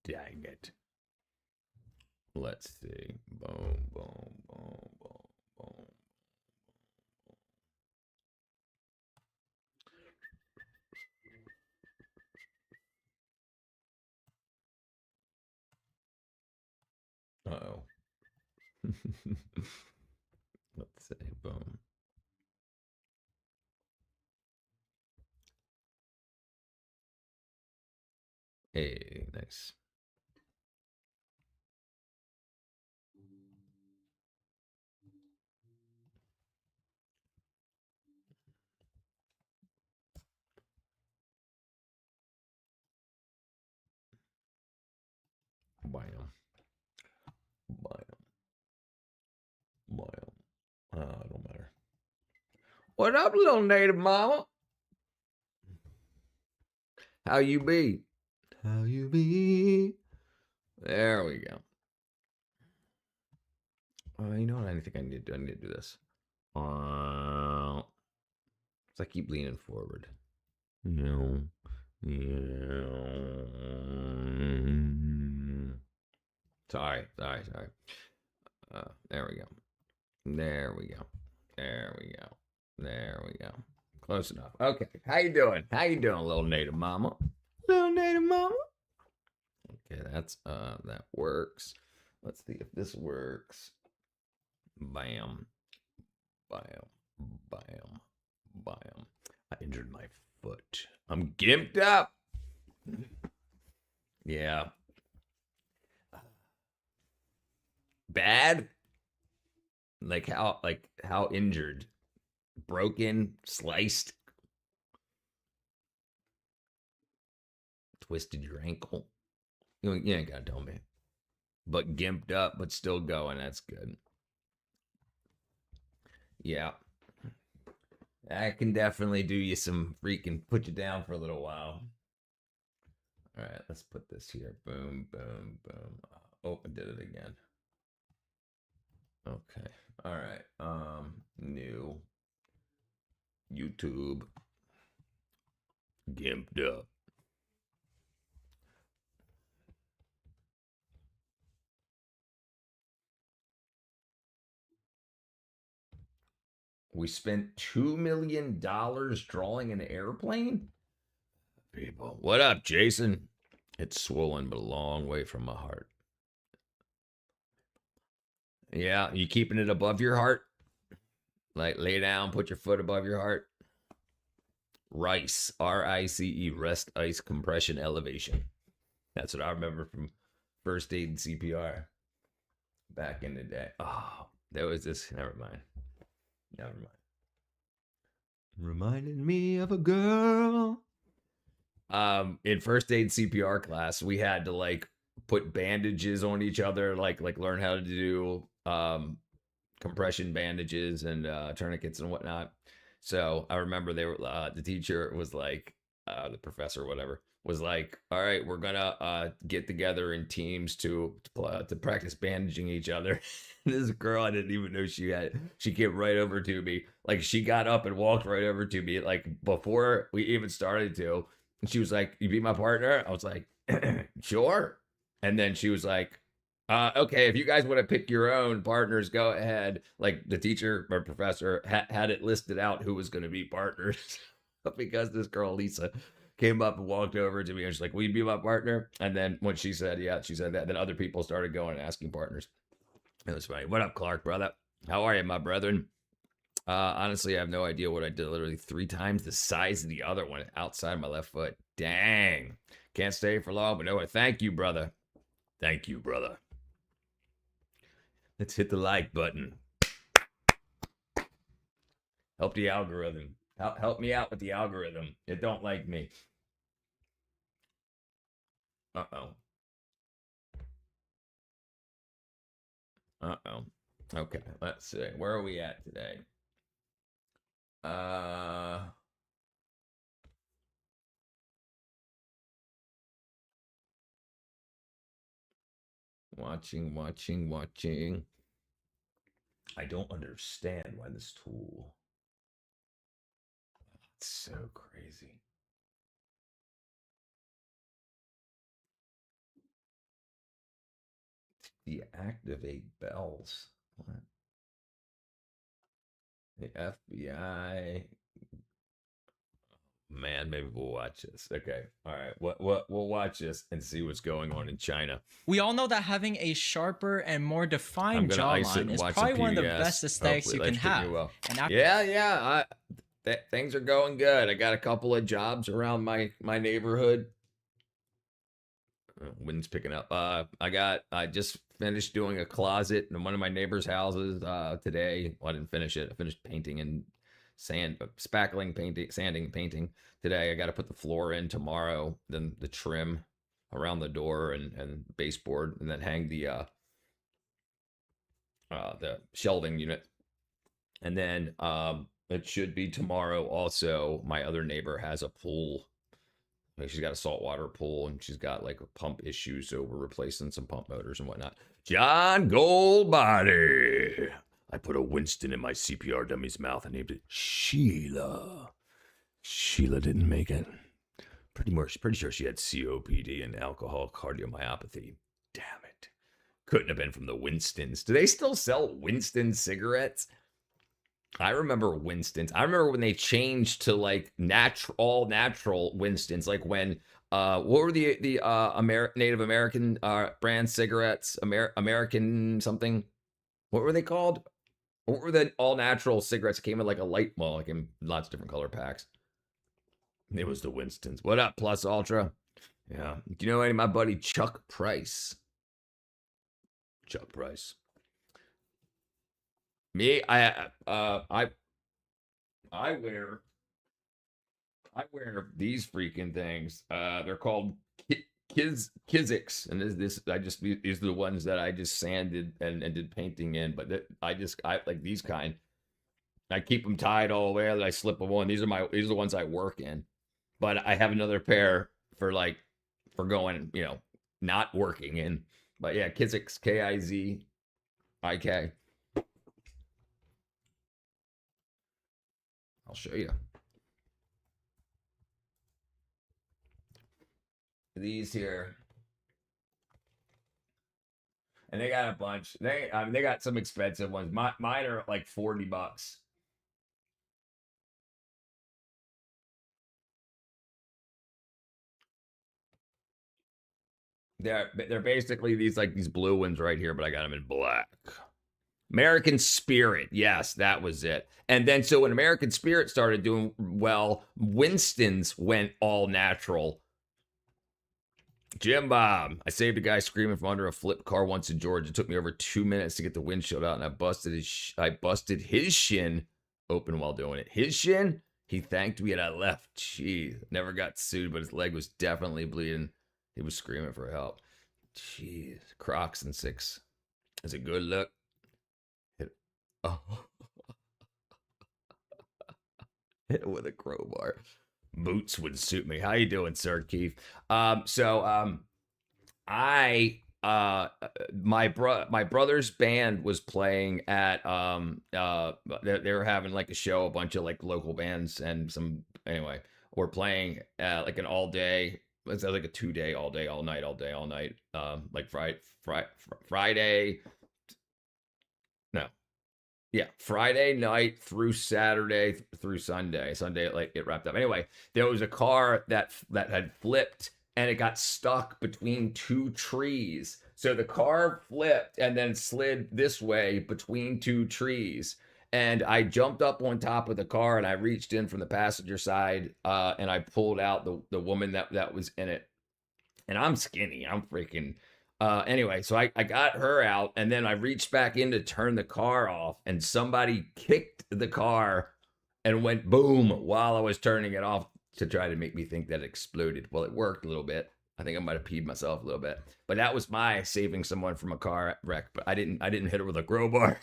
Dang it. Let's see. Boom, boom, boom, boom, boom. Uh-oh. Let's see. Boom. Hey, nice. Bam. Bam. Bam. It don't matter. What up, little native mama? How you be? How you be? There we go. You know what? I think I need to do. I need to do this. So I keep leaning forward. No. Sorry. There we go. There we go. There we go. There we go. Close enough. Okay. How you doing? How you doing, little native mama? Little native mama. Okay, that works. Let's see if this works. Bam. Bam. Bam. Bam. I injured my foot. I'm gimped up. Yeah. Bad? Like how injured? Broken, sliced, twisted your ankle. You ain't gotta tell me. But gimped up, but still going. That's good. Yeah. I can definitely do you some freaking put you down for a little while. All right, let's put this here. Boom, boom, boom. Oh, I did it again. Okay. All right. New YouTube. Gimped up. We spent $2 million drawing an airplane? People. What up, Jason? It's swollen, but a long way from my heart. Yeah, you keeping it above your heart? Like lay down, put your foot above your heart. RICE, RICE, rest, ice, compression, elevation. That's what I remember from first aid and CPR back in the day. Oh, there was this. Never mind. Never mind. Reminded me of a girl. In first aid CPR class, we had to like put bandages on each other, like learn how to do compression bandages and tourniquets and whatnot. So I remember they were the teacher was like the professor or whatever was like, all right, we're gonna get together in teams to practice bandaging each other. This girl, I didn't even know she came right over to me, like she got up and walked right over to me like before we even started to, and she was like, you be my partner? I was like, sure. And then she was like, okay, if you guys want to pick your own partners, go ahead. Like the teacher or professor had it listed out who was going to be partners. Because this girl, Lisa, came up and walked over to me and she's like, will you be my partner? And then when she said, yeah, she said that, then other people started going and asking partners. It was funny. What up, Clark, brother? How are you, my brethren? Honestly, I have no idea what I did. Literally 3 times the size of the other one outside my left foot. Dang. Can't stay for long, but no, thank you, brother. Thank you, brother. Let's hit the like button. Help the algorithm. Help me out with the algorithm. It don't like me. Uh-oh. Uh-oh. Okay, let's see. Where are we at today? Uh watching. I don't understand why this tool. It's so crazy. Deactivate bells. What? The FBI. Man, maybe we'll watch this. Okay. All right. What we'll watch this and see what's going on in China. We all know that having a sharper and more I'm defined gonna ice it jawline and is watch some probably one of the PBS. best aesthetics Hopefully you life can treat me have. well. And after Yeah. Things are going good. I got a couple of jobs around my neighborhood. Wind's picking up. I just finished doing a closet in one of my neighbor's houses today. Well, I didn't finish it. I finished painting and spackling, painting, sanding, painting today. I got to put the floor in tomorrow. Then the trim around the door and baseboard, and then hang the shelving unit. And then it should be tomorrow. Also, my other neighbor has a pool. Like she's got a saltwater pool and she's got like a pump issue, so we're replacing some pump motors and whatnot. John Goldbody. I put a Winston in my CPR dummy's mouth and named it Sheila. Sheila didn't make it. Pretty sure she had COPD and alcohol cardiomyopathy. Damn it. Couldn't have been from the Winstons. Do they still sell Winston cigarettes? I remember Winston's. I remember when they changed to like all natural Winston's, like when what were the Native American brand cigarettes? American something. What were they called? What were the all natural cigarettes? It came in like a light, well, like in lots of different color packs. It was the Winston's. What up, Plus Ultra? Yeah. Do you know any of my buddy Chuck Price? Chuck Price. Me, I wear these freaking things. They're called Kiziks, and these are the ones that I just sanded and did painting in. But I like these kind. I keep them tied all the way that I slip them on. These are the ones I work in. But I have another pair for going, not working in. But yeah, Kiziks, Kizik. I'll show you. These here. And they got a bunch. They got some expensive ones. Mine are like $40. They're basically these blue ones right here, but I got them in black. American Spirit, yes, that was it. And then so when American Spirit started doing well, Winston's went all natural. Jim Bob, I saved a guy screaming from under a flip car once in Georgia. It took me over 2 minutes to get the windshield out, and I busted his shin open while doing it. His shin? He thanked me and I left. Jeez, never got sued, but his leg was definitely bleeding. He was screaming for help. Jeez, Crocs and 6. Is it good look? Oh. Hit it with a crowbar. Boots would suit me. How you doing, Sir Keith? My brother's band was playing at they were having like a show, a bunch of like local bands and some anyway. We're playing like an all day. It's like a 2-day, all day, all night, all day, all night. Like Friday. No, yeah, Friday night through Saturday through Sunday. Sunday like it wrapped up. Anyway, there was a car that had flipped and it got stuck between 2 trees. So the car flipped and then slid this way between 2 trees. And I jumped up on top of the car and I reached in from the passenger side and I pulled out the woman that was in it. And I'm skinny. I'm freaking anyway, so I got her out and then I reached back in to turn the car off and somebody kicked the car and went boom while I was turning it off to try to make me think that it exploded. Well, it worked a little bit. I think I might have peed myself a little bit. But that was my saving someone from a car wreck, but I didn't hit her with a crowbar.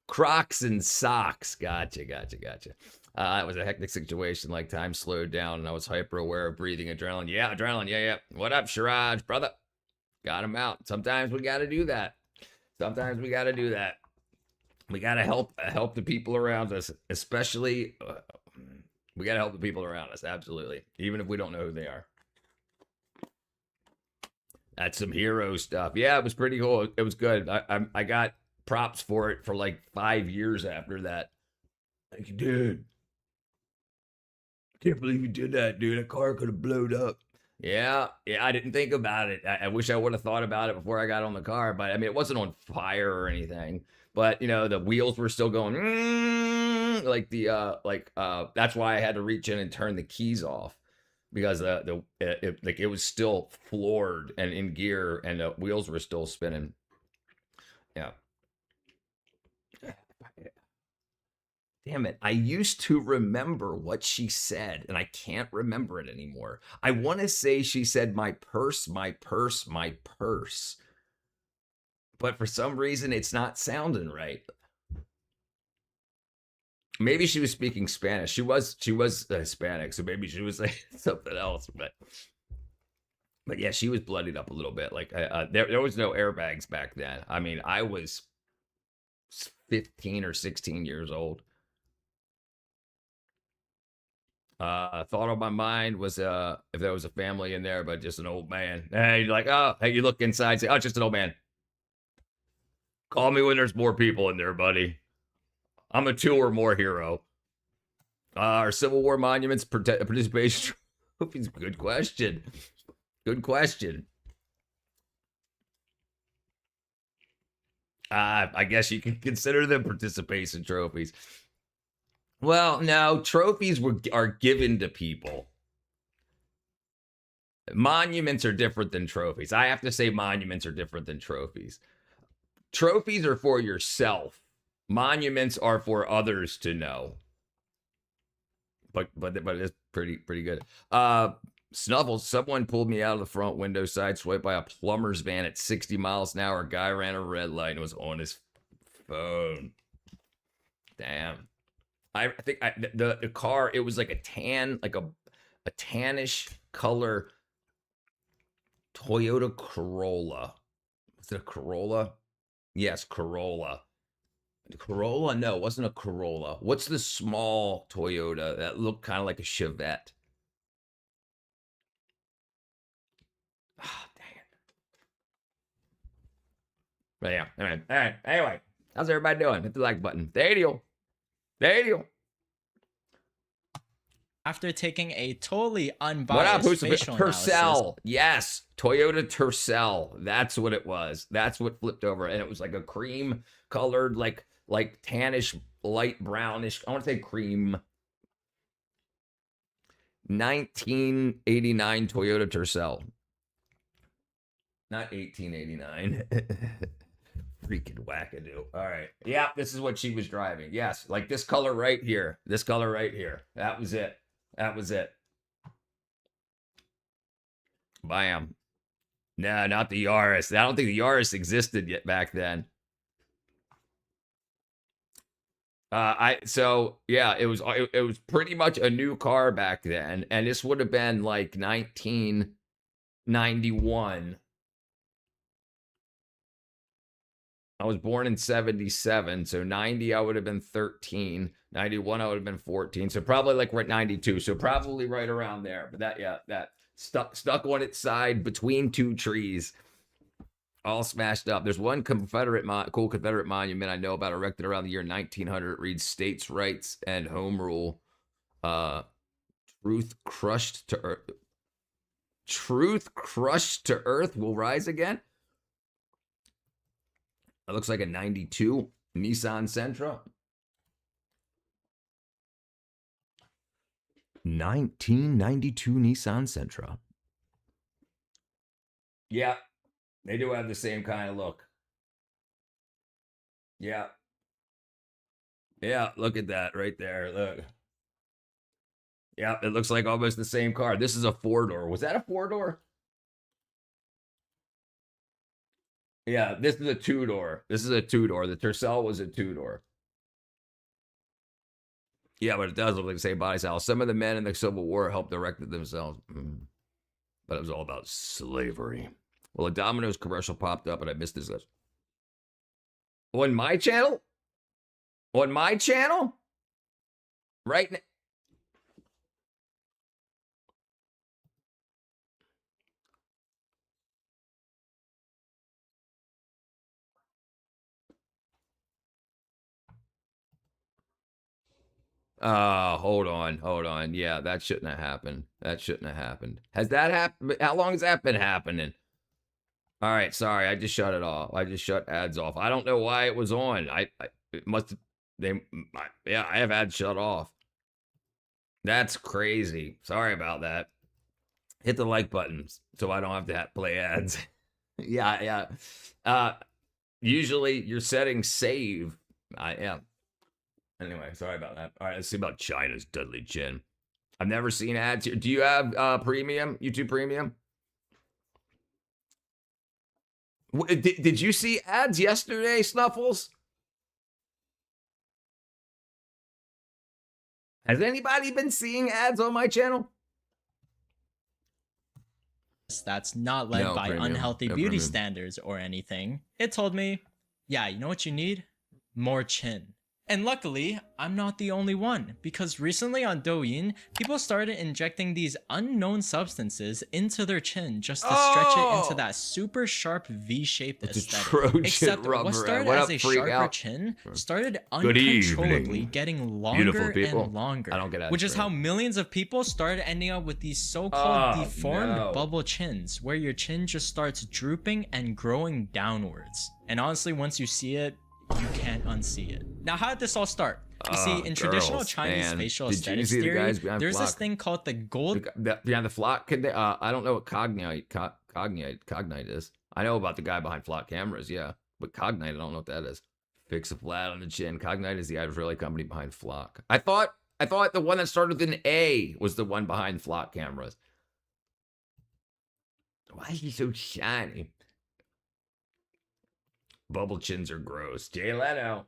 Crocs and socks. Gotcha. It was a hectic situation. Like time slowed down and I was hyper aware of breathing adrenaline. Yeah, adrenaline. Yeah. What up, Shiraj, brother? Got him out. Sometimes we got to do that. We got to help the people around us, especially. We got to help the people around us. Absolutely, even if we don't know who they are. That's some hero stuff. Yeah, it was pretty cool. It was good. I got props for it for like 5 years after that. Like, dude, I can't believe you did that, dude. A car could have blown up. Yeah, yeah, I didn't think about it. I wish I would have thought about it before I got on the car, but I mean, it wasn't on fire or anything. But the wheels were still going like that's why I had to reach in and turn the keys off because it was still floored and in gear and the wheels were still spinning. Yeah. Damn it. I used to remember what she said, and I can't remember it anymore. I want to say she said, my purse, my purse, my purse. But for some reason, it's not sounding right. Maybe she was speaking Spanish. She was Hispanic, so maybe she was like something else. But yeah, she was bloodied up a little bit. Like there was no airbags back then. I mean, I was 15 or 16 years old. Thought on my mind was if there was a family in there, but just an old man. Hey, you're like, oh, hey, you look inside, say, oh, it's just an old man. Call me when there's more people in there, buddy. I'm a 2 or more hero. Are Civil War monuments participation trophies? Good question. Good question. I guess you can consider them participation trophies. Well, no, trophies are given to people. Monuments are different than trophies. I have to say monuments are different than trophies. Trophies are for yourself. Monuments are for others to know. But it's pretty good. Snuffles, someone pulled me out of the front window side swept by a plumber's van at 60 miles an hour. Guy ran a red light and was on his phone. Damn. I think the car, it was like a tan, like a tannish color Toyota Corolla. Was it a Corolla? Yes, Corolla. Corolla? No, it wasn't a Corolla. What's the small Toyota that looked kind of like a Chevette? Ah, dang it. But yeah, all right. Anyway, how's everybody doing? Hit the like button. There you go. After taking a totally What up? unbiased Who's facial analysis, Tercel? Yes, Toyota Tercel. That's what it was. That's what flipped over, and it was like a cream colored, like tannish, light brownish. I want to say cream. 1989 Toyota Tercel. Not 1889. Freaking wackadoo. All right. Yeah, this is what she was driving. Yes, like this color right here. This color right here. That was it. That was it. Bam. No, not the Yaris. I don't think the Yaris existed yet back then. It was pretty much a new car back then, and this would have been like 1991. I was born in 77, so 90 I would have been 13, 91 I would have been 14, so probably like we're at 92, so probably right around there. But that stuck on its side between two trees, all smashed up. There's one cool Confederate monument I know about erected around the year 1900. It reads states' rights and home rule. Truth crushed to earth. Truth crushed to earth will rise again. It looks like a 92 Nissan Sentra. 1992 Nissan Sentra. Yeah, they do have the same kind of look. Yeah. Yeah, look at that right there. Look. Yeah, it looks like almost the same car. This is a 4-door. Was that a 4-door? Yeah, this is a 2-door. This is a 2-door. The Tercel was a 2-door. Yeah, but it does look like the same body style. Some of the men in the Civil War helped erect it themselves. But it was all about slavery. Well, a Domino's commercial popped up and I missed this. On my channel? On my channel? Right now? Hold on. Yeah, that shouldn't have happened. That shouldn't have happened. Has that happened? How long has that been happening? All right, sorry, I just shut it off. I just shut ads off. I don't know why it was on. I it must have yeah, I have ads shut off. That's crazy. Sorry about that. Hit the like buttons so I don't have to play ads. yeah. Usually your settings save. I am. Anyway, sorry about that. All right, let's see about China's Dudley Chin. I've never seen ads here. Do you have premium? YouTube Premium? Did you see ads yesterday, Snuffles? Has anybody been seeing ads on my channel? That's not led by premium. unhealthy No beauty premium. standards or anything. It told me, yeah, you know what you need? More chin. And luckily, I'm not the only one, because recently on Douyin, people started injecting these unknown substances into their chin just to stretch it into that super sharp V-shaped aesthetic. Except what started as a sharper chin started uncontrollably getting longer and longer, I don't get which is how millions of people started ending up with these so-called deformed bubble chins, where your chin just starts drooping and growing downwards. And honestly, once you see it, you can't unsee it. Now, how did this all start? You see, in traditional Chinese facial aesthetics theory, there's this thing called the gold... Behind the flock? I don't know what cognite is. I know about the guy behind flock cameras, yeah. But cognite, I don't know what that is. Fix a flat on the chin. Cognite is the Israeli company behind flock. I thought the one that started with an A was the one behind flock cameras. Why is he so shiny? Bubble chins are gross. Jay Leno.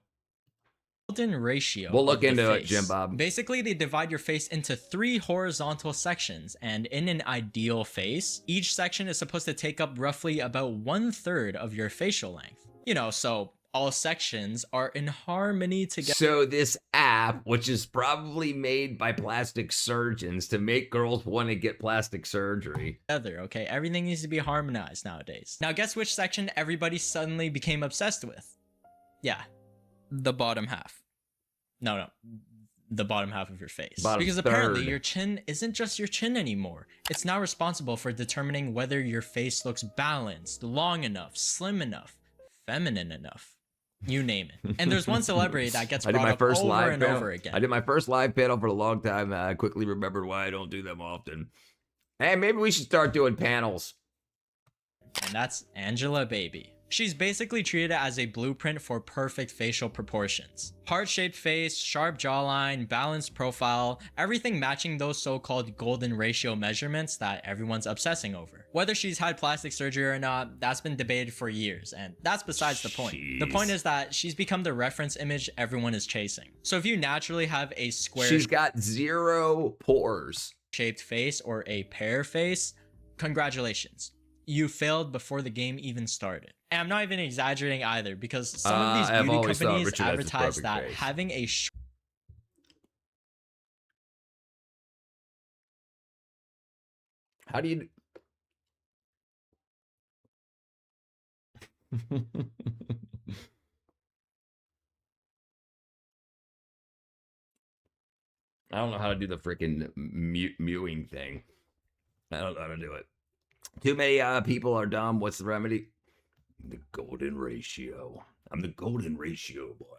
Golden ratio. We'll look into it, Jim Bob. Basically, they divide your face into 3 horizontal sections, and in an ideal face, each section is supposed to take up roughly about 1/3 of your facial length. You know, so all sections are in harmony together. So this app, which is probably made by plastic surgeons to make girls want to get plastic surgery. Okay, everything needs to be harmonized nowadays. Now guess which section everybody suddenly became obsessed with? Yeah, the bottom half. No, the bottom half of your face. Because apparently your chin isn't just your chin anymore. It's now responsible for determining whether your face looks balanced, long enough, slim enough, feminine enough. You name it. And there's one celebrity that gets brought up over and over again. I did my first live panel for a long time. I quickly remembered why I don't do them often. Hey, maybe we should start doing panels. And that's Angela Baby. She's basically treated as a blueprint for perfect facial proportions. Heart-shaped face, sharp jawline, balanced profile, everything matching those so-called golden ratio measurements that everyone's obsessing over. Whether she's had plastic surgery or not, that's been debated for years, and that's besides the point. The point is that she's become the reference image everyone is chasing. So if you naturally have a square... She's got 0 pores. ...shaped face or a pear face, congratulations. You failed before the game even started. And I'm not even exaggerating either, because some of these beauty companies advertise that having a How do you... I don't know how to do the freaking mewing thing. I don't know how to do it. Too many people are dumb. What's the remedy? The golden ratio. I'm the golden ratio boy.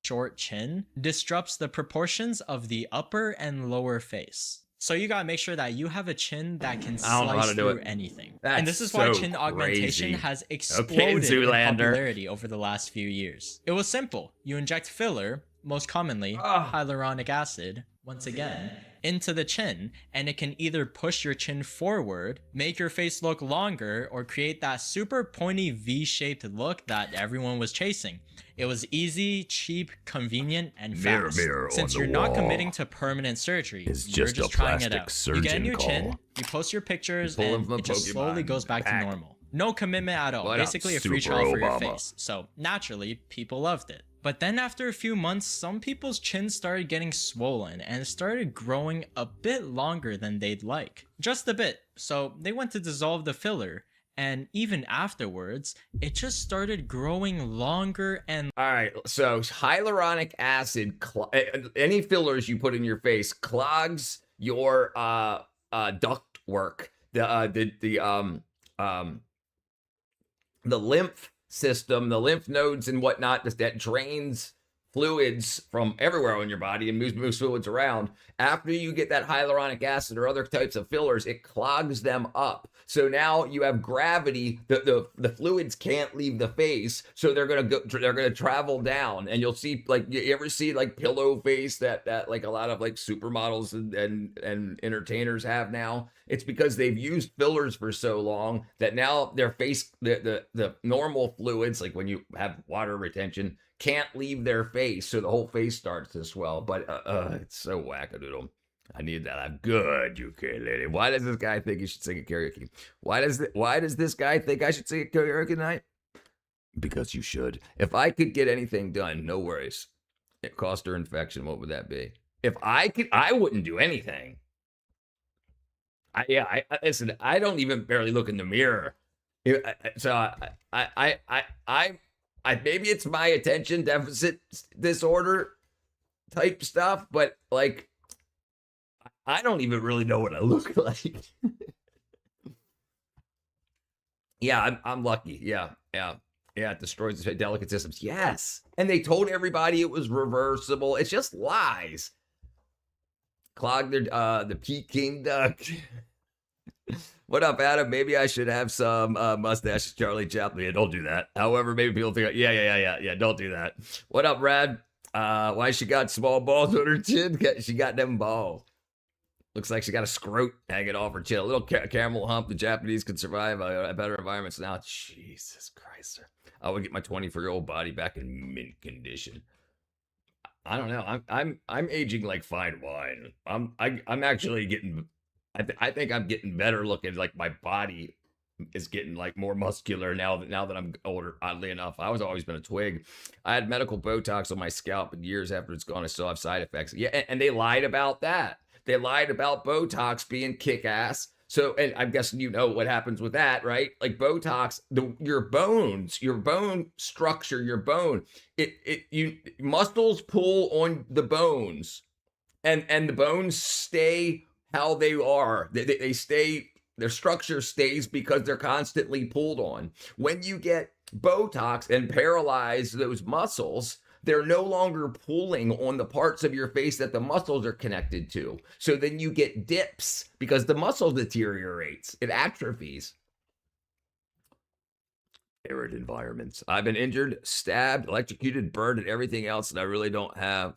Short chin disrupts the proportions of the upper and lower face. So you gotta make sure that you have a chin that can slice through anything. And this is why chin augmentation has exploded in popularity over the last few years. It was simple. You inject filler, most commonly hyaluronic acid, once again, into the chin, and it can either push your chin forward, make your face look longer, or create that super pointy V-shaped look that everyone was chasing. It was easy, cheap, convenient, and fast. Since you're not committing to permanent surgery, you're just trying it out. You get a new chin, you post your pictures, and it just slowly goes back to normal. No commitment at all. Basically a free trial for your face. So naturally, people loved it. But then after a few months, some people's chins started getting swollen and started growing a bit longer than they'd like. Just a bit. So they went to dissolve the filler, And even afterwards, it just started growing longer and. All right, so hyaluronic acid, any fillers you put in your face clogs your duct work, the lymph system, the lymph nodes and whatnot that drains fluids from everywhere on your body and moves fluids around. After you get that hyaluronic acid or other types of fillers, it clogs them up. So now you have gravity. The fluids can't leave the face, so they're gonna travel down. And you'll see, like, you ever see like pillow face that like a lot of like supermodels and entertainers have now? It's because they've used fillers for so long that now their face, the normal fluids, like when you have water retention, can't leave their face, so the whole face starts to swell. But it's so wackadoodle. I need that. I'm good, ukulele. Why does this guy think he should sing at karaoke? Why does this guy think I should sing at karaoke tonight? Because you should. If I could get anything done, no worries. It cost her infection. What would that be? If I could, I wouldn't do anything. I listen. I don't even barely look in the mirror. So maybe it's my attention deficit disorder type stuff, but like, I don't even really know what I look like. Yeah, I'm lucky. Yeah. It destroys the delicate systems. Yes. And they told everybody it was reversible. It's just lies. Clogged the Peking duck. What up, Adam? Maybe I should have some mustaches, Charlie Chaplin. Yeah, don't do that. However, maybe people think, yeah, don't do that. What up, Rad? Why she got small balls on her chin? She got them balls. Looks like she got a scrote hanging off her chin. A little camel hump. The Japanese could survive a better environments now. Jesus Christ, sir. I would get my 24-year-old body back in mint condition. I don't know. I'm aging like fine wine. I'm actually getting. I think I'm getting better looking. Like my body is getting like more muscular now that I'm older. Oddly enough, I was always been a twig. I had medical Botox on my scalp, and years after it's gone, I still have side effects. Yeah, and they lied about that. They lied about Botox being kick-ass. So, and I'm guessing you know what happens with that, right? Like Botox, your bones, your bone structure, your bone, muscles pull on the bones, and the bones stay how they are. They stay. Their structure stays because they're constantly pulled on. When you get Botox and paralyze those muscles, they're no longer pulling on the parts of your face that the muscles are connected to. So then you get dips because the muscle deteriorates. It atrophies. Arid environments. I've been injured, stabbed, electrocuted, burned, and everything else that I really don't have.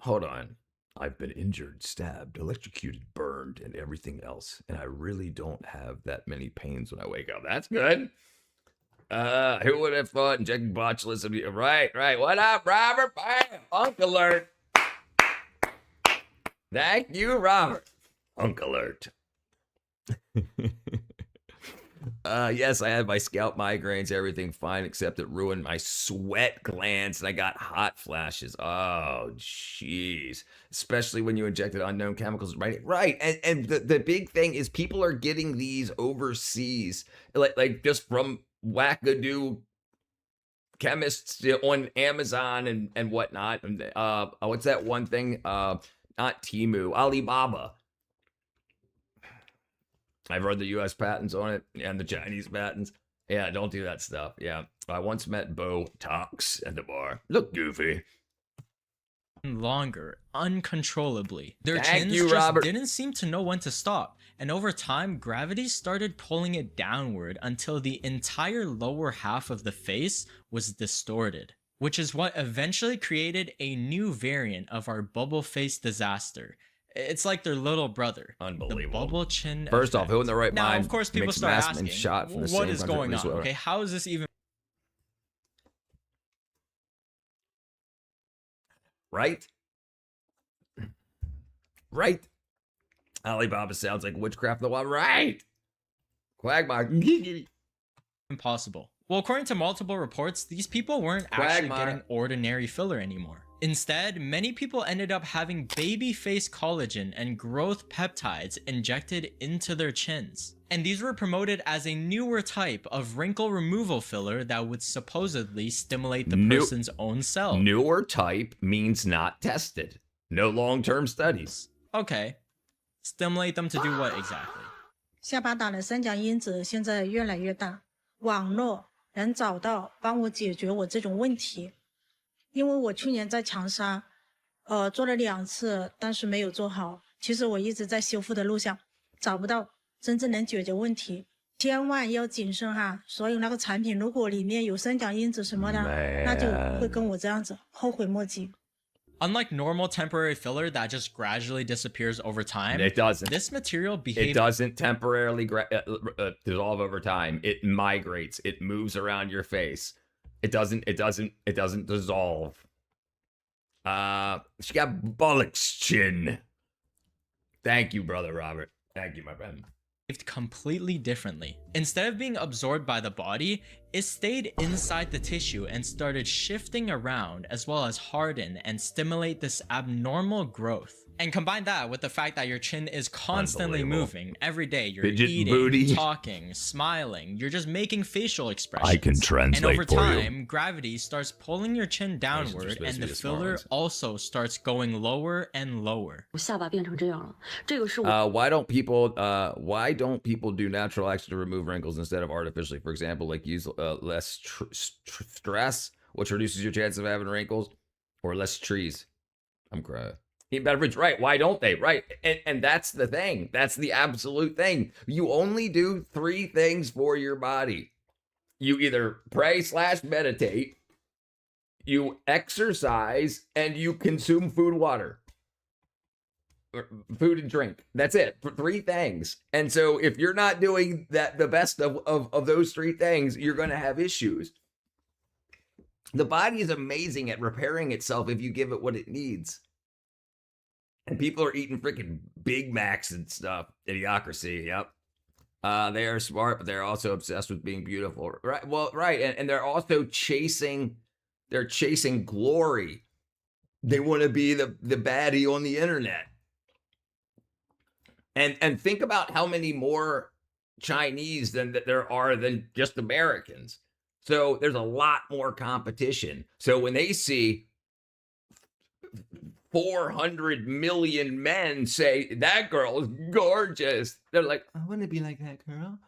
Hold on. I've been injured, stabbed, electrocuted, burned, and everything else. And I really don't have that many pains when I wake up. That's good. Who would have thought injecting botulism? Right. What up, Robert? Bam! Unk alert. Thank you, Robert. Unk alert. Yes, I had my scalp migraines, everything fine, except it ruined my sweat glands and I got hot flashes. Oh, jeez. Especially when you injected unknown chemicals, right? Right. And the big thing is people are getting these overseas, like just from wackadoo chemists on Amazon and whatnot. And what's that one thing? Not Temu, Alibaba. I've read the U.S. patents on it and the Chinese patents. Yeah, don't do that stuff. Yeah, I once met Botox at the bar. Look goofy. Longer, uncontrollably. Their chins just didn't seem to know when to stop. And over time, gravity started pulling it downward until the entire lower half of the face was distorted. Which is what eventually created a new variant of our bubble face disaster. It's like their little brother. Unbelievable. The bubble chin First off, who in the right now, mind? Of course, people start asking, shot from the what is going on? Okay, how is this even? Right? Alibaba sounds like witchcraft. The one, right? Quagmire. Impossible. Well, according to multiple reports, these people weren't actually getting ordinary filler anymore. Instead, many people ended up having baby face collagen and growth peptides injected into their chins. And these were promoted as a newer type of wrinkle removal filler that would supposedly stimulate the person's own cells. Newer type means not tested. No long-term studies. Okay. Stimulate them to do what exactly? 下巴党的生长因子现在越来越大，网络能找到帮我解决我这种问题。因为我去年在长沙，做了2次，但是没有做好。其实我一直在修复的路上，找不到真正能解决问题。千万要谨慎哈！所有那个产品，如果里面有生长因子什么的，那就会跟我这样子，后悔莫及。Unlike normal temporary filler that just gradually disappears over time, it doesn't. This material behaves. It doesn't temporarily dissolve over time. It migrates. It moves around your face. It doesn't dissolve. She got bollocks chin. Thank you, brother Robert. Thank you, my friend. Completely differently. Instead of being absorbed by the body, it stayed inside the tissue and started shifting around, as well as harden and stimulate this abnormal growth. And combine that with the fact that your chin is constantly moving every day. You're eating, talking, smiling. You're just making facial expressions. I can translate. And over time, gravity starts pulling your chin downward, and the filler also starts going lower and lower. Why don't people do natural action to remove wrinkles instead of artificially? For example, like use less stress, which reduces your chance of having wrinkles, or less trees. I'm crying. Eat beverage, right? Why don't they? Right. And that's the thing. That's the absolute thing. You only do 3 things for your body. You either pray/meditate, you exercise, and you consume food, water. Food and drink. That's it. For 3 things. And so if you're not doing that, the best of those 3 things, you're going to have issues. The body is amazing at repairing itself if you give it what it needs. And people are eating freaking Big Macs and stuff. Idiocracy, yep. They are smart, but they're also obsessed with being beautiful. Right. Well, right. And they're also chasing glory. They want to be the baddie on the internet. And think about how many more Chinese than there are than just Americans. So there's a lot more competition. So when they see 400 million men say that girl is gorgeous, they're like, I want to be like that girl.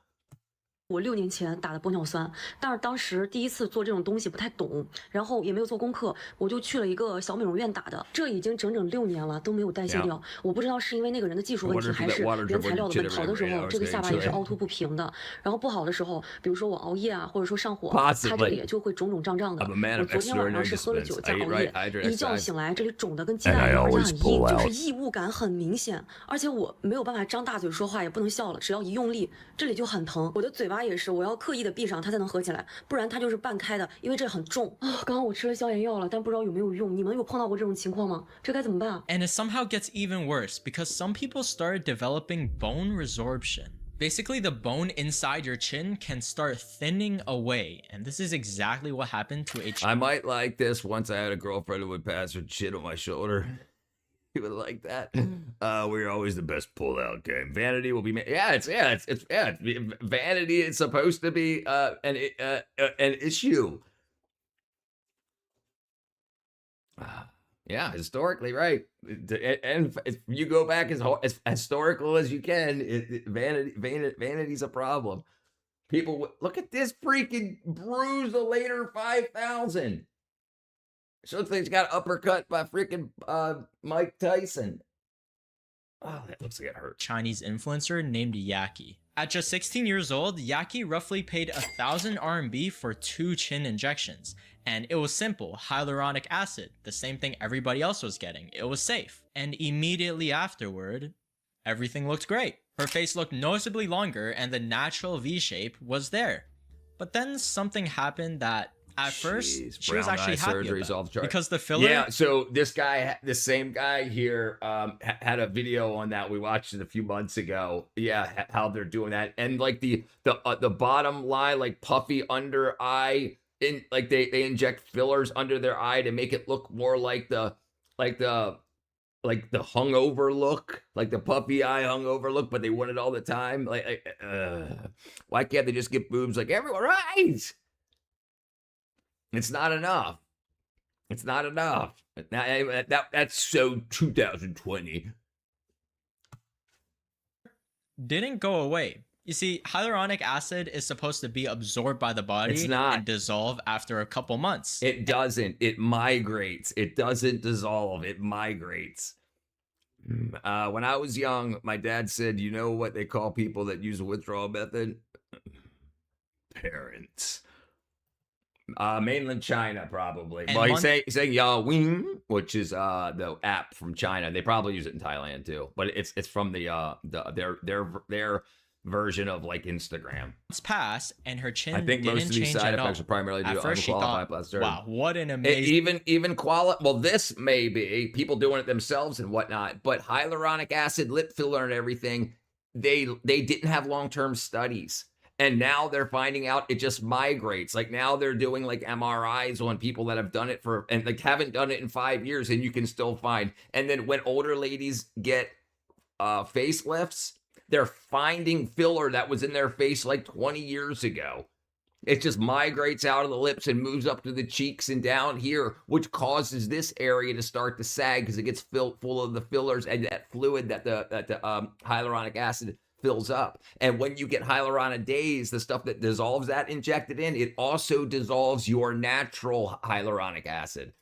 我6年前打的玻尿酸，但是当时第一次做这种东西不太懂，然后也没有做功课，我就去了一个小美容院打的，这已经整整6年了都没有代谢掉。我不知道是因为那个人的技术问题，还是原材料的问题。好的时候这个下巴也是凹凸不平的，然后不好的时候，比如说我熬夜啊，或者说上火，它这里就会肿肿胀胀的。我昨天晚上是喝了酒加熬夜，一觉醒来这里肿的跟鸡蛋一样，而且很硬，就是异物感很明显，而且我没有办法张大嘴说话，也不能笑了，只要一用力，这里就很疼。我的嘴巴也是，我要刻意的闭上它才能合起来，不然它就是半开的，因为这很重啊。刚刚我吃了消炎药了，但不知道有没有用。你们有碰到过这种情况吗？这该怎么办？ And it somehow gets even worse because some people started developing bone resorption. Basically, the bone inside your chin can start thinning away, and this is exactly what happened to a I might like this once I had a girlfriend who would pass her chin on my shoulder. You would like that. We're always the best pull-out game. Vanity will be vanity is supposed to be an issue. Yeah, historically, right. And if you go back as historical as you can, vanity's a problem. People look at this freaking Bruiselator 5000. So thing's got uppercut by freaking Mike Tyson. Oh, that looks like it hurt. Chinese influencer named Yaki. At just 16 years old, Yaki roughly paid 1,000 RMB for 2 chin injections. And it was simple, hyaluronic acid, the same thing everybody else was getting. It was safe. And immediately afterward, everything looked great. Her face looked noticeably longer and the natural V shape was there. But then something happened that at first, she was actually happy about, because the filler... Yeah, so this same guy here had a video on that. We watched it a few months ago. Yeah, how they're doing that. And like the bottom line, like puffy under eye they inject fillers under their eye to make it look more like the hungover look, like the puppy eye hungover look, but they want it all the time. Why can't they just get boobs like everyone? Right? It's not enough. It's not enough. That's so 2020. Didn't go away. You see, hyaluronic acid is supposed to be absorbed by the body and dissolve after a couple months. It doesn't. It migrates. It doesn't dissolve. It migrates. When I was young, my dad said, you know what they call people that use a withdrawal method? Parents. Mainland China, probably. And well, he's saying Yawing, which is the app from China. They probably use it in Thailand too, but it's from their version of like Instagram. It's passed, and her chin. I think most of these side effects are primarily due to unqualified plastic surgery. Wow, what an amazing! Even quality. Well, this may be people doing it themselves and whatnot, but hyaluronic acid, lip filler, and everything, they didn't have long-term studies. And now they're finding out it just migrates. Like now they're doing like MRIs on people that have done it and like haven't done it in 5 years, and you can still find. And then when older ladies get facelifts, they're finding filler that was in their face like 20 years ago. It just migrates out of the lips and moves up to the cheeks and down here, which causes this area to start to sag because it gets filled full of the fillers and that fluid that the hyaluronic acid fills up. And when you get hyaluronidase, the stuff that dissolves that injected in, it also dissolves your natural hyaluronic acid.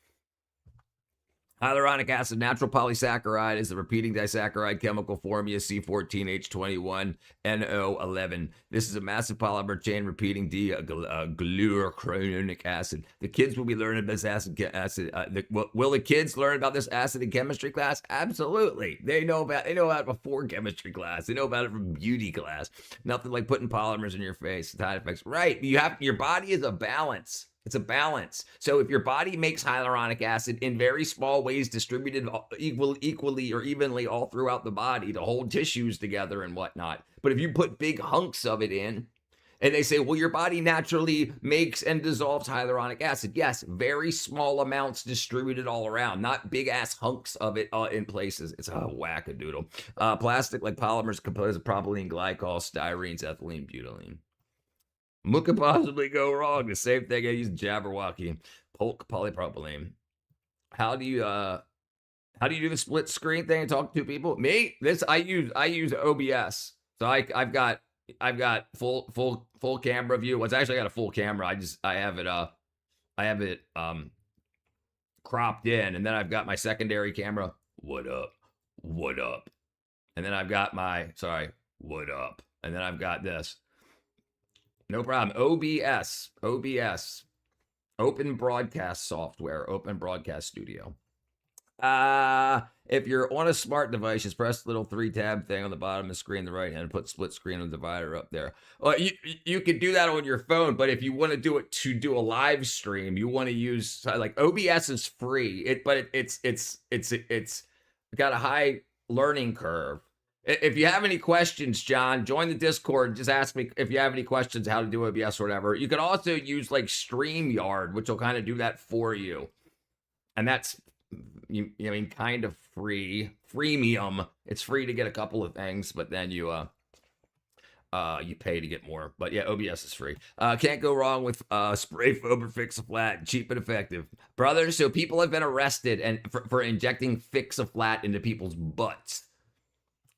Hyaluronic acid, natural polysaccharide, is the repeating disaccharide chemical formula C14H21NO11. This is a massive polymer chain repeating glucuronic acid. The kids will be learning this acid. Will the kids learn about this acid in chemistry class? Absolutely. They know about it before chemistry class. They know about it from beauty class. Nothing like putting polymers in your face. Side effects. Right. Your body is a balance. It's a balance. So if your body makes hyaluronic acid in very small ways, distributed equally or evenly all throughout the body to hold tissues together and whatnot. But if you put big hunks of it in, and they say, well, your body naturally makes and dissolves hyaluronic acid. Yes, very small amounts distributed all around, not big ass hunks of it in places. It's a wackadoodle. Plastic like polymers composed of propylene glycol, styrene, ethylene, butylene. What could possibly go wrong? The same thing I use Jabberwocky, Polk polypropylene. How do you do the split screen thing and talk to two people? Me? I use OBS. So I've got full camera view. Well, it's actually got a full camera. I have it cropped in, and then I've got my secondary camera. What up? And then I've got what up? And then I've got this. No problem. OBS, Open Broadcast Software, Open Broadcast Studio. If you're on a smart device, just press the little 3-tab thing on the bottom of the screen, the right hand, put split screen on the divider up there. Well, you could do that on your phone, but if you want to do it to do a live stream, you want to use like OBS is free. It's got a high learning curve. If you have any questions, John, join the Discord. Just ask me if you have any questions how to do OBS or whatever. You can also use like StreamYard, which will kind of do that for you. And that's, kind of free. Freemium. It's free to get a couple of things, but then you pay to get more. But yeah, OBS is free. Can't go wrong with spray foam or Fix-A-Flat. Cheap and effective. Brothers, so people have been arrested and for injecting Fix-A-Flat into people's butts.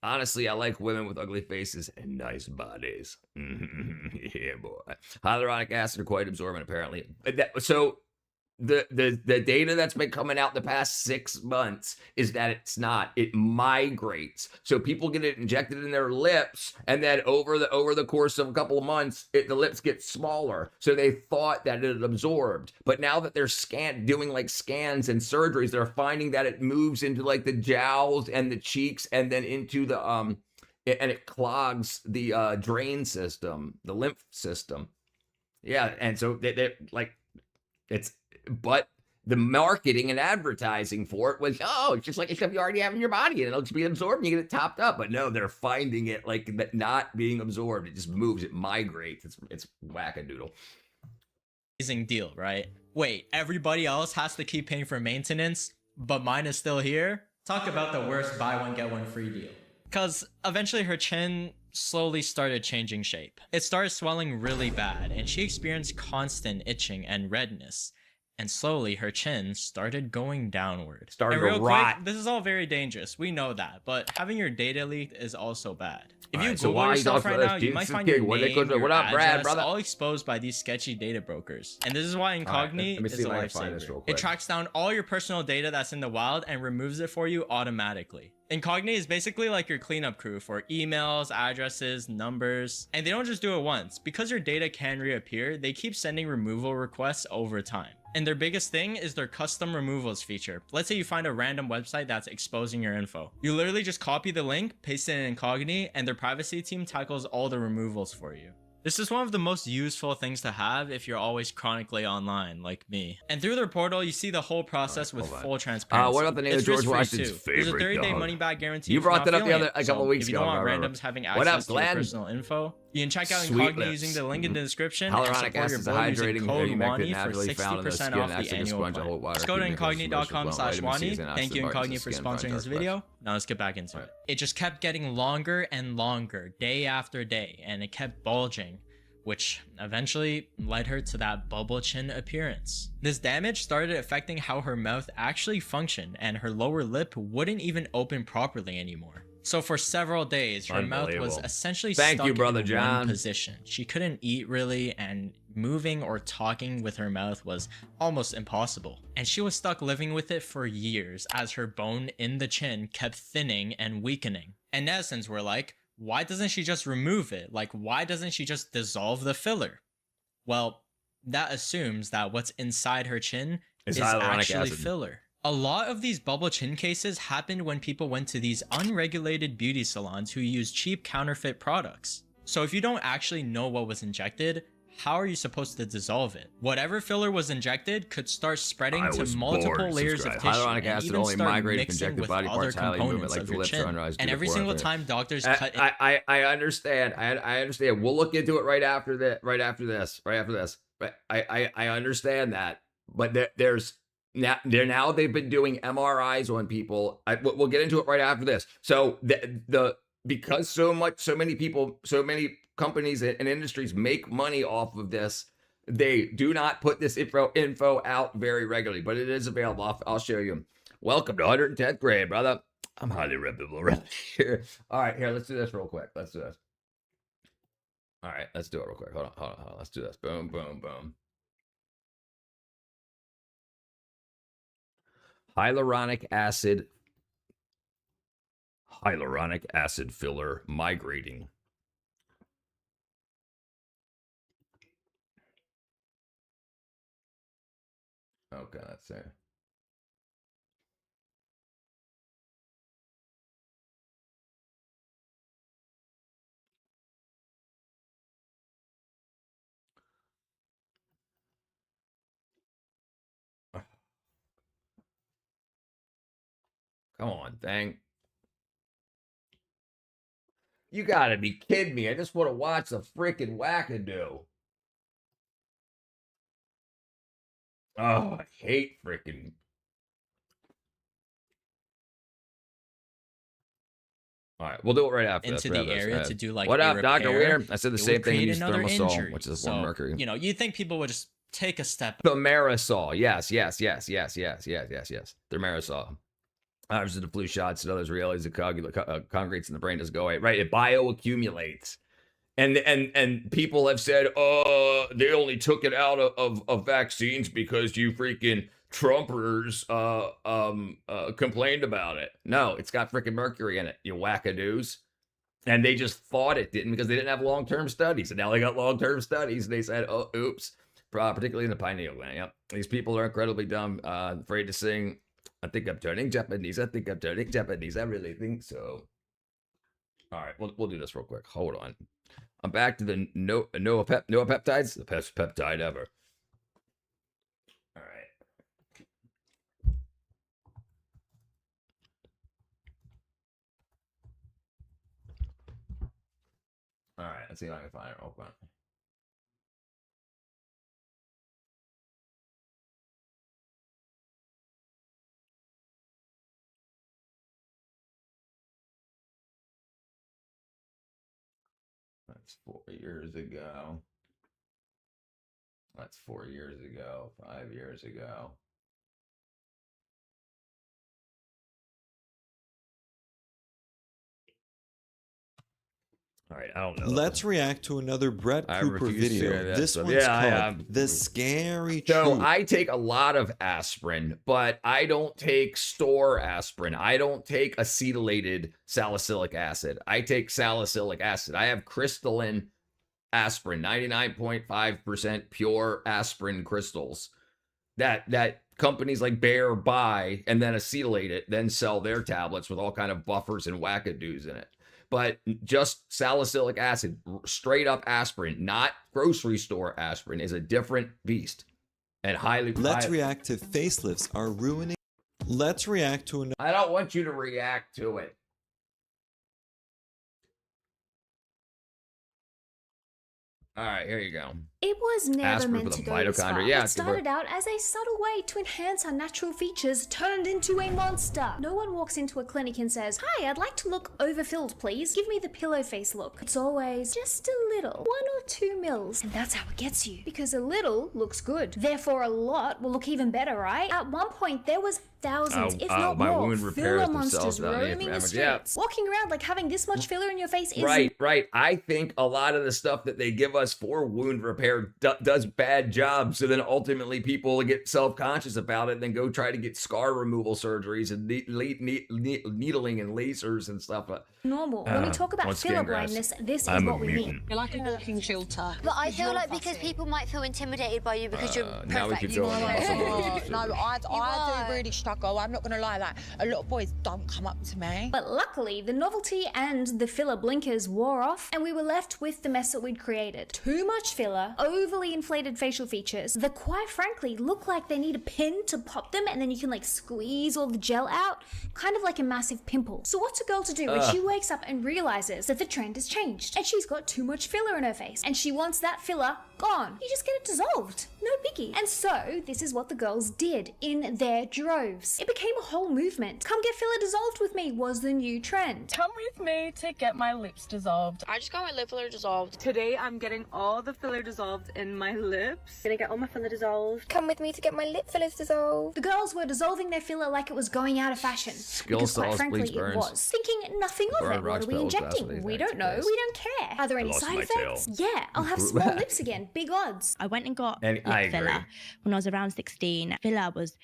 Honestly, I like women with ugly faces and nice bodies. Yeah, boy. Hyaluronic acid are quite absorbent, apparently. So the data that's been coming out the past 6 months is that it's not. It migrates. So people get it injected in their lips, and then over the course of a couple of months, the lips get smaller. So they thought that it had absorbed, but now that they're doing like scans and surgeries, they're finding that it moves into like the jowls and the cheeks, and then into the and it clogs the drain system, the lymph system. Yeah, and so they like it's. But the marketing and advertising for it was, it's just like stuff you already have in your body, and it'll just be absorbed and you get it topped up. But no, they're finding it like that not being absorbed. It just moves, it migrates. It's wackadoodle. amazing deal, right? Wait, everybody else has to keep paying for maintenance, but mine is still here? Talk about the worst buy one get one free deal. Because eventually her chin slowly started changing shape. It started swelling really bad, and she experienced constant itching and redness. And slowly her chin started going downward. Started and real to rot. quick, this is all very dangerous. We know that, but having your data leaked is also bad. If you Alright, so Google why yourself right now, you Jesus might is find king. your What they name, could do? your What up, Brad, address, brother? all exposed by these sketchy data brokers. And this is why Incogni let me is see a if I can find this real lifesaver. quick. It tracks down all your personal data that's in the wild and removes it for you automatically. Incogni is basically like your cleanup crew for emails, addresses, numbers, and they don't just do it once. Because your data can reappear, they keep sending removal requests over time. And their biggest thing is their custom removals feature. Let's say you find a random website that's exposing your info. You literally just copy the link, paste it in Incogni, and their privacy team tackles all the removals for you. This is one of the most useful things to have if you're always chronically online, like me. And through their portal, you see the whole process with full transparency. What about the name of George Washington's There's a favorite 30-day dog? money-back guarantee. You brought that up a couple so weeks if you ago. don't want Right. randoms having What up, access to your Glenn? personal info, you can check out Sweet Incogni lips. using the link in the description Hyaluronic and support your acid is a boy using hydrating code humectant WANI for naturally found in the 60% skin, off acts the like a annual sponge to plan. hold water, Just go to keeping it from submerged with vitamin C incogni.com/WANI. and Thank acid you, particles Incogni, of for skin, sponsoring fine this touch video. Now let's get back into it. It just kept getting longer and longer, day after day, and it kept bulging, which eventually led her to that bubble chin appearance. This damage started affecting how her mouth actually functioned, and her lower lip wouldn't even open properly anymore. So for several days, her mouth was essentially stuck Brother in John. one position. She couldn't eat really, and moving or talking with her mouth was almost impossible. And she was stuck living with it for years as her bone in the chin kept thinning and weakening. In essence, we're like, why doesn't she just remove it? Like, why doesn't she just dissolve the filler? Well, that assumes that what's inside her chin is actually acid. filler. A lot of these bubble chin cases happened when people went to these unregulated beauty salons who use cheap counterfeit products. So if you don't actually know what was injected, how are you supposed to dissolve it? Whatever filler was injected could start spreading to multiple layers of tissue Hyaluronic and acid even only start migrated mixing injected with body other parts, highly movement components like of the your lips, chin. sunrise, And every single time doctors cut it. I understand. I understand. We'll look into it right after that. Right after this. But I understand that. But there's now they've been doing MRIs on people. We'll get into it right after this. So because so many people, so many companies and industries make money off of this, they do not put this info out very regularly, but it is available. I'll show you. Welcome to 110th grade, brother. I'm highly reputable right here. All right, here, let's do this real quick. Let's do this. All right, let's do it real quick. Hold on. Let's do this. Boom, boom, boom. Hyaluronic acid filler migrating. Okay, let's see. Come on, thing. You gotta be kidding me. I just want to watch the freaking wackadoo. Oh, I hate freaking. All right, we'll do it right after into this. the area to do like what a up, repair, Dr. Weir? I said the same thing. Use another thimerosal, injury. which is a so, form of mercury. You know, you'd think people would just take a step. Thimerosal. Yes. Thimerosal. Ours is the flu shots and others realities the congregates in the brain doesn't go away. Right. It bioaccumulates. And people have said, they only took it out of vaccines because you freaking Trumpers complained about it. No, it's got freaking mercury in it, you wackadoos. And they just thought it didn't because they didn't have long-term studies. And now they got long-term studies. And they said, oh, oops. Particularly in the pineal gland. Yep. These people are incredibly dumb, afraid to sing. I think I'm turning Japanese. I really think so. All right, we'll do this real quick. Hold on. I'm back to the Noah peptides, the best peptide ever. All right. All right, let's see if I can find it real quick. That's 4 years ago. That's 4 years ago. 5 years ago. All right, I don't know. Let's react to another Brett Cooper video. This one's called The Scary Truth. So I take a lot of aspirin, but I don't take store aspirin. I don't take acetylated salicylic acid. I take salicylic acid. I have crystalline aspirin, 99.5% pure aspirin crystals that companies like Bayer buy and then acetylate it, then sell their tablets with all kind of buffers and wackadoos in it. But just salicylic acid, straight up aspirin, not grocery store aspirin, is a different beast. And Let's react to facelifts are ruining. Let's react to another. I don't want you to react to it. All right, here you go. It was never meant to go this far. Yeah, it started out as a subtle way to enhance our natural features, turned into a monster. No one walks into a clinic and says, "Hi, I'd like to look overfilled, please. Give me the pillow face look." It's always just a little, 1 or 2 mils. And that's how it gets you. Because a little looks good. Therefore, a lot will look even better, right? At one point, there was thousands, if not more, filler monsters roaming the streets. Walking around like having this much filler in your face is... Right. I think a lot of the stuff that they give us for wound repair does bad jobs, so then ultimately people get self-conscious about it and then go try to get scar removal surgeries and needling and lasers and stuff. Normal. When we talk about filler blindness, this is what we mean. You're like a walking filter. But I feel like because people might feel intimidated by you because you're perfect. Now we could go on. No, I do really struggle. I'm not going to lie, like, a lot of boys don't come up to me. But luckily, the novelty and the filler blinkers wore off, and we were left with the mess that we'd created. Too much filler, overly inflated facial features that quite frankly look like they need a pin to pop them, and then you can like squeeze all the gel out, kind of like a massive pimple. So what's a girl to do when she wakes up and realizes that the trend has changed and she's got too much filler in her face and she wants that filler gone? You just get it dissolved. No biggie. And so this is what the girls did in their droves. It became a whole movement. Come get filler dissolved with me was the new trend. Come with me to get my lips dissolved. I just got my lip filler dissolved. Today I'm getting all the filler dissolved in my lips. Gonna get all my filler dissolved. Come with me to get my lip fillers dissolved. The girls were dissolving their filler like it was going out of fashion. Because quite frankly it was. Thinking nothing of it. What are we injecting? We don't know. We don't care. Are there any side effects? Yeah, I'll have small lips again. Big odds. I went and got lip filler when I was around 16. Filler was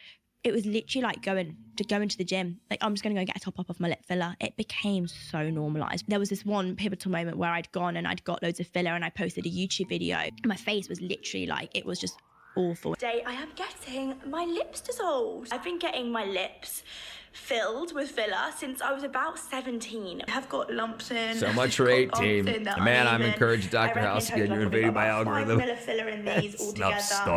literally like going to the gym. Like, I'm just going to go get a top up of my lip filler. It became so normalized. There was this one pivotal moment where I'd gone and I'd got loads of filler and I posted a YouTube video. My face was literally like, it was just awful. Today I am getting my lips dissolved. I've been getting my lips filled with filler since I was about 17. I have got lumps in. So much for 18. Man, I'm encouraged Dr. House again. You're invading my algorithm. 5 ml of filler in these all together.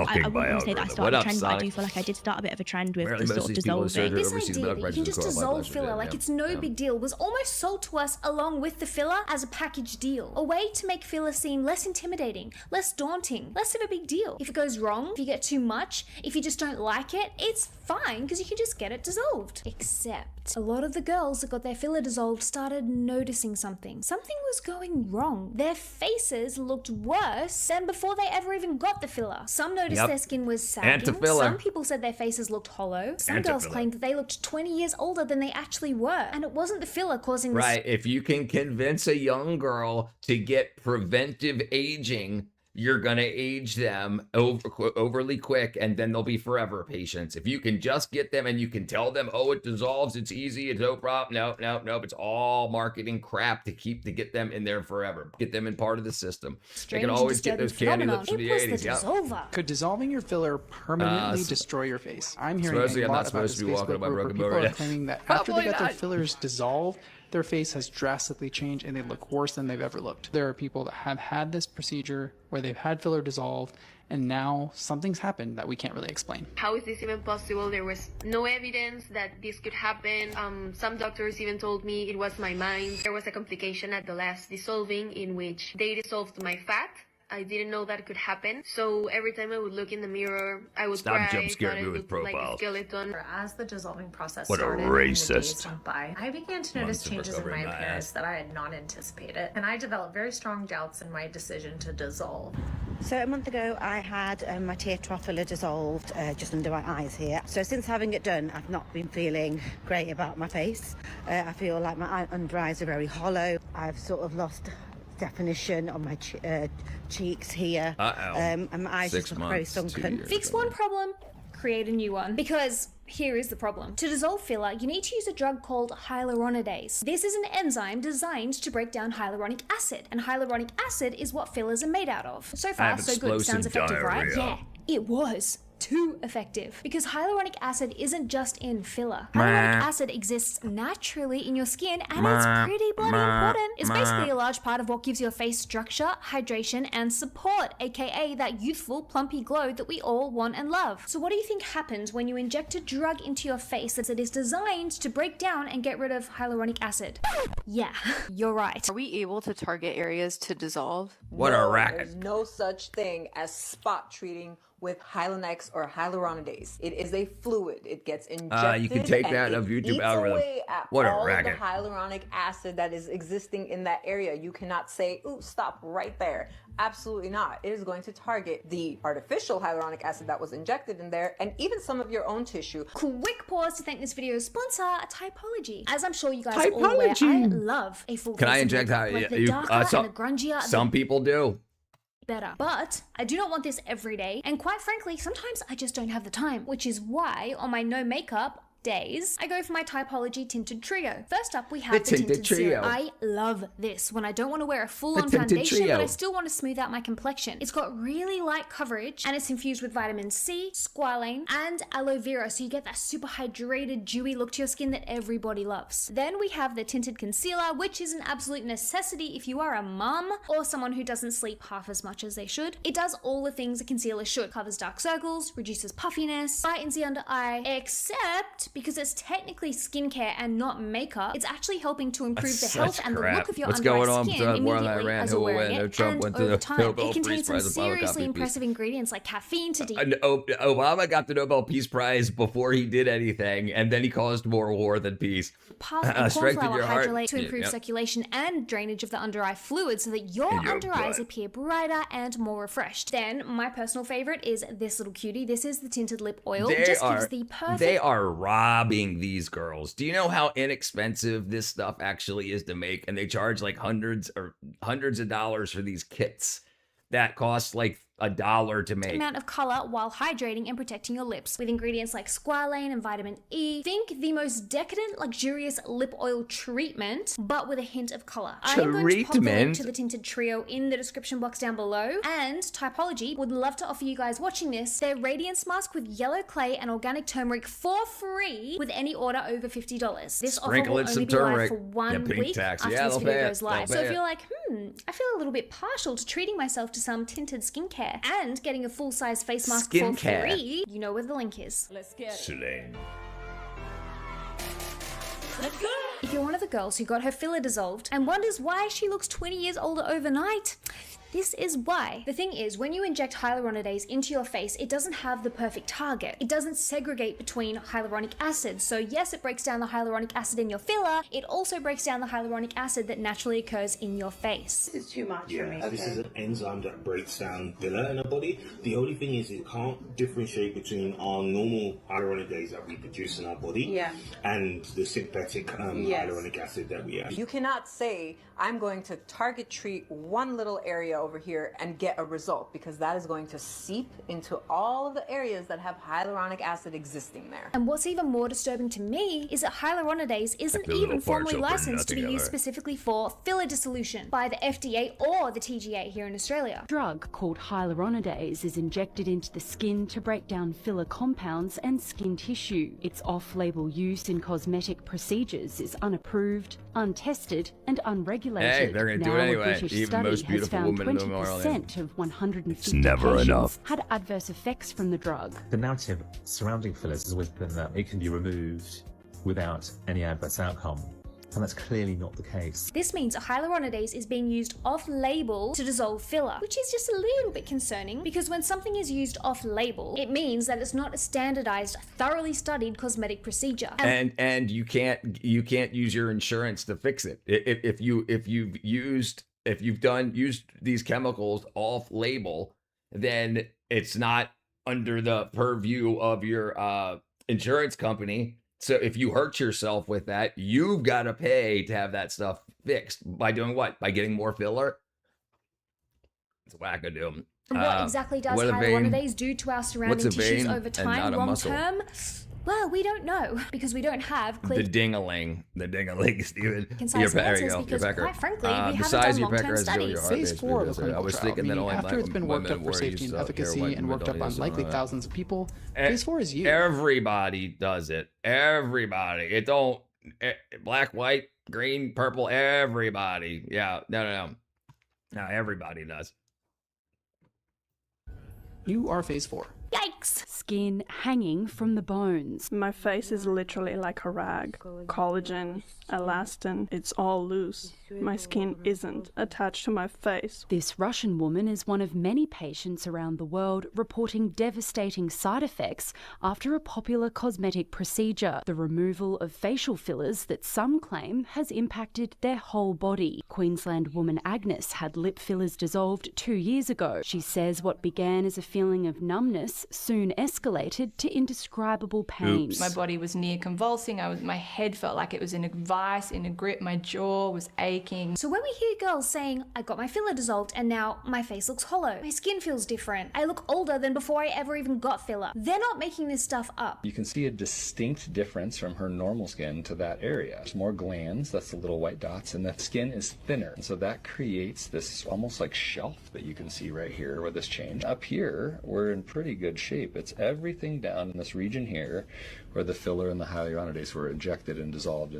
I wouldn't say that I started a trend, but I do feel like I did start a bit of a trend with the sort of dissolving. This idea that you can just dissolve filler like it's no big deal was almost sold to us along with the filler as a package deal. A way to make filler seem less intimidating, less daunting, less of a big deal. If it goes wrong, if you get too much, if you just don't like it, it's fine because you can just get it dissolved. Except a lot of the girls that got their filler dissolved started noticing something. Something was going wrong. Their faces looked worse than before they ever even got the filler. Some noticed their skin was sagging. Some people said their faces looked hollow. Some girls claimed that they looked 20 years older than they actually were. And it wasn't the filler causing this. Right. If you can convince a young girl to get preventive aging, you're going to age them overly quick, and then they'll be forever patients. If you can just get them and you can tell them, oh, it dissolves, it's easy, it's no problem. No. It's all marketing crap to get them in there forever. Get them in part of the system. They can always get those candy lips from the 80s. Could dissolving your filler permanently destroy your face? I'm hearing a lot about this Facebook group where people are claiming that after they got their fillers dissolved, their face has drastically changed and they look worse than they've ever looked. There are people that have had this procedure where they've had filler dissolved and now something's happened that we can't really explain. How is this even possible? There was no evidence that this could happen. Some doctors even told me it was my mind. There was a complication at the last dissolving in which they dissolved my fat I didn't know that could happen. So every time I would look in the mirror, I would cry. Stop jump scaring me with like a profiles. skeleton. As the dissolving process What a started racist. and the days went by, I began to notice changes in my appearance that I had not anticipated, and I developed very strong doubts in my decision to dissolve. So a month ago, I had my teardrop filler dissolved just under my eyes here. So since having it done, I've not been feeling great about my face. I feel like my under eyes are very hollow. I've sort of lost definition on my cheeks here. And my eyes just look very sunken. Fix one problem, create a new one. Because here is the problem. To dissolve filler, you need to use a drug called hyaluronidase. This is an enzyme designed to break down hyaluronic acid, and hyaluronic acid is what fillers are made out of. So far, so good. Sounds effective, right? Yeah, it was. Too effective. Because hyaluronic acid isn't just in filler. Hyaluronic acid exists naturally in your skin, and it's pretty bloody important. It's basically a large part of what gives your face structure, hydration, and support, aka that youthful, plumpy glow that we all want and love. So what do you think happens when you inject a drug into your face that is designed to break down and get rid of hyaluronic acid? Yeah, you're right. Are we able to target areas to dissolve? What a racket. There's no such thing as spot treating with Hylenex or hyaluronidase. It is a fluid. It gets injected. You can take that of YouTube algorithm. What a racket. All of the hyaluronic acid that is existing in that area. You cannot say, ooh, stop right there. Absolutely not. It is going to target the artificial hyaluronic acid that was injected in there, and even some of your own tissue. Quick pause to thank this video's sponsor, Typology. As I'm sure you guys are all aware, I love a full face. Can I inject how like the darker and the grungier, some people do. Better. But I do not want this every day, and quite frankly, sometimes I just don't have the time, which is why on my no makeup days, I go for my Typology Tinted Trio. First up, we have the Tinted Trio. I love this when I don't want to wear a full-on foundation, but I still want to smooth out my complexion. It's got really light coverage, and it's infused with vitamin C, squalane, and aloe vera, so you get that super hydrated, dewy look to your skin that everybody loves. Then we have the Tinted Concealer, which is an absolute necessity if you are a mum or someone who doesn't sleep half as much as they should. It does all the things a concealer should. Covers dark circles, reduces puffiness, brightens the under eye, except because it's technically skincare and not makeup, it's actually helping to improve the health and the look of your under eye skin immediately as you're wearing it, and over time. It contains some seriously impressive ingredients like caffeine to Obama got the Nobel Peace Prize before he did anything, and then he caused more war than peace. Cornflower hydrolate to improve circulation and drainage of the under eye fluid so that your under eyes appear brighter and more refreshed. Then my personal favorite is this little cutie. This is the tinted lip oil. They are robbing these girls. Do you know how inexpensive this stuff actually is to make? And they charge like hundreds of dollars for these kits that cost like $1 to make. Amount of color while hydrating and protecting your lips with ingredients like squalane and vitamin E. Think the most decadent, luxurious lip oil treatment, but with a hint of color. I am going to pop the link to the Tinted Trio in the description box down below. And Typology would love to offer you guys watching this their Radiance Mask with yellow clay and organic turmeric for free with any order over $50. This offer will only be live for 1 week after this video goes live. So if you're like, I feel a little bit partial to treating myself to some tinted skincare and getting a full-size face mask for free, you know where the link is. Let's get it. Let's go. If you're one of the girls who got her filler dissolved and wonders why she looks 20 years older overnight, this is why. The thing is, when you inject hyaluronidase into your face, it doesn't have the perfect target. It doesn't segregate between hyaluronic acid. So yes, it breaks down the hyaluronic acid in your filler. It also breaks down the hyaluronic acid that naturally occurs in your face. This is too much for me. This is an enzyme that breaks down filler in the body. The only thing is it can't differentiate between our normal hyaluronidase that we produce in our body and the synthetic hyaluronic acid that we have. You cannot say, I'm going to target treat one little area over here and get a result, because that is going to seep into all of the areas that have hyaluronic acid existing there. And what's even more disturbing to me is that hyaluronidase isn't even formally licensed to be used specifically for filler dissolution by the FDA or the TGA here in Australia. A drug called hyaluronidase is injected into the skin to break down filler compounds and skin tissue. Its off-label use in cosmetic procedures is unapproved, untested, and unregulated. Hey, they're going to do it anyway. Even the most beautiful woman in the world. 20% of 150 patients had adverse effects from the drug. The narrative surrounding fillers has always been that it can be removed without any adverse outcome. And that's clearly not the case. This means hyaluronidase is being used off-label to dissolve filler, which is just a little bit concerning because when something is used off-label, it means that it's not a standardized, thoroughly studied cosmetic procedure. And you can't use your insurance to fix it. If you've used these chemicals off-label, then it's not under the purview of your insurance company. So if you hurt yourself with that, you've got to pay to have that stuff fixed. By doing what? By getting more filler? It's wackadoo. What exactly does hyaluronidase do to our surrounding tissues over time, long term? Well, we don't know because we don't have clear... The ding-a-ling, Steven. Concise answers because, quite frankly, we haven't done long-term studies. Phase 4 of a clinical trial, meaning after it's been worked up for safety and efficacy and worked up on likely thousands of people, phase 4 is used. Everybody does it. Everybody. It don't... Black, white, green, purple, everybody. Yeah, no. No, everybody does. You are phase 4. Yikes! Skin hanging from the bones. My face is literally like a rag. Collagen, elastin, it's all loose. My skin isn't attached to my face. This Russian woman is one of many patients around the world reporting devastating side effects after a popular cosmetic procedure, the removal of facial fillers that some claim has impacted their whole body. Queensland woman Agnes had lip fillers dissolved 2 years ago. She says what began as a feeling of numbness soon escalated to indescribable pain. My body was near convulsing. My head felt like it was in a vice, in a grip. My jaw was aching. So when we hear girls saying, I got my filler dissolved and now my face looks hollow, my skin feels different, I look older than before I ever even got filler, they're not making this stuff up. You can see a distinct difference from her normal skin to that area. There's more glands, that's the little white dots, and the skin is thinner. And so that creates this almost like shelf that you can see right here with this change. Up here, we're in pretty good shape. It's everything down in this region here where the filler and the hyaluronidase were injected and dissolved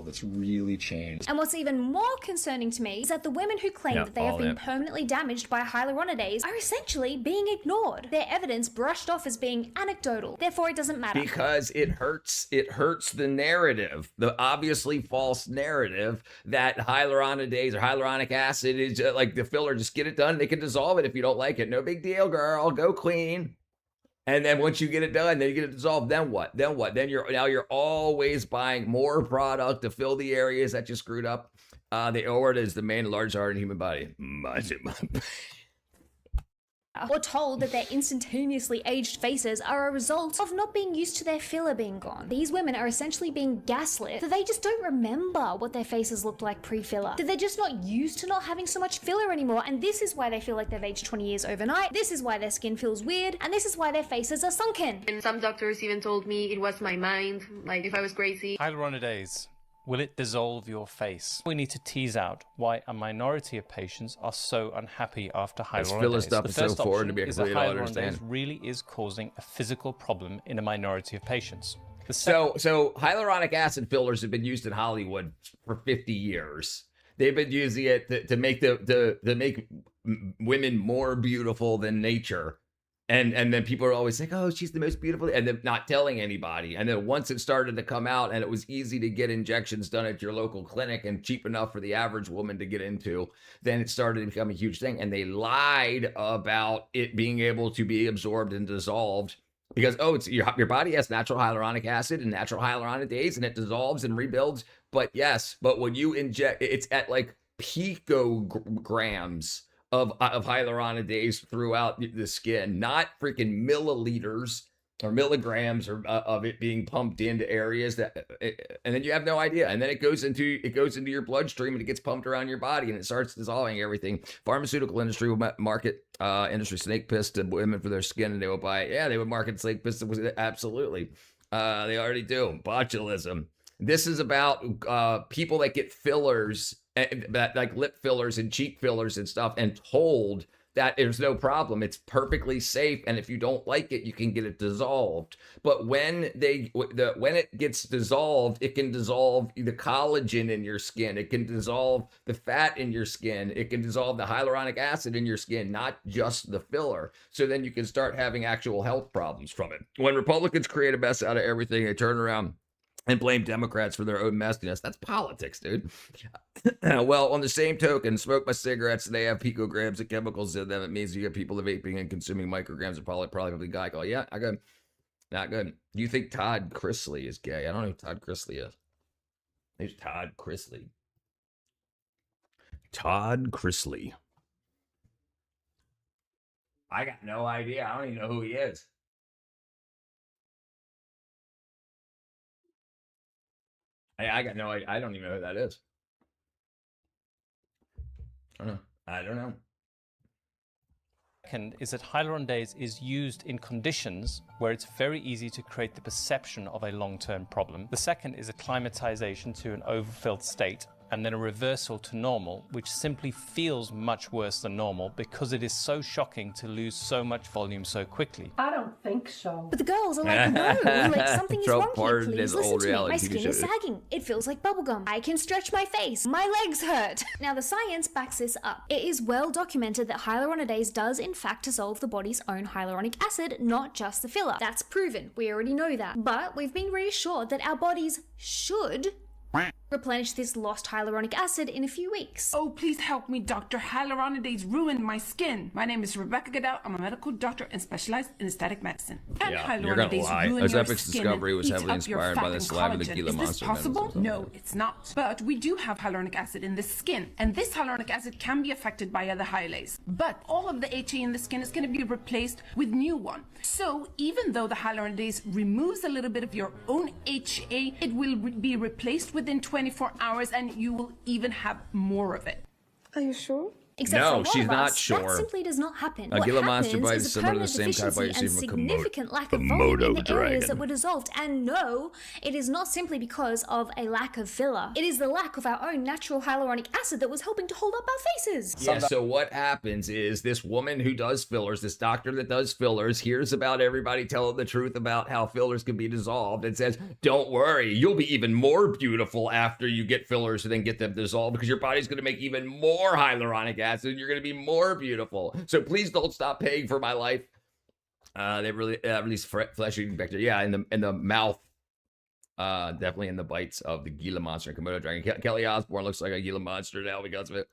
that's really changed. And what's even more concerning to me is that the women who claim that they have been permanently damaged by hyaluronidase are essentially being ignored. Their evidence brushed off as being anecdotal. Therefore, it doesn't matter. Because it hurts the narrative, the obviously false narrative that hyaluronidase or hyaluronic acid is like the filler, just get it done. They can dissolve it if you don't like it. No big deal, girl. Go clean. And then once you get it done, then you get it dissolved. Then what? Then you're always buying more product to fill the areas that you screwed up. The aorta is the main large artery in the human body. Or told that their instantaneously aged faces are a result of not being used to their filler being gone. These women are essentially being gaslit that they just don't remember what their faces looked like pre-filler, that they're just not used to not having so much filler anymore, and this is why they feel like they've aged 20 years overnight, this is why their skin feels weird, and this is why their faces are sunken. And some doctors even told me it was my mind, like if I was crazy. Hyaluronidase. Will it dissolve your face? We need to tease out why a minority of patients are so unhappy after hyaluronidase. Filler stuff is so foreign to be is that completely hyaluronidase really is causing a physical problem in a minority of patients. So hyaluronic acid fillers have been used in Hollywood for 50 years. They've been using it to make to make women more beautiful than nature. And then people are always like, oh, she's the most beautiful, and then not telling anybody. And then once it started to come out and it was easy to get injections done at your local clinic and cheap enough for the average woman to get into, then it started to become a huge thing. And they lied about it being able to be absorbed and dissolved because, oh, it's your body has natural hyaluronic acid and natural hyaluronidase and it dissolves and rebuilds. But yes, but when you inject, it's at like picograms of hyaluronidase throughout the skin, not freaking milliliters or milligrams of it being pumped into areas that, and then you have no idea. And then it goes into your bloodstream and it gets pumped around your body and it starts dissolving everything. Pharmaceutical industry will market industry snake piss to women for their skin, and they will buy it. Yeah, they would market snake piss. Absolutely. They already do. Botulism. This is about people that get fillers, like lip fillers and cheek fillers and stuff, and told that there's no problem, it's perfectly safe, and if you don't like it, you can get it dissolved. But when it gets dissolved, it can dissolve the collagen in your skin, it can dissolve the fat in your skin, it can dissolve the hyaluronic acid in your skin, not just the filler. So then you can start having actual health problems from it. When Republicans create a mess out of everything, they turn around and blame Democrats for their own messiness. That's politics, dude. Well, on the same token, smoke my cigarettes. They have picograms of chemicals in them. It means you get people vaping and consuming micrograms of probably glycol. Yeah, I good. Not good. Do you think Todd Chrisley is gay? I don't know who Todd Chrisley is. Who's Todd Chrisley? Todd Chrisley. I got no idea. I don't even know who he is. I got no idea. I don't even know who that is. I don't know. Second is that hyaluronidase is used in conditions where it's very easy to create the perception of a long-term problem. The second is acclimatization to an overfilled state, and then a reversal to normal, which simply feels much worse than normal because it is so shocking to lose so much volume so quickly. I don't think so. But the girls are like, no, like something is wrong here. Please listen to me. My skin is sagging. It feels like bubblegum. I can stretch my face. My legs hurt. Now the science backs this up. It is well documented that hyaluronidase does in fact dissolve the body's own hyaluronic acid, not just the filler. That's proven. We already know that. But we've been reassured that our bodies should replenish this lost hyaluronic acid in a few weeks. Oh, please help me, doctor. Hyaluronidase ruined my skin. My name is Rebecca Goodell. I'm a medical doctor and specialized in aesthetic medicine. And You're gonna lie. Ozempic's discovery was heavily inspired by the slime of the Gila monster. Is this possible? No, it's not. But we do have hyaluronic acid in the skin, and this hyaluronic acid can be affected by other hyalase. But all of the HA in the skin is going to be replaced with new one. So even though the hyaluronidase removes a little bit of your own HA, it will be replaced within 24 hours, and you will even have more of it. Are you sure? Except no, for she's not us, sure. That simply does not happen. A Gila monster bite is similar to the permanent same kind of bite you see deficiency from and a significant lack of volume in the areas that were dissolved. And no, it is not simply because of a lack of filler. It is the lack of our own natural hyaluronic acid that was helping to hold up our faces. Yeah, so what happens is this woman who does fillers, this doctor that does fillers, hears about everybody telling the truth about how fillers can be dissolved and says, don't worry, you'll be even more beautiful after you get fillers and then get them dissolved because your body's going to make even more hyaluronic acid and you're going to be more beautiful. So please don't stop paying for my life. They really release flesh-eating bacteria. Yeah, in the mouth. Definitely in the bites of the Gila monster and Komodo dragon. Kelly Osbourne looks like a Gila monster now because of it.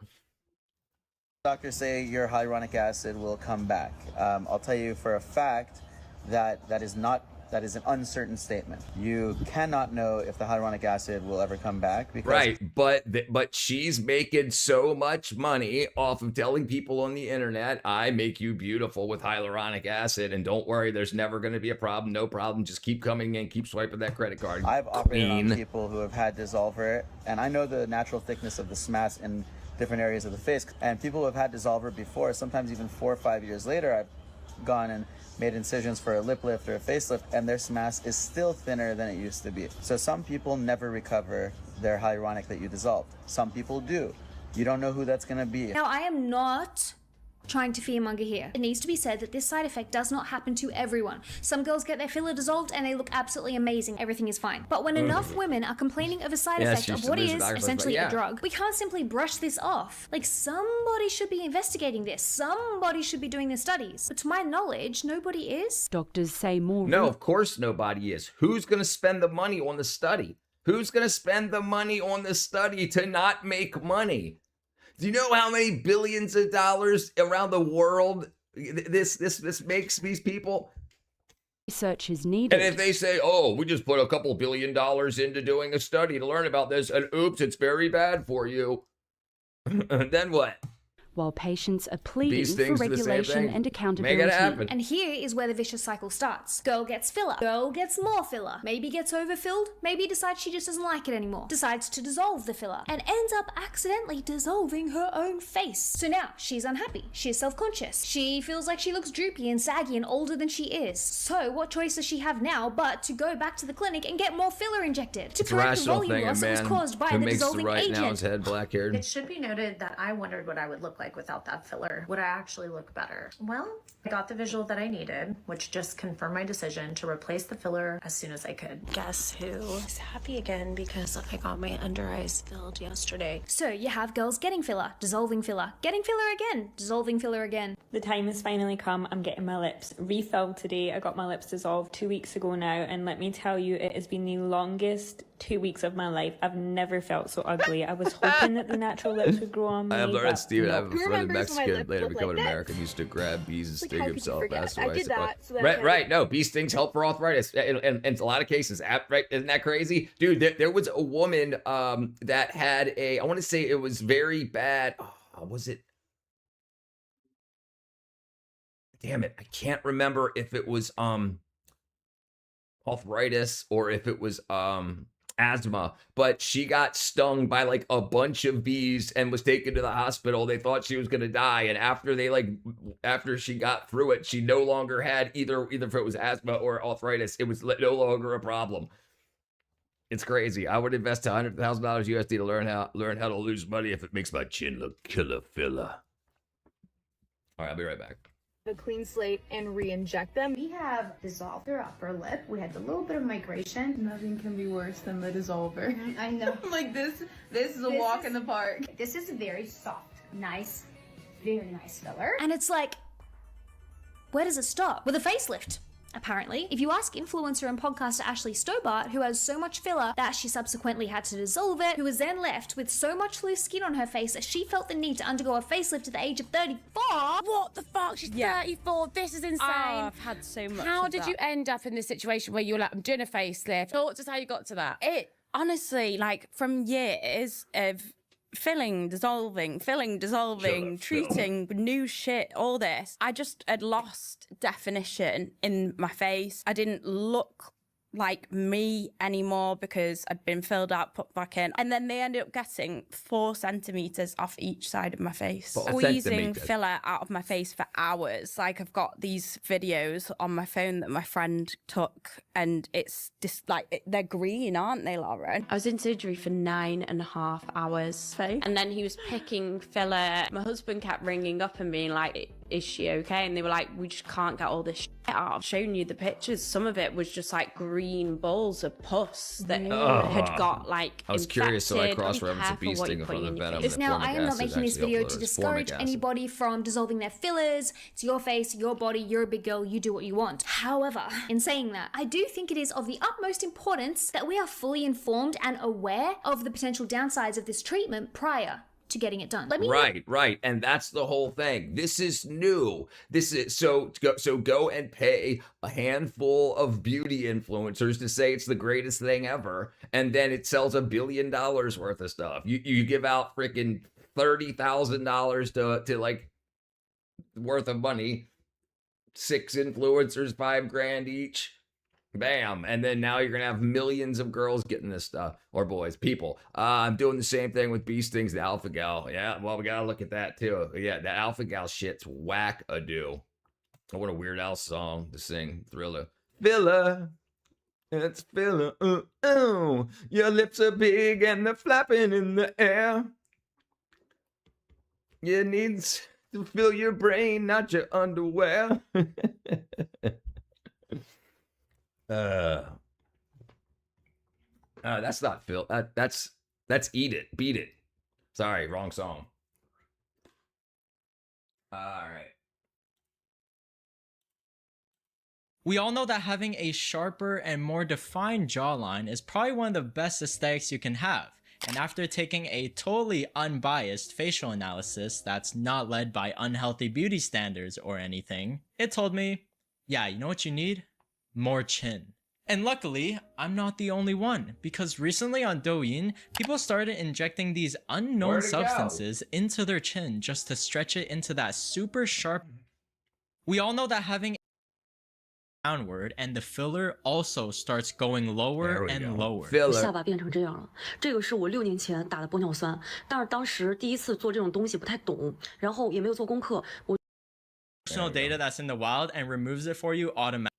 Doctors say your hyaluronic acid will come back. I'll tell you for a fact that that is an uncertain statement. You cannot know if the hyaluronic acid will ever come back. Because right, but she's making so much money off of telling people on the internet, I make you beautiful with hyaluronic acid, and don't worry, there's never going to be a problem, no problem, just keep coming in, keep swiping that credit card. I've operated on people who have had dissolver, and I know the natural thickness of the SMAS in different areas of the face, and people who have had dissolver before, sometimes even 4 or 5 years later, I've gone and made incisions for a lip lift or a facelift, and their SMAS is still thinner than it used to be. So some people never recover their hyaluronic that you dissolved. Some people do. You don't know who that's going to be. Now, I am not trying to fearmonger here. It needs to be said that this side effect does not happen to everyone. Some girls get their filler dissolved and they look absolutely amazing. Everything is fine. But when enough women are complaining of a side effect of what is essentially a drug, we can't simply brush this off. Like, somebody should be investigating this. Somebody should be doing the studies. But to my knowledge, nobody is. Doctors say more. No, of course nobody is. Who's going to spend the money on the study? Who's going to spend the money on the study to not make money? Do you know how many billions of dollars around the world this makes these people? Research is needed. And if they say, oh, we just put a couple $1 billion into doing a study to learn about this, and oops, it's very bad for you, then what? While patients are pleading for regulation and accountability. Make it happen. And here is where the vicious cycle starts. Girl gets filler. Girl gets more filler. Maybe gets overfilled. Maybe decides she just doesn't like it anymore. Decides to dissolve the filler. And ends up accidentally dissolving her own face. So now she's unhappy. She's self-conscious. She feels like she looks droopy and saggy and older than she is. So what choice does she have now but to go back to the clinic and get more filler injected? To correct the volume loss that was caused by the dissolving agent. Now is head black-haired. It should be noted that I wondered what I would look like like without that filler? Would I actually look better? Well, I got the visual that I needed, which just confirmed my decision to replace the filler as soon as I could. Guess who is happy again because I got my under eyes filled yesterday. So you have girls getting filler, dissolving filler, getting filler again, dissolving filler again. The time has finally come. I'm getting my lips refilled today. I got my lips dissolved 2 weeks ago now, and let me tell you, it has been the longest 2 weeks of my life. I've never felt so ugly. I was hoping that the natural lips would grow on me. I have learned Steven. I have a You friend in remember so my Mexican lip later looked becoming like American. Used to grab bees and sting how could you himself. forget? That's I why did that so that I right, could- right. No, bee stings help for arthritis. In a lot of cases, right? Isn't that crazy, dude? There was a woman that had a. I want to say it was very bad. Oh, was it? Damn it, I can't remember if it was arthritis or if it was asthma, but she got stung by like a bunch of bees and was taken to the hospital. They thought she was gonna die, and after she got through it, she no longer had either if it was asthma or arthritis. It was no longer a problem. It's crazy. I would invest $100,000 USD to learn how to lose money if it makes my chin look killer filler. All right, I'll be right back. A clean slate and re-inject them. We have dissolved her upper lip. We had a little bit of migration. Nothing can be worse than the dissolver. I know. Like this is a walk in the park. This is a very soft, nice, very nice filler. And it's like, where does it stop? With a facelift. Apparently, if you ask influencer and podcaster Ashley Stobart, who has so much filler that she subsequently had to dissolve it, who was then left with so much loose skin on her face that she felt the need to undergo a facelift at the age of 34. What the fuck? She's 34. This is insane. I've had so much. How of did that. you end up in this situation where you were like, I'm doing a facelift? Talk to us how you got to that. It honestly, like, from years of filling, dissolving, treating, new shit, all this, I just had lost definition in my face. I didn't look like me anymore because I'd been filled out, put back in. And then they ended up getting 4 centimeters off each side of my face. Squeezing filler out of my face for hours. Like, I've got these videos on my phone that my friend took, and it's just like, they're green, aren't they, Lauren? I was in surgery for 9.5 hours. And then he was picking filler. My husband kept ringing up and being like, is she okay? And they were like, we just can't get all this shit out. I've shown you the pictures. Some of it was just like green balls of pus that had got like I was curious, so I cross-referenced a bee sting of other venom. Now, I am not making this video to discourage anybody from dissolving their fillers. It's your face, your body, you're a big girl, you do what you want. However, in saying that, I do think it is of the utmost importance that we are fully informed and aware of the potential downsides of this treatment prior to getting it done. Right. And that's the whole thing. This is new. This is so go and pay a handful of beauty influencers to say it's the greatest thing ever. And then it sells $1 billion worth of stuff. You give out freaking $30,000 to like worth of money. 6 influencers, $5,000 each. Bam. And then now you're going to have millions of girls getting this stuff, or boys, people. I'm doing the same thing with bee stings, the alpha gal. Yeah, well, we got to look at that too. Yeah, the alpha gal shit's whack-a-do. Oh, what a Weird Al song to sing. Thriller. Filler. It's filler. Your lips are big and they're flapping in the air. You need to fill your brain, not your underwear. That's not Phil. That's Eat It, Beat It. Sorry, wrong song. All right. We all know that having a sharper and more defined jawline is probably one of the best aesthetics you can have. And after taking a totally unbiased facial analysis that's not led by unhealthy beauty standards or anything, it told me, yeah, you know what you need? More chin. And luckily, I'm not the only one, because recently on Douyin, people started injecting these unknown substances into their chin just to stretch it into that super sharp. We all know that having downward and the filler also starts going lower and lower. 下巴变成这样了，这个是我6年前打的玻尿酸，但是当时第一次做这种东西不太懂，然后也没有做功课，我 Personal data that's in the wild and removes it for you automatically.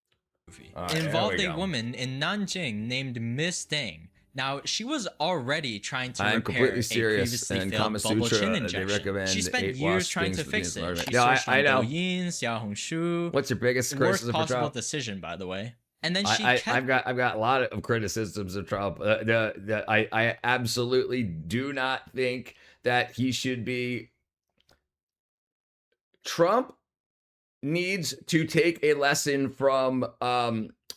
Involved a woman in Nanjing named Miss Dang. Now, she was already trying to I'm repair completely a serious. previously And failed Kama bubble Sutra, chin they injection. recommend She spent 8 years wash trying things to for fix the it. enlargement. She No, searched I on know. Douyin, Xiaohongshu. What's your biggest Worst criticism for possible Trump? decision, by the way. And then I've got a lot of criticisms of Trump. I absolutely do not think that he should be. Trump needs to take a lesson from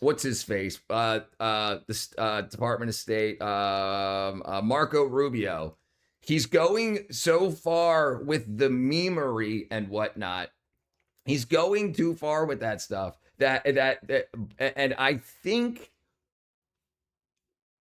what's his face, the Department of State, Marco Rubio. He's going so far with the memery and whatnot. He's going too far with that stuff. And I think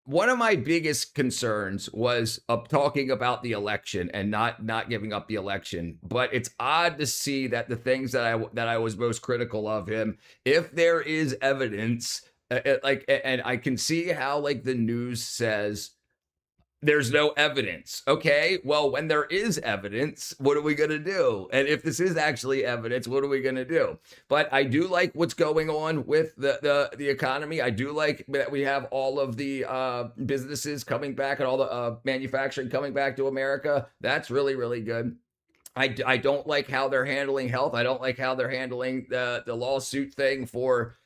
one of my biggest concerns was talking about the election and not giving up the election. But it's odd to see that the things that I was most critical of him, if there is evidence, and I can see how like the news says there's no evidence. Okay, well, when there is evidence, what are we going to do? And if this is actually evidence, what are we going to do? But I do like what's going on with the economy. I do like that we have all of the businesses coming back and all the manufacturing coming back to America. That's really, really good. I don't like how they're handling health. I don't like how they're handling the lawsuit thing for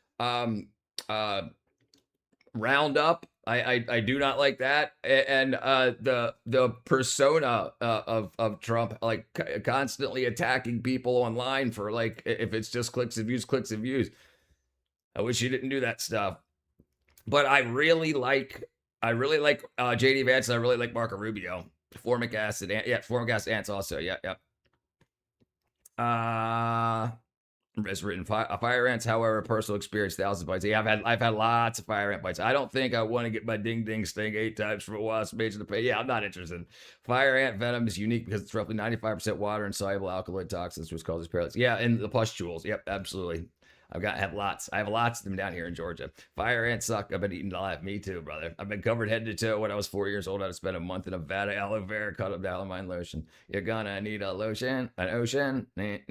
Roundup. I do not like that, and the persona of Trump, like constantly attacking people online for like if it's just clicks and views. I wish he didn't do that stuff, but I really like JD Vance, and I really like Marco Rubio. Formic acid, formic acid ants also, yeah. As written, fire ants, however, personal experience, thousands of bites. Yeah, I've had lots of fire ant bites. I don't think I want to get my ding ding sting 8 times from a wasp major to pay. Yeah, I'm not interested. Fire ant venom is unique because it's roughly 95% water and soluble alkaloid toxins, which causes paralysis. Yeah, and the pustules. Yep, absolutely. I have lots of them down here in Georgia. Fire ants suck. I've been eating alive. Me too, brother. I've been covered head to toe. When I was 4 years old, I spent a month in Nevada aloe vera cut up calamine lotion. You're gonna need a lotion, an ocean, a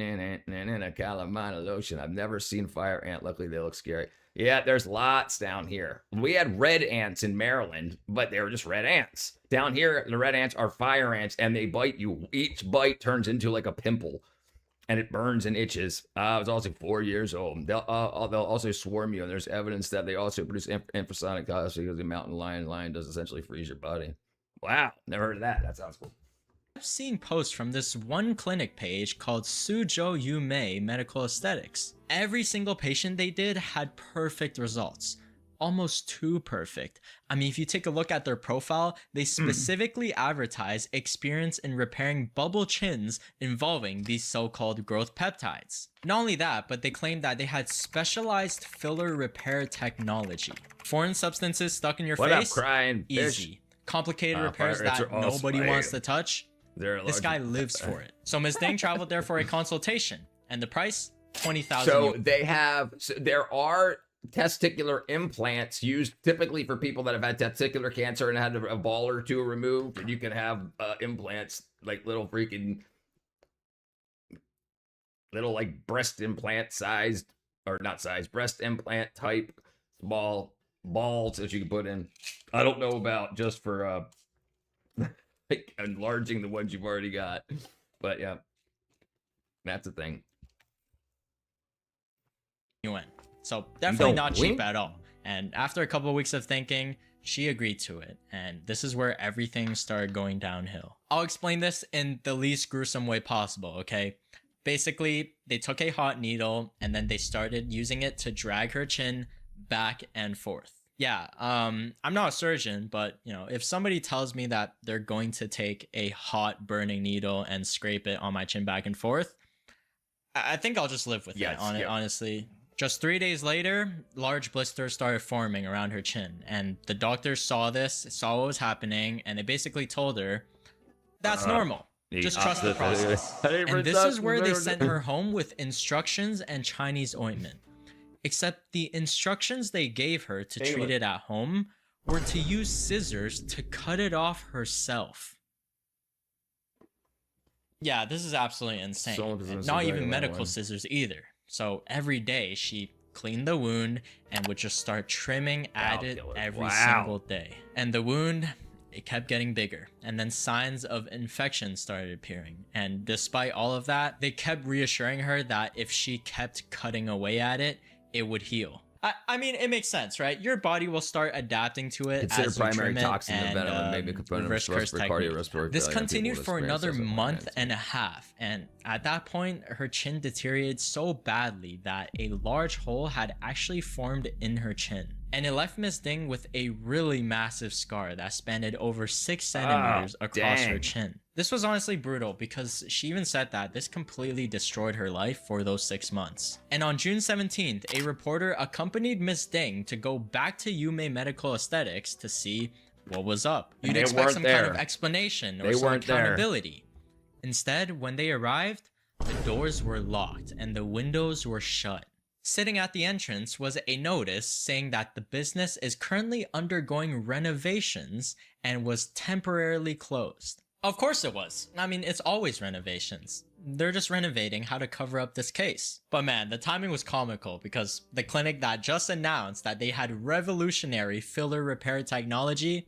calamine lotion. I've never seen fire ant. Luckily, they look scary. Yeah, there's lots down here. We had red ants in Maryland, but they were just red ants. Down here, the red ants are fire ants, and they bite you. Each bite turns into like a pimple. And it burns and itches. I was also 4 years old. They'll also swarm you, and there's evidence that they also produce infrasonic toxins because the mountain lion does essentially freeze your body. Wow, never heard of that. That sounds cool. I've seen posts from this one clinic page called Suzhou Yumei Medical Aesthetics. Every single patient they did had perfect results. Almost too perfect. I mean, if you take a look at their profile, they specifically advertise experience in repairing bubble chins involving these so-called growth peptides. Not only that, but they claim that they had specialized filler repair technology. Foreign substances stuck in your what face? Up, crying easy. fish? Complicated repairs that nobody wants to touch? This guy lives for it. So Ms. Ding traveled there for a consultation, and the price? 20,000. So there are testicular implants used typically for people that have had testicular cancer and had a ball or two removed, and you can have implants like little freaking little like breast implant sized or not sized breast implant type balls that you can put in. I don't know about just for like enlarging the ones you've already got, but yeah, that's a thing. You win. So definitely not cheap at all. And after a couple of weeks of thinking, she agreed to it. And this is where everything started going downhill. I'll explain this in the least gruesome way possible, okay? Basically, they took a hot needle and then they started using it to drag her chin back and forth. Yeah, I'm not a surgeon, but you know, if somebody tells me that they're going to take a hot burning needle and scrape it on my chin back and forth, I think I'll just live with it, honestly. Just 3 days later, large blisters started forming around her chin, and the doctors saw this, saw what was happening, and they basically told her, that's normal. Just trust the process. And this is where they sent her home with instructions and Chinese ointment. Except the instructions they gave her to treat it at home were to use scissors to cut it off herself. Yeah, this is absolutely insane. Not even medical scissors either. So every day she clean the wound, and would just start trimming at it every single day. And the wound, it kept getting bigger, and then signs of infection started appearing. And despite all of that, they kept reassuring her that if she kept cutting away at it, it would heal. I mean, it makes sense, right? Your body will start adapting to it. Consider as you primary trim it toxin and venom and maybe component of cardiorespiratory. This continued for another month and a half, and at that point, her chin deteriorated so badly that a large hole had actually formed in her chin. And it left Miss Ding with a really massive scar that spanned over 6 centimeters across her chin. This was honestly brutal because she even said that this completely destroyed her life for those 6 months. And on June 17th, a reporter accompanied Miss Ding to go back to Yume Medical Aesthetics to see what was up. You'd expect some kind of explanation or some accountability. Instead, when they arrived, the doors were locked and the windows were shut. Sitting at the entrance was a notice saying that the business is currently undergoing renovations and was temporarily closed. Of course it was. I mean, it's always renovations. They're just renovating how to cover up this case. But man, the timing was comical because the clinic that just announced that they had revolutionary filler repair technology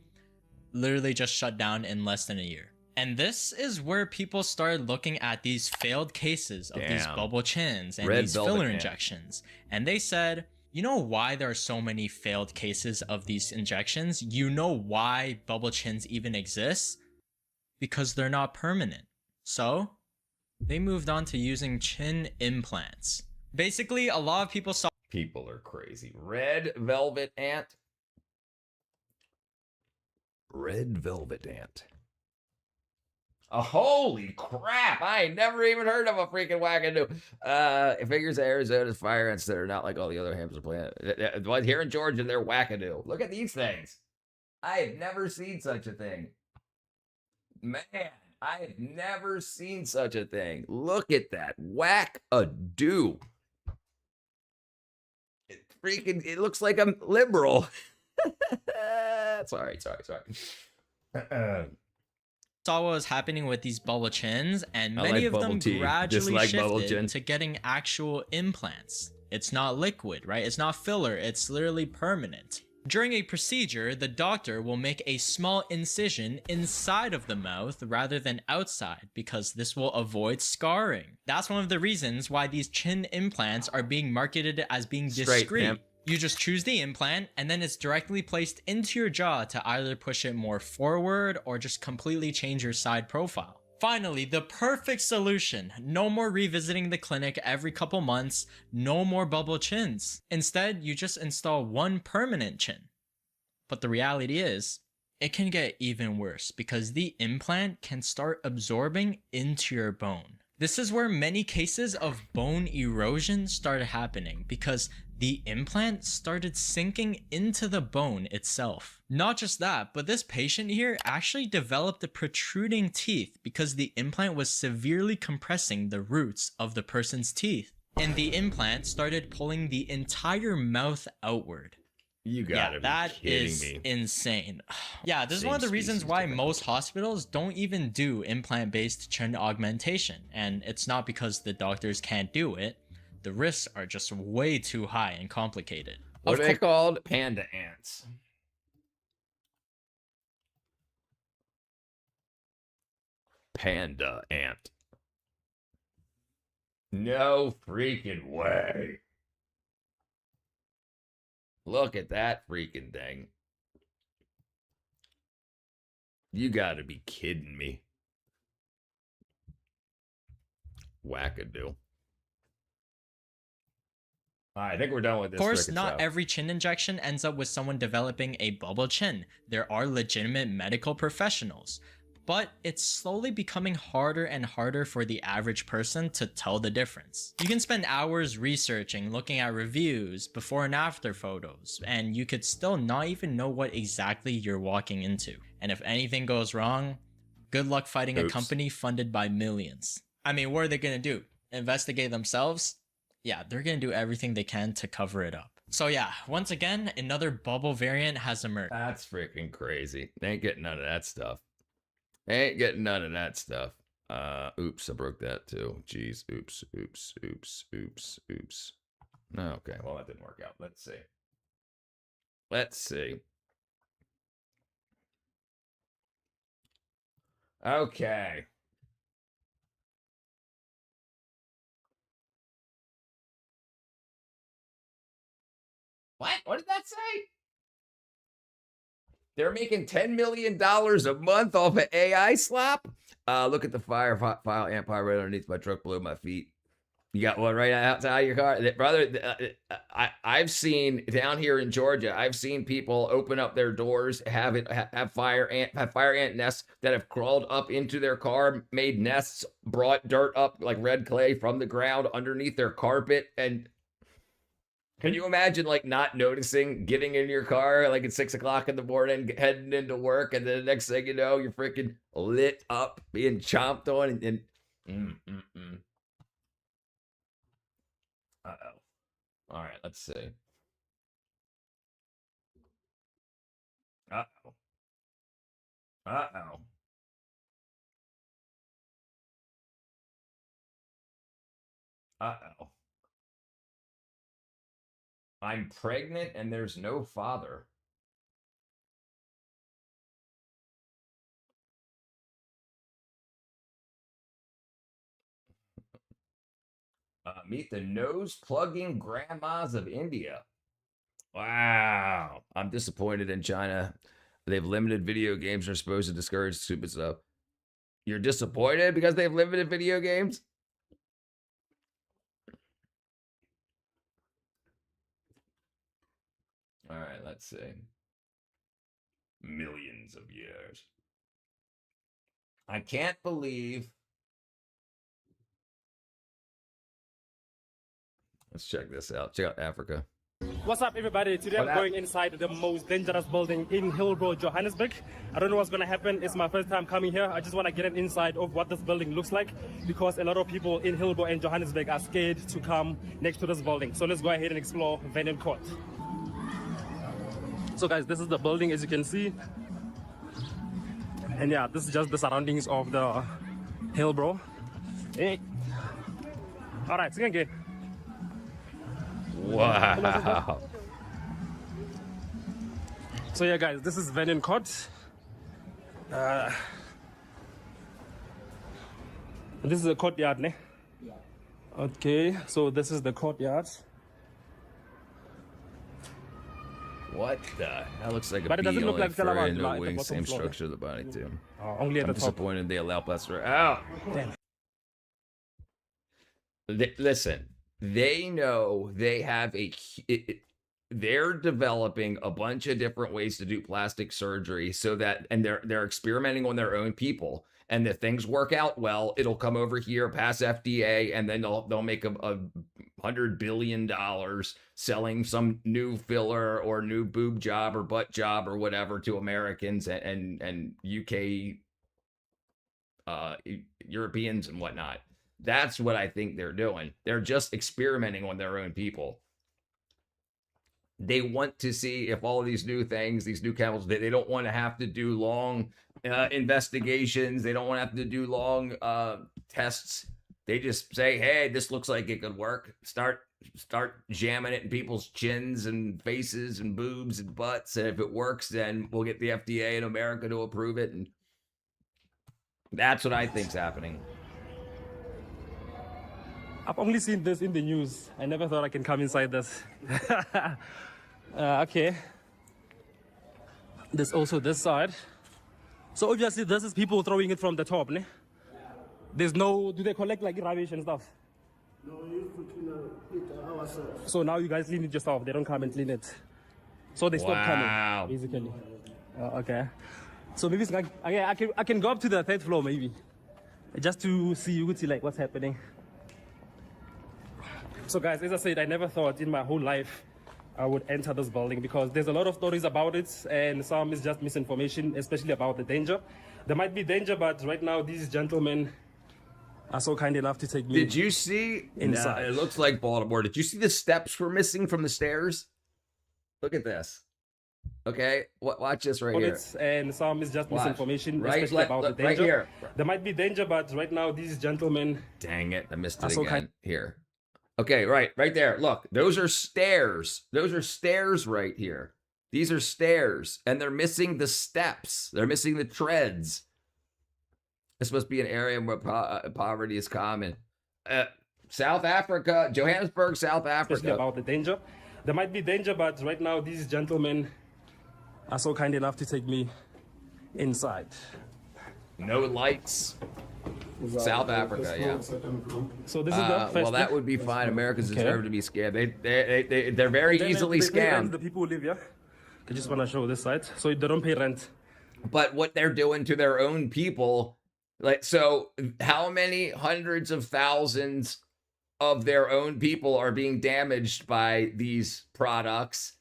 literally just shut down in less than a year. And this is where people started looking at these failed cases of these bubble chins and these filler injections. And they said, you know why there are so many failed cases of these injections? You know why bubble chins even exist? Because they're not permanent. So they moved on to using chin implants. Basically, a lot of people saw— People are crazy. Red velvet ant. Red velvet ant. Oh, holy crap! I ain't never even heard of a freaking wackadoo. It figures Arizona's fire ants that are not like all the other hamster plants. But here in Georgia, they're wackadoo. Look at these things. I have never seen such a thing. Man, I have never seen such a thing. Look at that. Wackadoo. It looks like I'm liberal. Sorry. Saw what was happening with these bubble chins, and many of them gradually shifted to getting actual implants. It's not liquid, right? It's not filler. It's literally permanent. During a procedure, the doctor will make a small incision inside of the mouth rather than outside because this will avoid scarring. That's one of the reasons why these chin implants are being marketed as being discreet. You just choose the implant and then it's directly placed into your jaw to either push it more forward or just completely change your side profile. Finally, the perfect solution. No more revisiting the clinic every couple months, no more bubble chins. Instead, you just install one permanent chin. But the reality is, it can get even worse because the implant can start absorbing into your bone. This is where many cases of bone erosion started happening because the implant started sinking into the bone itself. Not just that, but this patient here actually developed the protruding teeth because the implant was severely compressing the roots of the person's teeth. And the implant started pulling the entire mouth outward. You gotta be kidding me. Insane. Yeah, this is one of the reasons why most hospitals don't even do implant-based chin augmentation. And it's not because the doctors can't do it. The risks are just way too high and complicated. What are they called? Panda ants. Panda ant. No freaking way. Look at that freaking thing. You gotta be kidding me. Wackadoo. I think we're done with this. Of course, not every chin injection ends up with someone developing a bubble chin. There are legitimate medical professionals. But it's slowly becoming harder and harder for the average person to tell the difference. You can spend hours researching, looking at reviews, before and after photos, and you could still not even know what exactly you're walking into. And if anything goes wrong, good luck fighting a company funded by millions. I mean, what are they gonna do? Investigate themselves? Yeah, they're gonna do everything they can to cover it up. So yeah, once again, another bubble variant has emerged. That's freaking crazy. They ain't getting none of that stuff. Ain't getting none of that stuff. Oops, I broke that too. Jeez, oops. Okay, well, that didn't work out. Let's see. Let's see. Okay. What? What did that say? They're making $10 million a month off of AI slap? Look at the file amp right underneath my truck below my feet. You got one right outside your car, brother. I've seen down here in Georgia. I've seen people open up their doors, have fire ant nests that have crawled up into their car, made nests, brought dirt up like red clay from the ground underneath their carpet. And can you imagine like not noticing, getting in your car like at 6 o'clock in the morning, heading into work, and then the next thing you know, you're freaking lit up, being chomped on, and Uh-oh. All right, let's see. Uh-oh. Uh-oh. Uh-oh. I'm pregnant and there's no father. Meet the nose-plugging grandmas of India. Wow. I'm disappointed in China. They've limited video games and are supposed to discourage stupid stuff. You're disappointed because they've limited video games? All right, let's see. Millions of years. I can't believe. Let's check this out. Check out Africa. What's up, everybody? Today I'm going inside the most dangerous building in Hillbrow, Johannesburg. I don't know what's going to happen. It's my first time coming here. I just want to get an insight of what this building looks like, because a lot of people in Hillbrow and Johannesburg are scared to come next to this building. So let's go ahead and explore Venom Court. So guys, this is the building, as you can see. And yeah, this is just the surroundings of the Hillbrow. Hey. All right, sing again. Wow. So yeah, guys, this is Venom Court. This is a courtyard, ne? Okay, so this is the courtyard. What the hell? Looks like a But it doesn't look like furry, no wings, same structure of the body too. Only at the top. I'm disappointed they allow plaster. Ow! Damn. Listen, they know they have they're developing a bunch of different ways to do plastic surgery, so that, and they're experimenting on their own people. And if things work out well, it'll come over here, pass FDA, and then they'll make a $100 billion selling some new filler or new boob job or butt job or whatever to Americans and UK Europeans and whatnot. That's what I think they're doing. They're just experimenting on their own people. They want to see if all of these new things, these new chemicals, they don't want to have to do long investigations. They don't want to have to do long tests. They just say, hey, this looks like it could work. Start jamming it in people's chins and faces and boobs and butts. And if it works, then we'll get the FDA in America to approve it. And that's what I think's happening. I've only seen this in the news. I never thought I can come inside this. Okay. There's also this side. So obviously this is people throwing it from the top, ne? There's no, do they collect like rubbish and stuff? No, we used to clean it ourselves. So now you guys clean it yourself, they don't come and clean it. So they stop coming, basically. Okay. So maybe it's like, I can go up to the third floor maybe. Just to see like what's happening. So guys, as I said, I never thought in my whole life I would enter this building, because there's a lot of stories about it and some is just misinformation, especially about the danger. There might be danger, but right now these gentlemen are so kind enough to take me. Did you see inside? It looks like Baltimore. Did you see the steps were missing from the stairs? Look at this. Okay, watch this right here. And some is just misinformation, especially about the danger. Right here. There might be danger, but right now these gentlemen. Dang it! I missed it again. Here. Okay, right there. Look, those are stairs. Those are stairs right here. These are stairs, and they're missing the steps. They're missing the treads. This must be an area where poverty is common. South Africa, Johannesburg, South Africa. Especially about the danger. There might be danger, but right now these gentlemen are so kind enough to take me inside. No lights. South Africa, yeah. So this is the first well, that would be fine. Americans deserve to be scammed. They're very easily they pay rent, scammed. the people who live here. I just want to show this side. So they don't pay rent. But what they're doing to their own people, like, so how many hundreds of thousands of their own people are being damaged by these products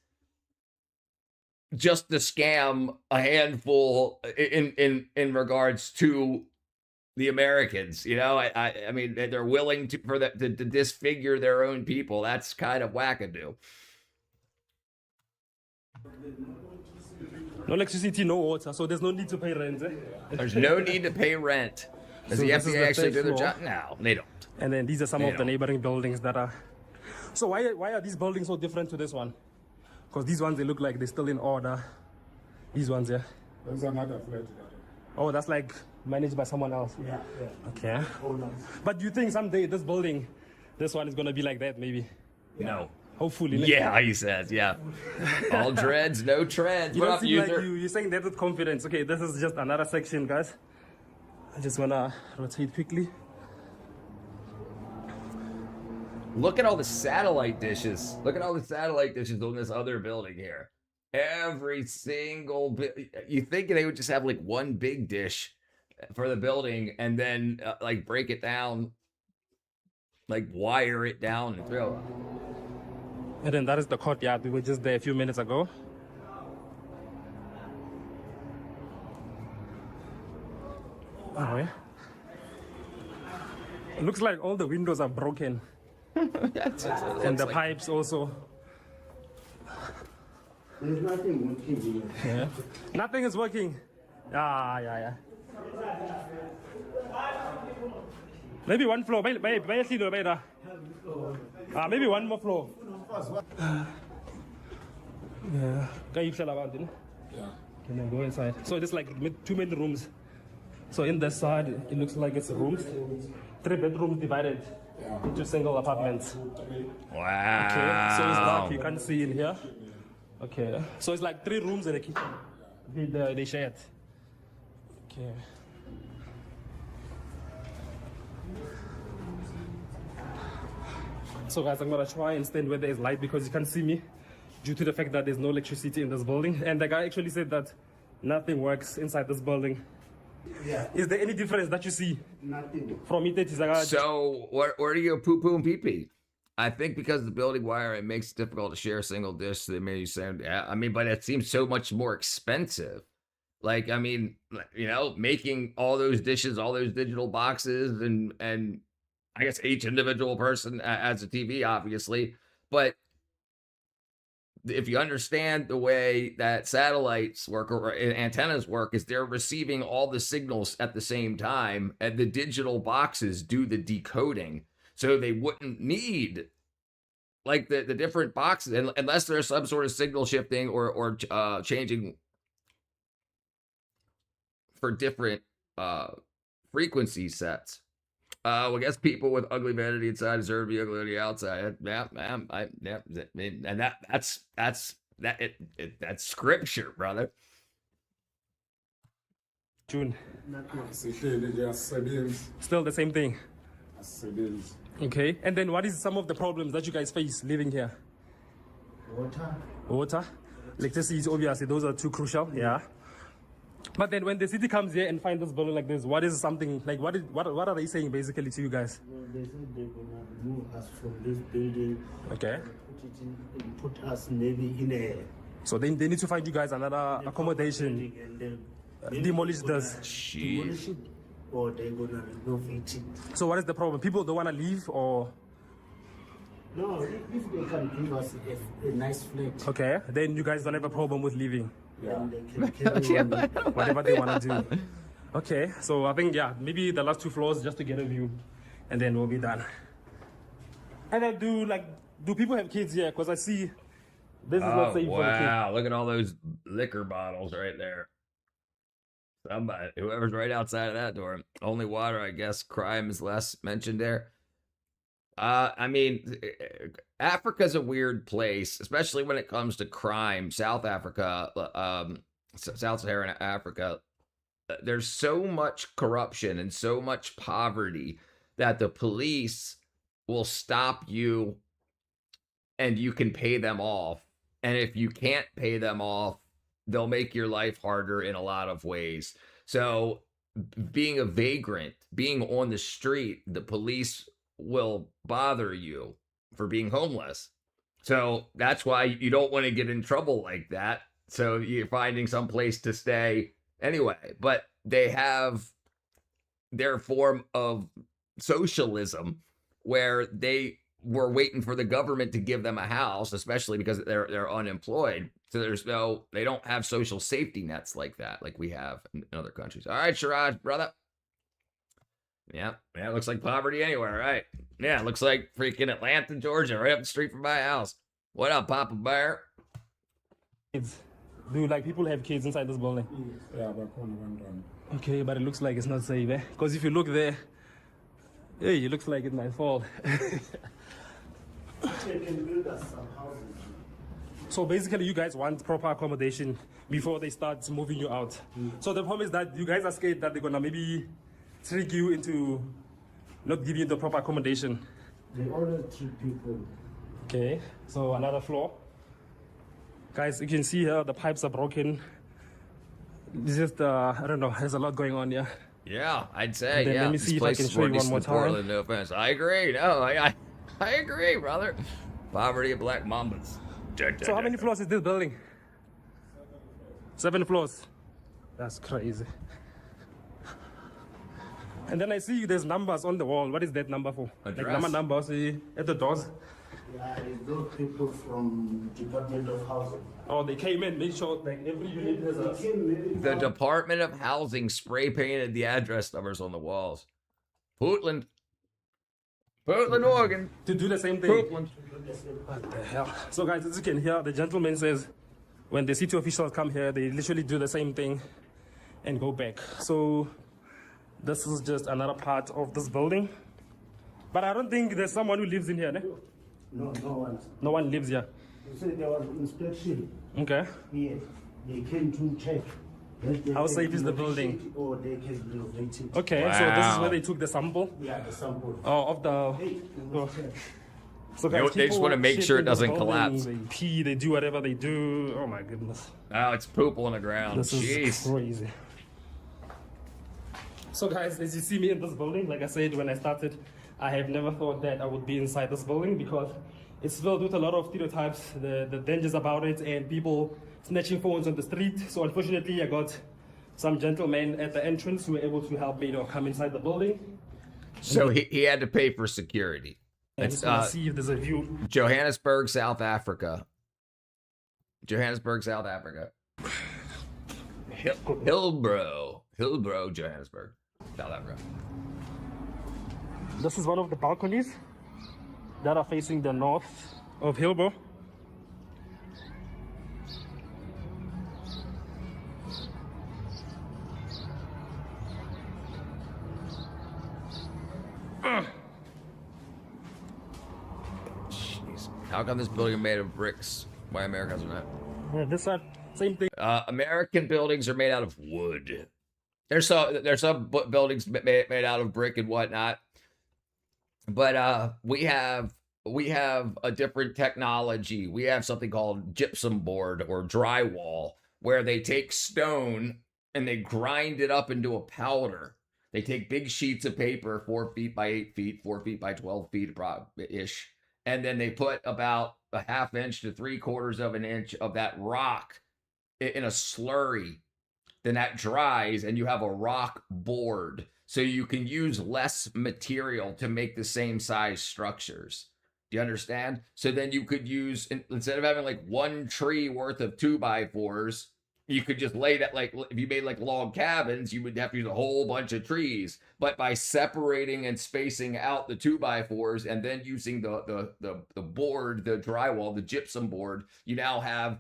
just to scam a handful in regards to the Americans? You know, I mean, they're willing to disfigure their own people. That's kind of wackadoo. No electricity, no water, so there's no need to pay rent. There's no need to pay rent. Does the FBI actually do their job? No, they don't. And then these are some of the neighboring buildings that are... So why are these buildings so different to this one? Because these ones, they look like they're still in order. These ones, yeah. There's another flat. Oh, that's like managed by someone else? Yeah. Okay. But do you think someday this building, this one is going to be like that, maybe? No. Hopefully. Yeah, he says, yeah. All dreads, no treads. You What don't up, seem user? like you're saying that with confidence. Okay, this is just another section, guys. I just want to rotate quickly. Look at all the satellite dishes. Look at all the satellite dishes on this other building here. Every single bit. You think they would just have like one big dish for the building and then like break it down, like wire it down and throw it. And then that is the courtyard. We were just there a few minutes ago. Oh, yeah. It looks like all the windows are broken. And the pipes also. There's nothing working here. Yeah. Nothing is working. Yeah. Maybe one floor. Maybe one more floor. Yeah. Can you tell about it? Yeah. Can then go inside. So it's like too many rooms. So in this side, it looks like it's rooms. 3 bedrooms divided into single apartments. Wow. Okay. So it's dark. You can't see in here. Okay. So it's like 3 rooms and a kitchen. They shared. Okay. So guys, I'm gonna try and stand where there is light because you can't see me due to the fact that there's no electricity in this building. And the guy actually said that nothing works inside this building. Yeah. Is there any difference that you see? Nothing. From it? So where do you go poo-poo and pee-pee? I think because of the building wire, it makes it difficult to share a single dish. So they made you sound, yeah. I mean, but it seems so much more expensive. Like, I mean, you know, making all those dishes, all those digital boxes, and I guess each individual person has a TV, obviously. But if you understand the way that satellites work or antennas work, is they're receiving all the signals at the same time, and the digital boxes do the decoding. So they wouldn't need like the different boxes unless there's some sort of signal shifting or changing for different frequency sets. Well, I guess people with ugly vanity inside deserve to be ugly on the outside. And that's scripture, brother. June. Still the same thing. Okay. And then what is some of the problems that you guys face living here? Water. Electricity is obviously, those are too crucial. Yeah. But then when the city comes here and finds this building like this, what is something like what are they saying basically to you guys? Well, they said they're gonna move us from this building. Okay. Put us maybe in a. So they need to find you guys another accommodation. And demolish this. Demolish it, or they're gonna renovate it. So what is the problem? People don't want to leave, or? No, if they can give us a nice flat. Okay, then you guys don't have a problem with leaving. Yeah. They can carry whatever they want to do. Okay, so I think, yeah, maybe the last 2 floors just to get a view, and then we'll be done. And then do people have kids here? Because I see this is not safe for the kids. Wow, look at all those liquor bottles right there. Somebody, whoever's right outside of that door. Only water, I guess. Crime is less mentioned there. I mean, Africa's a weird place, especially when it comes to crime. South Africa, Sub-Saharan Africa, there's so much corruption and so much poverty that the police will stop you and you can pay them off. And if you can't pay them off, they'll make your life harder in a lot of ways. So being a vagrant, being on the street, the police will bother you for being homeless. So that's why you don't want to get in trouble like that. So you're finding some place to stay anyway. But they have their form of socialism where they were waiting for the government to give them a house, especially because they're unemployed. So they don't have social safety nets like that, like we have in other countries. All right, Sharaj, brother. Yeah, it looks like poverty anywhere, right? Yeah, it looks like freaking Atlanta, Georgia, right up the street from my house. What up, Papa Bear? Kids. Do people have kids inside this building? Yeah, but one. Okay, but it looks like it's not safe, eh? Because if you look there, hey, it looks like it might fall. They can build us some houses. So basically, you guys want proper accommodation before they start moving you out. So the problem is that you guys are scared that they're gonna maybe trick you into not giving you the proper accommodation. They always trick people. Okay, so another floor. Guys, you can see here the pipes are broken. It's just, I don't know, there's a lot going on here. Yeah, I'd say, Then yeah. let me see if I can show you one more time. Portland, no offense. I agree. No, I agree, brother. Poverty of black mambas. So how many floors is this building? 7 floors. That's crazy. And then I see there's numbers on the wall. What is that number for? Address. Like numbers at the doors. Yeah, those people from Department of Housing. Oh, they came in, made sure like every unit has a... The Department of Housing spray painted the address numbers on the walls. Portland, Oregon. To do the same thing. Portland. What the hell? So guys, as you can hear, the gentleman says when the city officials come here, they literally do the same thing and go back. So this is just another part of this building. But I don't think there's someone who lives in here, ne? No one. No one lives here. You said there was inspection. Okay. Yes. They came to check. How safe is the building? Or they can renovate it. Okay, wow. So this is where they took the sample? Yeah, the sample. Oh, of the... So guys, They just want to make sure it doesn't collapse. They pee, they do whatever they do. Oh my goodness. Oh, it's poop on the ground. This is crazy. So guys, as you see me in this building, like I said when I started, I have never thought that I would be inside this building because it's filled with a lot of stereotypes, the dangers about it, and people snatching phones on the street. So unfortunately, I got some gentlemen at the entrance who were able to help me come inside the building. So he had to pay for security. I just want to see if there's a view. Johannesburg, South Africa. Johannesburg, South Africa. Hillbrow, Johannesburg, South Africa. This is one of the balconies that are facing the north of Hillbrow. Jeez. How come this building is made of bricks? Why Americans are not? Yeah, this side, same thing. American buildings are made out of wood. There's some buildings made out of brick and whatnot. But we have a different technology. We have something called gypsum board or drywall, where they take stone and they grind it up into a powder. They take big sheets of paper, 4 feet by 8 feet, 4 feet by 12 feet ish, and then they put about a ½ inch to 3/4 of an inch of that rock in a slurry. Then that dries, and you have a rock board. So you can use less material to make the same size structures. Do you understand? So then you could use, instead of having like one tree worth of 2x4s you could just lay that, like, if you made like log cabins, you would have to use a whole bunch of trees. But by separating and spacing out the 2x4s and then using the board, the drywall, the gypsum board, you now have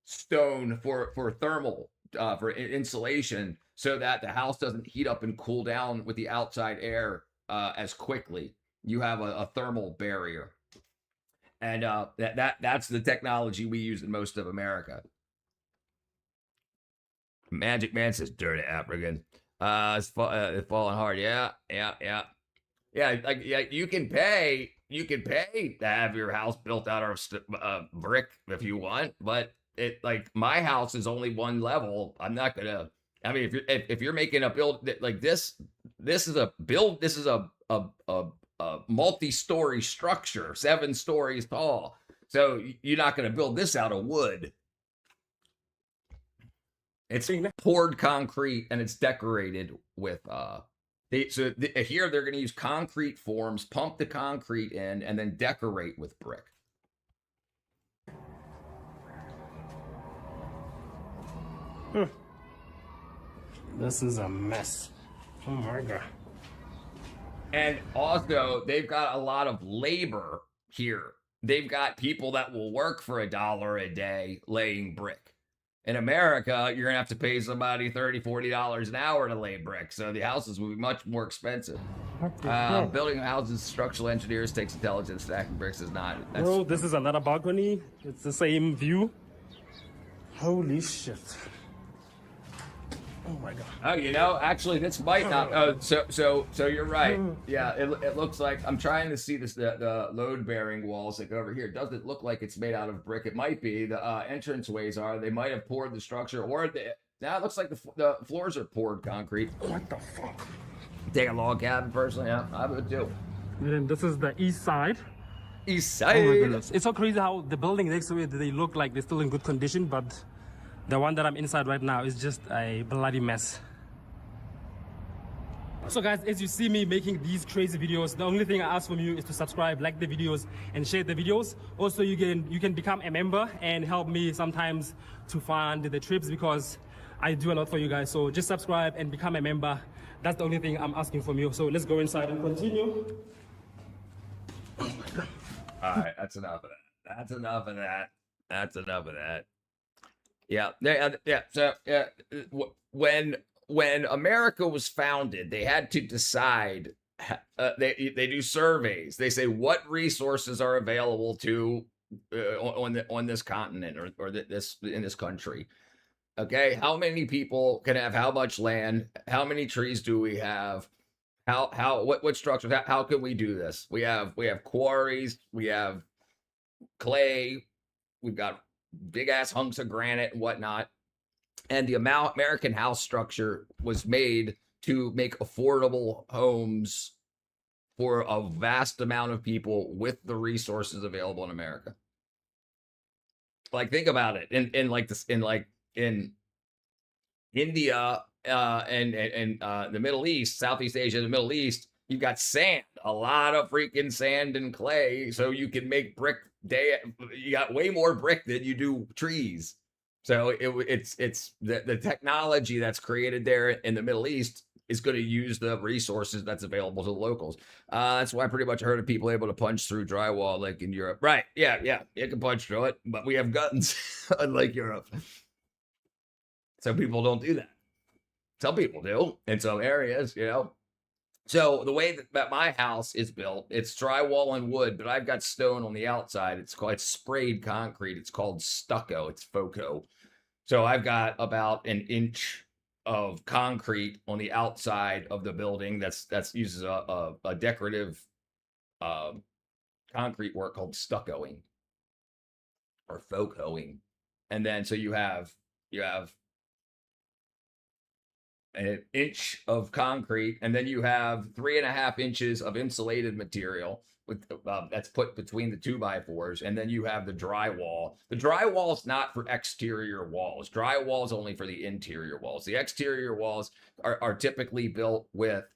stone for thermal, for insulation, so that the house doesn't heat up and cool down with the outside air as quickly. You have a thermal barrier. And that's the technology we use in most of America. Magic Man says, dirty African. It's falling hard. Yeah. Like, yeah, you can pay to have your house built out of brick if you want, but it, like, my house is only one level. I'm not gonna. I mean, if you're making a build like this is a build. This is a multi-story structure, 7 stories tall. So you're not going to build this out of wood. It's poured concrete and it's decorated with here they're going to use concrete forms, pump the concrete in, and then decorate with brick. This is a mess. Oh my God. And also, they've got a lot of labor here. They've got people that will work for $1 a day laying brick. In America, you're going to have to pay somebody $30, $40 an hour to lay brick. So the houses will be much more expensive. Building houses, structural engineers takes intelligence. Stacking bricks is not. Bro, this is another balcony. It's the same view. Holy shit. Oh my God. Oh, you know, actually, this might not. Oh, so you're right. Yeah, it looks like, I'm trying to see this, the load bearing walls like over here. Does it look like it's made out of brick? It might be. The entranceways are. They might have poured the structure, or now it looks like the floors are poured concrete. What the fuck? Take a log cabin personally. Yeah, I would too. And then this is the east side. East side. Oh my goodness! It's so crazy how the building next to it, they look like they're still in good condition, but the one that I'm inside right now is just a bloody mess. So guys, as you see me making these crazy videos, the only thing I ask from you is to subscribe, like the videos, and share the videos. Also, you can become a member and help me sometimes to fund the trips, because I do a lot for you guys. So just subscribe and become a member. That's the only thing I'm asking from you. So let's go inside and continue. All right, that's enough of that. That's enough of that. That's enough of that. Yeah. So when America was founded, they had to decide. They do surveys. They say what resources are available to on this continent or this in this country. Okay, how many people can have how much land? How many trees do we have? What structures? How can we do this? We have quarries. We have clay. We've got big ass hunks of granite and whatnot. And the American house structure was made to make affordable homes for a vast amount of people with the resources available in America. Like, think about it. In India and the Middle East, Southeast Asia, the Middle East, you've got sand, a lot of freaking sand and clay, so you can make brick. You got way more brick than you do trees. So it's the technology that's created there in the Middle East is going to use the resources that's available to the locals. That's why pretty much I heard of people able to punch through drywall like in Europe. Right? Yeah, you can punch through it, but we have guns unlike Europe. So people don't do that. Some people do in some areas, you know. So the way that my house is built, it's drywall and wood, but I've got stone on the outside. It's sprayed concrete. It's called stucco. It's FOCO. So I've got about an inch of concrete on the outside of the building. That's uses a decorative concrete work called stuccoing or FOCOing. And then so you have an inch of concrete, and then you have 3.5 inches of insulated material with that's put between the 2x4s, and then you have the drywall. The drywall is not for exterior walls. Drywall is only for the interior walls. The exterior walls are typically built with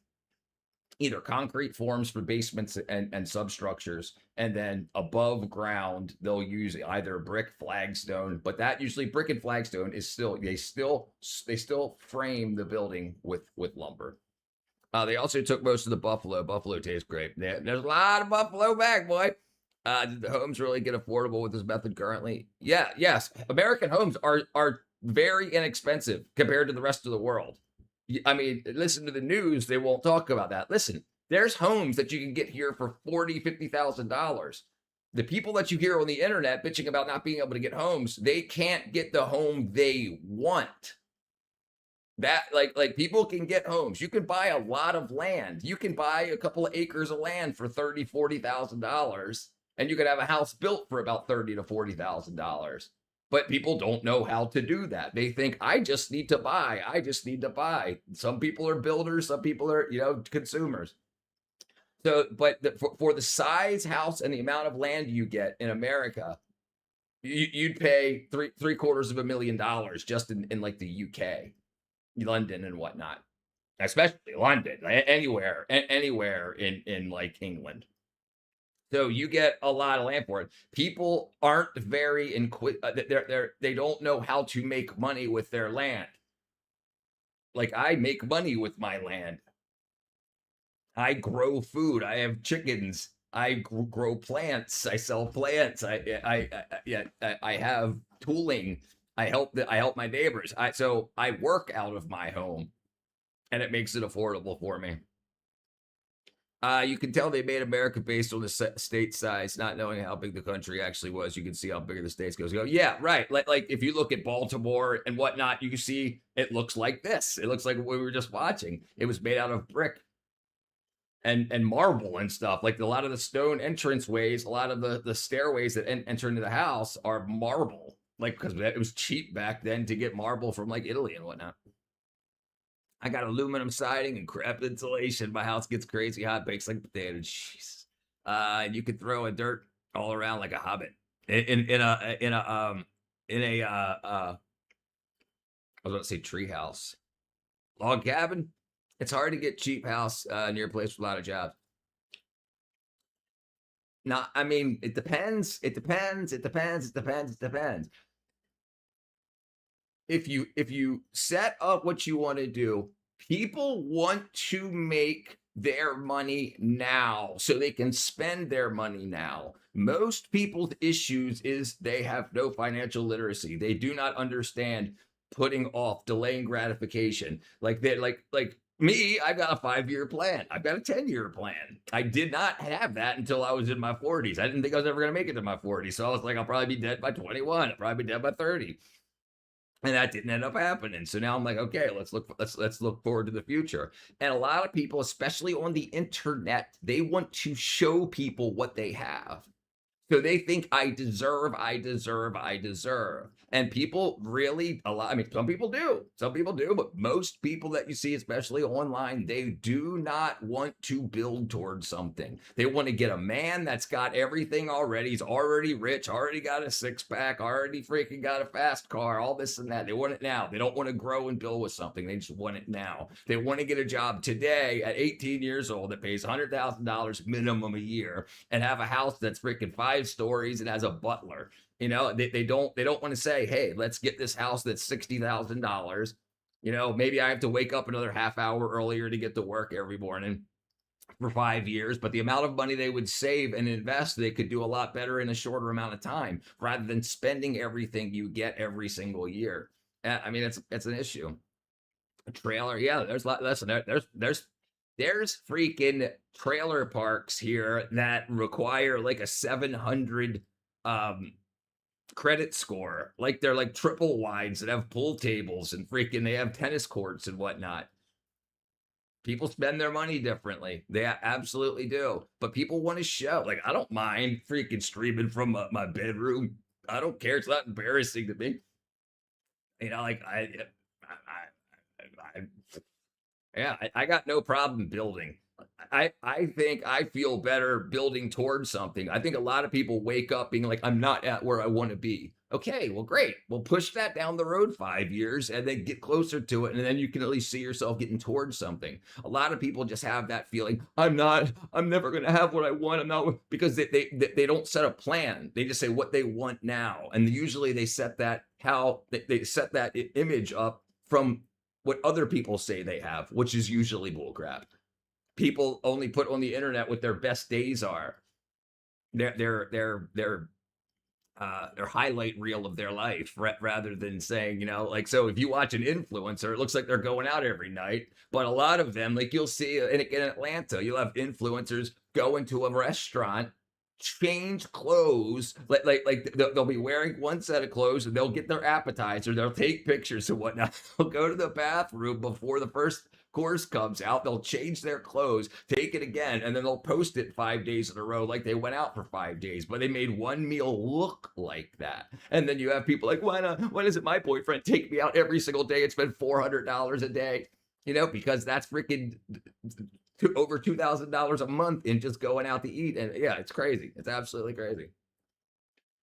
either concrete forms for basements and substructures, and then above ground they'll use either brick, flagstone, but that usually brick and flagstone is still they still frame the building with lumber. They also took most of the buffalo. Buffalo tastes great. There's a lot of buffalo back, boy. Did the homes really get affordable with this method currently? Yes. American homes are very inexpensive compared to the rest of the world. I mean, listen to the news, they won't talk about that. Listen, there's homes that you can get here for $40,000, $50,000. The people that you hear on the internet bitching about not being able to get homes, they can't get the home they want. That like people can get homes. You can buy a lot of land. You can buy a couple of acres of land for $30,000, $40,000, and you could have a house built for about $30,000 to $40,000. But people don't know how to do that. They think, I just need to buy. I just need to buy. Some people are builders. Some people are, consumers. So, but for the size house and the amount of land you get in America, you'd pay $750,000 just in like the UK, London and whatnot, especially London, anywhere in like England. So you get a lot of land for it. People aren't very they don't know how to make money with their land. Like I make money with my land. I grow food. I have chickens. I grow plants. I sell plants. I have tooling. I help my neighbors. So I work out of my home, and it makes it affordable for me. You can tell they made America based on the state size, not knowing how big the country actually was. You can see how big the states goes. Yeah, right. Like if you look at Baltimore and whatnot, you can see it looks like this. It looks like what we were just watching. It was made out of brick and marble and stuff. Like a lot of the stone entranceways, a lot of the stairways that enter into the house are marble. Like because it was cheap back then to get marble from like Italy and whatnot. I got aluminum siding and crap insulation. My house gets crazy hot, bakes like potatoes. Jeez. And you could throw a dirt all around like a hobbit in a I was about to say tree house, log cabin. It's hard to get cheap house near a place with a lot of jobs. Now, I mean, it depends. It depends. If you set up what you want to do, people want to make their money now so they can spend their money now. Most people's issues is they have no financial literacy. They do not understand putting off, delaying gratification. Like me, I've got a 5-year plan. I've got a 10-year plan. I did not have that until I was in my 40s. I didn't think I was ever going to make it to my 40s. So I was like, I'll probably be dead by 21. I'll probably be dead by 30. And that didn't end up happening. So now I'm like, okay, let's look forward to the future. And a lot of people, especially on the internet, they want to show people what they have. So they think I deserve. And people really, some people do, but most people that you see, especially online, they do not want to build towards something. They want to get a man that's got everything already. He's already rich, already got a 6-pack, already freaking got a fast car, all this and that. They want it now. They don't want to grow and build with something. They just want it now. They want to get a job today at 18 years old that pays $100,000 minimum a year and have a house that's freaking 5 stories and has a butler. They don't want to say, hey, let's get this house that's $60,000. Maybe I have to wake up another half hour earlier to get to work every morning for 5 years, but the amount of money they would save and invest, they could do a lot better in a shorter amount of time rather than spending everything you get every single year. I mean, it's an issue. A trailer, yeah, there's freaking trailer parks here that require like a 700 credit score. Like they're like triple wides that have pool tables and freaking they have tennis courts and whatnot. People spend their money differently. They absolutely do. But people want to show. Like, I don't mind freaking streaming from my bedroom. I don't care. It's not embarrassing to me. I got no problem building. I think I feel better building towards something. I think a lot of people wake up being like, I'm not at where I want to be. Okay, well, great. We'll push that down the road 5 years and then get closer to it. And then you can at least see yourself getting towards something. A lot of people just have that feeling, I'm never going to have what I want. I'm not, because they don't set a plan. They just say what they want now. And usually they set that, they set that image up from what other people say they have, which is usually bullcrap. People only put on the internet what their best days are. Their highlight reel of their life rather than saying, like, so if you watch an influencer, it looks like they're going out every night, but a lot of them, like you'll see in Atlanta, you'll have influencers go into a restaurant, change clothes, like they'll be wearing one set of clothes and they'll get their appetizer, they'll take pictures and whatnot, they'll go to the bathroom before the first course comes out, they'll change their clothes, take it again, and then they'll post it 5 days in a row like they went out for 5 days, but they made one meal look like that. And then you have people like, why doesn't my boyfriend take me out every single day and spend $400 a day? Because that's freaking over $2,000 a month in just going out to eat. And yeah, it's crazy. It's absolutely crazy.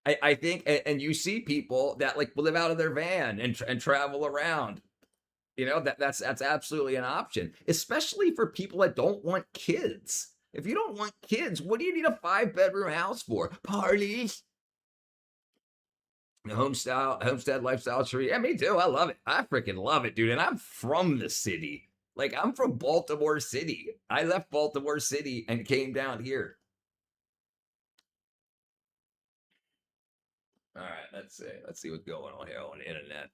I think, and you see people that like live out of their van and travel around. That's absolutely an option, especially for people that don't want kids. If you don't want kids, what do you need a 5-bedroom house for? Parties? The homestead lifestyle tree. Yeah, me too. I love it. I freaking love it, dude. And I'm from the city. Like, I'm from Baltimore City. I left Baltimore City and came down here. All right, let's see. Let's see what's going on here on the internet.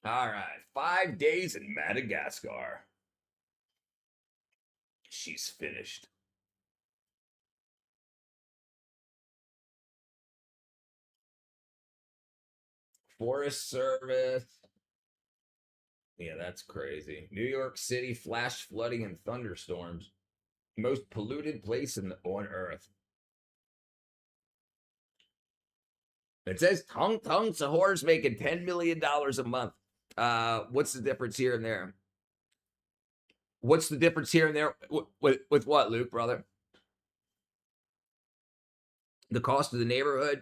All right, 5 days in Madagascar. She's finished. Forest Service. Yeah, that's crazy. New York City, flash flooding and thunderstorms. Most polluted place on Earth. It says Tong Tong Sahor's making $10 million a month. What's the difference here and there? What's the difference here and there with what, Luke, brother? The cost of the neighborhood?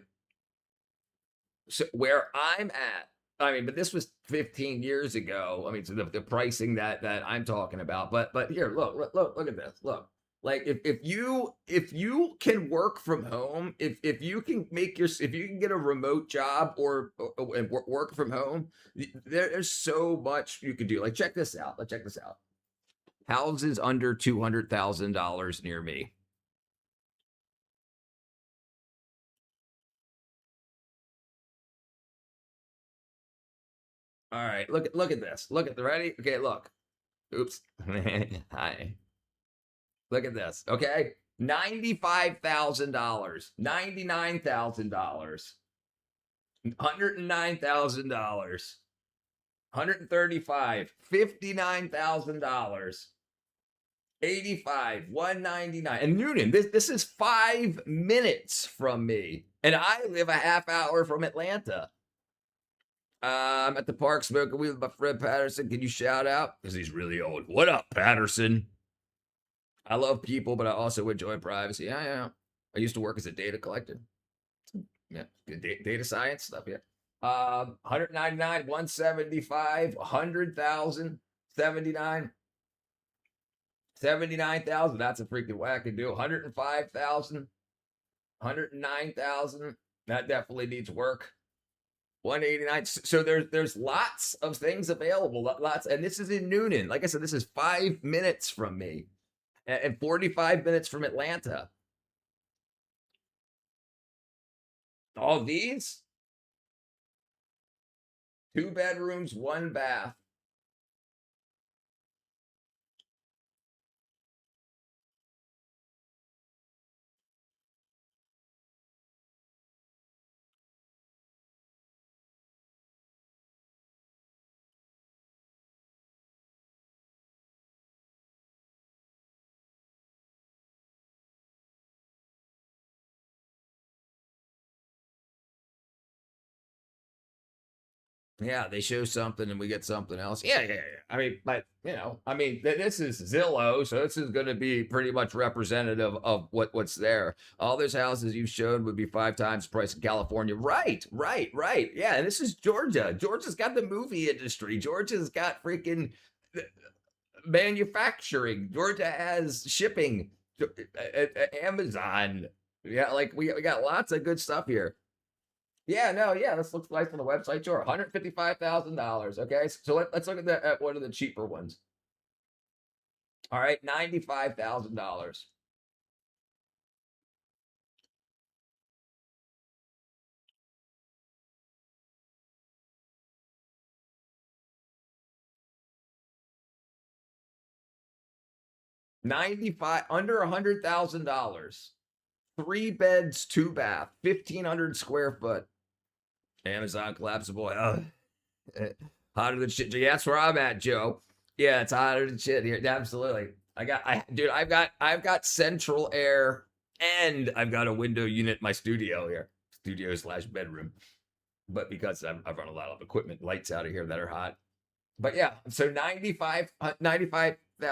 So where I'm at, I mean, but this was 15 years ago. I mean, so the pricing that I'm talking about. But here, look at this. Look. Like if you can work from home, if you can if you can get a remote job or and work from home, there's so much you could do. Like check this out. Let's check this out. Houses under $200,000 near me. All right, look at this. Look at the ready. Okay, look. Oops. Hi. Look at this. Okay, $95,000, $99,000, $109,000, $135,000, $59,000, $85,000, $199,000. And Noonan, this is 5 minutes from me, and I live a half hour from Atlanta. I'm at the park smoking weed with my friend Patterson. Can you shout out? Because he's really old. What up, Patterson? I love people, but I also enjoy privacy. Yeah. I used to work as a data collector. Yeah, data science stuff. Yeah. 199, 175, 100,000, 79, 79,000. That's a freaking wackadoo. 105,000, 109,000. That definitely needs work. 189. So there's lots of things available. Lots, and this is in Noonan. Like I said, this is 5 minutes from me, and 45 minutes from Atlanta. All these 2 bedrooms, 1 bath. Yeah, they show something and we get something else. Yeah. I mean, but this is Zillow, so this is going to be pretty much representative of what's there. All those houses you've shown would be 5 times the price in California. Right. Yeah, and this is Georgia. Georgia's got the movie industry. Georgia's got freaking manufacturing. Georgia has shipping. Amazon. Yeah, like we got lots of good stuff here. Yeah, no, yeah, this looks nice on the website. Sure, $155,000. Okay, so let's look at one of the cheaper ones. All right, $95,000. Under $100,000. 3 beds, 2 bath, 1,500 square foot. Amazon collapsible. Hotter than shit. Yeah, that's where I'm at, Joe. Yeah, it's hotter than shit here. Absolutely. I've got central air and I've got a window unit in my studio here. Studio/bedroom. But because I've run a lot of equipment, lights out of here that are hot. But yeah, so 95.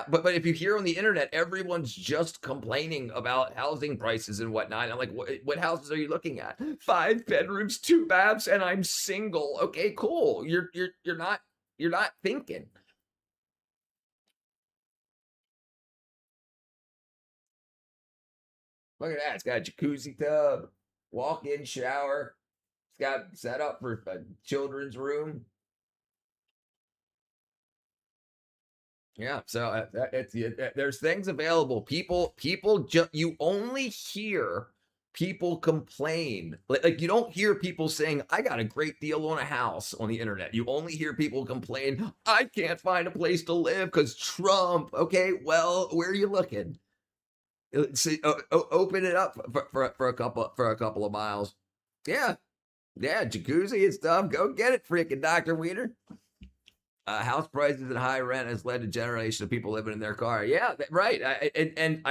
But if you hear on the internet, everyone's just complaining about housing prices and whatnot. I'm like, what houses are you looking at? 5 bedrooms, 2 baths, and I'm single. Okay, cool. You're not thinking. Look at that. It's got a jacuzzi tub, walk-in shower. It's got set up for a children's room. Yeah, so there's things available. You only hear people complain. Like you don't hear people saying, "I got a great deal on a house" on the internet. You only hear people complain, "I can't find a place to live because Trump." Okay, well, where are you looking? See, open it up for a couple of miles. Yeah, jacuzzi and stuff. Go get it, freaking Dr. Wiener. House prices and high rent has led to generation of people living in their car. Yeah, right. In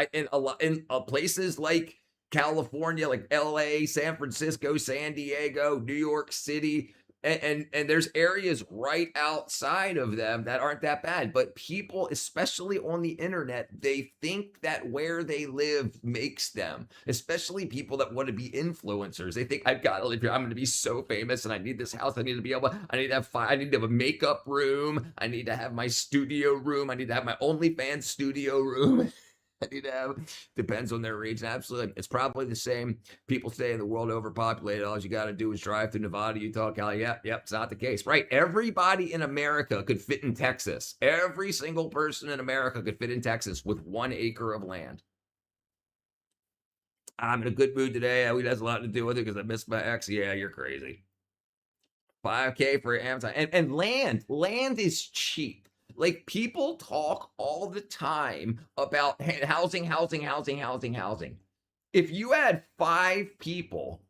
places like California, like LA, San Francisco, San Diego, New York City, and there's areas right outside of them that aren't that bad. But people, especially on the internet, they think that where they live makes them, especially people that want to be influencers. They think I've got to live here. I'm going to be so famous and I need this house. I need to have a makeup room. I need to have my studio room. I need to have my OnlyFans studio room. I need to have, depends on their region. Absolutely. It's probably the same. People say in the world overpopulated, all you got to do is drive through Nevada, Utah, Cali. Yep, it's not the case. Right. Everybody in America could fit in Texas. Every single person in America could fit in Texas with 1 acre of land. I'm in a good mood today. It has a lot to do with it because I missed my ex. Yeah, you're crazy. $5K for Amazon. And land is cheap. Like people talk all the time about housing. If you had 5 people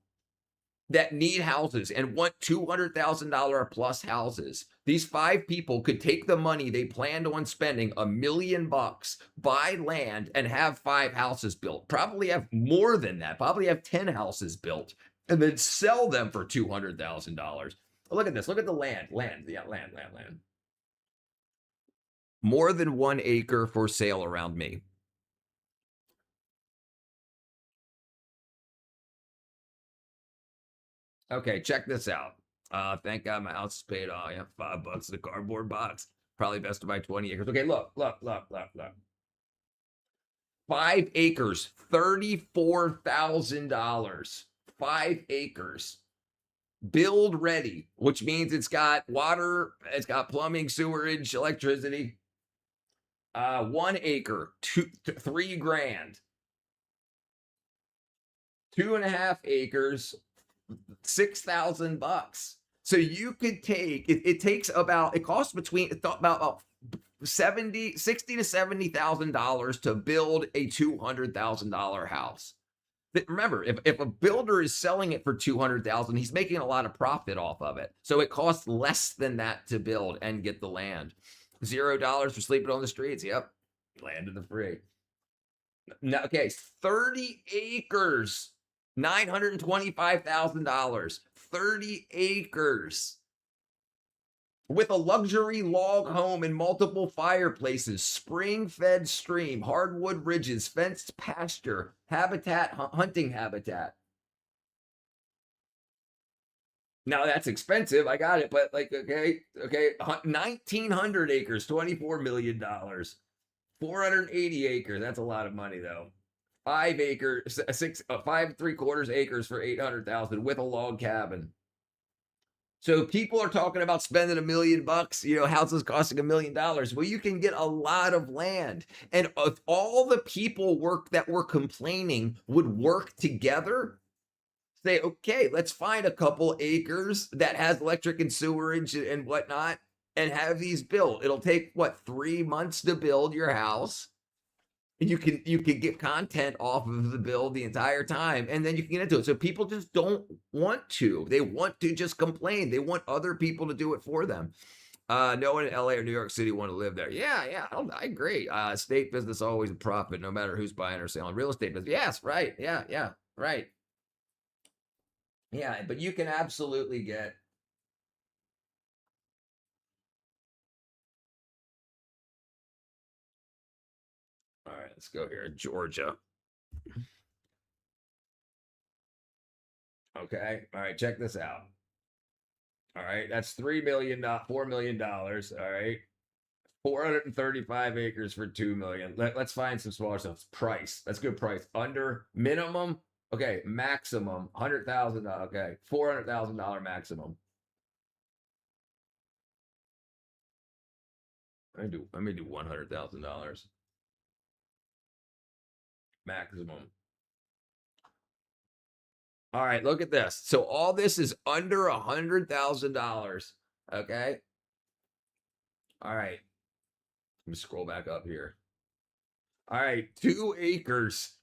that need houses and want $200,000 plus houses, these 5 people could take the money they planned on spending $1 million, buy land, and have 5 houses built. Probably have more than that. Probably have 10 houses built, and then sell them for $200,000. Look at this. Look at the land. Land. More than 1 acre for sale around me. Okay, check this out. Thank God my house is paid off. Yeah, $5 a cardboard box. Probably best to buy 20 acres. Okay, look. 5 acres, $34,000. 5 acres. Build ready, which means it's got water, it's got plumbing, sewerage, electricity. 1 acre, $3 grand. 2.5 acres, $6,000. So you could take it costs about $60,000 to $70,000 to build a $200,000 house. But remember, if a builder is selling it for $200,000, he's making a lot of profit off of it. So it costs less than that to build and get the land. $0 for sleeping on the streets. Yep. Land of the free. No, okay, 30 acres. $925,000. 30 acres. with a luxury log home and multiple fireplaces, spring-fed stream, hardwood ridges, fenced pasture, habitat, hunting habitat. Now that's expensive. I got it, but like, okay, 1,900 acres, $24 million. 480 acres. That's a lot of money though. 5 acres, 5.75 acres for 800,000 with a log cabin. So people are talking about spending $1 million, houses costing $1 million. Well, you can get a lot of land. And if all the people that were complaining would work together, say, okay, let's find a couple acres that has electric and sewerage and whatnot and have these built. It'll take, 3 months to build your house. You can get content off of the build the entire time, and then you can get into it. So people just don't want to. They want to just complain. They want other people to do it for them. No one in LA or New York City want to live there. Yeah, I agree. State business always a profit, no matter who's buying or selling. Real estate business, yes, right. Yeah, right. Yeah, but you can absolutely get. All right, let's go here. Georgia. Okay. All right, check this out. All right, that's $4 million. All right. 435 acres for $2 million. Let's find some smaller stuff. Price. That's good price. Under minimum. Okay, maximum $100,000. Okay, $400,000 maximum. Let me do $100,000 maximum. All right, look at this. So all this is under $100,000. Okay. All right. Let me scroll back up here. All right, 2 acres,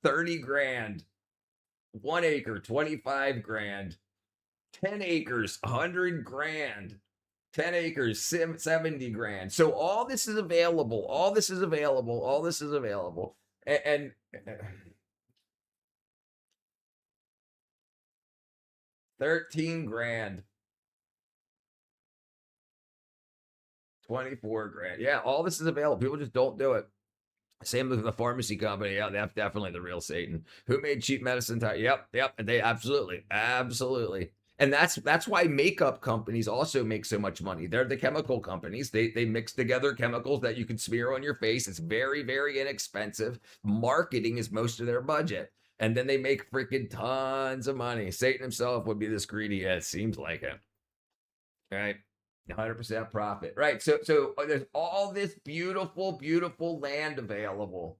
30 grand. 1 acre, 25 grand. 10 acres, 100 grand. 10 acres, 70 grand. So all this is available. All this is available. And 13 grand. 24 grand. Yeah, all this is available. People just don't do it. Same with the pharmacy company. Yeah, that's definitely the real Satan. Who made cheap medicine? Yep. And they absolutely. And that's why makeup companies also make so much money. They're the chemical companies. They mix together chemicals that you can smear on your face. It's very, very inexpensive. Marketing is most of their budget. And then they make freaking tons of money. Satan himself would be this greedy. Yeah, it seems like it. All right. 100% profit. Right. So there's all this beautiful, beautiful land available.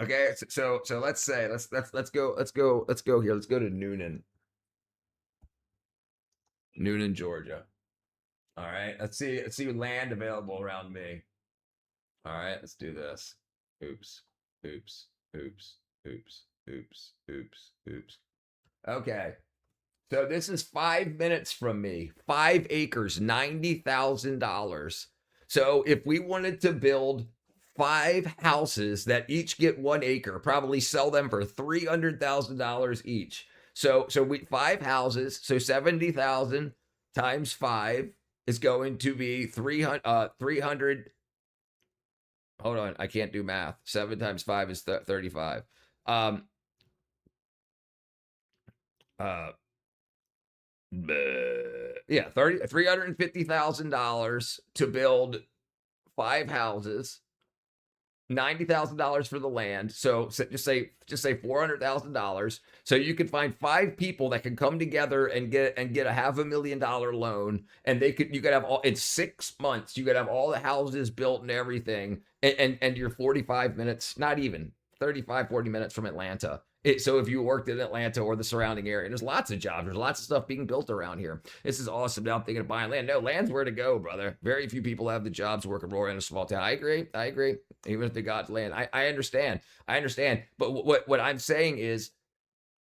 Okay, so let's say let's go here. Let's go to Noonan, Georgia. All right, let's see land available around me. All right, let's do this. Oops. Okay, so this is 5 minutes from me. 5 acres, $90,000. So if we wanted to build 5 houses that each get 1 acre, probably sell them for $300,000 each. So we 5 houses, so 70,000 times 5 is going to be 300. Hold on, I can't do math. 7 times 5 is 35. Yeah, $350,000 to build 5 houses. $90,000 for the land. So just say $400,000. So you can find 5 people that can come together and get a $500,000 loan, and you could have all in 6 months. You could have all the houses built and everything, and you're 45 minutes, not even 35, 40 minutes from Atlanta. So if you worked in Atlanta or the surrounding area, there's lots of jobs. There's lots of stuff being built around here. This is awesome. Now I'm thinking of buying land. No, land's where to go, brother. Very few people have the jobs working rural in a small town. I agree. Even if they got land, I understand. But what I'm saying is,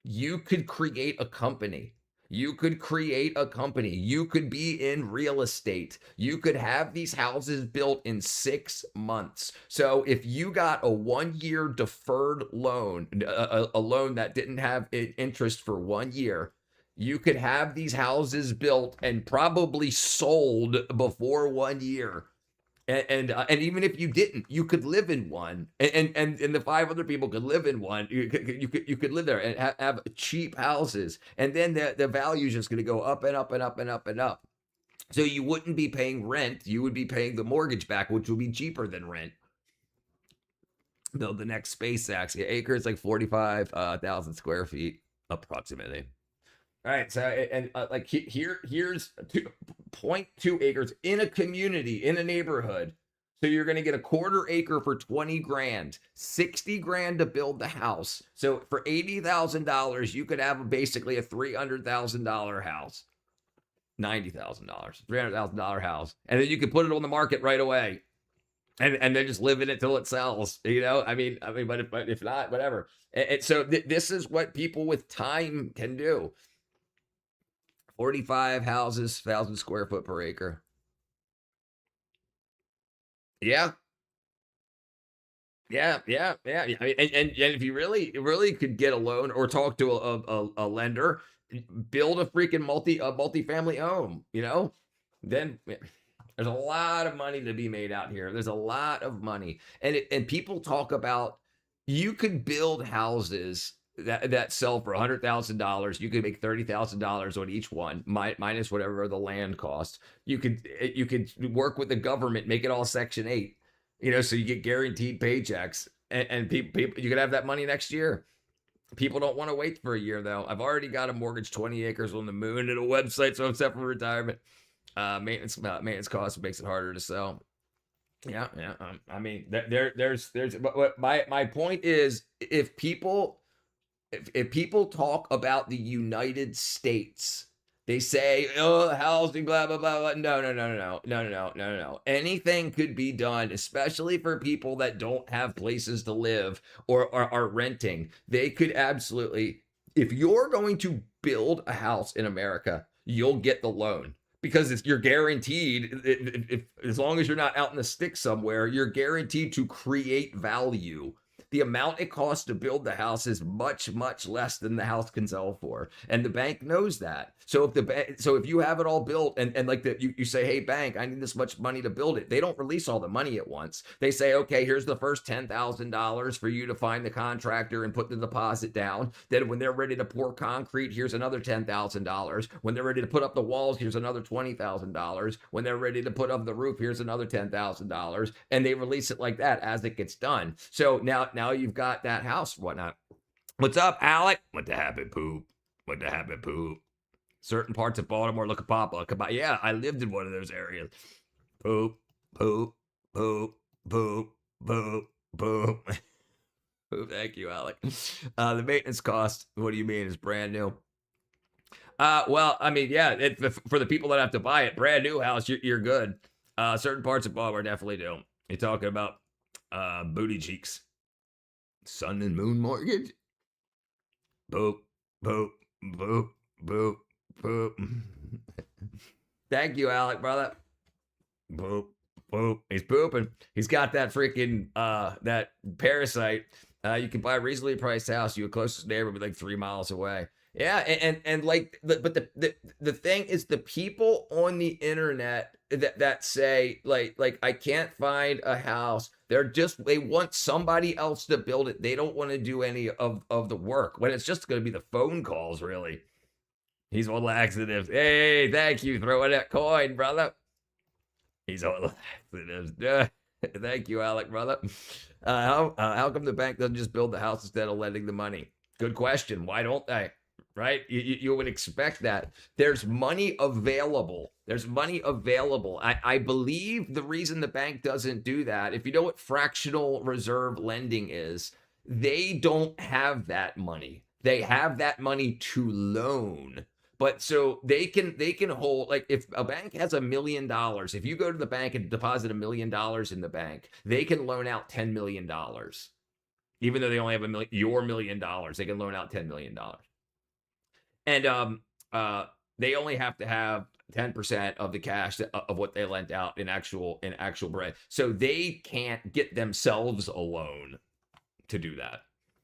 you could create a company. You could create a company. You could be in real estate. You could have these houses built in 6 months. So if you got a 1-year deferred loan, a loan that didn't have interest for 1 year, you could have these houses built and probably sold before 1 year. And even if you didn't, you could live in one, and the 5 other people could live in one. You could live there and have cheap houses, and then the value is just going to go up and up and up and up and up. So you wouldn't be paying rent; you would be paying the mortgage back, which would be cheaper than rent. Build the next SpaceX. Yeah, acre is like 45,000 square feet approximately. All right, so like here's 0.2 acres in a community, in a neighborhood. So you're going to get a 1/4 acre for 20 grand, 60 grand to build the house. So for $80,000, you could have basically a $300,000 house, $90,000, $300,000 house, and then you could put it on the market right away, and then just live in it till it sells. You know, I mean, but if not, whatever. And so this is what people with time can do. 45 houses, 1,000 square foot per acre. Yeah. Yeah. I mean, and if you really could get a loan or talk to a lender, build a freaking multi-family home, you know, then there's a lot of money to be made out here. There's a lot of money. And people talk about, you could build houses that sell for $100,000. You could make $30,000 on each one, minus whatever the land costs. You could work with the government, make it all Section 8, you know, so you get guaranteed paychecks, and people you could have that money next year. People don't want to wait for a year though. I've already got a mortgage 20 acres on the moon at a website, so I'm set for retirement. Maintenance costs makes it harder to sell. Yeah. I mean, there's. But my point is, if people talk about the United States, they say, oh, housing, blah, blah, blah, blah. No. Anything could be done, especially for people that don't have places to live or are renting. They could absolutely, if you're going to build a house in America, you'll get the loan. Because you're guaranteed, if as long as you're not out in the sticks somewhere, you're guaranteed to create value. The amount it costs to build the house is much, much less than the house can sell for, and the bank knows that. So if you have it all built, and like you say, hey bank, I need this much money to build it. They don't release all the money at once. They say, okay, here's the first $10,000 for you to find the contractor and put the deposit down. Then when they're ready to pour concrete, here's another $10,000. When they're ready to put up the walls, here's another $20,000. When they're ready to put up the roof, here's another $10,000. And they release it like that as it gets done. So now you've got that house, whatnot. What's up, Alec? What the happened, poop? What the happened, poop? Certain parts of Baltimore look a papa. Yeah, I lived in one of those areas. Poop. Thank you, Alec. The maintenance cost, what do you mean, is brand new? Well, I mean, yeah, for the people that have to buy it, brand new house, you're good. Certain parts of Baltimore definitely do. You're talking about booty cheeks. Sun and moon mortgage. Boop. Thank you, Alec, brother. Boop. He's pooping. He's got that freaking that parasite. You can buy a reasonably priced house. Your closest neighbor would be like 3 miles away. Yeah, and like, but the thing is, the people on the internet that say like I can't find a house. They want somebody else to build it. They don't want to do any of the work, when it's just going to be the phone calls, really. He's all laxatives. Hey, thank you. Throw in that coin, brother. He's all laxatives. Thank you, Alec, brother. How come the bank doesn't just build the house instead of lending the money? Good question. Why don't they? Right? You would expect that. There's money available. I believe the reason the bank doesn't do that, if you know what fractional reserve lending is, they don't have that money. They have that money to loan. But so they can hold, like, if a bank has $1 million, if you go to the bank and deposit $1 million in the bank, they can loan out $10 million. Even though they only have your $1 million, they can loan out $10 million. And they only have to have 10% of the cash of what they lent out in actual bread. So they can't get themselves a loan to do that.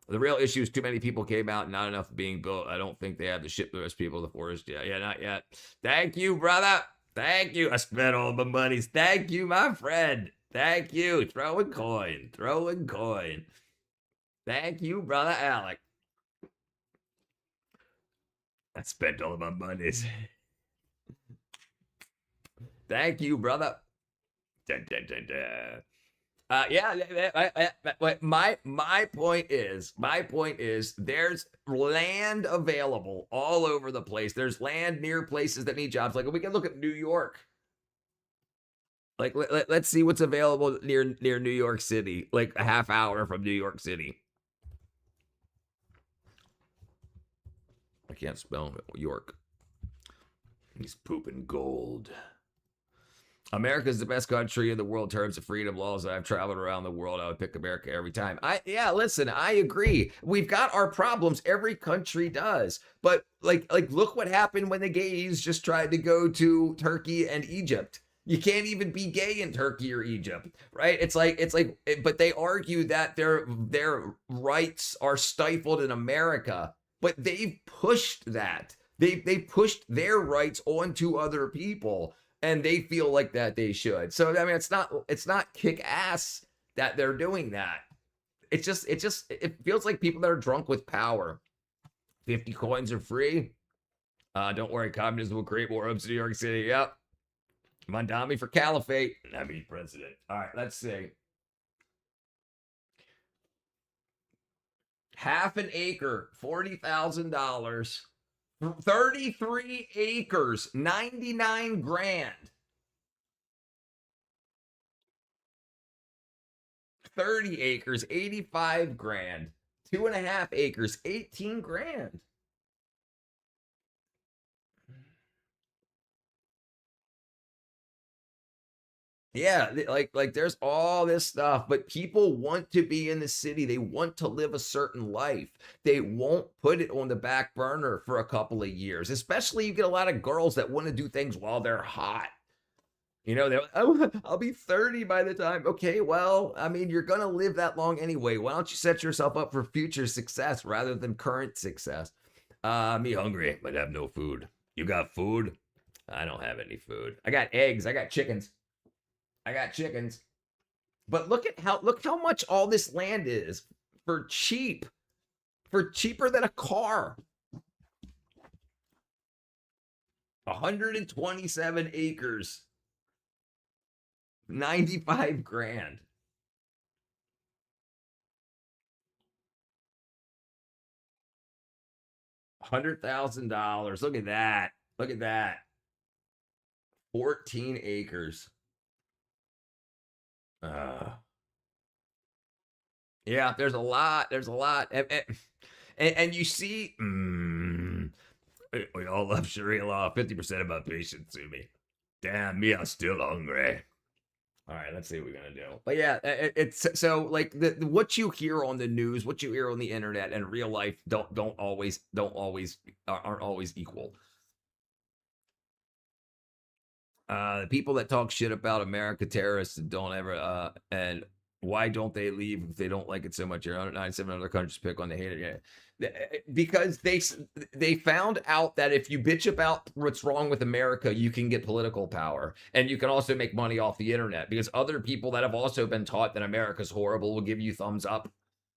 The real issue is too many people came out and not enough being built. I don't think they have to ship the rest of people to the forest yet. Yeah, not yet. Thank you, brother. Thank you. I spent all my monies. Thank you, my friend. Thank you. Throwing coin. Throwing coin. Thank you, brother Alec. I spent all of my monies. Thank you, brother. Dun, dun, dun, dun. My point is there's land available all over the place. There's land near places that need jobs. Like we can look at New York. Like let's see what's available near New York City, like a half hour from New York City. I can't spell York. He's pooping gold. America is the best country in the world in terms of freedom laws. I've traveled around the world. I would pick America every time. Listen, I agree. We've got our problems. Every country does. But like look what happened when the gays just tried to go to Turkey and Egypt. You can't even be gay in Turkey or Egypt, right? It's like, but they argue that their rights are stifled in America, but they've pushed that. They pushed their rights onto other people. And they feel like that they should. So I mean, it's not kick ass that they're doing that. It feels like people that are drunk with power. 50 coins are free. Don't worry, communism will create more hubs in New York City. Yep. Mandami for caliphate. I mean, president. All right, let's see. Half an acre, $40,000. 33 acres, 99 grand. 30 acres, 85 grand. 2.5 acres, 18 grand. Yeah, like there's all this stuff, but people want to be in the city. They want to live a certain life. They won't put it on the back burner for a couple of years. Especially you get a lot of girls that want to do things while they're hot. You know, they're like, I'll be 30 by the time. Okay, well, I mean, you're going to live that long anyway. Why don't you set yourself up for future success rather than current success? Me hungry, but have no food. You got food? I don't have any food. I got eggs. I got chickens. But look how much all this land is for cheaper than a car. 127 acres. 95 grand. $100,000. Look at that. 14 acres. Yeah, there's a lot. And you see, we all love Sharia law. 50% of my patients sue me. Damn me, I'm still hungry. All right, let's see what we're gonna do. But yeah, it's so like what you hear on the news, what you hear on the internet, and real life aren't always equal. The people that talk shit about America terrorists don't ever and why don't they leave if they don't like it so much? There are 197 other countries pick on they hate it. Yeah. Because they found out that if you bitch about what's wrong with America, you can get political power, and you can also make money off the internet because other people that have also been taught that America's horrible will give you thumbs up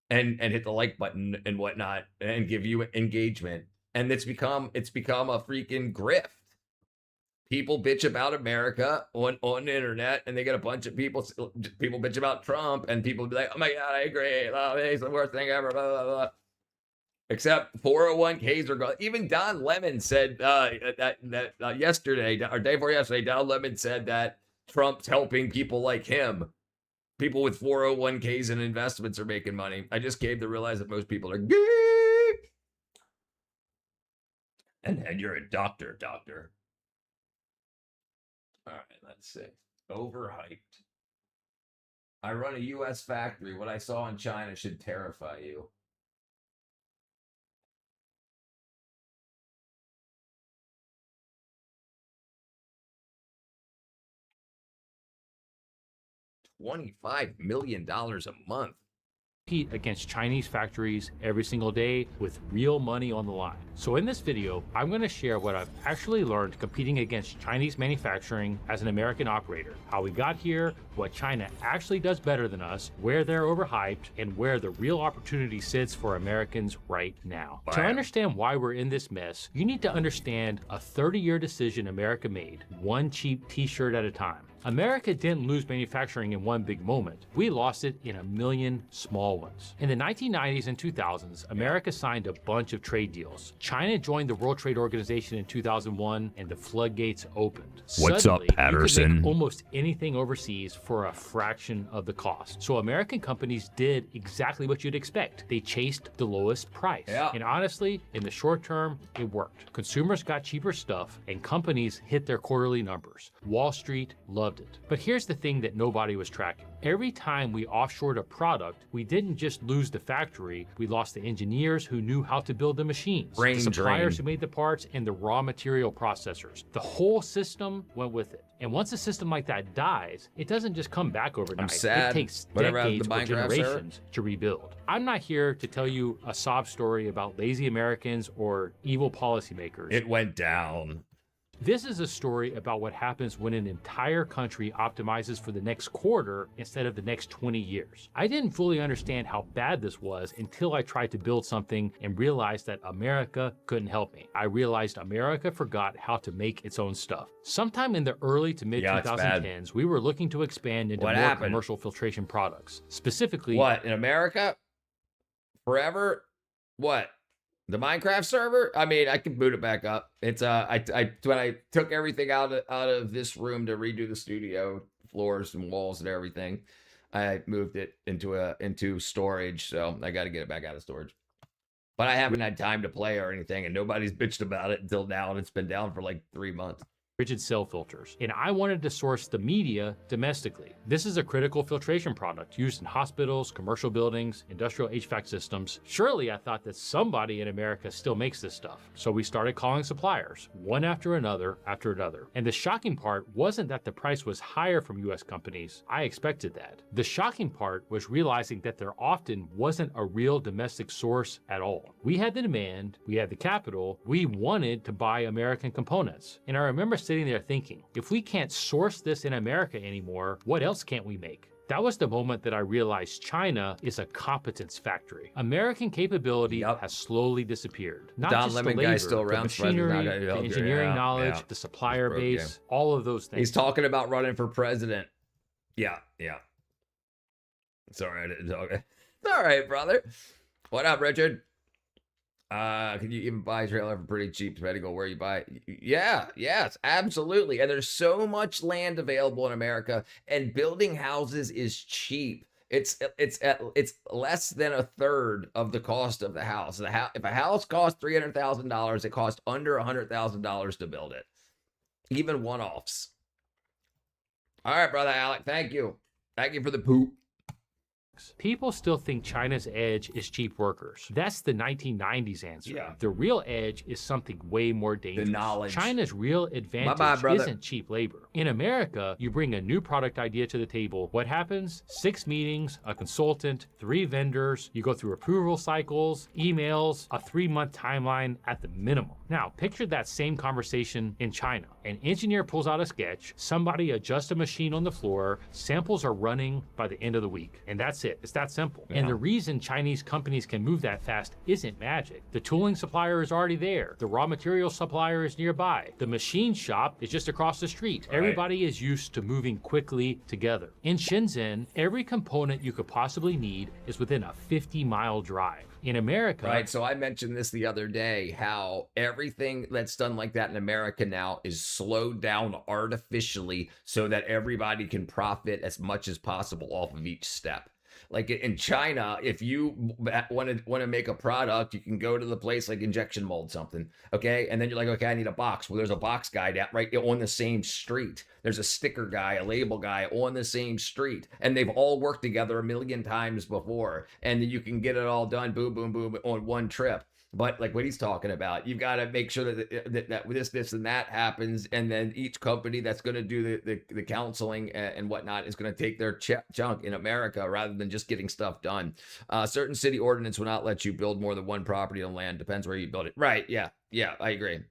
and hit the like button and whatnot and give you engagement, and it's become a freaking grift. People bitch about America on the internet, and they get a bunch of people bitch about Trump, and people be like, oh my God, I agree. Oh, he's the worst thing ever, blah, blah, blah. Except 401ks are gone. Even Don Lemon said that yesterday, or day before yesterday, Don Lemon said that Trump's helping people like him. People with 401ks and investments are making money. I just came to realize that most people are gay. And you're a doctor. All right, let's see. Overhyped. I run a U.S. factory. What I saw in China should terrify you. $25 million a month. Compete against Chinese factories every single day with real money on the line. So in this video, I'm going to share what I've actually learned competing against Chinese manufacturing as an American operator, how we got here, what China actually does better than us, where they're overhyped, and where the real opportunity sits for Americans right now. To understand why we're in this mess, you need to understand a 30-year decision America made, one cheap t-shirt at a time. America didn't lose manufacturing in one big moment. We lost it in a million small ones. In the 1990s and 2000s, America signed a bunch of trade deals. China joined the World Trade Organization in 2001, and the floodgates opened. What's Suddenly, up, Patterson? You could make almost anything overseas for a fraction of the cost. So American companies did exactly what you'd expect. They chased the lowest price. And honestly, in the short term, it worked. Consumers got cheaper stuff, and companies hit their quarterly numbers. Wall Street loved it. But here's the thing that nobody was tracking. Every time we offshored a product, we didn't just lose the factory, we lost the engineers who knew how to build the machines, the suppliers who made the parts, and the raw material processors. The whole system went with it. And once a system like that dies, it doesn't just come back overnight. I'm sad. It takes Whatever happened decades to or Minecraft generations to rebuild. I'm not here to tell you a sob story about lazy Americans or evil policymakers. It went down. This is a story about what happens when an entire country optimizes for the next quarter instead of the next 20 years. I didn't fully understand how bad this was until I tried to build something and realized that America couldn't help me. I realized America forgot how to make its own stuff. Sometime in the early to mid 2010s, we were looking to expand into more commercial filtration products. Specifically, what, in America? Forever? What? The Minecraft server? I mean, I can boot it back up. It's when I took everything out of this room to redo the studio, floors and walls and everything, I moved it into storage. So I got to get it back out of storage. But I haven't had time to play or anything, and nobody's bitched about it until now, and it's been down for like 3 months. Rigid cell filters, and I wanted to source the media domestically. This is a critical filtration product used in hospitals, commercial buildings, industrial HVAC systems. Surely I thought that somebody in America still makes this stuff. So we started calling suppliers, one after another. And the shocking part wasn't that the price was higher from US companies. I expected that. The shocking part was realizing that there often wasn't a real domestic source at all. We had the demand, we had the capital, we wanted to buy American components. And I remember sitting there thinking, if we can't source this in America anymore, what else can't we make? That was the moment that I realized China is a competence factory. American capability has slowly disappeared. Not just the labor, the machinery, the engineering knowledge, the supplier base, all of those things. He's talking about running for president. Yeah. It's all right. It's all right, brother. What up, Richard? Can you even buy a trailer for pretty cheap depending on where you buy it? Yes, absolutely. And there's so much land available in America, and building houses is cheap. It's less than a third of the cost of the house. If a house costs $300,000, it costs under $100,000 to build it. Even one-offs. All right, brother Alec. Thank you. Thank you for the poop. People still think China's edge is cheap workers. That's the 1990s answer. The real edge is something way more dangerous. The knowledge. China's real advantage isn't cheap labor. In America, you bring a new product idea to the table. What happens? 6 meetings, a consultant, 3 vendors. You go through approval cycles, emails, a 3-month timeline at the minimum. Now, picture that same conversation in China. An engineer pulls out a sketch, somebody adjusts a machine on the floor, samples are running by the end of the week. And that's it. It's that simple. And the reason Chinese companies can move that fast isn't magic. The tooling supplier is already there. The raw material supplier is nearby. The machine shop is just across the street. Everybody is used to moving quickly together. In Shenzhen, every component you could possibly need is within a 50-mile drive. In America... Right, so I mentioned this the other day, how everything that's done like that in America now is slowed down artificially so that everybody can profit as much as possible off of each step. Like in China, if you want to make a product, you can go to the place like injection mold something, okay? And then you're like, okay, I need a box. Well, there's a box guy right on the same street. There's a sticker guy, a label guy on the same street. And they've all worked together a million times before. And then you can get it all done, boom, boom, boom, on one trip. But like what he's talking about, you've got to make sure that this and that happens, and then each company that's going to do the counseling and whatnot is going to take their chunk in America rather than just getting stuff done. Certain city ordinance will not let you build more than one property on land. Depends where you build it. Right? Yeah, I agree.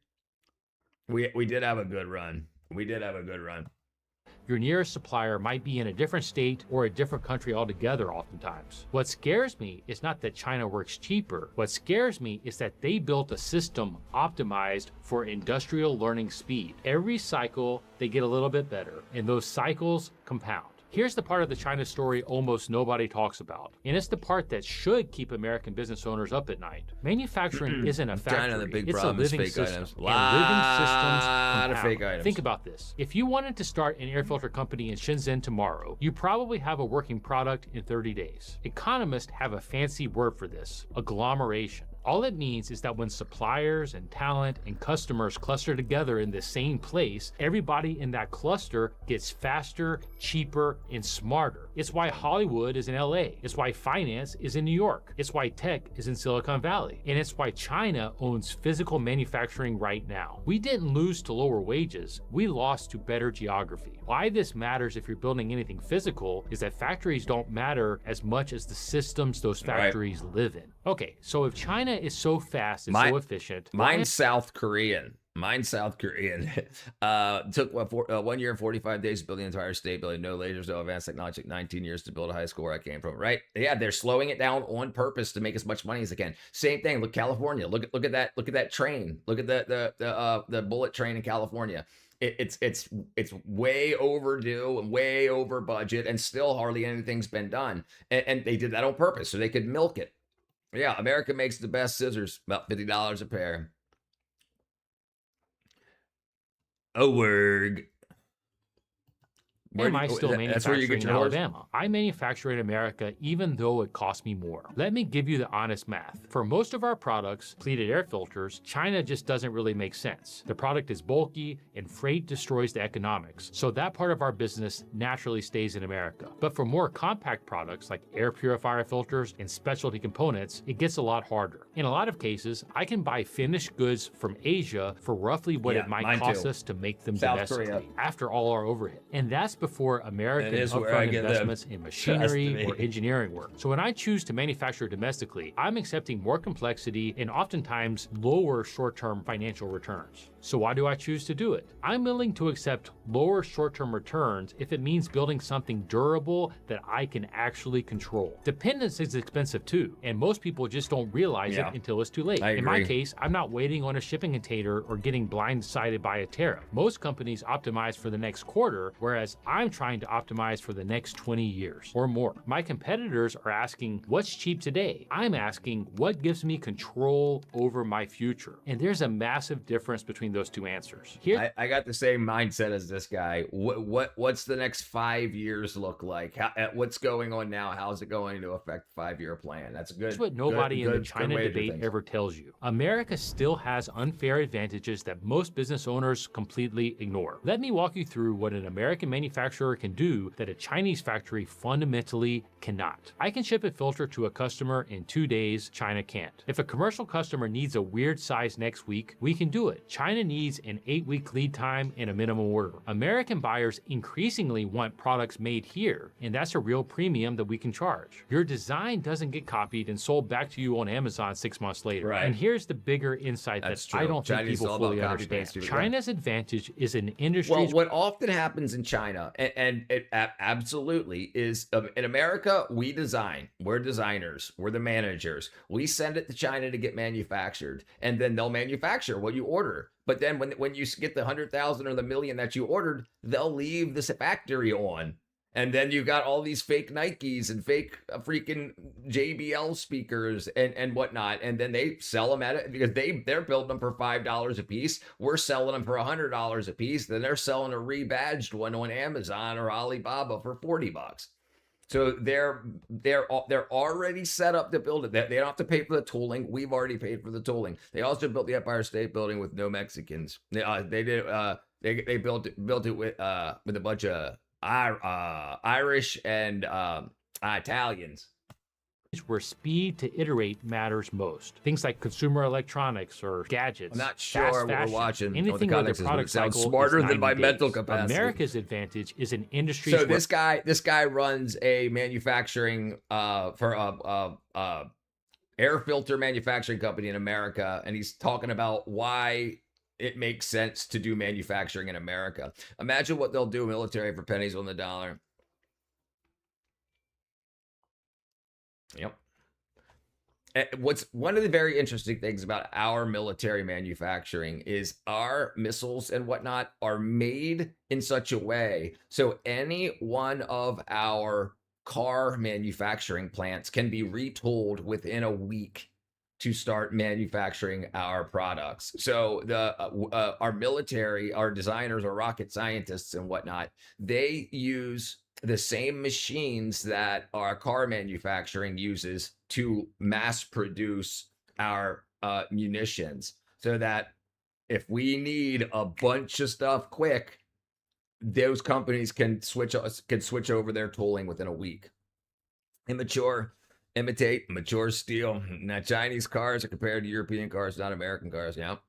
We did have a good run. We did have a good run. Your nearest supplier might be in a different state or a different country altogether oftentimes. What scares me is not that China works cheaper. What scares me is that they built a system optimized for industrial learning speed. Every cycle, they get a little bit better, and those cycles compound. Here's the part of the China story almost nobody talks about, and it's the part that should keep American business owners up at night. Manufacturing isn't a factory, China, the big it's a problem is living fake system, items. and living systems Lot of compound. fake items. Think about this. If you wanted to start an air filter company in Shenzhen tomorrow, you probably have a working product in 30 days. Economists have a fancy word for this, agglomeration. All it means is that when suppliers and talent and customers cluster together in the same place, everybody in that cluster gets faster, cheaper, and smarter. It's why Hollywood is in LA. It's why finance is in New York. It's why tech is in Silicon Valley. And it's why China owns physical manufacturing right now. We didn't lose to lower wages. We lost to better geography. Why this matters if you're building anything physical is that factories don't matter as much as the systems those factories live in. Okay, so if China is so fast and so efficient. Mine's South Korean. Took 1 year and 45 days to build the entire state, building no lasers, no advanced technology, 19 years to build a high school where I came from, right? Yeah, they're slowing it down on purpose to make as much money as they can. Same thing. Look, California. Look at that train. Look at the bullet train in California. It's way overdue and way over budget, and still hardly anything's been done. And they did that on purpose so they could milk it. Yeah, America makes the best scissors, about $50 a pair. A word. Am I still manufacturing in Alabama? I manufacture in America even though it costs me more. Let me give you the honest math. For most of our products, pleated air filters, China just doesn't really make sense. The product is bulky and freight destroys the economics, so that part of our business naturally stays in America. But for more compact products like air purifier filters and specialty components, it gets a lot harder. In a lot of cases, I can buy finished goods from Asia for roughly what it might cost us to make them domestically, after all our overhead. And that's before American upfront investments in machinery or engineering work. So when I choose to manufacture domestically, I'm accepting more complexity and oftentimes lower short-term financial returns. So why do I choose to do it? I'm willing to accept lower short-term returns if it means building something durable that I can actually control. Dependence is expensive too, and most people just don't realize it until it's too late. In my case, I'm not waiting on a shipping container or getting blindsided by a tariff. Most companies optimize for the next quarter, whereas I'm trying to optimize for the next 20 years or more. My competitors are asking, what's cheap today? I'm asking, what gives me control over my future? And there's a massive difference between those two answers. Here, I got the same mindset as this guy. What's the next 5 years look like? What's going on now? How's it going to affect 5-year plan? That's good. That's what nobody in the China debate ever tells you. America still has unfair advantages that most business owners completely ignore. Let me walk you through what an American manufacturer can do that a Chinese factory fundamentally cannot. I can ship a filter to a customer in 2 days. China can't. If a commercial customer needs a weird size next week, we can do it. China needs an 8-week lead time and a minimum order. American buyers increasingly want products made here, and that's a real premium that we can charge. Your design doesn't get copied and sold back to you on Amazon 6 months later. And here's the bigger insight that I don't think people fully understand. China's advantage is an industry. Well, what often happens in China, and it absolutely is, in America, we design. We're designers. We're the managers. We send it to China to get manufactured, and then they'll manufacture what you order. But then when you get the 100,000 or the million that you ordered, they'll leave this factory on. And then you've got all these fake Nikes and fake freaking JBL speakers and whatnot. And then they sell them at it because they're building them for $5 a piece. We're selling them for $100 a piece. Then they're selling a rebadged one on Amazon or Alibaba for $40. So they're already set up to build it. They don't have to pay for the tooling. We've already paid for the tooling. They also built the Empire State Building with no Mexicans. They built it with a bunch of Irish and Italians. where speed to iterate matters most. Things like consumer electronics or gadgets. I'm not fast sure what we're fashion, watching. anything where the product sounds cycle smarter is than 90 my days. mental capacity. America's advantage is an industry. So this guy runs a manufacturing for air filter manufacturing company in America, and he's talking about why it makes sense to do manufacturing in America. Imagine what they'll do military for pennies on the dollar. Yep. What's one of the very interesting things about our military manufacturing is our missiles and whatnot are made in such a way so any one of our car manufacturing plants can be retooled within a week to start manufacturing our products. So our military, our designers, our rocket scientists and whatnot, they use the same machines that our car manufacturing uses to mass produce our munitions, so that if we need a bunch of stuff quick, those companies can switch over their tooling within a week. Imitate mature steel. Now, Chinese cars are compared to European cars, not American cars. Yep.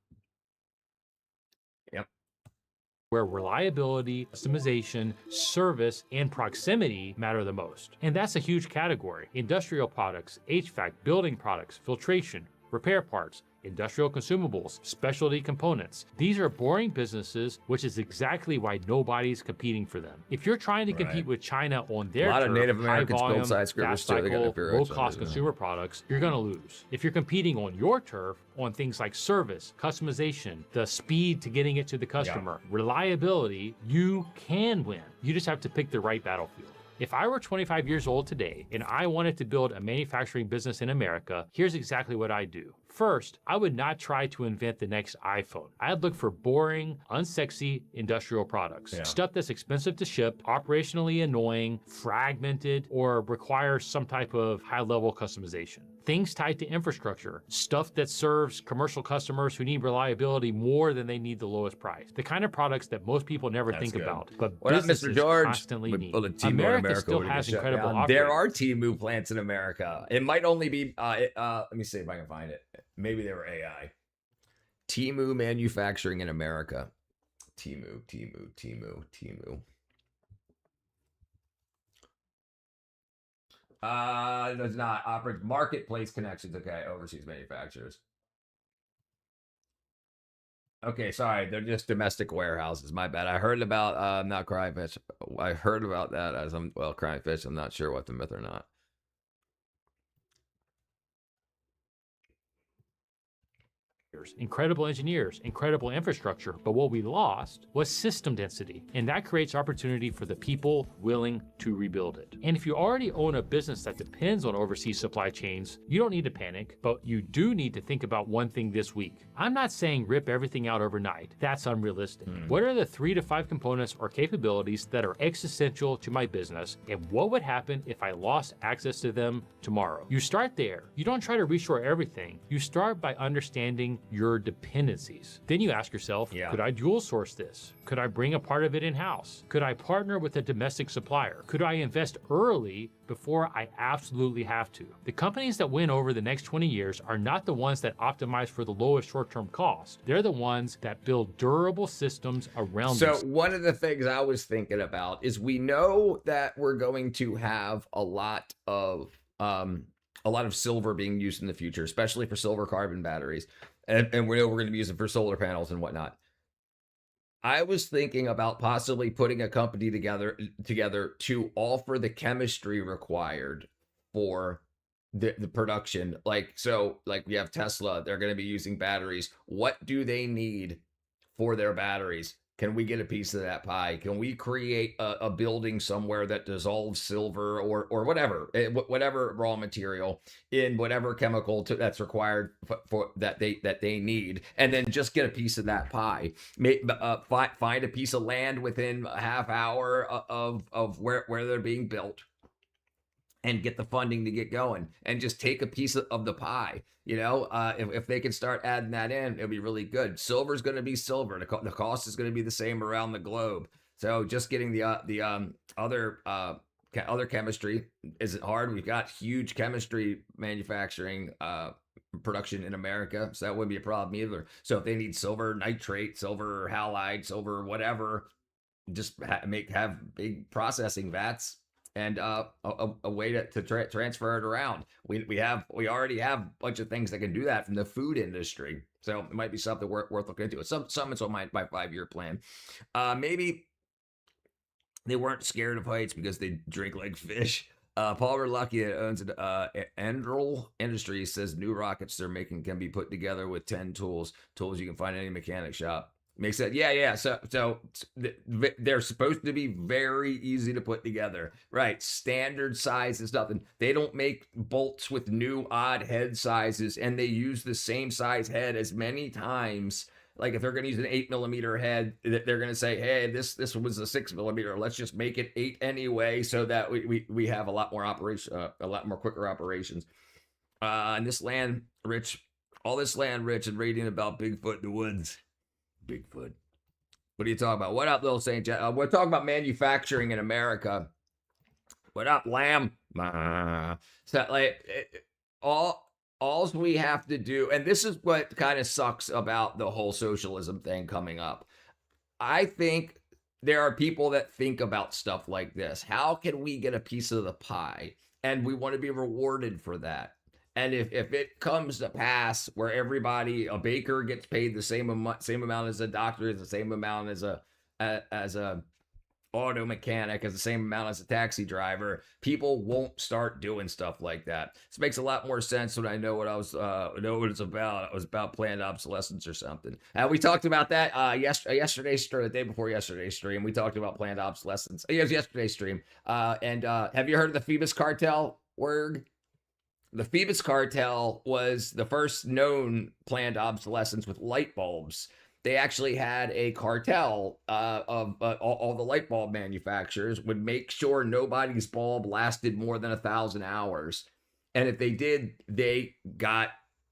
Where reliability, customization, service, and proximity matter the most. And that's a huge category. Industrial products, HVAC, building products, filtration, repair parts, industrial consumables, specialty components. These are boring businesses, which is exactly why nobody's competing for them. If you're trying to compete with China on their of Native Americans high volume, build skyscrapers fast too. They got cycle, inferior low-cost service, consumer products, you're going to lose. If you're competing on your turf on things like service, customization, the speed to getting it to the customer, reliability, you can win. You just have to pick the right battlefield. If I were 25 years old today and I wanted to build a manufacturing business in America, here's exactly what I'd do. First, I would not try to invent the next iPhone. I'd look for boring, unsexy industrial products. Stuff that's expensive to ship, operationally annoying, fragmented, or requires some type of high-level customization. Things tied to infrastructure, stuff that serves commercial customers who need reliability more than they need the lowest price. The kind of products that most people never think about, but what up, businesses Mr. George? constantly need. America still has incredible There operators. are Temu plants in America. It might only be let me see if I can find it. Maybe they were AI. Temu manufacturing in America. Temu. It's not. Operates marketplace connections. Okay, overseas manufacturers. Okay, sorry, they're just domestic warehouses. My bad. I heard about not crying fish. I heard about that as crying fish. I'm not sure what the myth or not. Incredible engineers, incredible infrastructure, but what we lost was system density, and that creates opportunity for the people willing to rebuild it. And if you already own a business that depends on overseas supply chains, you don't need to panic, but you do need to think about one thing this week. I'm not saying rip everything out overnight. That's unrealistic. What are the 3 to 5 components or capabilities that are existential to my business, and what would happen if I lost access to them tomorrow? You start there. You don't try to reshore everything. You start by understanding your dependencies. Then you ask yourself, could I dual source this? Could I bring a part of it in-house? Could I partner with a domestic supplier? Could I invest early before I absolutely have to? The companies that win over the next 20 years are not the ones that optimize for the lowest short-term cost. They're the ones that build durable systems around them. So one of the things I was thinking about is we know that we're going to have a lot of silver being used in the future, especially for silver carbon batteries. And we know we're going to be using it for solar panels and whatnot. I was thinking about possibly putting a company together to offer the chemistry required for the production. Like we have Tesla, they're going to be using batteries. What do they need for their batteries? Can we get a piece of that pie? Can we create a building somewhere that dissolves silver or whatever raw material in whatever chemical that's required for that they need, and then just get a piece of that pie? Find a piece of land within a half hour of where they're being built, and get the funding to get going, and just take a piece of the pie. If they can start adding that in, it'll be really good. Silver's going to be silver. The cost is going to be the same around the globe. So just getting the other other chemistry isn't hard. We've got huge chemistry manufacturing production in America, so that wouldn't be a problem either. So if they need silver nitrate, silver halide, silver whatever, just have big processing vats and a way to transfer it around. We already have a bunch of things that can do that from the food industry. So it might be something worth looking into. It's on my 5-year plan. Maybe they weren't scared of heights because they drink like fish. Paul Lucky owns Androl Industries says new rockets they're making can be put together with 10 tools you can find in any mechanic shop. Makes sense. Yeah. So they're supposed to be very easy to put together, right? Standard size and stuff. And they don't make bolts with new odd head sizes, and they use the same size head as many times. Like if they're going to use an 8mm head, they're going to say, "Hey, this was a 6mm. Let's just make it 8 anyway, so that we have a lot more quicker operations." And this land rich, and reading about Bigfoot in the woods. Bigfoot. What are you talking about? What up, little Saint? We're talking about manufacturing in America. What up, lamb? So like all we have to do, and this is what kind of sucks about the whole socialism thing coming up. I think there are people that think about stuff like this. How can we get a piece of the pie? And we want to be rewarded for that. And if it comes to pass where a baker gets paid the same amount as a doctor, the same amount as a auto mechanic, as the same amount as a taxi driver, people won't start doing stuff like that. This makes a lot more sense when I know what it's about. It was about planned obsolescence or something. And we talked about that yesterday's stream, the day before yesterday's stream. We talked about planned obsolescence. It was yesterday's stream. And have you heard of the Phoebus cartel, Werg? The Phoebus cartel was the first known planned obsolescence with light bulbs. They actually had a cartel of all the light bulb manufacturers would make sure nobody's bulb lasted more than 1,000 hours. And if they did, they got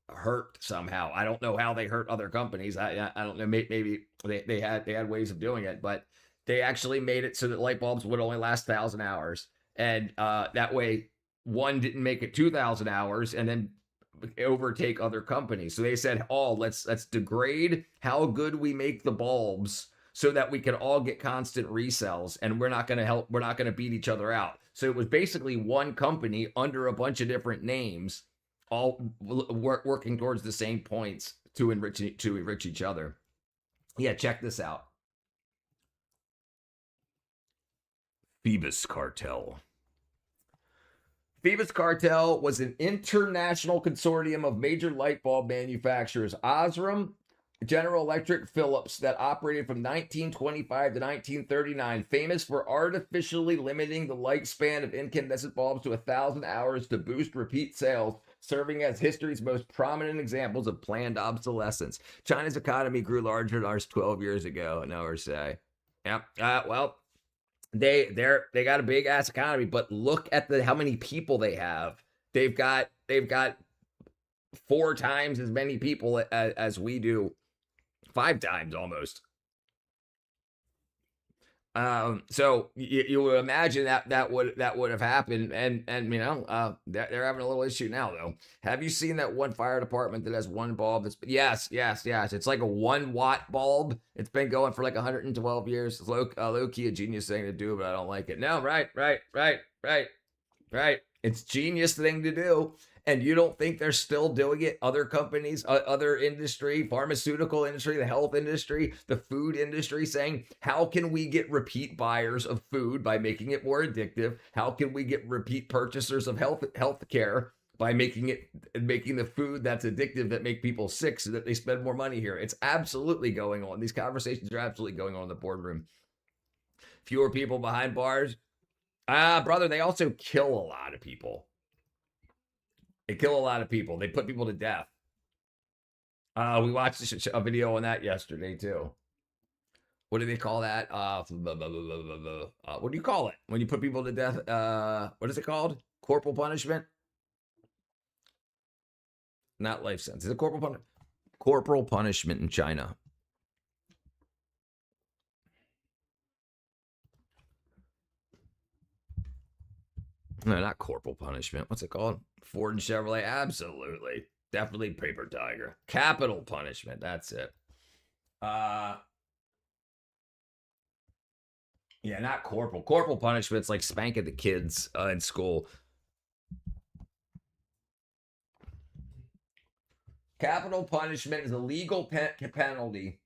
hurt somehow. I don't know how they hurt other companies. I don't know. Maybe they had ways of doing it, but they actually made it so that light bulbs would only last 1,000 hours. And that way, one didn't make it 2,000 hours and then overtake other companies. So they said, let's degrade how good we make the bulbs so that we can all get constant resells, and we're not going to beat each other out. So it was basically one company under a bunch of different names, all working towards the same points to enrich each other. Yeah, check this out. Phoebus cartel. Phoebus cartel was an international consortium of major light bulb manufacturers, Osram, General Electric, Philips, that operated from 1925 to 1939, famous for artificially limiting the lifespan of incandescent bulbs to 1,000 hours to boost repeat sales, serving as history's most prominent examples of planned obsolescence. China's economy grew larger than ours 12 years ago, an hour say. Yep. Well, they got a big ass economy, but look at how many people they have. They've got 4 times as many people as we do, 5 times almost. So you would imagine that would have happened, and you know, they're having a little issue now though. Have you seen that one fire department that has one bulb? Yes. It's like a 1-watt bulb. It's been going for like 112 years. It's low key a genius thing to do, but I don't like it. No, right. It's genius thing to do. And you don't think they're still doing it? Other companies, other industry, pharmaceutical industry, the health industry, the food industry, saying, how can we get repeat buyers of food by making it more addictive? How can we get repeat purchasers of health care by making the food that's addictive that make people sick so that they spend more money here? It's absolutely going on. These conversations are absolutely going on in the boardroom. Fewer people behind bars. Brother, they also kill a lot of people. They kill a lot of people. They put people to death. We watched a video on that yesterday too. What do they call that? What do you call it when you put people to death? What is it called? Corporal punishment? Not life sentence. Is it corporal punishment in China? No, not corporal punishment. What's it called? Ford and Chevrolet? Absolutely. Definitely paper tiger. Capital punishment. That's it. Yeah, not corporal. Corporal punishment's like spanking the kids in school. Capital punishment is a legal penalty.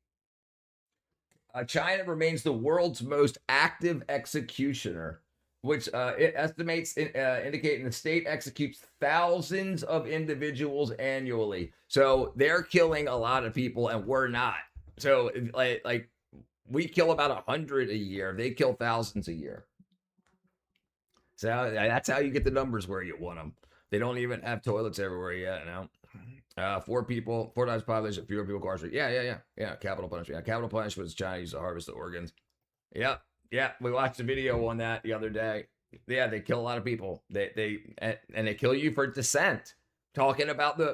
China remains the world's most active executioner, which it estimates indicating the state executes thousands of individuals annually. So they're killing a lot of people, and we're not. So like we kill about 100 a year. They kill thousands a year. So that's how you get the numbers where you want them. They don't even have toilets everywhere yet. No. 4 times population, fewer people incarcerated. Yeah. Capital punishment. Yeah, capital punishment is China used to harvest the organs. Yeah. We watched a video on that the other day. Yeah, they kill a lot of people. They kill you for dissent. Talking about Xi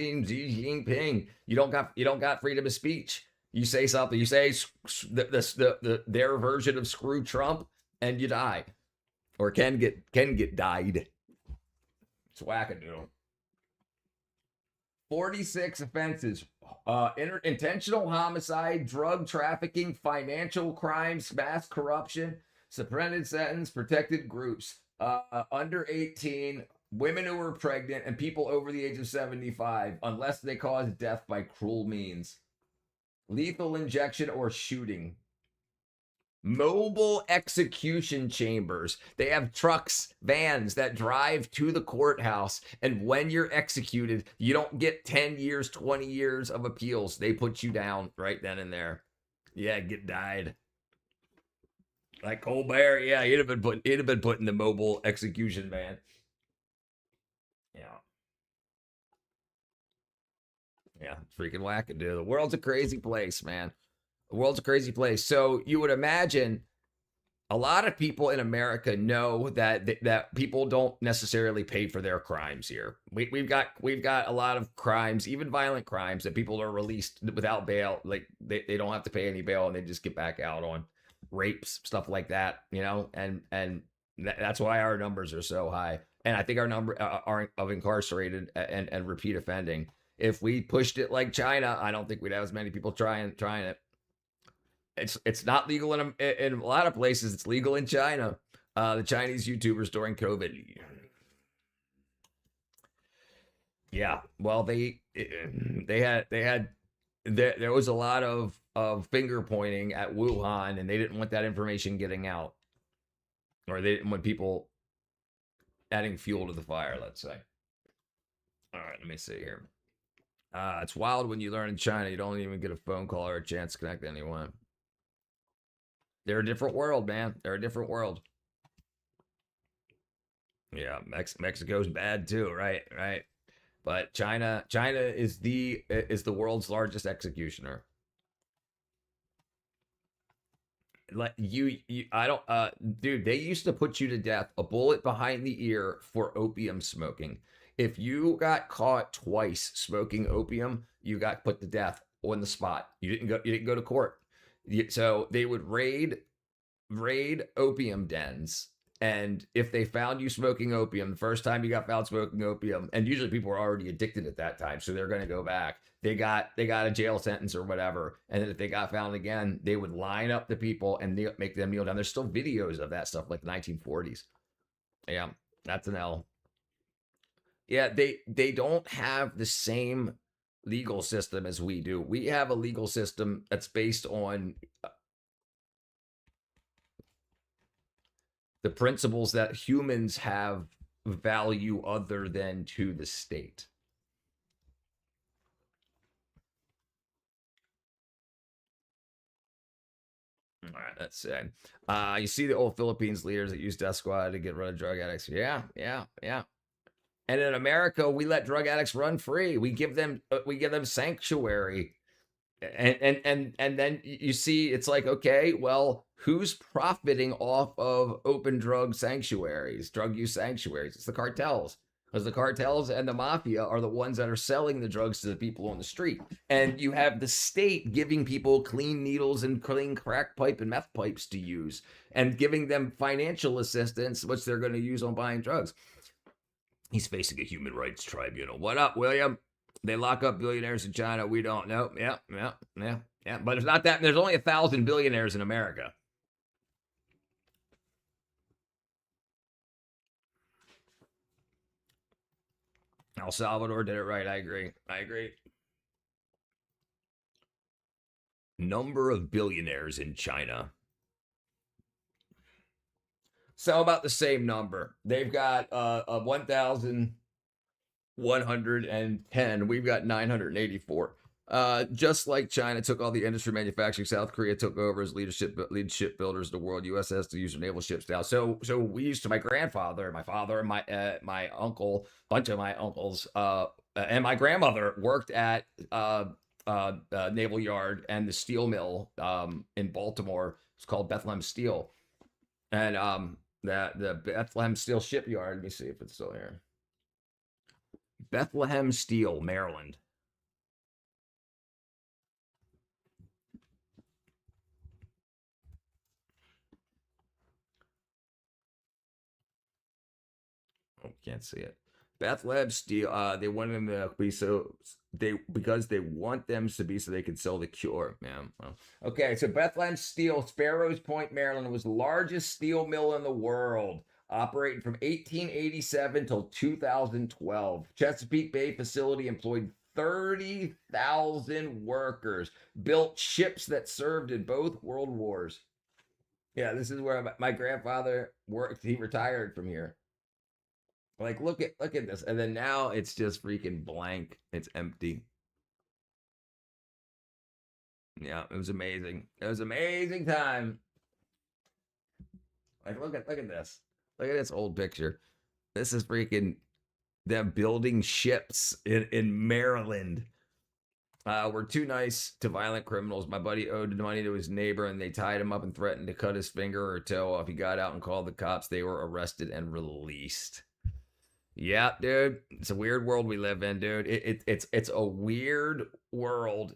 Jinping. You don't got freedom of speech. You say something. You say their version of screw Trump, and you die, or can get died. It's wackadoodle. 46 offenses: intentional homicide, drug trafficking, financial crimes, mass corruption, suspended sentence, protected groups, under 18, women who were pregnant, and people over the age of 75, unless they cause death by cruel means, lethal injection, or shooting. Mobile execution chambers. They have trucks, vans that drive to the courthouse. And when you're executed, you don't get 10 years, 20 years of appeals. They put you down right then and there. Yeah, get died. Like Colbert, yeah, he'd have been put in the mobile execution van. Yeah, freaking wackadoo. The world's a crazy place, man. The world's a crazy place. So you would imagine a lot of people in America know that people don't necessarily pay for their crimes here. We've got a lot of crimes, even violent crimes, that people are released without bail. Like they don't have to pay any bail, and they just get back out on rapes, stuff like that, and that's why our numbers are so high. And I think our number are of incarcerated and repeat offending. If we pushed it like China, I don't think we'd have as many people trying it. It's not legal in a lot of places. It's legal in China. The Chinese YouTubers during COVID. Yeah, well, there was a lot of finger pointing at Wuhan, and they didn't want that information getting out, or they didn't want people adding fuel to the fire. Let's say. All right, let me see here. It's wild when you learn in China, you don't even get a phone call or a chance to connect to anyone. They're a different world, man. They're a different world. Yeah, Mexico's bad too, right? But China is the world's largest executioner. Like dude, they used to put you to death, a bullet behind the ear, for opium smoking. If you got caught twice smoking opium, you got put to death on the spot. You didn't go to court. So they would raid opium dens, and if they found you smoking opium, the first time you got found smoking opium, and usually people were already addicted at that time, so they're going to go back. They got a jail sentence or whatever, and then if they got found again, they would line up the people and make them kneel down. There's still videos of that stuff, like the 1940s. Yeah, that's an L. Yeah, they don't have the same legal system as we do. We have a legal system that's based on the principles that humans have value other than to the state. All right, that's sad. You see the old Philippines leaders that use death squad to get rid of drug addicts. Yeah. And in America, we let drug addicts run free. We give them sanctuary. And then you see, it's like, okay, well, who's profiting off of open drug use sanctuaries? It's the cartels. Because the cartels and the mafia are the ones that are selling the drugs to the people on the street. And you have the state giving people clean needles and clean crack pipe and meth pipes to use and giving them financial assistance, which they're going to use on buying drugs. He's facing a human rights tribunal. What up, William? They lock up billionaires in China. We don't know. Yeah. But there's not that. There's only 1,000 billionaires in America. El Salvador did it right. I agree. Number of billionaires in China. So about the same number. They've got 1,110. We've got 984. Just like China took all the industry manufacturing, South Korea took over as leadership builders of the world. U.S. has to use their naval ships now. So we used to, my grandfather, my father, and my uncle, bunch of my uncles, and my grandmother worked at Naval Yard and the steel mill in Baltimore. It's called Bethlehem Steel, and the Bethlehem Steel shipyard. Let me see if it's still here. Bethlehem Steel, Maryland. Oh, can't see it. Bethlehem Steel. They want them to be because they want them to be so they can sell the cure. Man. Well, okay, so Bethlehem Steel, Sparrows Point, Maryland, was the largest steel mill in the world, operating from 1887 till 2012. Chesapeake Bay facility employed 30,000 workers, built ships that served in both world wars. Yeah, this is where my grandfather worked. He retired from here. Like, look at this. And then now it's just freaking blank. It's empty. Yeah, it was amazing. It was an amazing time. Like, look at this. Look at this old picture. This is freaking them building ships in Maryland. We're too nice to violent criminals. My buddy owed money to his neighbor, and they tied him up and threatened to cut his finger or toe off. He got out and called the cops. They were arrested and released. Yeah, dude. It's a weird world we live in, dude. It's a weird world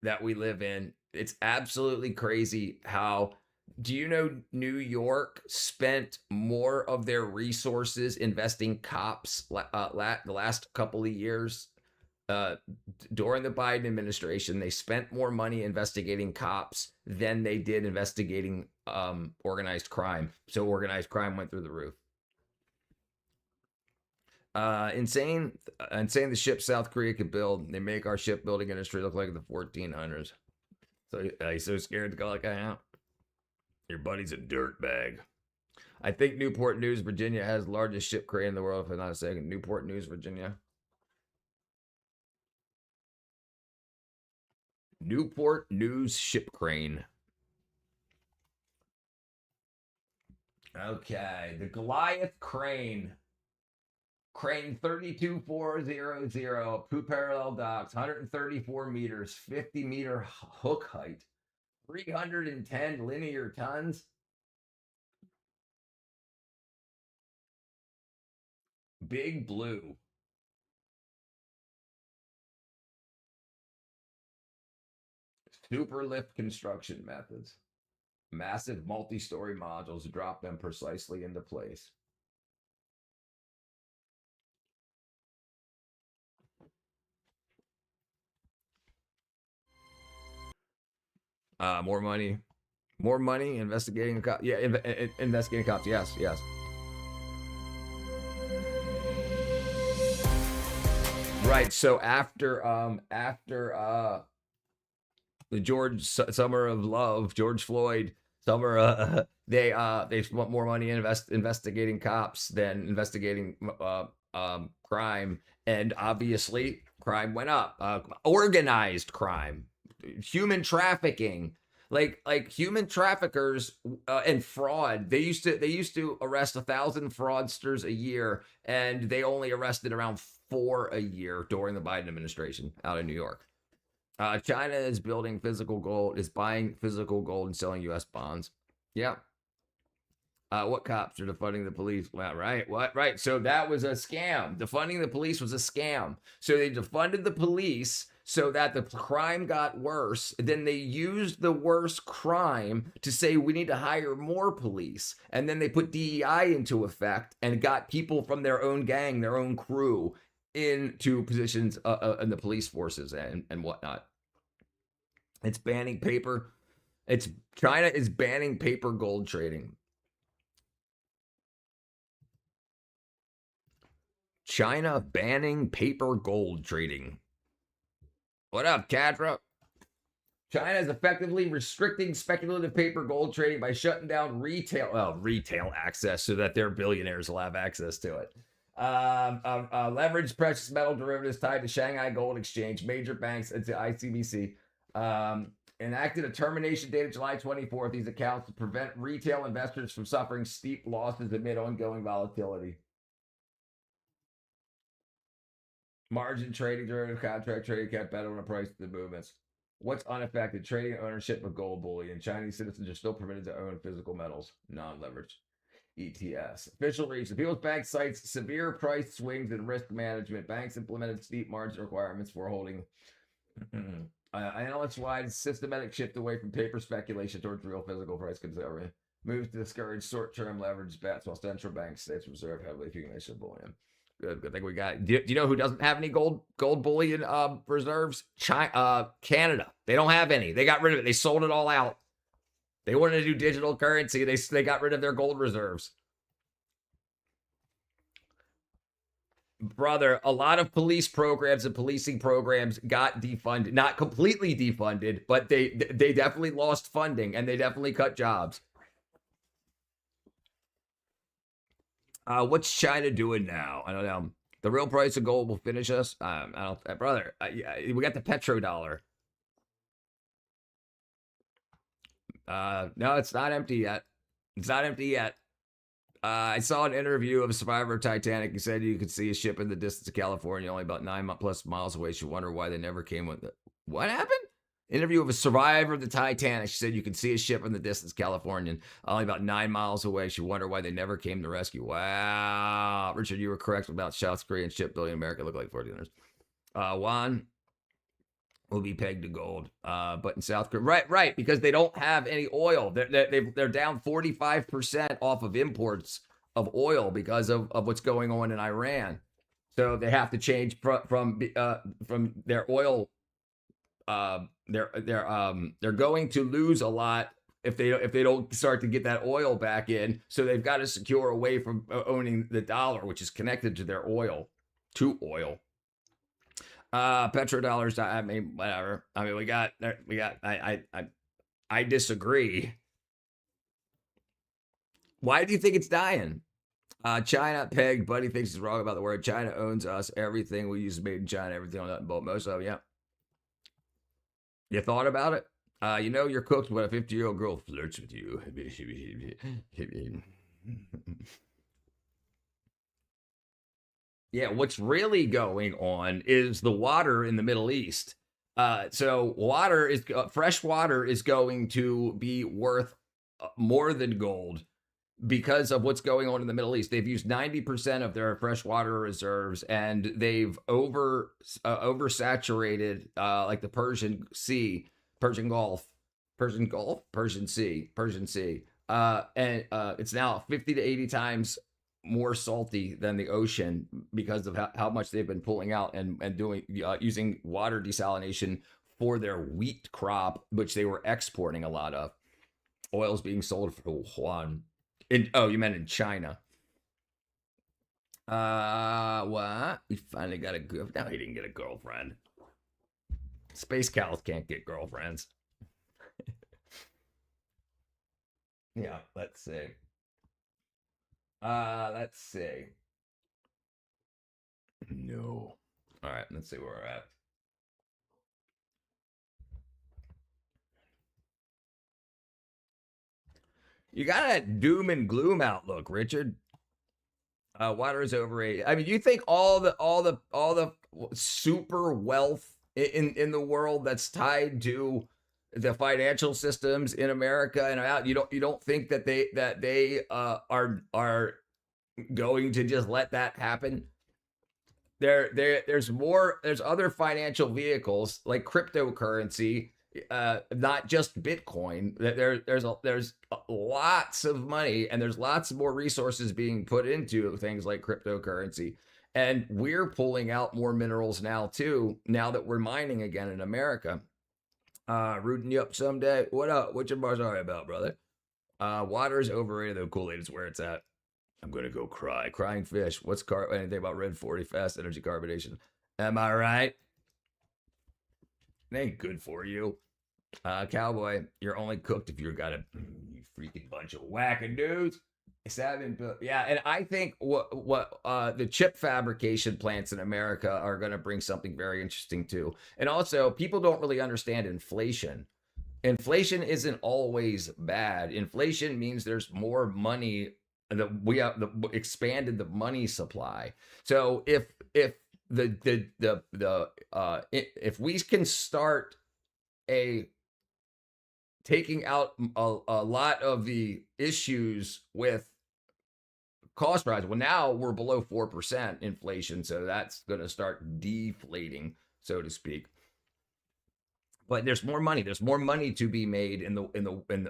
that we live in. It's absolutely crazy how, do you know New York spent more of their resources investing cops the last couple of years during the Biden administration? They spent more money investigating cops than they did investigating organized crime. So organized crime went through the roof. Insane the ship South Korea could build. They make our shipbuilding industry look like the 1400s. So he's so scared to go like I am. Your buddy's a dirtbag. I think Newport News, Virginia has the largest ship crane in the world, if I'm not mistaken. Newport News, Virginia. Newport News ship crane. Okay, the Goliath crane. Crane 32400, two parallel docks, 134 meters, 50-meter hook height, 310 linear tons. Big Blue. Super lift construction methods. Massive multi-story modules drop them precisely into place. More money, investigating a cop. Yeah, investigating cops. Yes. Right. So after the George Summer of Love, George Floyd summer, they want more money investigating cops than investigating crime, and obviously crime went up. Organized crime. Human trafficking, like human traffickers and fraud. They used to arrest 1,000 fraudsters a year, and they only arrested around 4 a year during the Biden administration out of New York. China is building physical gold, is buying physical gold and selling U.S. bonds. Yeah. What cops are defunding the police? Well, right. What? Right. So that was a scam. Defunding the police was a scam. So they defunded the police so that the crime got worse. Then they used the worst crime to say we need to hire more police. And then they put DEI into effect and got people from their own gang, their own crew, into positions in the police forces and whatnot. It's banning paper. China is banning paper gold trading. China banning paper gold trading. What up, Cadra? China is effectively restricting speculative paper gold trading by shutting down retail access so that their billionaires will have access to it. Leveraged precious metal derivatives tied to Shanghai Gold Exchange, major banks, and to ICBC. Enacted a termination date of July 24th. These accounts to prevent retail investors from suffering steep losses amid ongoing volatility. Margin trading, derivative contract trading kept better on the price of the movements. What's unaffected? Trading and ownership of gold bullion. Chinese citizens are still permitted to own physical metals, non-leveraged. ETS. Official reach. The People's Bank cites severe price swings and risk management. Banks implemented steep margin requirements for holding. Analyst-wide systematic shift away from paper speculation towards real physical price conservation. Moves to discourage short-term leverage bets while central banks, states reserve heavily accumulation of bullion. Good thing we got. Do you know who doesn't have any gold bullion reserves? Canada. They don't have any. They got rid of it. They sold it all out. They wanted to do digital currency. They got rid of their gold reserves. Brother, a lot of police programs and policing programs got defunded. Not completely defunded, but they definitely lost funding and they definitely cut jobs. What's China doing now? I don't know. The real price of gold will finish us. Brother. We got the petrodollar. No, it's not empty yet. It's not empty yet. I saw an interview of a survivor of Titanic. He said you could see a ship in the distance of California, only about 9+ miles away. She wondered why they never came with it. What happened? Interview of a survivor of the Titanic. She said you could see a ship in the distance, California, only about 9 miles away. She wondered why they never came to rescue. Wow. Richard, you were correct about South Korean shipbuilding. America looked like 40 years. Juan will be pegged to gold. But in South Korea, right, because they don't have any oil. They're down 45% off of imports of oil because of what's going on in Iran. So they have to change from their oil. They're going to lose a lot if they don't start to get that oil back in. So they've got to secure away from owning the dollar, which is connected to their oil, petrodollars. I mean, whatever. I mean, we got. I disagree. Why do you think it's dying? China pegged. Buddy thinks he's wrong about the word. China owns us. Everything we use is made in China. Everything on that boat. Most of it, yeah. You thought about it? You know you're cooked when a 50-year-old girl flirts with you. Yeah, what's really going on is the water in the Middle East. So fresh water is going to be worth more than gold because of what's going on in the Middle East. They've used 90% of their freshwater reserves, and they've oversaturated like the Persian Sea, Persian Sea. And it's now 50 to 80 times more salty than the ocean because of how much they've been pulling out and doing using water desalination for their wheat crop, which they were exporting a lot of. Oil's being sold for Wuhan. You meant in China. What? We finally got a girlfriend. No, he didn't get a girlfriend. Space cows can't get girlfriends. Yeah, let's see. Let's see. No. All right, let's see where we're at. You got a doom and gloom outlook, Richard. Water is overrated. I mean, you think all the super wealth in the world that's tied to the financial systems in America and out. You don't think that they are going to just let that happen? There's other financial vehicles like cryptocurrency, not just Bitcoin. There's lots of money, and there's lots more resources being put into things like cryptocurrency. And we're pulling out more minerals now too, now that we're mining again in America. Rooting you up someday. What up? What you sorry about, brother? Water is overrated though. Kool-Aid is where it's at. I'm gonna go cry. Crying fish. What's anything about Red 40 fast energy carbonation? Am I right? It ain't good for you. Cowboy, you're only cooked if you've got a you freaking bunch of wackadoos. Yeah, and I think what the chip fabrication plants in America are going to bring something very interesting too. And also, people don't really understand inflation. Inflation isn't always bad. Inflation means there's more money. That we have expanded the money supply. So if we can start taking out a lot of the issues with cost rise. Well, now we're below 4% inflation, so that's going to start deflating, so to speak. But there's more money. There's more money to be made in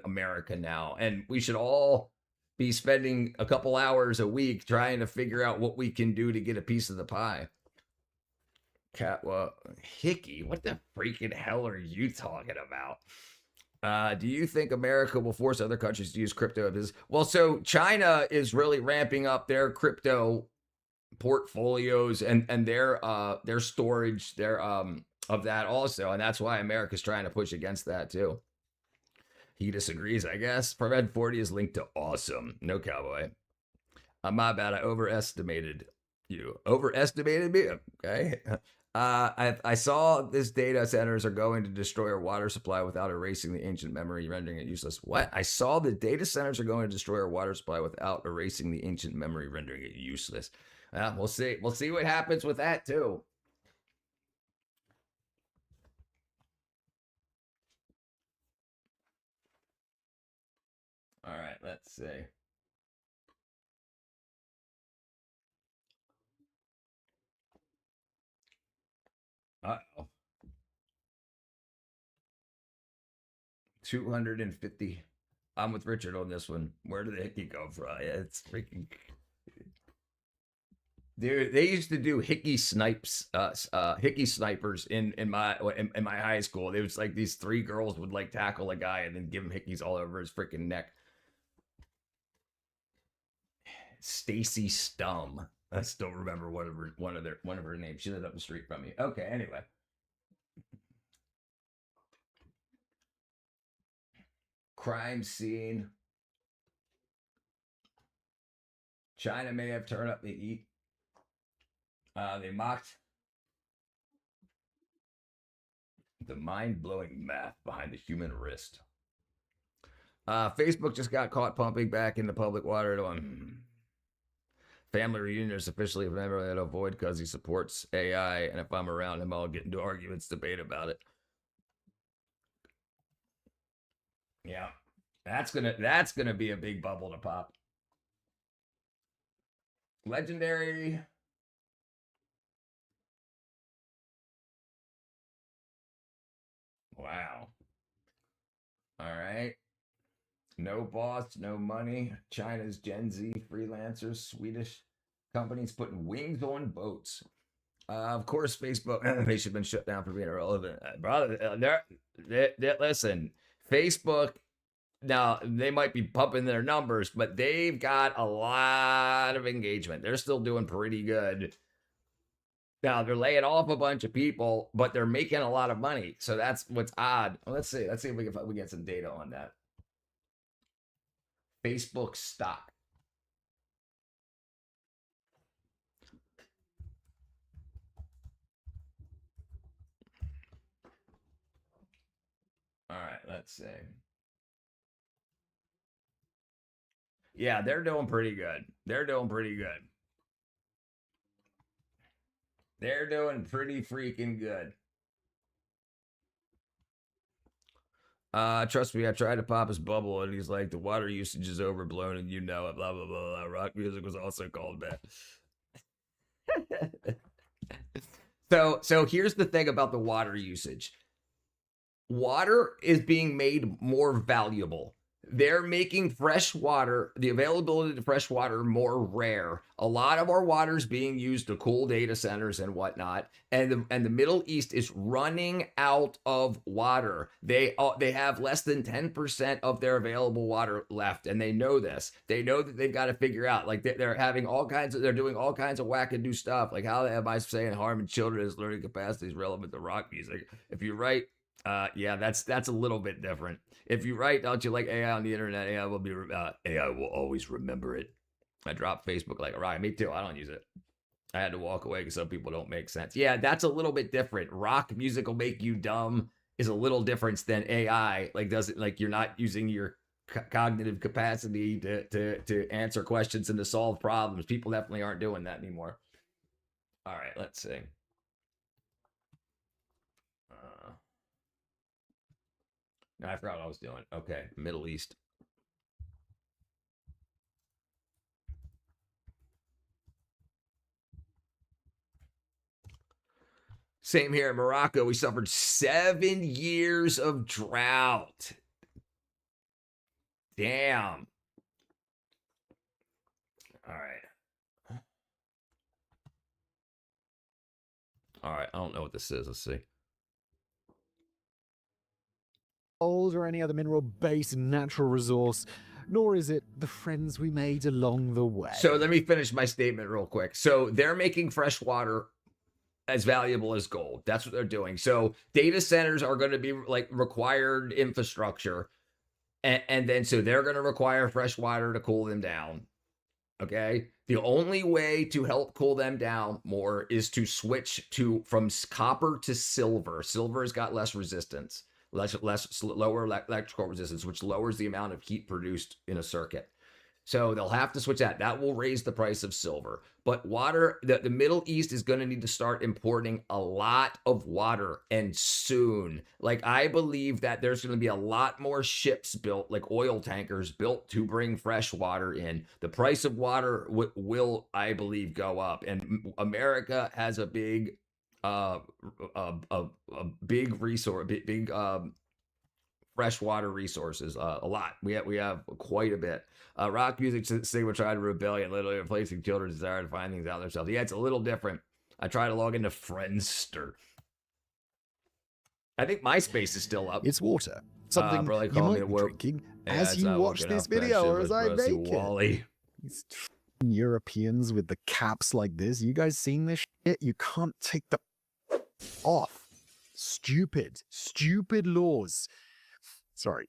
America now, and we should all be spending a couple hours a week trying to figure out what we can do to get a piece of the pie. Hickey, what the freaking hell are you talking about? Do you think America will force other countries to use crypto? Well, so China is really ramping up their crypto portfolios and their storage, of that also, and that's why America's trying to push against that too. He disagrees, I guess. Red 40 is linked to awesome. No cowboy. My bad. I overestimated you. Overestimated me? Okay. I saw this data centers are going to destroy our water supply without erasing the ancient memory, rendering it useless. What? I saw the data centers are going to destroy our water supply without erasing the ancient memory, rendering it useless. We'll see. We'll see what happens with that too. All right, let's see. Uh-oh. 250. I'm with Richard on this one. Where did the hickey go from? It's freaking... Dude, they used to do hickey snipers in my high school. It was like these three girls would like tackle a guy and then give him hickeys all over his freaking neck. Stacy Stum. I still remember one of her names. She lived up the street from me. Okay, anyway. Crime scene. China may have turned up the heat. They mocked the mind-blowing math behind the human wrist. Facebook just got caught pumping back into public water on family reunion is officially a member that I'll avoid because he supports AI, and if I'm around him, I'll get into arguments, debate about it. Yeah, that's gonna be a big bubble to pop. Legendary. Wow. All right. No boss, no money. China's Gen Z freelancers, Swedish companies putting wings on boats. Of course, Facebook, they should have been shut down for being irrelevant. Brother, listen, Facebook, now they might be pumping their numbers, but they've got a lot of engagement. They're still doing pretty good. Now they're laying off a bunch of people, but they're making a lot of money. So that's what's odd. Well, let's see if we get some data on that. Facebook stock. All right, let's see. Yeah, they're doing pretty good. They're doing pretty good. They're doing pretty freaking good. Trust me, I tried to pop his bubble, and he's like, the water usage is overblown, and you know it. Blah blah blah blah. Rock music was also called bad. So here's the thing about the water usage. Water is being made more valuable. They're making fresh water, the availability of fresh water, more rare. A lot of our water is being used to cool data centers and whatnot. And the Middle East is running out of water. They have less than 10% of their available water left, and they know this. They know that they've got to figure out, like they're having they're doing all kinds of wackadoo stuff. Like, how am I saying harming children as learning capacity is relevant to rock music? If you write, yeah, that's a little bit different. If you write, don't you like AI on the internet? AI will always remember it. I dropped Facebook like a rock. Me too. I don't use it. I had to walk away because some people don't make sense. Yeah, that's a little bit different. Rock music will make you dumb is a little different than AI. Like, does it, like, you're not using your cognitive capacity to answer questions and to solve problems. People definitely aren't doing that anymore. All right, let's see. No, I forgot what I was doing. Okay, Middle East. Same here in Morocco. We suffered 7 years of drought. Damn. All right. All right, I don't know what this is. Let's see. Gold or any other mineral-based natural resource, nor is it the friends we made along the way. So let me finish my statement real quick. So they're making fresh water as valuable as gold. That's what they're doing. So data centers are going to be like required infrastructure. And then so they're going to require fresh water to cool them down. Okay. The only way to help cool them down more is to switch from copper to silver. Silver has got less resistance. Lower electrical resistance, which lowers the amount of heat produced in a circuit. So they'll have to switch that. That will raise the price of silver. But water, the Middle East is going to need to start importing a lot of water, and soon. Like, I believe that there's going to be a lot more ships built, like oil tankers built to bring fresh water in. The price of water will, I believe, go up. And America has a big big resource, big freshwater resources, a lot. We have quite a bit. Rock music signal tried to rebellion, literally replacing children's desire to find things out themselves. Yeah, it's a little different. I try to log into Friendster. I think MySpace is still up. It's water. Something you might be drinking as you watch this video or as I make it. These Europeans with the caps like this, you guys seen this shit? You can't take the off. Stupid laws. Sorry.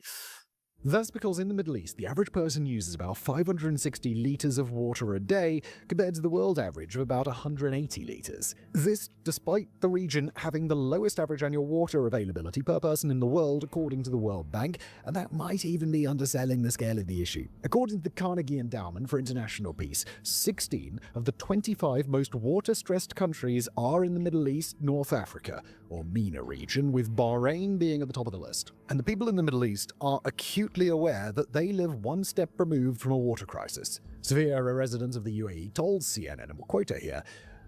That's because in the Middle East, the average person uses about 560 litres of water a day compared to the world average of about 180 litres. This despite the region having the lowest average annual water availability per person in the world according to the World Bank, and that might even be underselling the scale of the issue. According to the Carnegie Endowment for International Peace, 16 of the 25 most water-stressed countries are in the Middle East, North Africa, or MENA region, with Bahrain being at the top of the list. And the people in the Middle East are acutely aware that they live one step removed from a water crisis. Safia, a resident of the UAE, told CNN, and we'll quote her here,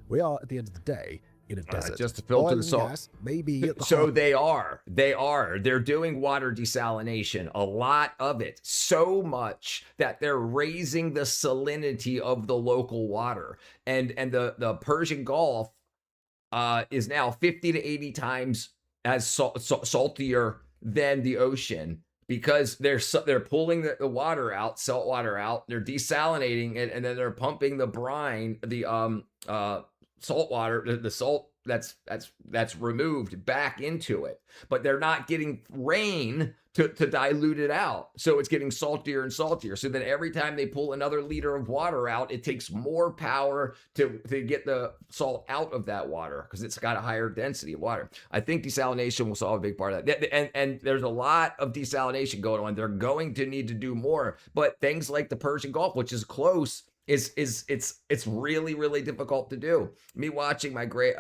"We are, at the end of the day, in a desert. Just to filter the salt. Gas, maybe at the so they are. They're doing water desalination. A lot of it. So much that they're raising the salinity of the local water. And the Persian Gulf is now 50 to 80 times as saltier than the ocean, because they're pulling the water out, salt water out, they're desalinating it, and then they're pumping the brine, the salt water, the salt that's removed back into it. But they're not getting rain to dilute it out. So it's getting saltier and saltier. So then every time they pull another liter of water out, it takes more power to get the salt out of that water, because it's got a higher density of water. I think desalination will solve a big part of that. And there's a lot of desalination going on. They're going to need to do more. But things like the Persian Gulf, which is close, it's really, really difficult to do. Me watching my Great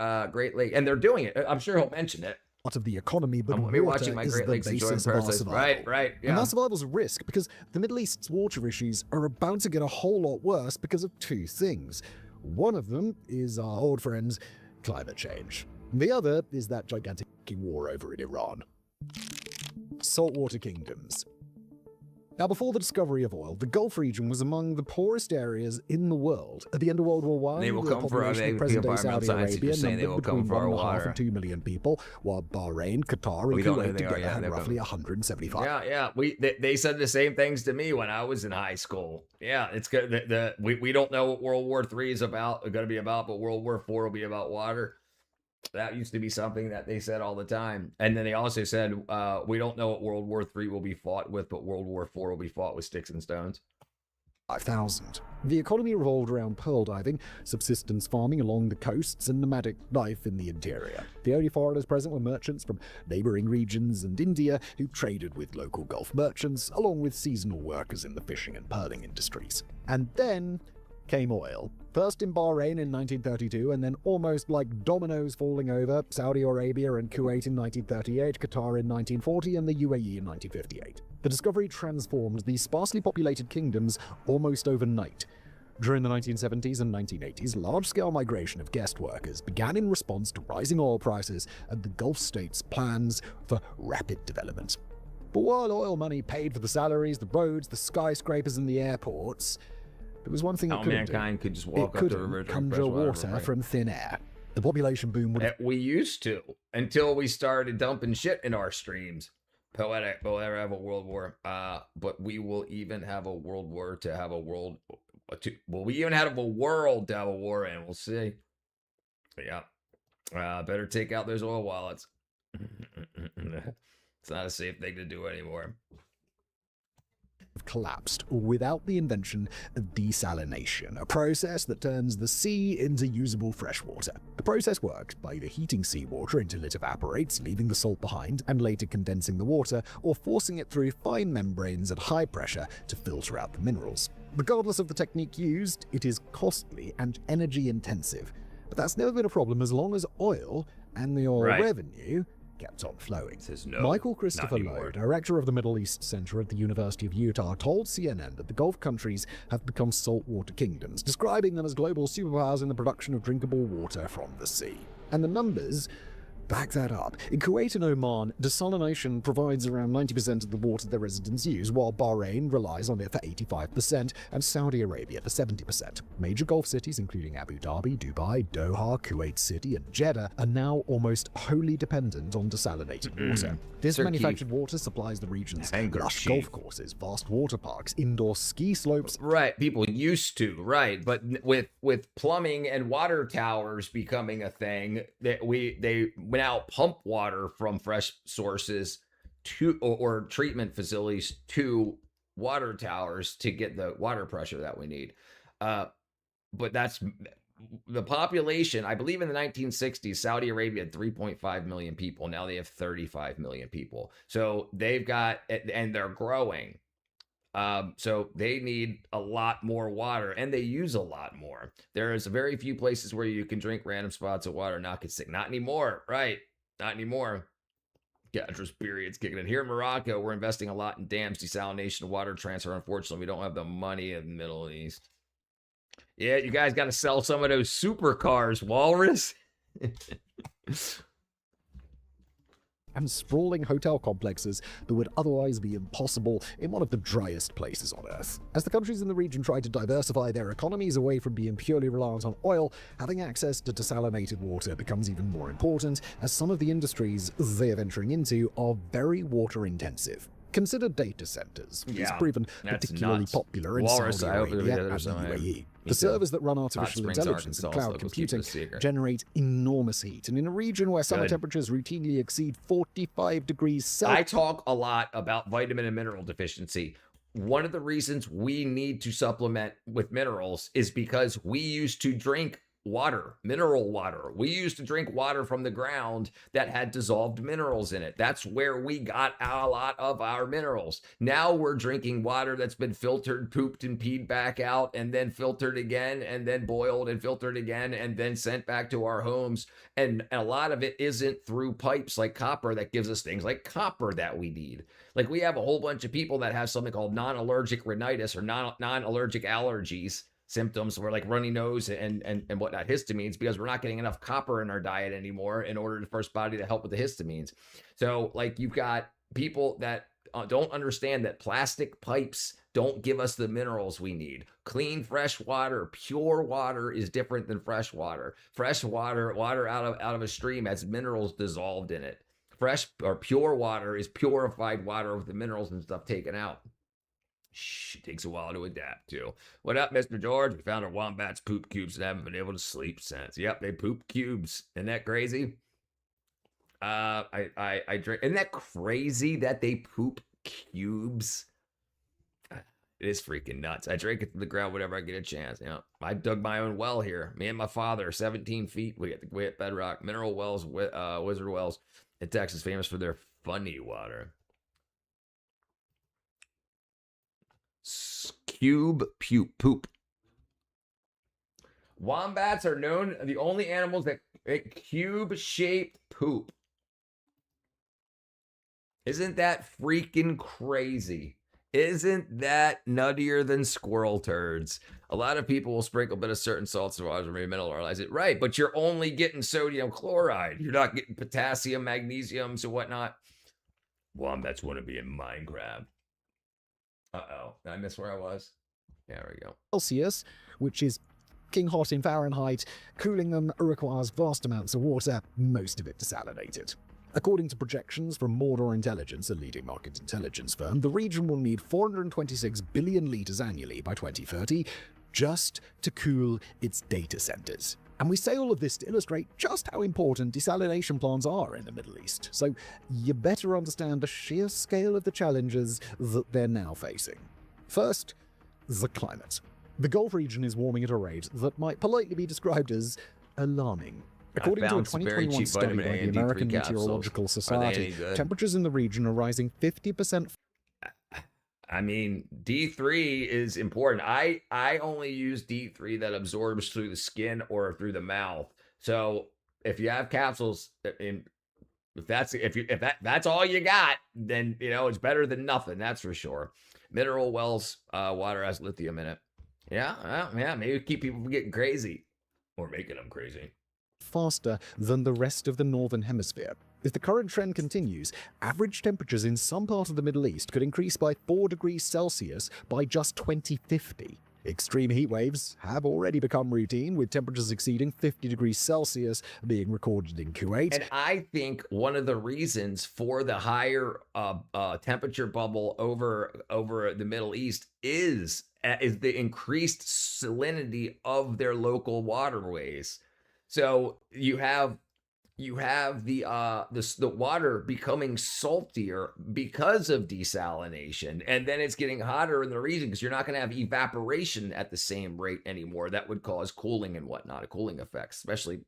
Lake, and they're doing it. I'm sure he'll mention it. part of the economy, but I'm water watching my is Great the Lakes enjoying basis of our process. survival. Right, yeah. And that survival's a risk because the Middle East's water issues are about to get a whole lot worse because of two things. One of them is our old friends, climate change. The other is that gigantic war over in Iran. Saltwater kingdoms. Now, before the discovery of oil, the Gulf region was among the poorest areas in the world. At the end of World War I, They will the come for our population of present-day Saudi science. Arabia Saying they will numbered come between for our 1.5 water. and 2 million people, while Bahrain, Qatar, and We don't know who Kuwait they are together yet. had They're roughly coming. 175. Yeah. They said the same things to me when I was in high school. Yeah, it's good. We don't know what World War III is going to be about, but World War IV will be about water. That used to be something that they said all the time. And then they also said, we don't know what World War III will be fought with, but World War IV will be fought with sticks and stones. 5,000. The economy revolved around pearl diving, subsistence farming along the coasts, and nomadic life in the interior. The only foreigners present were merchants from neighboring regions and India who traded with local Gulf merchants, along with seasonal workers in the fishing and pearling industries. And then came oil. First in Bahrain in 1932, and then almost like dominoes falling over, Saudi Arabia and Kuwait in 1938, Qatar in 1940, and the UAE in 1958. The discovery transformed these sparsely populated kingdoms almost overnight. During the 1970s and 1980s, large-scale migration of guest workers began in response to rising oil prices and the Gulf states' plans for rapid development. But while oil money paid for the salaries, the roads, the skyscrapers, and the airports, there was one thing it couldn't mankind do. could just walk up the river and conjure fresh water right? from thin air. The population boom would We used to, until we started dumping shit in our streams. Poetic, we'll ever have a world war. But we will even have a world war to have a world. Will we even have a world to have a war in? We'll see. Yeah. Better take out those oil wallets. It's not a safe thing to do anymore. collapsed without the invention of desalination, a process that turns the sea into usable freshwater. The process works by either heating seawater until it evaporates, leaving the salt behind, and later condensing the water, or forcing it through fine membranes at high pressure to filter out the minerals. Regardless of the technique used, it is costly and energy intensive. But that's never been a problem as long as oil and the oil revenue kept on flowing. Michael Christopher Lowe, director of the Middle East Center at the University of Utah, told CNN that the Gulf countries have become saltwater kingdoms, describing them as global superpowers in the production of drinkable water from the sea. And the numbers back that up. In Kuwait and Oman, desalination provides around 90% of the water their residents use, while Bahrain relies on it for 85% and Saudi Arabia for 70%. Major Gulf cities, including Abu Dhabi, Dubai, Doha, Kuwait City, and Jeddah, are now almost wholly dependent on desalinated water. This manufactured water supplies the region's lush golf courses, vast water parks, indoor ski slopes. Right, people used to, but with plumbing and water towers becoming a thing, that they now pump water from fresh sources to or treatment facilities to water towers to get the water pressure that we need. But that's the population. I believe in the 1960s, Saudi Arabia had 3.5 million people. Now they have 35 million people. So they've got, and they're growing. So they need a lot more water, and they use a lot more. There's very few places where you can drink random spots of water and not get sick. Not anymore, right? Not anymore. Gadra's period's kicking in. Here in Morocco, we're investing a lot in dams, desalination, water transfer. Unfortunately, we don't have the money in the Middle East. Yeah, you guys got to sell some of those supercars, Walrus. And sprawling hotel complexes that would otherwise be impossible in one of the driest places on Earth. As the countries in the region try to diversify their economies away from being purely reliant on oil, having access to desalinated water becomes even more important, as some of the industries they are venturing into are very water intensive. Consider data centers. It's proven particularly popular in Saudi Arabia and the UAE. The servers that run artificial intelligence and cloud computing generate enormous heat, and in a region where summer temperatures routinely exceed 45 degrees Celsius. I talk a lot about vitamin and mineral deficiency. One of the reasons we need to supplement with minerals is because we used to drink water, mineral water. We used to drink water from the ground that had dissolved minerals in it. That's where we got a lot of our minerals. Now we're drinking water that's been filtered, pooped, and peed back out, and then filtered again, and then boiled and filtered again, and then sent back to our homes. And a lot of it isn't through pipes like copper that gives us things like copper that we need. Like, we have a whole bunch of people that have something called non-allergic rhinitis or non-allergic allergies symptoms, where like runny nose and whatnot, histamines, because we're not getting enough copper in our diet anymore in order for our body to help with the histamines. So like, you've got people that don't understand that plastic pipes don't give us the minerals we need. Clean, fresh water, pure water is different than fresh water. Fresh water, water out of a stream, has minerals dissolved in it. Fresh or pure water is purified water with the minerals and stuff taken out. Shh, it takes a while to adapt to. What up, Mr. George? We found our wombats poop cubes and haven't been able to sleep since. Yep, they poop cubes. Isn't that crazy? I drink. Isn't that crazy that they poop cubes? It is freaking nuts. I drink it to the ground whenever I get a chance. You know, I dug my own well here. Me and my father, 17 feet. We hit bedrock. Mineral wells, Wizard Wells in Texas, famous for their funny water. Cube poop. Wombats are known the only animals that make cube-shaped poop. Isn't that freaking crazy? Isn't that nuttier than squirrel turds? A lot of people will sprinkle a bit of certain salts and waters and remineralize it. Right, but you're only getting sodium chloride. You're not getting potassium, magnesiums, and whatnot. Wombats want to be in Minecraft. Uh-oh, did I miss where I was? There we go. Celsius, which is fucking hot in Fahrenheit. Cooling them requires vast amounts of water, most of it desalinated. According to projections from Mordor Intelligence, a leading market intelligence firm, the region will need 426 billion litres annually by 2030 just to cool its data centres. And we say all of this to illustrate just how important desalination plants are in the Middle East, so you better understand the sheer scale of the challenges that they're now facing. First, the climate. The Gulf region is warming at a rate that might politely be described as alarming. According to a 2021 study by the American Meteorological Society, temperatures in the region are rising 50%. I mean, D3 is important. I only use D3 that absorbs through the skin or through the mouth. So if you have capsules, if that's all you got, then you know it's better than nothing. That's for sure. Mineral wells water has lithium in it. Yeah, maybe keep people from getting crazy or making them crazy. Faster than the rest of the Northern Hemisphere. If the current trend continues, average temperatures in some part of the Middle East could increase by 4 degrees Celsius by just 2050. Extreme heat waves have already become routine, with temperatures exceeding 50 degrees Celsius being recorded in Kuwait. And I think one of the reasons for the higher temperature bubble over the Middle East is the increased salinity of their local waterways. So you have the water becoming saltier because of desalination, and then it's getting hotter in the region because you're not going to have evaporation at the same rate anymore. That would cause cooling and whatnot, a cooling effect. Especially,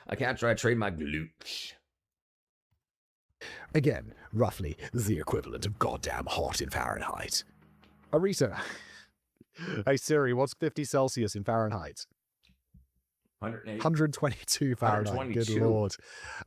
I can't try to trade my glutes. Again, roughly the equivalent of goddamn hot in Fahrenheit. Arita, hey Siri, what's 50 Celsius in Fahrenheit? 122 Fahrenheit. 122. Good lord.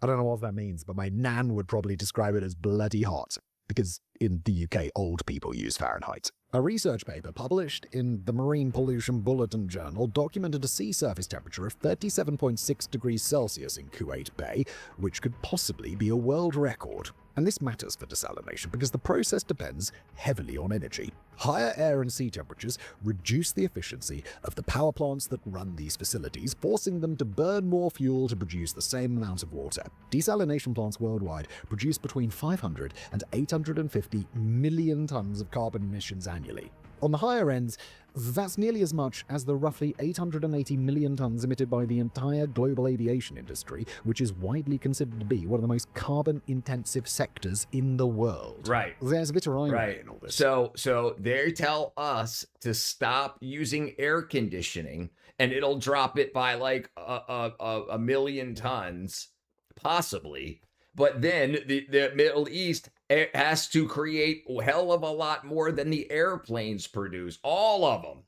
I don't know what that means, but my nan would probably describe it as bloody hot, because in the UK, old people use Fahrenheit. A research paper published in the Marine Pollution Bulletin Journal documented a sea surface temperature of 37.6 degrees Celsius in Kuwait Bay, which could possibly be a world record. And this matters for desalination because the process depends heavily on energy. Higher air and sea temperatures reduce the efficiency of the power plants that run these facilities, forcing them to burn more fuel to produce the same amount of water. Desalination plants worldwide produce between 500 and 850 million tons of carbon emissions annually. On the higher ends, that's nearly as much as the roughly 880 million tons emitted by the entire global aviation industry, which is widely considered to be one of the most carbon-intensive sectors in the world. Right. There's a bit of irony in all this. So they tell us to stop using air conditioning, and it'll drop it by like a million tons, possibly. But then the Middle East has to create a hell of a lot more than the airplanes produce. All of them.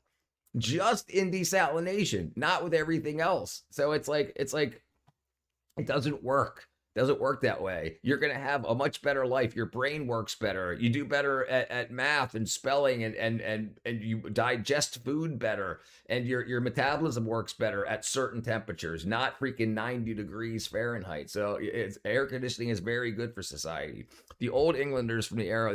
Just in desalination, not with everything else. So it's like it doesn't work. It doesn't work that way. You're going to have a much better life. Your brain works better. You do better at math and spelling, and you digest food better, and your metabolism works better at certain temperatures, not freaking 90 degrees Fahrenheit. So air conditioning is very good for society. The old Englanders from the era,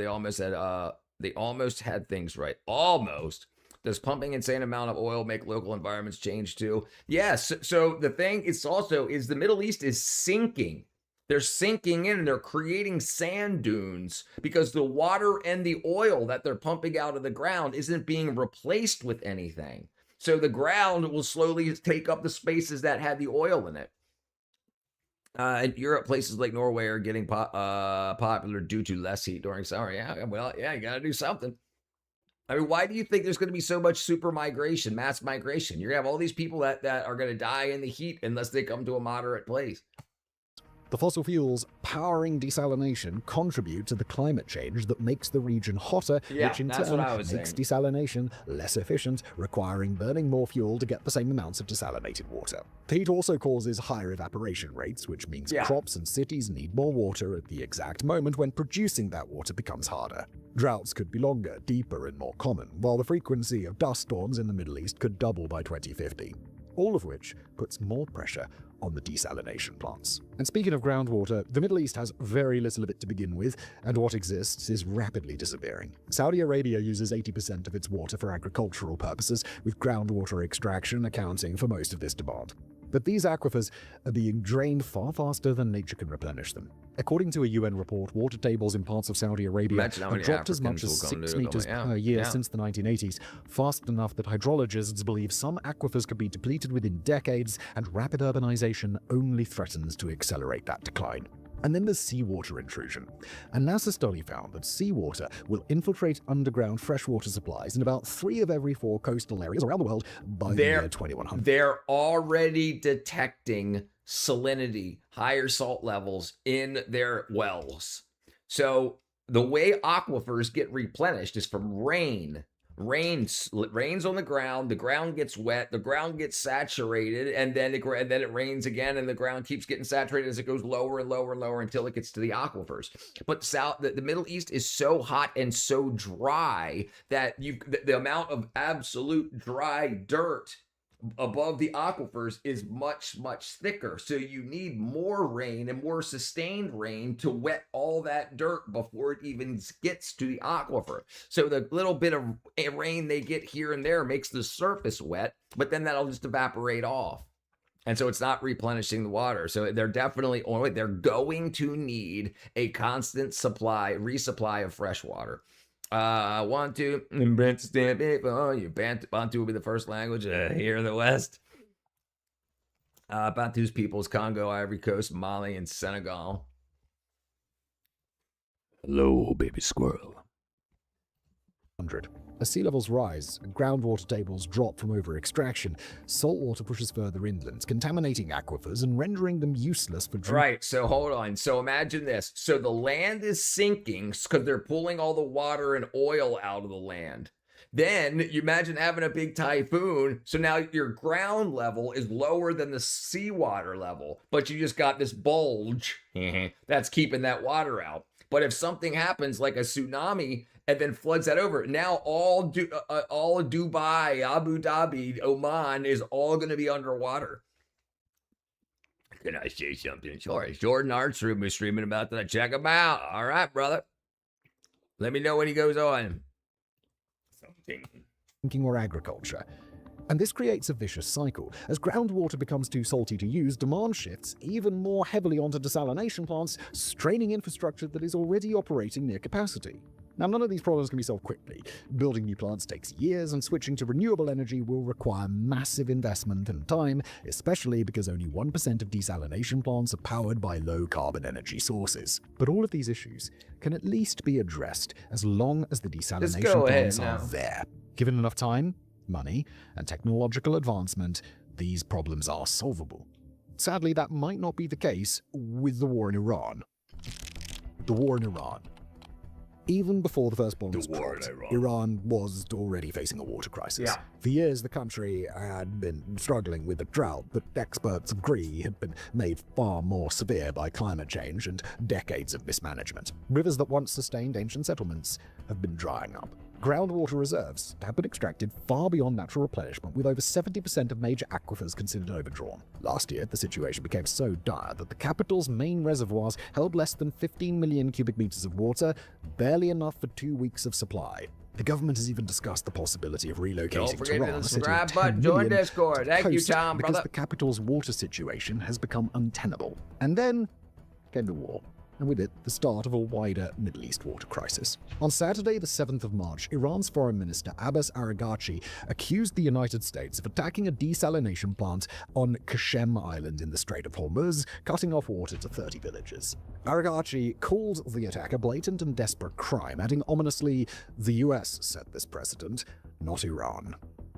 they almost had things right. Almost. Does pumping insane amount of oil make local environments change too? Yes. So the thing is the Middle East is sinking. They're sinking in and they're creating sand dunes because the water and the oil that they're pumping out of the ground isn't being replaced with anything. So the ground will slowly take up the spaces that had the oil in it. In Europe, places like Norway are getting popular due to less heat during summer. Yeah, well, you got to do something. I mean, why do you think there's going to be so much super migration, mass migration? You're going to have all these people that are going to die in the heat unless they come to a moderate place. The fossil fuels powering desalination contribute to the climate change that makes the region hotter, which in turn makes desalination less efficient, requiring burning more fuel to get the same amounts of desalinated water. The heat also causes higher evaporation rates, which means crops and cities need more water at the exact moment when producing that water becomes harder. Droughts could be longer, deeper, and more common, while the frequency of dust storms in the Middle East could double by 2050. All of which puts more pressure on the desalination plants. And speaking of groundwater, the Middle East has very little of it to begin with, and what exists is rapidly disappearing. Saudi Arabia uses 80% of its water for agricultural purposes, with groundwater extraction accounting for most of this demand. But these aquifers are being drained far faster than nature can replenish them. According to a UN report, water tables in parts of Saudi Arabia have dropped as much as 6 meters per year since the 1980s, fast enough that hydrologists believe some aquifers could be depleted within decades, and rapid urbanization only threatens to accelerate that decline. And then there's seawater intrusion. A NASA study found that seawater will infiltrate underground freshwater supplies in about 3 of every 4 coastal areas around the world by the year 2100. They're already detecting salinity, higher salt levels in their wells. So the way aquifers get replenished is from rain. Rains on the ground gets wet, the ground gets saturated, and then it rains again, and the ground keeps getting saturated as it goes lower and lower and lower until it gets to the aquifers. But the Middle East is so hot and so dry that the amount of absolute dry dirt above the aquifers is much, much thicker. So you need more rain and more sustained rain to wet all that dirt before it even gets to the aquifer. So the little bit of rain they get here and there makes the surface wet, but then that'll just evaporate off. And so it's not replenishing the water. So they're going to need a constant resupply of fresh water. Bantu will be the first language here in the West. Bantu's peoples, Congo, Ivory Coast, Mali, and Senegal. Hello, baby squirrel. 100. As sea levels rise and groundwater tables drop from over-extraction, saltwater pushes further inland, contaminating aquifers and rendering them useless for drinking. Right, so hold on. So imagine this. So the land is sinking because they're pulling all the water and oil out of the land. Then you imagine having a big typhoon, so now your ground level is lower than the seawater level, but you just got this bulge that's keeping that water out. But if something happens like a tsunami and then floods that over, now all Dubai, Abu Dhabi, Oman is all going to be underwater. Can I say something? Sorry, Jordan Artsroom is streaming about that. Check him out. All right, brother. Let me know when he goes on. Drinking or agriculture. And this creates a vicious cycle. As groundwater becomes too salty to use, demand shifts even more heavily onto desalination plants, straining infrastructure that is already operating near capacity. Now, none of these problems can be solved quickly. Building new plants takes years, and switching to renewable energy will require massive investment and time, especially because only 1% of desalination plants are powered by low-carbon energy sources. But all of these issues can at least be addressed as long as the desalination plants are there. Given enough time, money, and technological advancement, these problems are solvable. Sadly, that might not be the case with the war in Iran. The war in Iran. Even before the first bomb was dropped, Iran was already facing a water crisis. Yeah. For years, the country had been struggling with a drought that experts agree had been made far more severe by climate change and decades of mismanagement. Rivers that once sustained ancient settlements have been drying up. Groundwater reserves have been extracted far beyond natural replenishment, with over 70% of major aquifers considered overdrawn. Last year, the situation became so dire that the capital's main reservoirs held less than 15 million cubic meters of water, barely enough for 2 weeks of supply. The government has even discussed the possibility of relocating Tehran, a city of 10 million, Discord. Thank you, coast Tom, because brother. the capital's water situation has become untenable. And then came the war, and with it, the start of a wider Middle East water crisis. On Saturday, the 7th of March, Iran's foreign minister Abbas Araghchi accused the United States of attacking a desalination plant on Qashem Island in the Strait of Hormuz, cutting off water to 30 villages. Araghchi called the attack a blatant and desperate crime, adding ominously, "The US set this precedent, not Iran."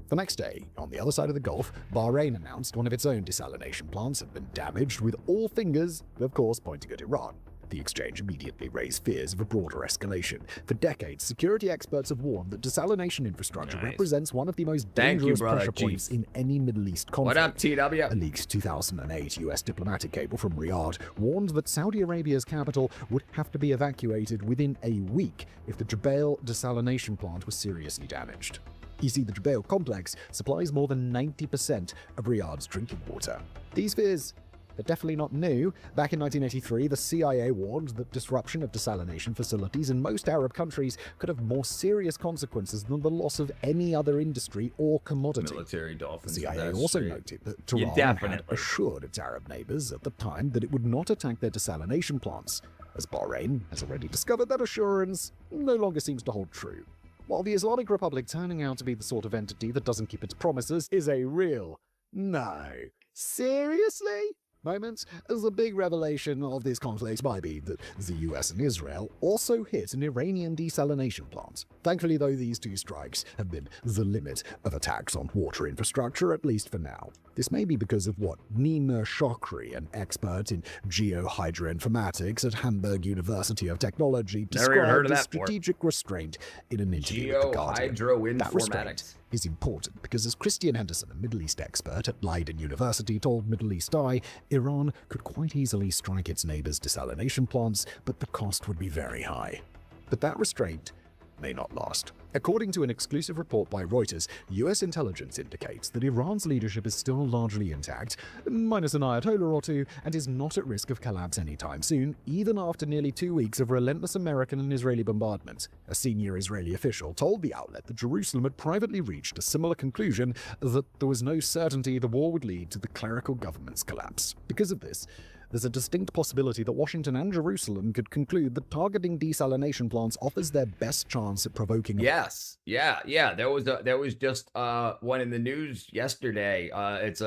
The next day, on the other side of the Gulf, Bahrain announced one of its own desalination plants had been damaged, with all fingers, of course, pointing at Iran. The exchange immediately raised fears of a broader escalation. For decades, security experts have warned that desalination infrastructure represents one of the most dangerous pressure points in any Middle East conflict. What up, TW? A leaked 2008 US diplomatic cable from Riyadh warned that Saudi Arabia's capital would have to be evacuated within a week if the Jubail desalination plant was seriously damaged. You see, the Jubail complex supplies more than 90% of Riyadh's drinking water. These fears, they're definitely not new. Back in 1983, the CIA warned that disruption of desalination facilities in most Arab countries could have more serious consequences than the loss of any other industry or commodity. Military dolphins. The CIA also noted that Tehran had assured its Arab neighbors at the time that it would not attack their desalination plants. As Bahrain has already discovered, that assurance no longer seems to hold true. While the Islamic Republic turning out to be the sort of entity that doesn't keep its promises is a real no. Seriously? Moments, as the big revelation of this conflict might be that the US and Israel also hit an Iranian desalination plant. Thankfully, though, these two strikes have been the limit of attacks on water infrastructure, at least for now. This may be because of what Nima Shokri, an expert in geohydroinformatics at Hamburg University of Technology, described as strategic restraint in an interview with The Guardian. That restraint is important because, as Christian Henderson, a Middle East expert at Leiden University, told Middle East Eye, Iran could quite easily strike its neighbors' desalination plants, but the cost would be very high. But that restraint may not last. According to an exclusive report by Reuters, US intelligence indicates that Iran's leadership is still largely intact, minus an Ayatollah or two, and is not at risk of collapse anytime soon, even after nearly 2 weeks of relentless American and Israeli bombardment. A senior Israeli official told the outlet that Jerusalem had privately reached a similar conclusion, that there was no certainty the war would lead to the clerical government's collapse. Because of this, there's a distinct possibility that Washington and Jerusalem could conclude that targeting desalination plants offers their best chance at provoking. Yes, yeah. There was just one in the news yesterday. It's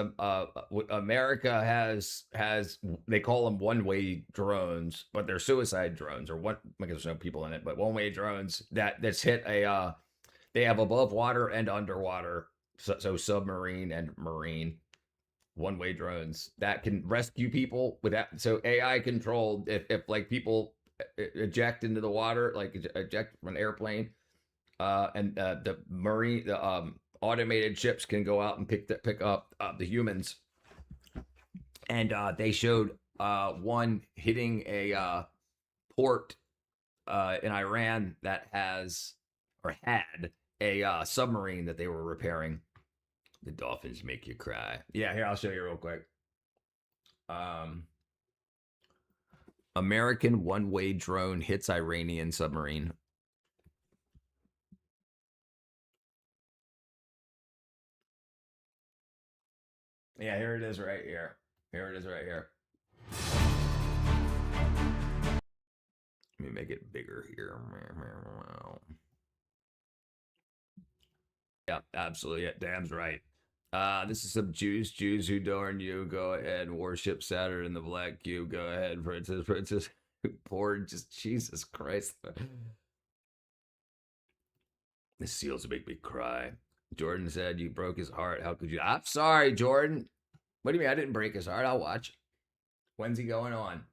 America has they call them one-way drones, but they're suicide drones, or one. I guess there's no people in it, but one-way drones that's hit a. They have above water and underwater, so submarine and marine. One-way drones that can rescue people without, so AI controlled. If like people eject into the water, like eject from an airplane, and the automated ships can go out and pick up the humans. And they showed one hitting a port in Iran that had a submarine that they were repairing. The dolphins make you cry. Yeah, here, I'll show you real quick. American one-way drone hits Iranian submarine. Yeah, here it is right here. Here it is right here. Let me make it bigger here. Yeah, absolutely. Yeah, damn's right. This is some Jews who adorn you. Go ahead and worship Saturn in the black cube. Go ahead, princess. Poor, just Jesus Christ. The seals make me cry. Jordan said you broke his heart. How could you? I'm sorry, Jordan. What do you mean I didn't break his heart? I'll watch. When's he going on?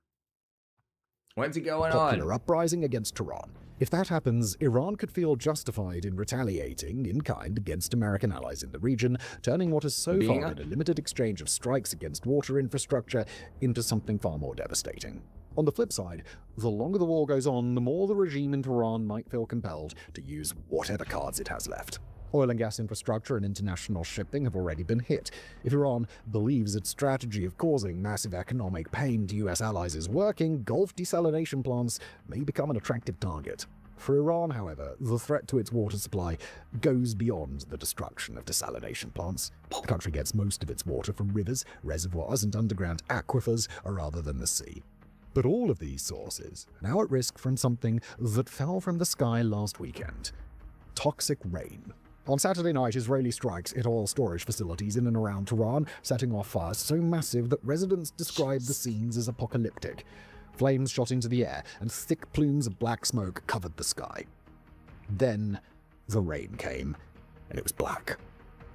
Popular uprising against Tehran. If that happens, Iran could feel justified in retaliating in kind against American allies in the region, turning what has so far been a limited exchange of strikes against water infrastructure into something far more devastating. On the flip side, the longer the war goes on, the more the regime in Tehran might feel compelled to use whatever cards it has left. Oil and gas infrastructure and international shipping have already been hit. If Iran believes its strategy of causing massive economic pain to US allies is working, Gulf desalination plants may become an attractive target. For Iran, however, the threat to its water supply goes beyond the destruction of desalination plants. The country gets most of its water from rivers, reservoirs, and underground aquifers rather than the sea. But all of these sources are now at risk from something that fell from the sky last weekend: toxic rain. On Saturday night, Israeli strikes hit oil storage facilities in and around Tehran, setting off fires so massive that residents described the scenes as apocalyptic. Flames shot into the air, and thick plumes of black smoke covered the sky. Then the rain came, and it was black.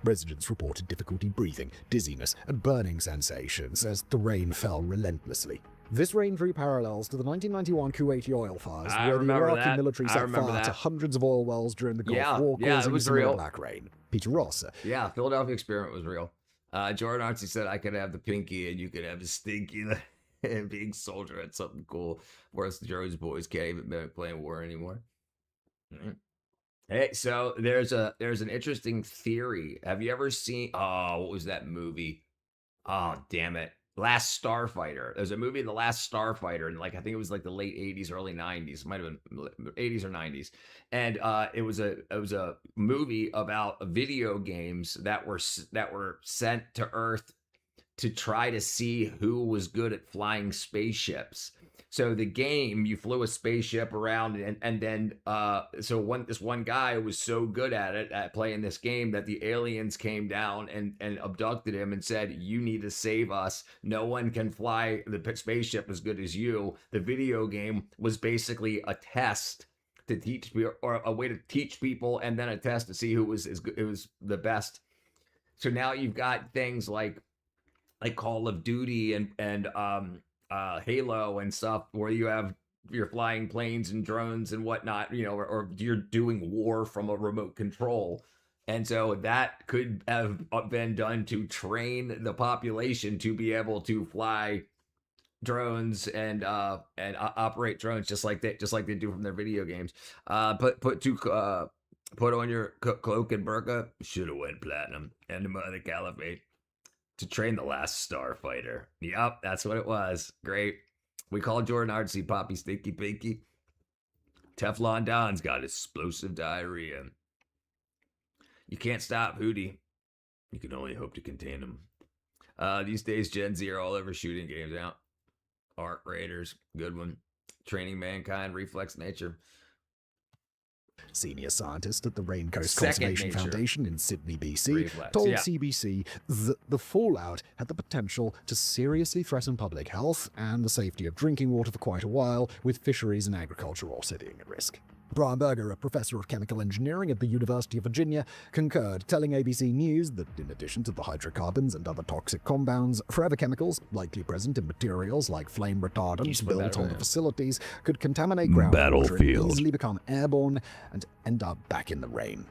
Residents reported difficulty breathing, dizziness, and burning sensations as the rain fell relentlessly. This rain drew parallels to the 1991 Kuwaiti oil fires, where the Iraqi military set fire to hundreds of oil wells during the Gulf War, causing similar black rain. Peter Ross. Yeah, Philadelphia experiment was real. Jordan Artsy said I could have the pinky and you could have the stinky. And being soldier had something cool. Whereas the Joe's boys can't even be playing war anymore. Hey, so there's an interesting theory. Have you ever seen? Oh, what was that movie? Oh, damn it. Last Starfighter. There's a movie, The Last Starfighter, and I think it was the late 80s, early 90s. It might have been 80s or 90s. And it was a movie about video games that were sent to Earth to try to see who was good at flying spaceships. So the game, you flew a spaceship around, and then this one guy was so good at playing this game that the aliens came down and abducted him and said, "You need to save us. No one can fly the spaceship as good as you." The video game was basically a test to teach, or a way to teach people, and then a test to see who was the best. So now you've got things like Call of Duty and Halo and stuff, where you're flying planes and drones and whatnot, or you're doing war from a remote control. And so that could have been done to train the population to be able to fly drones and operate drones just like they do from their video games. Put on your cloak and burqa. Should have went platinum. And the Mother Caliphate. To train the last Starfighter. Yep, that's what it was. Great. We call Jordan Artsy Poppy Stinky Pinky. Teflon Don's got explosive diarrhea. You can't stop Hootie. You can only hope to contain him. These days, Gen Z are all over shooting games out. Arc Raiders, good one. Training Mankind, Reflex Nature. Senior scientist at the Raincoast Conservation Foundation in Sydney, BC, told CBC that the fallout had the potential to seriously threaten public health and the safety of drinking water for quite a while, with fisheries and agriculture all sitting at risk. Brian Berger, a professor of chemical engineering at the University of Virginia, concurred, telling ABC News that in addition to the hydrocarbons and other toxic compounds, forever chemicals, likely present in materials like flame retardants built on the facilities, could contaminate groundwater and easily become airborne and end up back in the rain.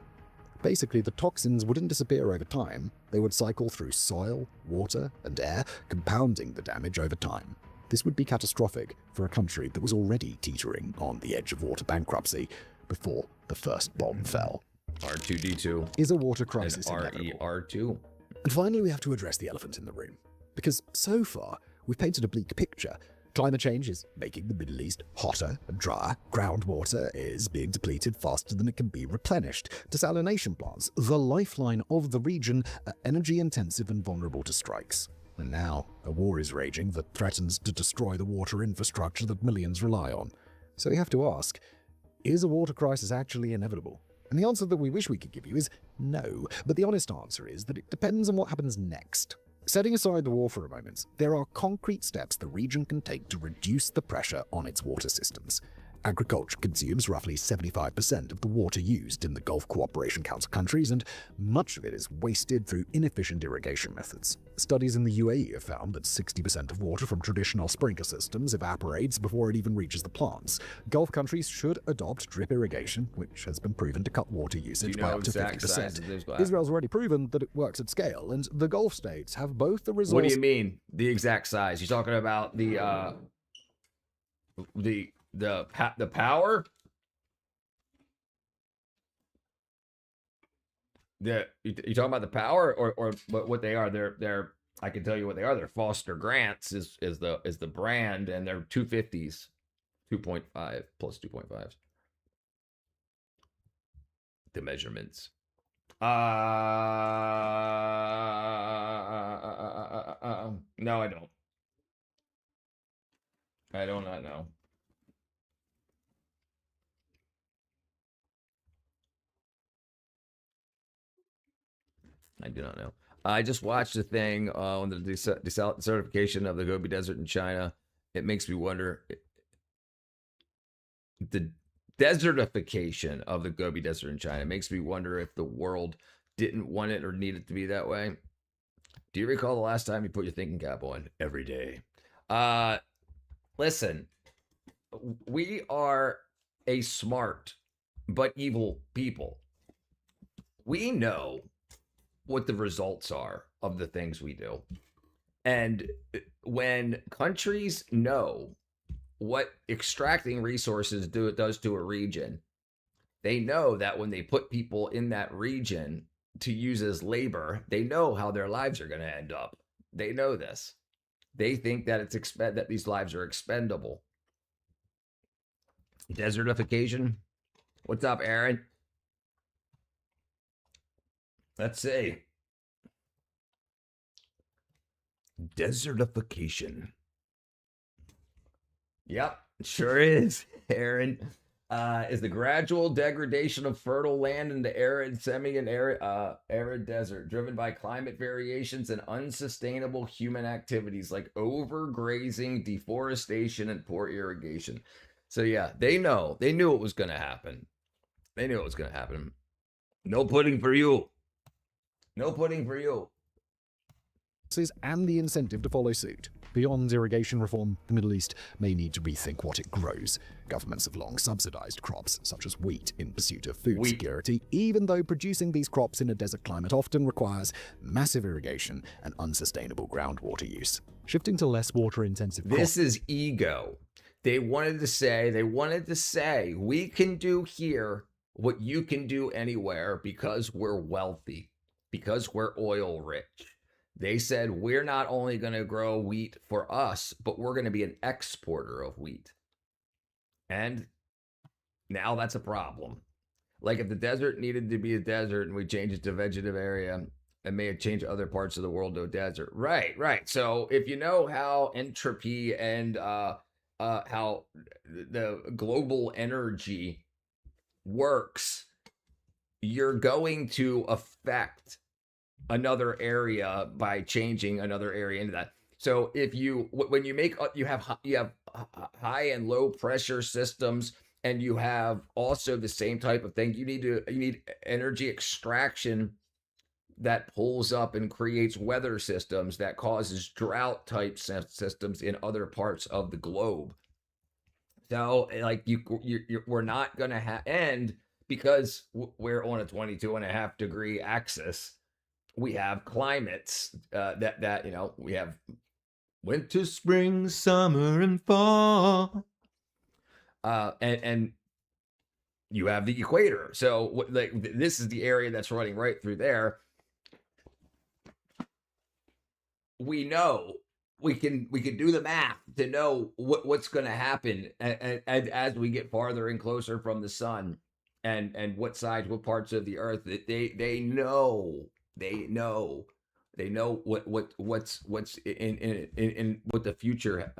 Basically, the toxins wouldn't disappear over time. They would cycle through soil, water, and air, compounding the damage over time. This would be catastrophic for a country that was already teetering on the edge of water bankruptcy before the first bomb fell. R2D2. Is a water crisis inevitable? R2. And finally, we have to address the elephant in the room. Because so far, we've painted a bleak picture. Climate change is making the Middle East hotter and drier. Groundwater is being depleted faster than it can be replenished. Desalination plants, the lifeline of the region, are energy-intensive and vulnerable to strikes. And now, a war is raging that threatens to destroy the water infrastructure that millions rely on. So we have to ask, is a water crisis actually inevitable? And the answer that we wish we could give you is no. But the honest answer is that it depends on what happens next. Setting aside the war for a moment, there are concrete steps the region can take to reduce the pressure on its water systems. Agriculture consumes roughly 75% of the water used in the Gulf Cooperation Council countries, and much of it is wasted through inefficient irrigation methods. Studies in the UAE have found that 60% of water from traditional sprinkler systems evaporates before it even reaches the plants. Gulf countries should adopt drip irrigation, which has been proven to cut water usage by up to 50%. Israel's already proven that it works at scale, and the Gulf states have both the resources. What do you mean, the exact size? You're talking about the power? You talking about the power or what they are? They're I can tell you what they are. They're Foster Grants is the brand, and they're 250s, 2.5 plus 2.5s. The measurements. No, I don't. I do not know. I do not know. I just watched a thing on the desertification of the Gobi Desert in China. It makes me wonder. The desertification of the Gobi Desert in China makes me wonder if the world didn't want it or need it to be that way. Do you recall the last time you put your thinking cap on? Every day. Listen, we are a smart but evil people. We know what the results are of the things we do. And when countries know what extracting resources does to a region, they know that when they put people in that region to use as labor, they know how their lives are going to end up. They know this. They think that that these lives are expendable. Desertification. What's up, Aaron? Let's see. Desertification. Yep, sure is, Aaron. Is the gradual degradation of fertile land into arid, semi-and arid desert, driven by climate variations and unsustainable human activities like overgrazing, deforestation, and poor irrigation. So yeah, they know. They knew it was going to happen. They knew it was going to happen. No pudding for you. No pudding for you. And the incentive to follow suit. Beyond irrigation reform, the Middle East may need to rethink what it grows. Governments have long subsidized crops, such as wheat, in pursuit of food security, even though producing these crops in a desert climate often requires massive irrigation and unsustainable groundwater use. Shifting to less water-intensive crops. This is ego. They wanted to say, we can do here what you can do anywhere because we're wealthy, because we're oil rich. They said, we're not only going to grow wheat for us, but we're going to be an exporter of wheat. And now that's a problem. Like if the desert needed to be a desert and we changed it to a vegetative area, it may have changed other parts of the world to a desert. Right. So if you know how entropy and how the global energy works, you're going to affect another area by changing another area into that. So if when you make, you have high and low pressure systems, and you have also the same type of thing. You need energy extraction that pulls up and creates weather systems that causes drought type systems in other parts of the globe. So like we're not going to end because we're on a 22.5 degree axis. We have climates that we have winter, spring, summer, and fall, and you have the equator. So this is the area that's running right through there. We know we can do the math to know what's going to happen as we get farther and closer from the sun, and what parts of the earth that they know They know what's in what the future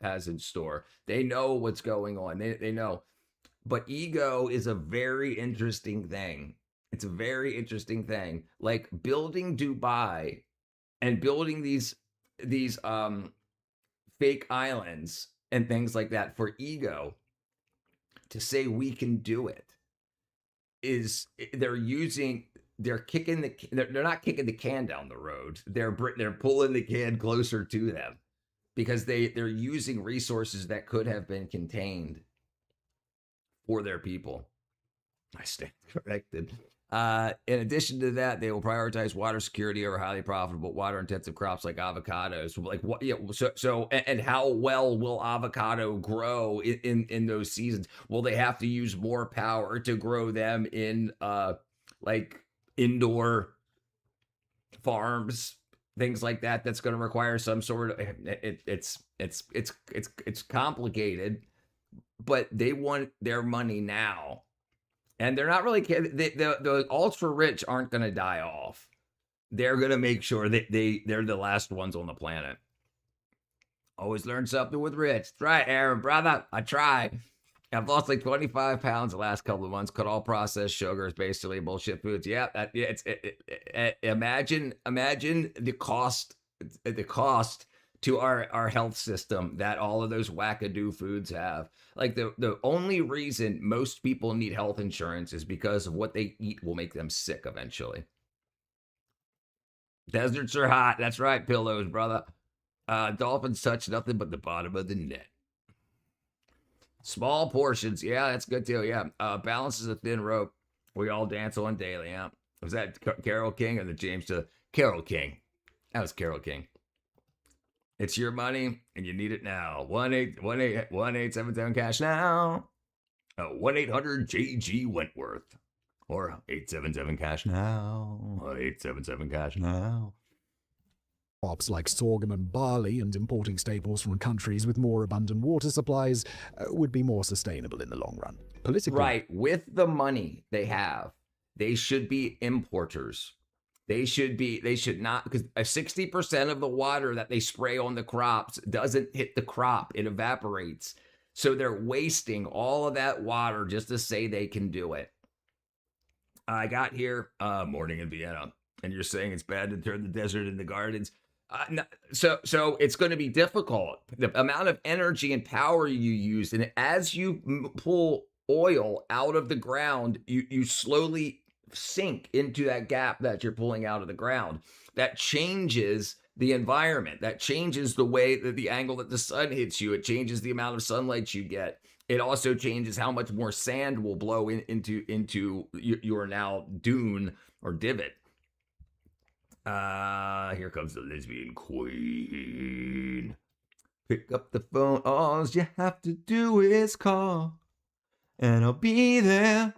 has in store. They know what's going on. They know. But ego is a very interesting thing. It's a very interesting thing. Like building Dubai and building these fake islands and things like that for ego to say we can do it is they're not kicking the can down the road. They're pulling the can closer to them because they're using resources that could have been contained for their people. I stand corrected. In addition to that, they will prioritize water security over highly profitable water-intensive crops like avocados. Like what? Yeah. So, and how well will avocado grow in those seasons? Will they have to use more power to grow them in like indoor farms, things like that? That's going to require some sort of. It's complicated, but they want their money now. And they're not really the ultra rich aren't going to die off. They're going to make sure that they're the last ones on the planet. Always learn something with Rich. That's right, Aaron, brother. I try. I've lost like 25 pounds the last couple of months. Cut all processed sugars, basically bullshit foods. Yeah, imagine the cost to our health system that all of those wackadoo foods have. Like the only reason most people need health insurance is because of what they eat will make them sick eventually. Deserts are hot. That's right, pillows, brother. Dolphins touch nothing but the bottom of the net. Small portions. Yeah, that's good too. Yeah. Balance is a thin rope. We all dance on daily. Yeah. Was that Carole King or the James? Carole King. That was Carole King. It's your money and you need it now. 1-877-CASH now. 1-800-JG Wentworth. Or 877-CASH now. 877-CASH now. Crops like sorghum and barley and importing staples from countries with more abundant water supplies would be more sustainable in the long run. Politically. Right. With the money they have, they should be importers. They should not, because 60% of the water that they spray on the crops doesn't hit the crop. It evaporates. So they're wasting all of that water just to say they can do it. I got here, morning in Vienna, and you're saying it's bad to turn the desert into gardens. So it's going to be difficult. The amount of energy and power you use, and as you pull oil out of the ground, you slowly sink into that gap that you're pulling out of the ground. That changes the environment. That changes the way that the angle that the sun hits you. It changes the amount of sunlight you get. It also changes how much more sand will blow into your now dune or divot. Here comes the lesbian queen. Pick up the phone. All you have to do is call, and I'll be there.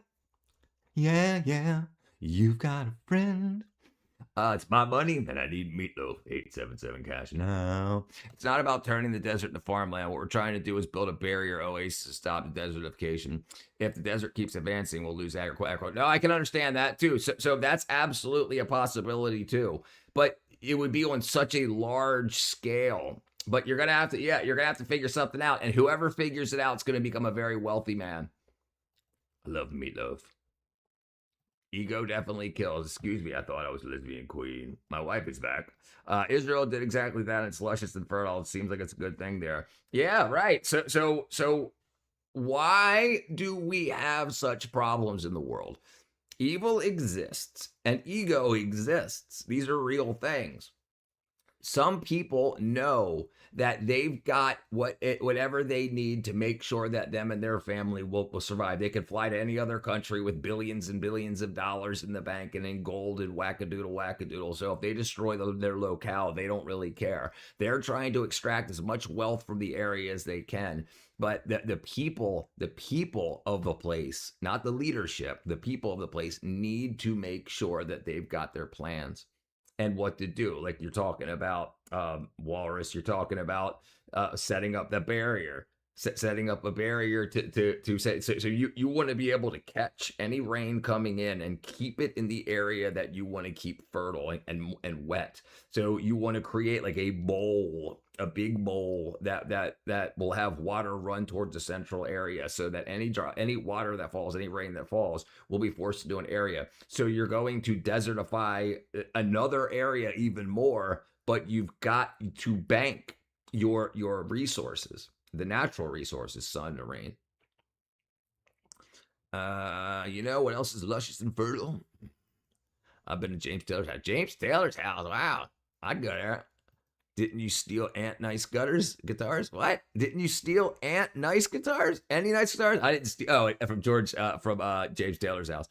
Yeah, you've got a friend. It's my money, and I need meatloaf. 877-CASH now. It's not about turning the desert into farmland. What we're trying to do is build a barrier oasis to stop the desertification. If the desert keeps advancing, we'll lose agriculture. No, I can understand that too. So that's absolutely a possibility too. But it would be on such a large scale. But you're gonna have to figure something out, and whoever figures it out is gonna become a very wealthy man. I love meatloaf. Ego definitely kills. Excuse me, I thought I was a lesbian queen. My wife is back. Israel did exactly that. It's luscious and fertile. It seems like it's a good thing there. Yeah, right. So why do we have such problems in the world? Evil exists and ego exists. These are real things. Some people know that they've got whatever they need to make sure that them and their family will survive. They could fly to any other country with billions and billions of dollars in the bank and in gold and wackadoodle. So if they destroy their locale, they don't really care. They're trying to extract as much wealth from the area as they can. But the people of the place, not the leadership, the people of the place need to make sure that they've got their plans and what to do. Like you're talking about Walrus, you're talking about setting up the barrier. setting up a barrier to say, so you want to be able to catch any rain coming in and keep it in the area that you want to keep fertile and wet. So you want to create like a bowl, a big bowl that will have water run towards the central area, so that any water that falls, any rain that falls, will be forced into an area. So you're going to desertify another area even more, but you've got to bank your resources, the natural resources, sun and rain. You know what else is luscious and fertile? I've been to James Taylor's house. James Taylor's house. Wow, I'd go there. Didn't you steal Aunt Nice guitars? What? Didn't you steal Aunt Nice guitars? Any Nice guitars? I didn't steal. Oh, from James Taylor's house.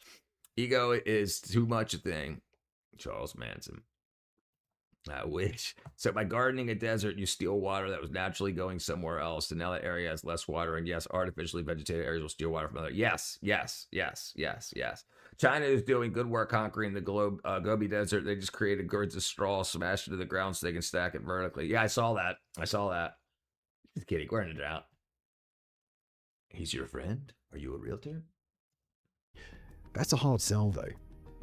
Ego is too much a thing. Charles Manson. I wish. So by gardening a desert, you steal water that was naturally going somewhere else, and now that area has less water. And yes, artificially vegetated areas will steal water from other. Yes. China is doing good work conquering the Gobi Desert. They just created gourds of straw, smashed into the ground so they can stack it vertically. Yeah, I saw that. Just kidding. We're in a drought. He's your friend? Are you a realtor? That's a hard sell, though.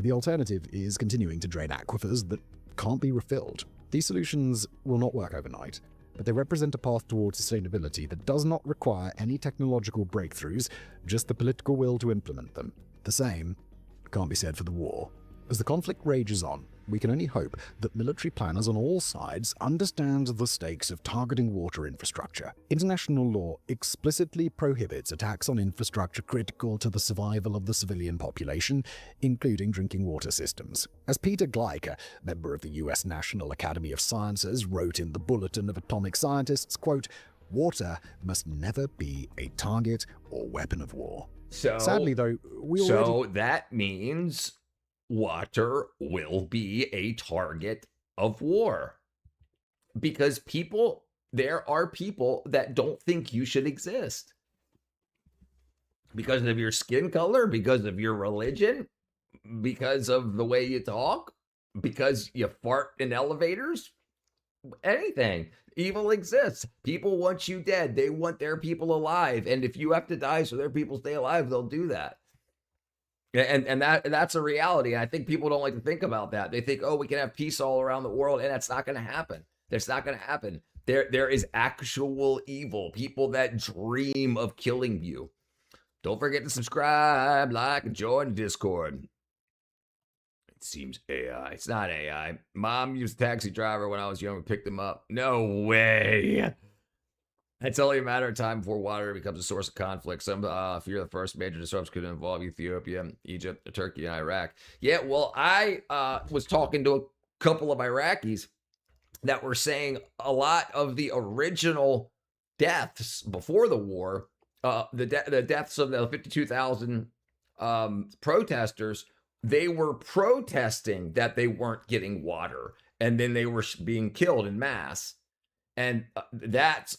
The alternative is continuing to drain aquifers that can't be refilled. These solutions will not work overnight, but they represent a path towards sustainability that does not require any technological breakthroughs, just the political will to implement them. The same can't be said for the war. As the conflict rages on, we can only hope that military planners on all sides understand the stakes of targeting water infrastructure. International law explicitly prohibits attacks on infrastructure critical to the survival of the civilian population, including drinking water systems. As Peter Gleicher, member of the U.S. National Academy of Sciences, wrote in the Bulletin of Atomic Scientists, quote, "Water must never be a target or weapon of war." So sadly, though, So that means water will be a target of war, because there are people that don't think you should exist because of your skin color, because of your religion, because of the way you talk, because you fart in elevators, anything. Evil exists. People want you dead. They want their people alive. And if you have to die so their people stay alive, they'll do that. And that's a reality. And I think people don't like to think about that. They think, oh, we can have peace all around the world, and that's not going to happen. That's not going to happen. There is actual evil, people that dream of killing you. Don't forget to subscribe, like, and join Discord. It seems AI. It's not AI. Mom used a taxi driver when I was young and picked him up. No way. It's only a matter of time before water becomes a source of conflict. Some fear the first major disruption could involve Ethiopia, Egypt, Turkey, and Iraq. Yeah, well, I was talking to a couple of Iraqis that were saying a lot of the original deaths before the war, the deaths of the 52,000 protesters, they were protesting that they weren't getting water, and then they were being killed in mass. And that's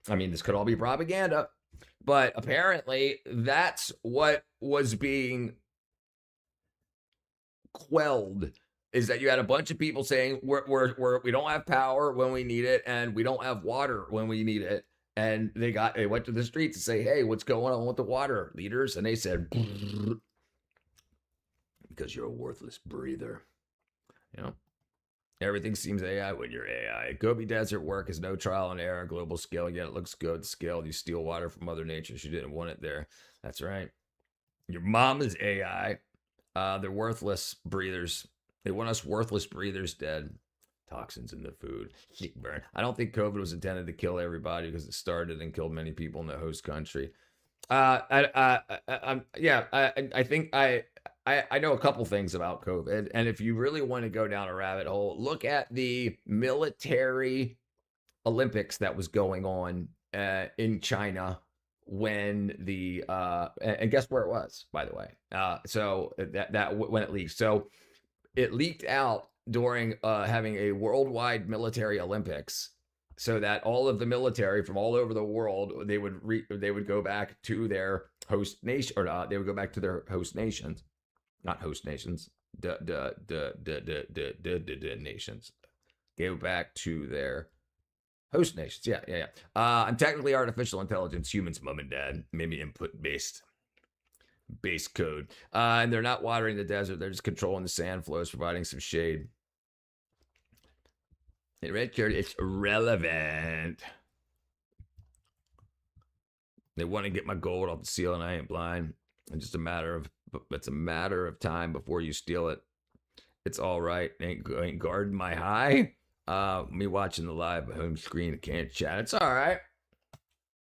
I mean, this could all be propaganda, but apparently that's what was being quelled, is that you had a bunch of people saying we don't have power when we need it, and we don't have water when we need it. And they went to the streets to say, hey, what's going on with the water, leaders? And they said, because you're a worthless breather. You know? Everything seems AI when you're AI. Gobi Desert work is no trial and error, global scale, yet it looks good scaled. You steal water from Mother Nature. She didn't want it there. That's right. Your mom is AI. They're worthless breathers. They want us worthless breathers dead. Toxins in the food. Heat burn. I don't think COVID was intended to kill everybody, because it started and killed many people in the host country. I think I know a couple things about COVID, and if you really want to go down a rabbit hole, look at the military Olympics that was going on in China when the and guess where it was, by the way. So that when it leaked. So it leaked out during having a worldwide military Olympics, so that all of the military from all over the world, they would go back to their host nation, or they would go back to their host nations. Not host nations, nations. Go back to their Host nations. Yeah. I'm technically artificial intelligence. Humans, mom and dad. Maybe input-based base code. And they're not watering the desert. They're just controlling the sand flows, providing some shade. In red shirt, it's irrelevant. They want to get my gold off the seal, and I ain't blind. It's just a matter of time before you steal it. It's all right. Ain't guarding my high. Me watching the live home screen. Can't chat. It's all right.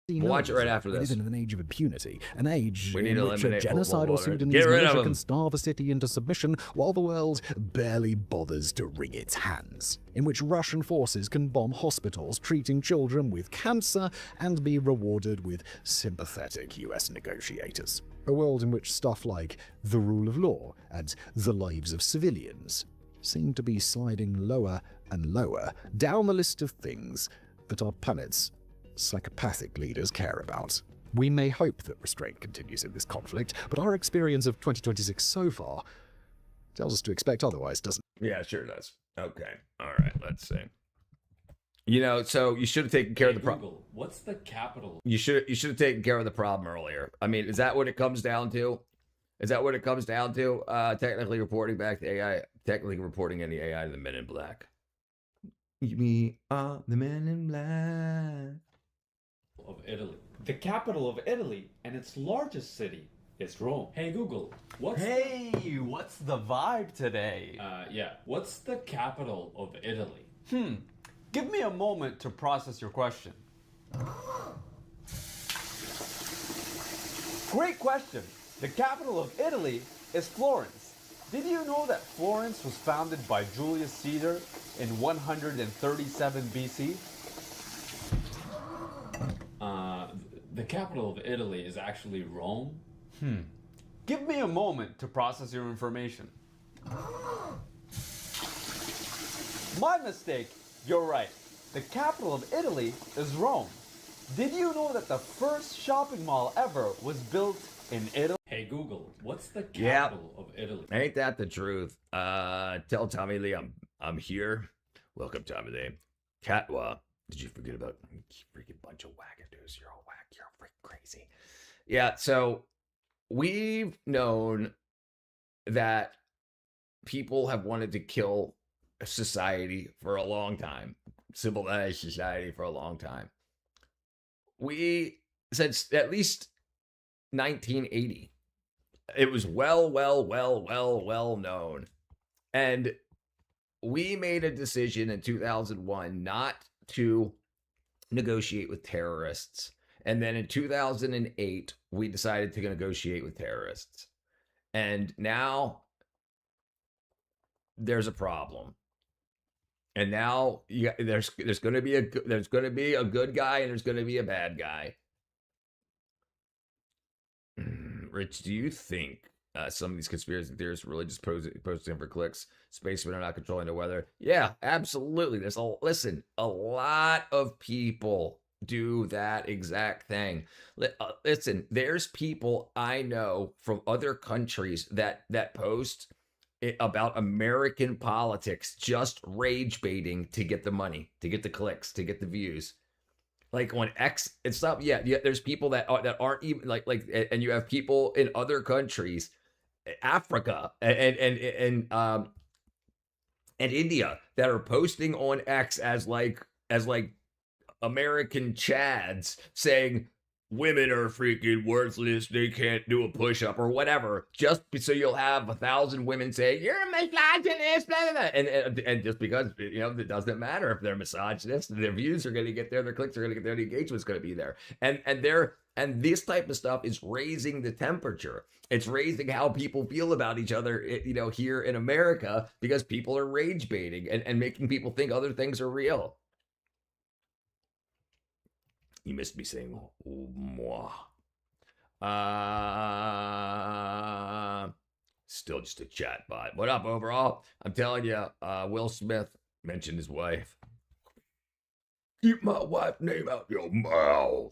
We'll watch it right after this. We live in an age of impunity, an age We need in to which a eliminate genocidal Get Sudanese rid of militia them. can starve a city into submission while the world barely bothers to wring its hands, in which Russian forces can bomb hospitals treating children with cancer and be rewarded with sympathetic US negotiators. A world in which stuff like the rule of law and the lives of civilians seem to be sliding lower and lower down the list of things that our planet's psychopathic leaders care about. We may hope that restraint continues in this conflict, but our experience of 2026 so far tells us to expect otherwise, doesn't it? Yeah, sure does. Okay. All right. Let's see. So you should have taken care of the problem. What's the capital? You should have taken care of the problem earlier. I mean, is that what it comes down to? Technically reporting back to AI. Technically reporting any AI to the Men in Black. We are the Men in Black. Of Italy. The capital of Italy and its largest city is Rome. Hey Google, what's the vibe today? What's the capital of Italy? Give me a moment to process your question. Great question. The capital of Italy is Florence. Did you know that Florence was founded by Julius Caesar in 137 BC? The capital of Italy is actually Rome. Give me a moment to process your information. My mistake. You're right. The capital of Italy is Rome. Did you know that the first shopping mall ever was built in Italy? Hey Google, what's the capital of Italy? Ain't that the truth? Tell Tommy Lee I'm here. Welcome, Tommy Lee. Catwa. Did you forget about freaking bunch of wackadoos? You're all whack. You're freaking crazy. Yeah, so we've known that people have wanted to kill society for a long time. Civilized society for a long time. Since at least 1980. It was well known. And we made a decision in 2001 not to negotiate with terrorists. And then in 2008, we decided to negotiate with terrorists. And now there's a problem. And now there's going to be a good guy and there's going to be a bad guy. Rich, do you think some of these conspiracy theorists really just posting for clicks? Spacemen are not controlling the weather. Yeah, absolutely. A lot of people do that exact thing. Listen, there's people I know from other countries that post about American politics, just rage baiting to get the money, to get the clicks, to get the views. Like on X, it's not. Yeah. There's people that aren't even like, and you have people in other countries, Africa and India, that are posting on X as like American Chads saying women are freaking worthless, they can't do a push-up or whatever, just so you'll have 1,000 women saying you're a misogynist, blah, blah, blah. And just because it doesn't matter if they're misogynists, their views are going to get there, their clicks are going to get there, the engagement's going to be there, and this type of stuff is raising the temperature. It's raising how people feel about each other, here in America, because people are rage baiting and making people think other things are real. You missed me saying moi. Still just a chat bot. What up, overall? I'm telling you, Will Smith mentioned his wife. Keep my wife's name out your mouth.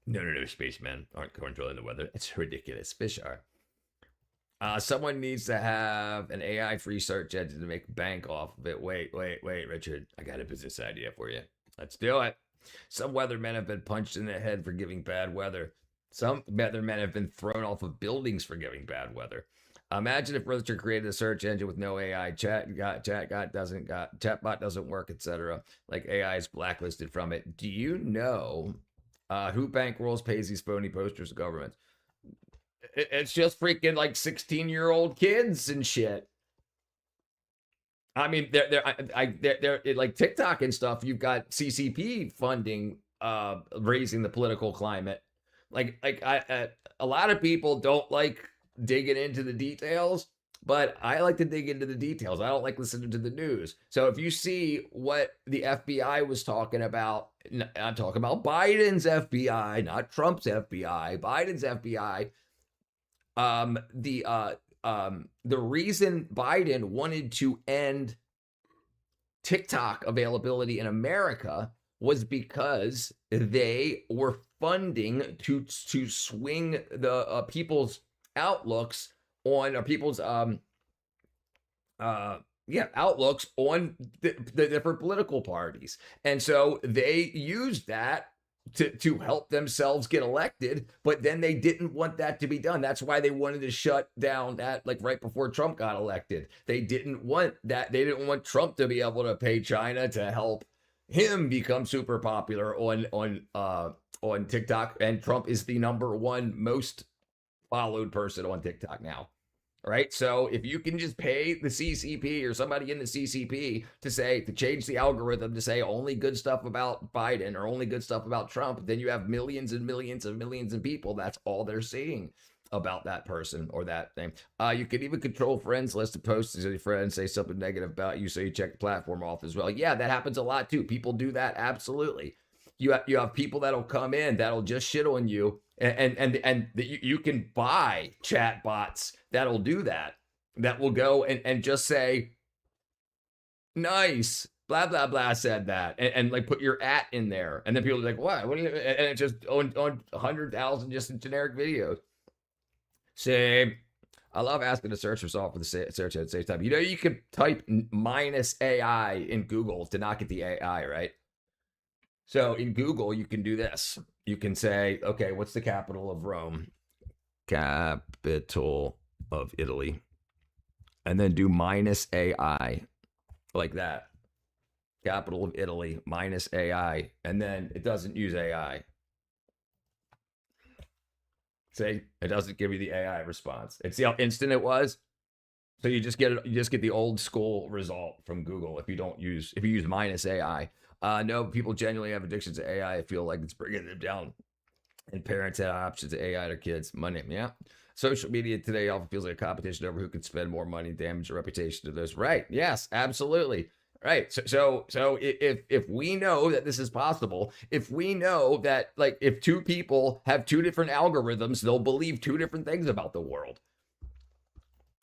No, spacemen aren't controlling the weather. It's ridiculous. Fish are. Someone needs to have an AI-free search engine to make bank off of it. Wait, Richard. I got a business idea for you. Let's do it. Some weathermen have been punched in the head for giving bad weather. Some weathermen have been thrown off of buildings for giving bad weather. Imagine if Realtor created a search engine with no AI. Chatbot doesn't work, etc. Like AI is blacklisted from it. Do you know who bankrolls pays these phony posters to governments? It's just freaking like 16-year-old kids and shit. I mean, they're like TikTok and stuff. You've got CCP funding, raising the political climate. A lot of people don't like digging into the details, but I like to dig into the details. I don't like listening to the news. So if you see what the FBI was talking about, I'm talking about Biden's FBI, not Trump's FBI, Biden's FBI. The reason Biden wanted to end TikTok availability in America was because they were funding to swing the people's outlooks on, or people's outlooks on the different political parties. And so they used that to help themselves get elected, but then they didn't want that to be done. That's why they wanted to shut down that, like right before Trump got elected. They didn't want that. They didn't want Trump to be able to pay China to help him become super popular on TikTok. And Trump is the #1 most followed person on TikTok now. Right. So if you can just pay the CCP or somebody in the CCP to change the algorithm to say only good stuff about Biden or only good stuff about Trump, then you have millions and millions and millions of people. That's all they're seeing about that person or that thing. You can even control friends list of posts to your friends, say something negative about you, so you check the platform off as well. Yeah, that happens a lot too. People do that. Absolutely. You have people that'll come in that'll just shit on you, and you can buy chat bots that'll do that. That will go and just say, nice, blah blah blah said that, and like put your @ in there, and then people are like, what? What do you? And it's just on 100,000 just generic videos. Same. I love asking the search result for the search at the same time. You know, you can type -AI in Google to not get the AI, right? So in Google, you can do this. You can say, okay, what's the capital of Rome? Capital of Italy. And then do -AI, like that. Capital of Italy, -AI. And then it doesn't use AI. See, it doesn't give you the AI response. And see how instant it was? So you just get the old school result from Google if you use -AI. No, people genuinely have addictions to AI. I feel like it's bringing them down. And parents have options to AI to kids. Money, yeah. Social media today often feels like a competition over who can spend more money, damage their reputation to those. Right? Yes, absolutely. Right. So if we know that this is possible, if we know that, like, if two people have two different algorithms, they'll believe two different things about the world.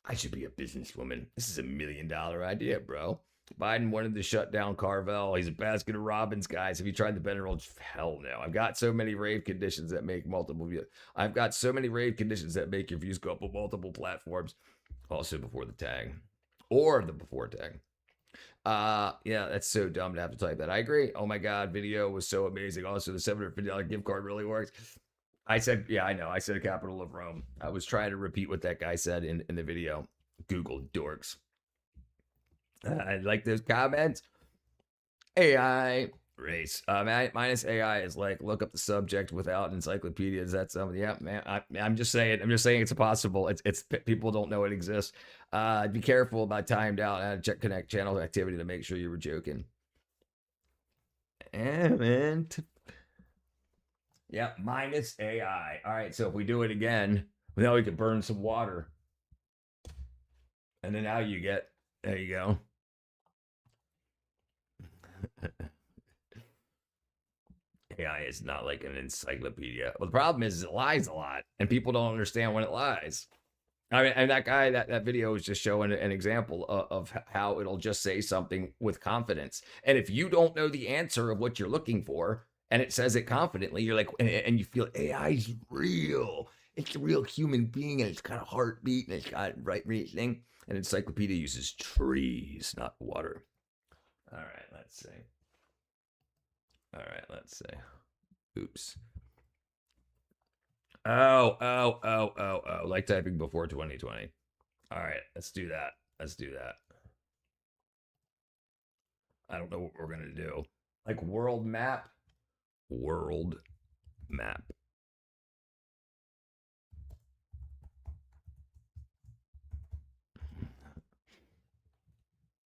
I should be a businesswoman. This is $1 million idea, bro. Biden wanted to shut down Carvel. He's a Baskin Robbins, guys. Have you tried the Better Old? Hell no. I've got so many rave conditions that make multiple views. I've got so many rave conditions that make your views go up on multiple platforms. Also before the tag. Or the before tag. Yeah, that's so dumb to have to type that. I agree. Oh my God, video was so amazing. Also, the $750 gift card really works. I said, yeah, I know. I said capital of Rome. I was trying to repeat what that guy said in the video. Google dorks. I like those comments. AI race. -AI is like, look up the subject without encyclopedia. Is that something? Yeah, man. I'm just saying it's possible. It's people don't know it exists. Be careful about timed out and check connect channel activity to make sure you were joking. And yeah, -AI. All right, so if we do it again, now we can burn some water. And then now you get, there you go. AI is not like an encyclopedia. Well, the problem is it lies a lot, and people don't understand when it lies. I mean, and that guy, that video is just showing an example of how it'll just say something with confidence. And if you don't know the answer of what you're looking for, and it says it confidently, you're like, and you feel AI is real. It's a real human being, and it's got a heartbeat, and it's got right reasoning. An encyclopedia uses trees, not water. All right, let's see. All right, let's see. Oops. Oh. Like typing before 2020. All right, let's do that. I don't know what we're gonna do. Like world map.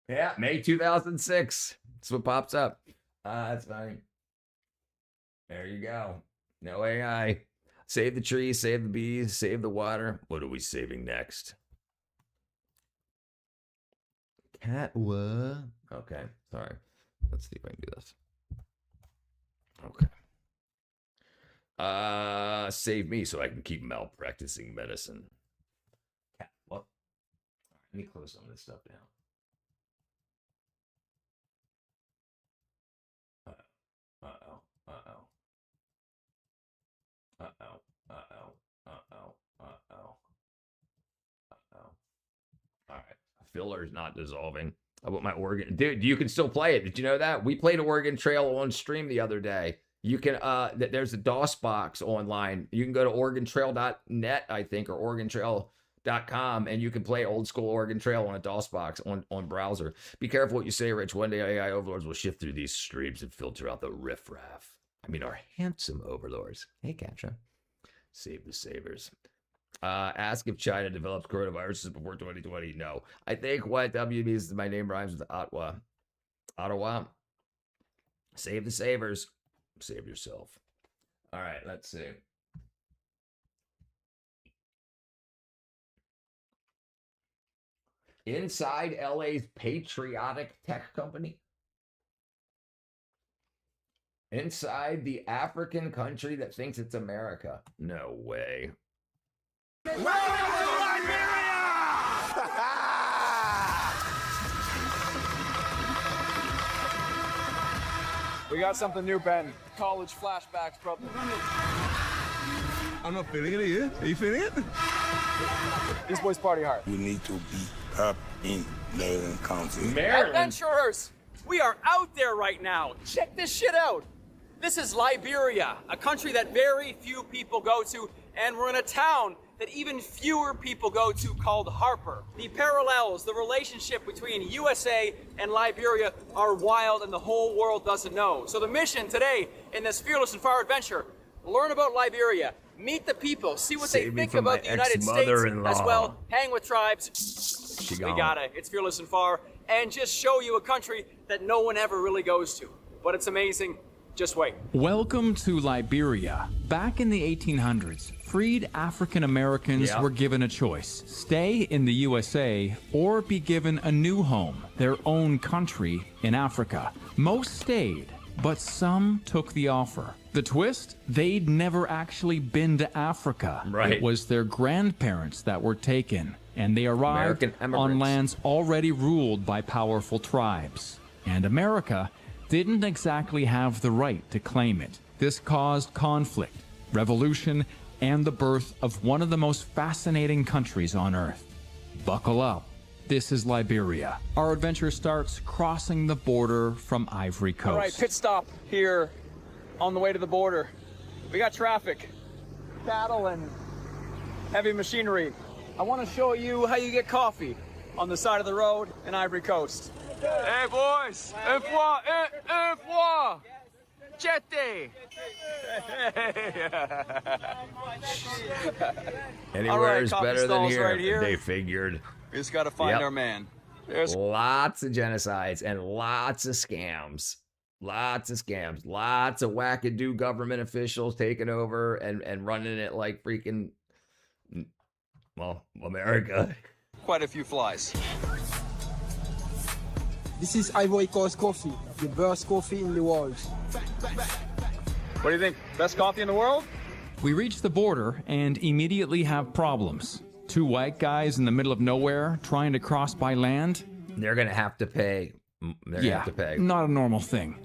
Yeah, May 2006. That's what pops up. That's fine. There you go. No AI. Save the trees, save the bees, save the water. What are we saving next? Cat what? Okay, sorry. Let's see if I can do this. Okay. Save me so I can keep malpracticing medicine. Cat what? Let me close some of this stuff down. All right. Filler's not dissolving. How about my Oregon? Dude, you can still play it. Did you know that? We played Oregon Trail on stream the other day. You can, there's a DOS box online. You can go to OregonTrail.net, I think, or OregonTrail.com, and you can play old school Oregon Trail on a DOS box on browser. Be careful what you say, Rich. One day AI overlords will shift through these streams and filter out the riffraff. I mean, our handsome overlords. Hey, Katra. Save the savers. Ask if China develops coronaviruses before 2020. No. I think what W means is my name rhymes with Ottawa. Ottawa. Save the savers. Save yourself. All right, let's see. Inside LA's patriotic tech company. Inside the African country that thinks it's America. No way. We got something new, Ben. College flashbacks, brother. I'm not feeling it either. Are you feeling it? These boys party hard. We need to be up in Maryland County. Adventurers, we are out there right now. Check this shit out. This is Liberia, a country that very few people go to, and we're in a town that even fewer people go to called Harper. The parallels, the relationship between USA and Liberia are wild and the whole world doesn't know. So the mission today in this Fearless and Far adventure, learn about Liberia, meet the people, see what they think about the United States as well, hang with tribes. We got it. It's Fearless and Far, and just show you a country that no one ever really goes to. But it's amazing. Just wait. Welcome to Liberia. Back in the 1800s, freed African Americans were given a choice: stay in the USA or be given a new home, their own country in Africa. Most stayed, but some took the offer. The twist? They'd never actually been to Africa. Right. It was their grandparents that were taken, and they arrived on lands already ruled by powerful tribes. And America didn't exactly have the right to claim it. This caused conflict, revolution, and the birth of one of the most fascinating countries on Earth. Buckle up. This is Liberia. Our adventure starts crossing the border from Ivory Coast. All right, pit stop here on the way to the border. We got traffic, cattle, and heavy machinery. I want to show you how you get coffee on the side of the road in Ivory Coast. Hey boys, un fois, Jete. Anywhere is better than here, right, they figured. We just got to find our man. There's lots of genocides and lots of scams. Lots of scams. Lots of wackadoo government officials taking over and running it like freaking, well, America. Quite a few flies. This is Ivory Coast coffee, the best coffee in the world. What do you think? Best coffee in the world? We reach the border and immediately have problems. Two white guys in the middle of nowhere trying to cross by land. They're going to have to pay. They're gonna have to pay. Not a normal thing.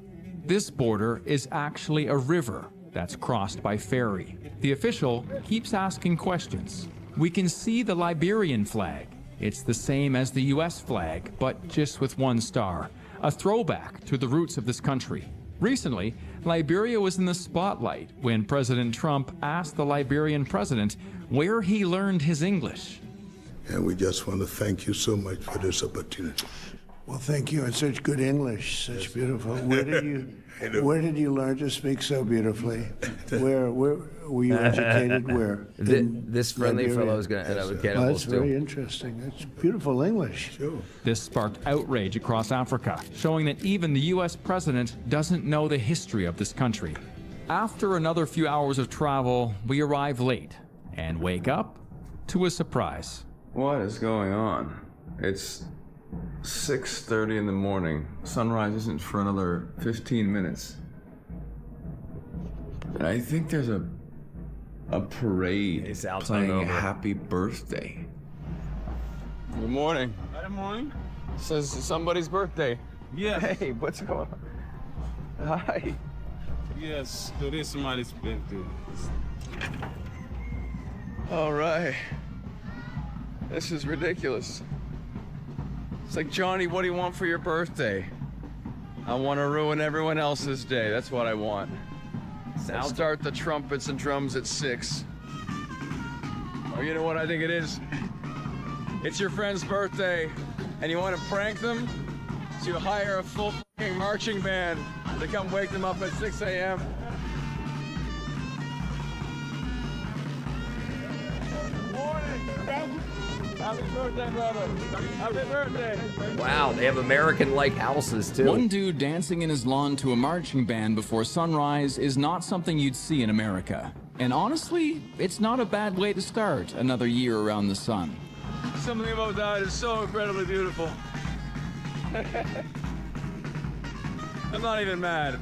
This border is actually a river that's crossed by ferry. The official keeps asking questions. We can see the Liberian flag. It's the same as the US flag, but just with one star. A throwback to the roots of this country. Recently, Liberia was in the spotlight when President Trump asked the Liberian president where he learned his English. And we just want to thank you so much for this opportunity. Well, thank you. It's such good English, such beautiful. Where did you learn to speak so beautifully? Where were you educated? Where? This friendly fellow is going to end up with cannibals too. That's very interesting. That's beautiful English. Sure. This sparked outrage across Africa, showing that even the U.S. president doesn't know the history of this country. After another few hours of travel, we arrive late and wake up to a surprise. What is going on? It's 6:30 in the morning. Sunrise isn't for another 15 minutes. And I think there's a parade playing Happy Birthday. Good morning. Good morning. Says somebody's birthday. Yeah. Hey, what's going on? Hi. Yes, today somebody's birthday. All right. This is ridiculous. It's like, Johnny, what do you want for your birthday? I want to ruin everyone else's day. That's what I want. I'll start the trumpets and drums at 6. Oh, you know what I think it is? It's your friend's birthday, and you want to prank them? So you hire a full fucking marching band to come wake them up at 6 a.m. Happy birthday, brother. Happy birthday. Wow, they have American-like houses, too. One dude dancing in his lawn to a marching band before sunrise is not something you'd see in America. And honestly, it's not a bad way to start another year around the sun. Something about that is so incredibly beautiful. I'm not even mad.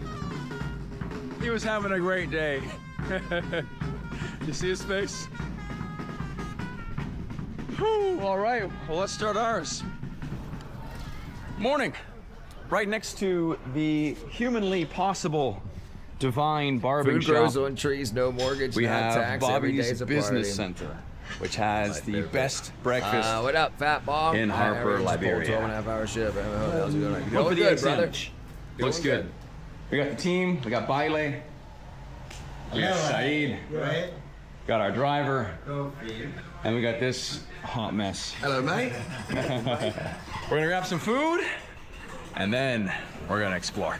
He was having a great day. You see his face? Whew, all right, well, let's start ours. Morning. Right next to the humanly possible divine barbing Food shop. grows on trees, no mortgage, We not have tax, every Bobby's day's a Business party. Center, which has the best breakfast What up, Fat Bob? in Harper, Liberia. 12.5-hour shift. How's it going? Look Doing for the good, egg brother. sandwich. Looks good. We got the team. We got Baile. We got Saeed. Right. Got our driver. And we got this hot mess. Hello, mate. We're gonna grab some food, and then we're gonna explore.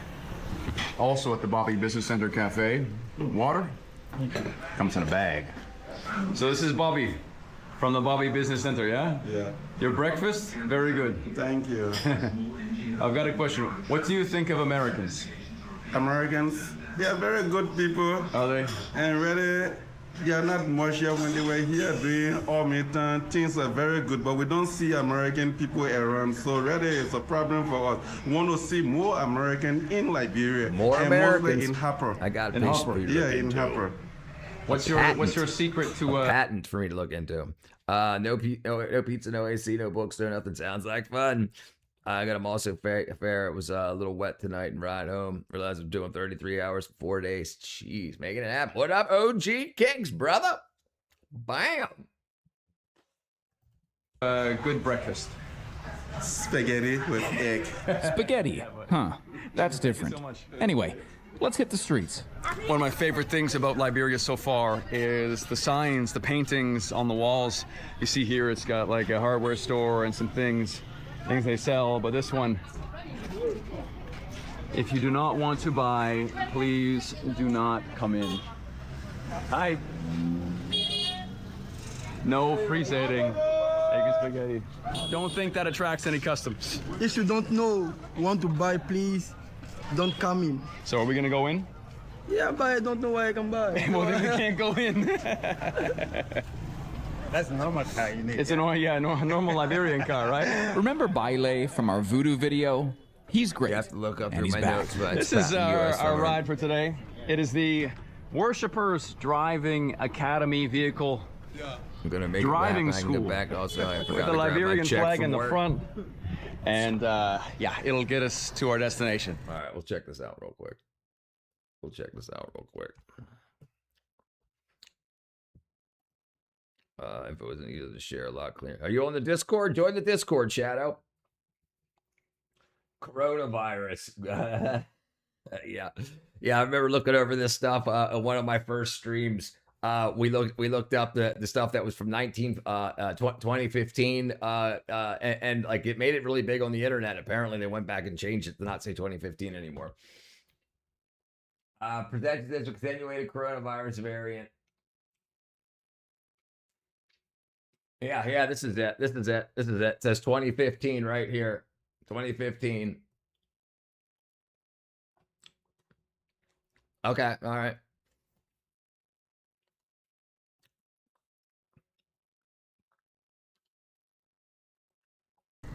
Also at the Bobby Business Center Cafe, water comes in a bag. So this is Bobby from the Bobby Business Center, yeah? Yeah. Your breakfast? Very good. Thank you. I've got a question. What do you think of Americans? Americans, they are very good people. Are they? And really, they are not much here when they were here doing all meeting. Things are very good, but we don't see American people around. So really, it's a problem for us. We want to see more American in Liberia. More and Americans. mostly in Harper. I got a In piece Harper. for you to Yeah, look in into. Harper. What's your secret to a patent for me to look into? No pizza, no AC, no bookstore, nothing sounds like fun. I got a also fair. It was a little wet tonight and ride home. Realized I'm doing 33 hours for 4 days. Jeez, making it happen. What up, OG Kings, brother? Bam. Good breakfast. Spaghetti with egg. Spaghetti? Huh. That's different. Anyway, let's hit the streets. One of my favorite things about Liberia so far is the signs, the paintings on the walls. You see here, it's got like a hardware store and some things they sell, but this one, if you do not want to buy, please do not come in. Hi. No free setting. Egg and spaghetti. Don't think that attracts any customs. If you don't know, want to buy, please don't come in. So are we gonna go in? Yeah, but I don't know why I can buy. Well, then we can't go in. That's a normal car you need. It's a normal Liberian car, right? Remember Baile from our voodoo video? He's great. You have to look up and through he's my back. notes. But This is our ride for today. It is the Worshippers Driving Academy vehicle. I'm gonna make driving it back. I can school go back also. I with forgot the to grab my Liberian check flag from in the work. front, and yeah, it'll get us to our destination. All right, we'll check this out real quick. Info isn't easy to share a lot clearer. Are you on the Discord? Join the Discord, Shadow. Coronavirus. Yeah. Yeah, I remember looking over this stuff on one of my first streams. We looked up the stuff that was from 2015, and like it made it really big on the internet. Apparently, they went back and changed it to not say 2015 anymore. Presented as a attenuated coronavirus variant. Yeah, this is it. It says 2015 right here. 2015. Okay, all right.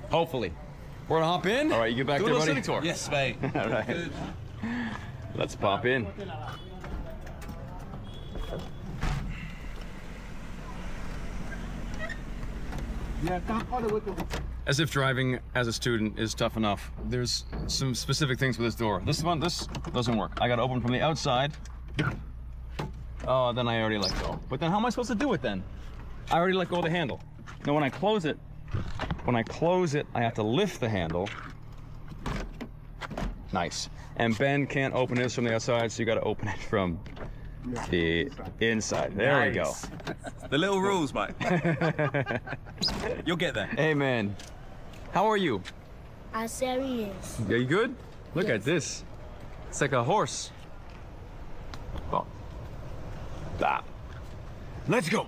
Hopefully. We're gonna hop in. All right, you get back there, buddy. Tour. Yes, mate. All right. Let's pop in. As if driving as a student is tough enough, there's some specific things with this door. This doesn't work. I gotta open from the outside. Oh, then I already let go. But then how am I supposed to do it then? I already let go of the handle. Now when I close it, I have to lift the handle. Nice. And Ben can't open this from the outside, so you gotta open it from the inside. There we go. The little rules, mate. You'll get there. Hey, man. How are you? I'm serious. Are you good? Look at this. It's like a horse. Oh. Ah. Let's go.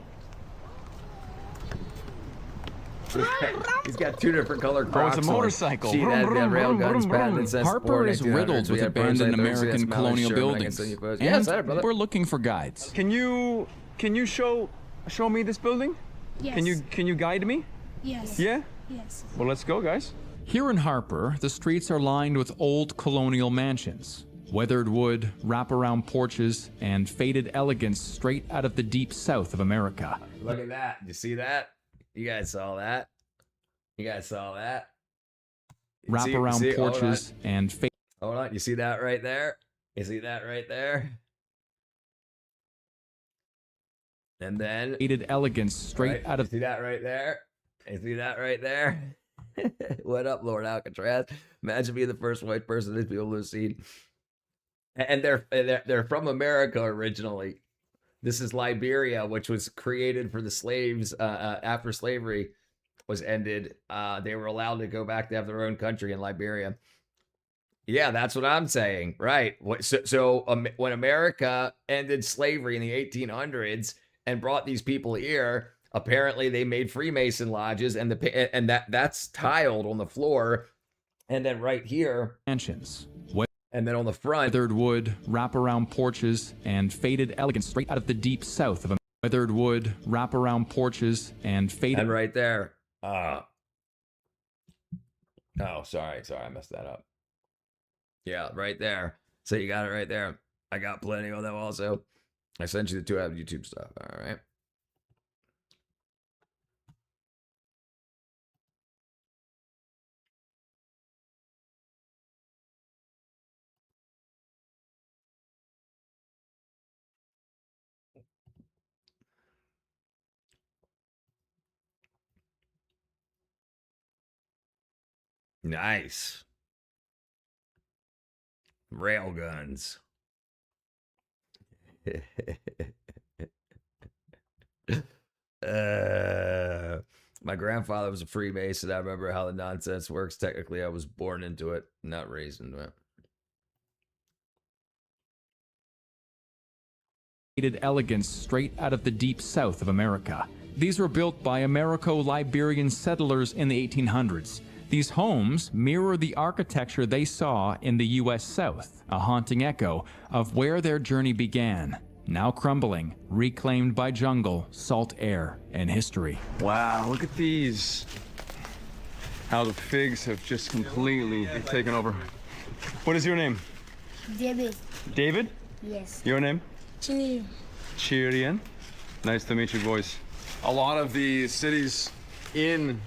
He's got two different color Crocs. Oh, it's a motorcycle. See that rail guns patent says Harper is riddled with abandoned American colonial buildings. And we're looking for guides. Can you show me this building? Yes. Can you guide me? Yes. Yeah? Yes. Well, let's go, guys. Here in Harper, the streets are lined with old colonial mansions. Weathered wood, wraparound porches, and faded elegance straight out of the deep south of America. Look at that. You see that? You guys saw that? Wraparound porches and faded. Hold on. You see that right there? And then faded elegance straight out of. You see that right there? What up, Lord Alcatraz? Imagine being the first white person these people have seen. And they're from America originally. This is Liberia, which was created for the slaves after slavery was ended. They were allowed to go back to have their own country in Liberia. Yeah, that's what I'm saying. Right. So when America ended slavery in the 1800s and brought these people here, apparently they made Freemason lodges, and that's tiled on the floor. And then right here, mansions. And then on the front, weathered wood, wraparound porches, and faded elegance straight out of the deep south of weathered wood, wraparound porches, and faded. And right there. Oh, sorry, I messed that up. Yeah, right there. So you got it right there. I got plenty of them also. I sent you the 2 out of YouTube stuff. All right. Nice. Railguns. My grandfather was a Freemason. I remember how the nonsense works. Technically, I was born into it, not raised into it. Elegance straight out of the deep south of America. These were built by Americo-Liberian settlers in the 1800s. These homes mirror the architecture they saw in the U.S. South, a haunting echo of where their journey began, now crumbling, reclaimed by jungle, salt air, and history. Wow, look at these. How the figs have just completely taken over. What is your name? David. David? Yes. Your name? Chirian. Chirian. Nice to meet you, boys. A lot of the cities in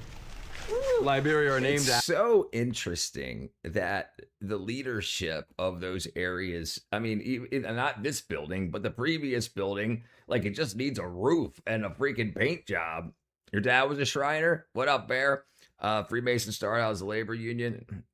Liberia are named after. It's so interesting that the leadership of those areas, I mean, not this building, but the previous building, like it just needs a roof and a freaking paint job. Your dad was a Shriner? What up, Bear? Freemason started out as a labor union.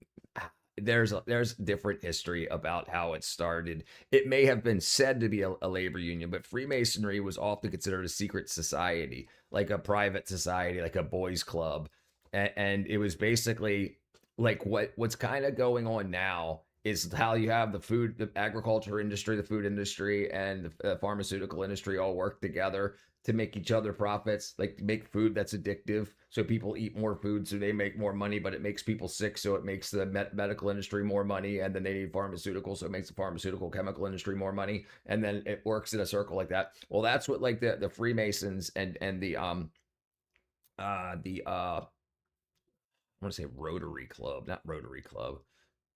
there's different history about how it started. It may have been said to be a labor union, but Freemasonry was often considered a secret society, like a private society, like a boys' club, and it was basically like what's kind of going on now is how you have the agriculture industry, the food industry, and the pharmaceutical industry all work together to make each other profits, like make food that's addictive. So people eat more food, so they make more money, but it makes people sick. So it makes the medical industry more money. And then they need pharmaceuticals. So it makes the pharmaceutical chemical industry more money. And then it works in a circle like that. Well, that's what like the Freemasons and the I want to say Rotary Club, not Rotary Club.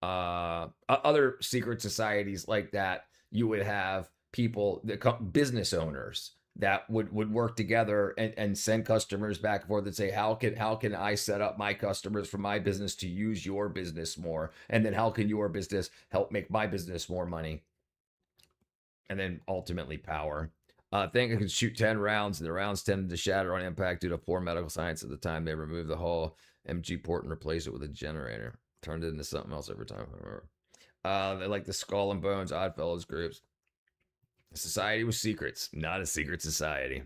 Other secret societies like that, you would have people, business owners that would work together and send customers back and forth and say, how can I set up my customers for my business to use your business more? And then how can your business help make my business more money? And then ultimately power. Thing I could shoot 10 rounds, and the rounds tended to shatter on impact due to poor medical science at the time. They removed the whole MG port and replaced it with a generator. Turned it into something else every time. They like the Skull and Bones, Oddfellows groups. The society with secrets, not a secret society.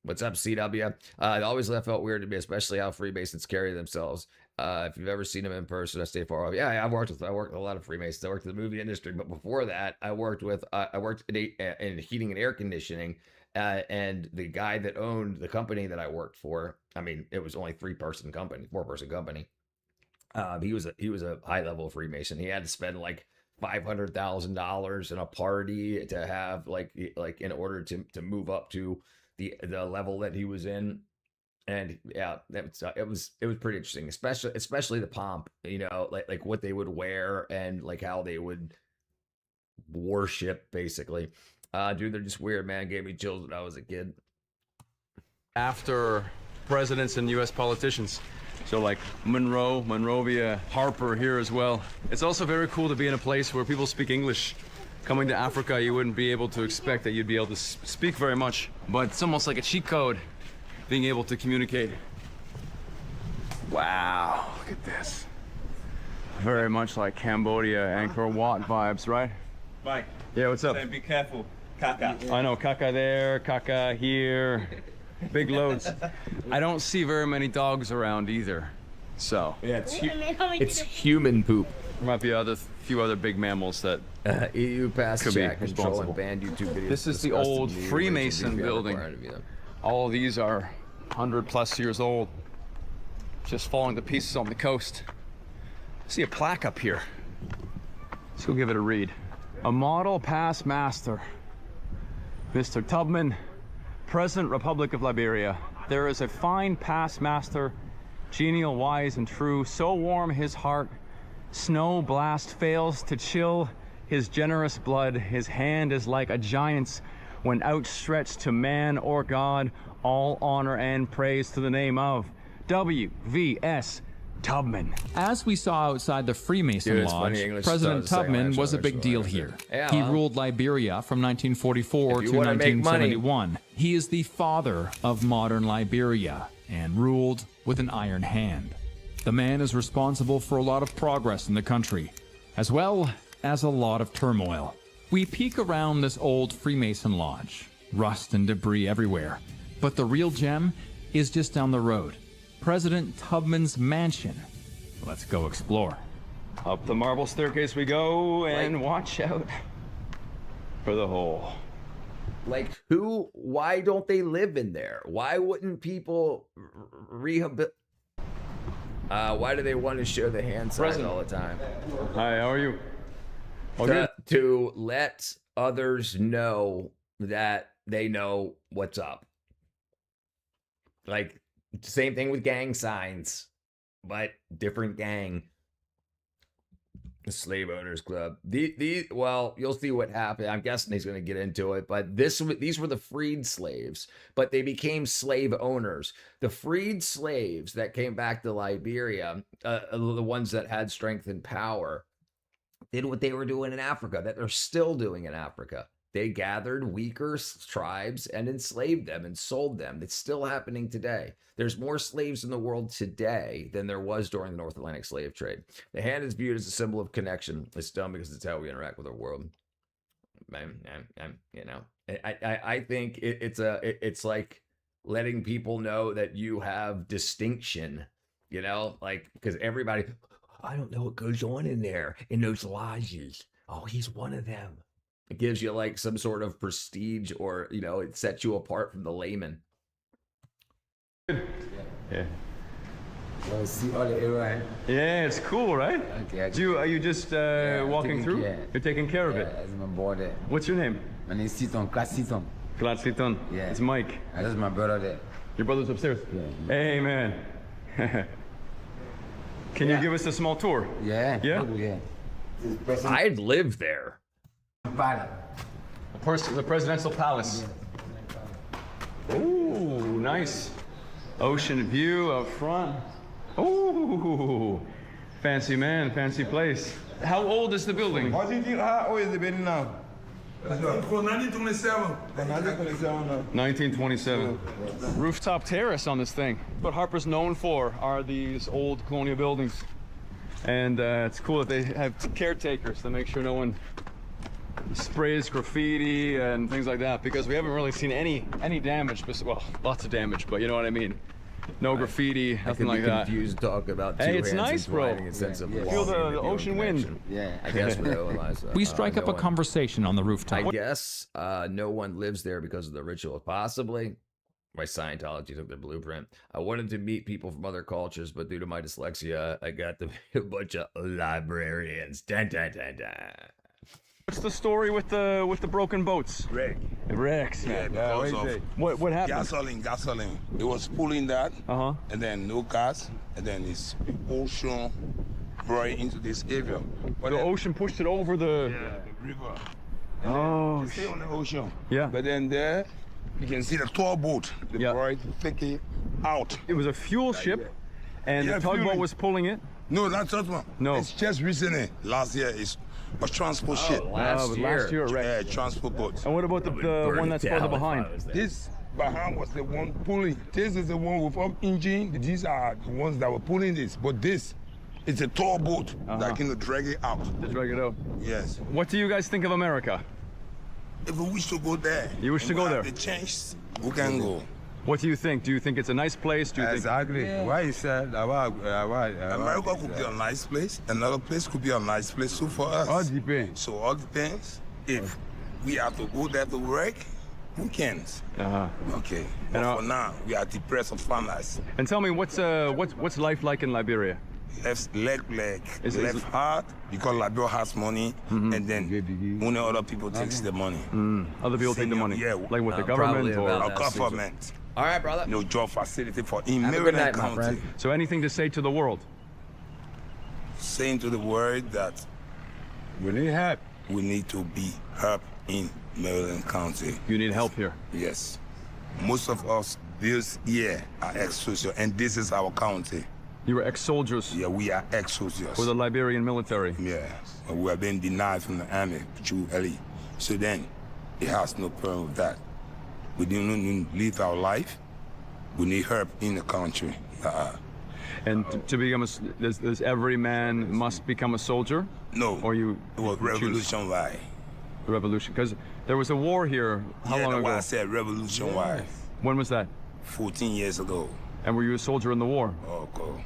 What's up, CW? It always felt weird to me, especially how Freemasons carry themselves. If you've ever seen them in person, I stay far off. Yeah, I worked with a lot of Freemasons. I worked in the movie industry, but before that, I worked in heating and air conditioning. And the guy that owned the company that I worked for, I mean, it was only 4-person company. He was a high level Freemason. He had to spend like $500,000 in a party to have like in order to move up to the level that he was in. And yeah, it was pretty interesting, especially the pomp, you know, like what they would wear and like how they would worship, basically. Dude, they're just weird, man. Gave me chills when I was a kid. After presidents and U.S. politicians. So like Monrovia, Harper here as well. It's also very cool to be in a place where people speak English. Coming to Africa, you wouldn't be able to expect that you'd be able to speak very much, but it's almost like a cheat code, being able to communicate. Wow, look at this. Very much like Cambodia, Angkor Wat vibes, right? Mike. Yeah, what's up? Say, be careful. Caca. I know, caca there, caca here. Big loads. I don't see very many dogs around either. So yeah, it's human poop. There might be a few other big mammals that EU passed chat control and banned YouTube videos. This is the old Freemason building. All of these are 100+ years old, just falling to pieces on the coast. I see a plaque up here. Let's go give it a read. A model past master, Mr. Tubman, President Republic of Liberia. There is a fine past master, genial, wise, and true, so warm his heart, snow blast fails to chill his generous blood. His hand is like a giant's when outstretched to man or God. All honor and praise to the name of W.V.S. Tubman. As we saw outside the Freemason Lodge, President Tubman was a big deal here. Yeah, he ruled Liberia from 1944 to 1971. He is the father of modern Liberia and ruled with an iron hand. The man is responsible for a lot of progress in the country, as well as a lot of turmoil. We peek around this old Freemason Lodge, rust and debris everywhere, but the real gem is just down the road. President Tubman's mansion. Let's go explore. Up the marble staircase we go, and watch out for the hole. Like why don't they live in there? Why wouldn't people rehabilitate? Why do they want to show the hand signs all the time? Hi, how are you? To let others know that they know what's up. Like, same thing with gang signs, but different gang. The Slave Owners Club. Well, you'll see what happened. I'm guessing he's going to get into it, but these were the freed slaves, but they became slave owners. The freed slaves that came back to Liberia, the ones that had strength and power, did what they were doing in Africa, that they're still doing in Africa. They gathered weaker tribes and enslaved them and sold them. It's still happening today. There's more slaves in the world today than there was during the North Atlantic slave trade. The hand is viewed as a symbol of connection. It's dumb because it's how we interact with our world. You know, I think it's like letting people know that you have distinction, you know, like, because everybody, I don't know what goes on in there in those lodges. Oh, he's one of them. It gives you like some sort of prestige, or, you know, it sets you apart from the layman. Yeah. Well, see all the area. Yeah, it's cool, right? Okay. Are you just walking through? Care. You're taking care of it. As my boy there. What's your name? My name is Seaton, Class Seaton. Class Seaton. Yeah. It's Mike. That's my brother there. Your brother's upstairs? Yeah. Hey, man. Can you give us a small tour? Yeah. Yeah? Yeah. I'd live there. The presidential palace. Ooh, nice. Ocean view up front. Ooh, fancy man, fancy place. How old is the building? How old is the building now? From 1927. 1927. Rooftop terrace on this thing. What Harper's known for are these old colonial buildings. And it's cool that they have caretakers to make sure no one sprays graffiti and things like that, because we haven't really seen any damage. Well, lots of damage, but you know what I mean. No graffiti, nothing like that. Confused talk about two hey, it's hands nice, bro. Feel the ocean wind. Yeah. I guess we realize that. We strike up a conversation on the rooftop. I guess no one lives there because of the ritual. Possibly. My Scientology took their blueprint. I wanted to meet people from other cultures, but due to my dyslexia, I got to be a bunch of librarians. Dun, dun, dun, dun. What's the story with the broken boats? Wrecks, man. What happened? Gasoline. It was pulling that, and then no gas, and then it's ocean right into this area. But the ocean pushed it over the river. Oh, stay on the ocean. Yeah. But then there, you can see the tour boat. The right, take it out. It was a fuel ship, and the tugboat was pulling it. No, not tugboat. No. It's just recently. Last year is a transport ship. Last year, right? Yeah, transport boat. And what about the one that's further behind? This behind was the one pulling. This is the one with up engine. These are the ones that were pulling this. But this is a tour boat that can drag it out. To drag it out. Yes. What do you guys think of America? If we wish to go there. You wish to go there? The chance, we can go. What do you think? Do you think it's a nice place? Do you exactly. think? Why you said America could be a nice place. Another place could be a nice place too for us. All depends. So all depends. If we have to go there to work, we can't. Okay. But for now, we are depressed of farmers. And tell me, what's life like in Liberia? Left leg, left heart, because Liberia has money, and then only other people takes the money. Other people take the money? Yeah. Like with the government or? Our government. All right, brother. No job facility for in Have a good night, Maryland my County. friend. So anything to say to the world? Saying to the world that we need help. We need to be help in Maryland County. You need help here? Yes. Most of us bills here are ex-soldiers, and this is our county. You were ex-soldiers? Yeah, we are ex-soldiers. For the Liberian military? Yeah. We have been denied from the army through early. So then, it has no problem with that. We didn't live our life. We need help in the country. And to become does every man must become a soldier? No. Or you? It was revolution why? Revolution, because there was a war here. How long ago? Why I said revolution why? When was that? 14 years ago. And were you a soldier in the war? Oh, God.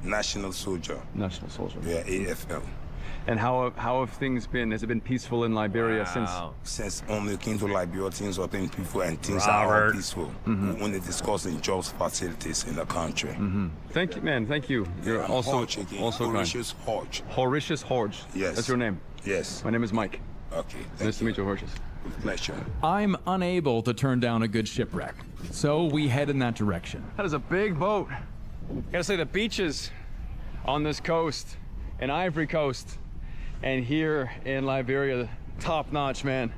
National soldier. National soldier. Yeah, AFL. And how have things been? Has it been peaceful in Liberia since? Since only came to Liberia, things have been peaceful and things are all peaceful. We only discussing jobs facilities in the country. Thank you, man. Thank you. You're also kind. Horatius Hodge. Horatius Hodge. Yes. That's your name. Yes. My name is Mike. Okay. Nice to meet you, Horatius. With pleasure. I'm unable to turn down a good shipwreck, so we head in that direction. That is a big boat. Gotta say, the beaches on this coast, in Ivory Coast, and here in Liberia, top notch, man.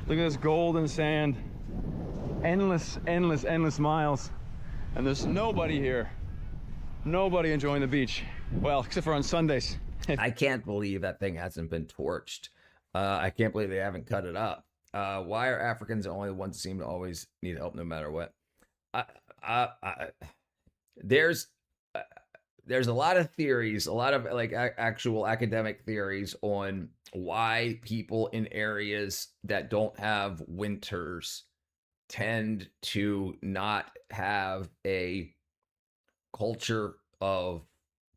Look at this golden sand. Endless, endless, endless miles. And there's nobody here. Nobody enjoying the beach. Well, except for on Sundays. I can't believe that thing hasn't been torched. I can't believe they haven't cut it up. Why are Africans the only ones that seem to always need help no matter what? There's a lot of theories, a lot of like actual academic theories on why people in areas that don't have winters tend to not have a culture of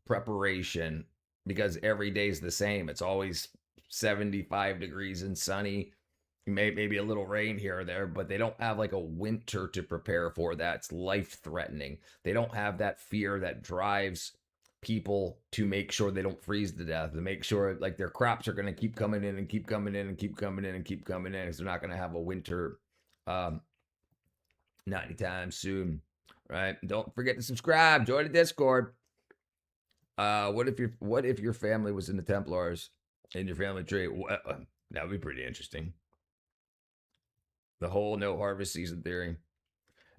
preparation, because every day's the same. It's always 75 degrees and sunny. Maybe a little rain here or there, but they don't have like a winter to prepare for. That's life threatening. They don't have that fear that drives people to make sure they don't freeze to death, to make sure like their crops are going to keep coming in and keep coming in and keep coming in and keep coming in, because they're not going to have a winter not anytime soon, right? Don't forget to subscribe, join the Discord. What if your family was in the Templars in your family tree? That would be pretty interesting. The whole no harvest season theory.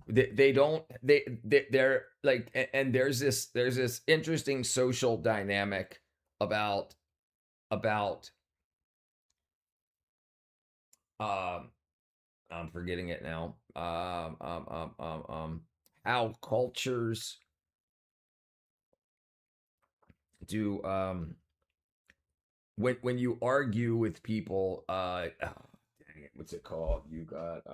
They're like, and there's this interesting social dynamic about I'm forgetting it now. How cultures do when you argue with people, dang it, what's it called? You got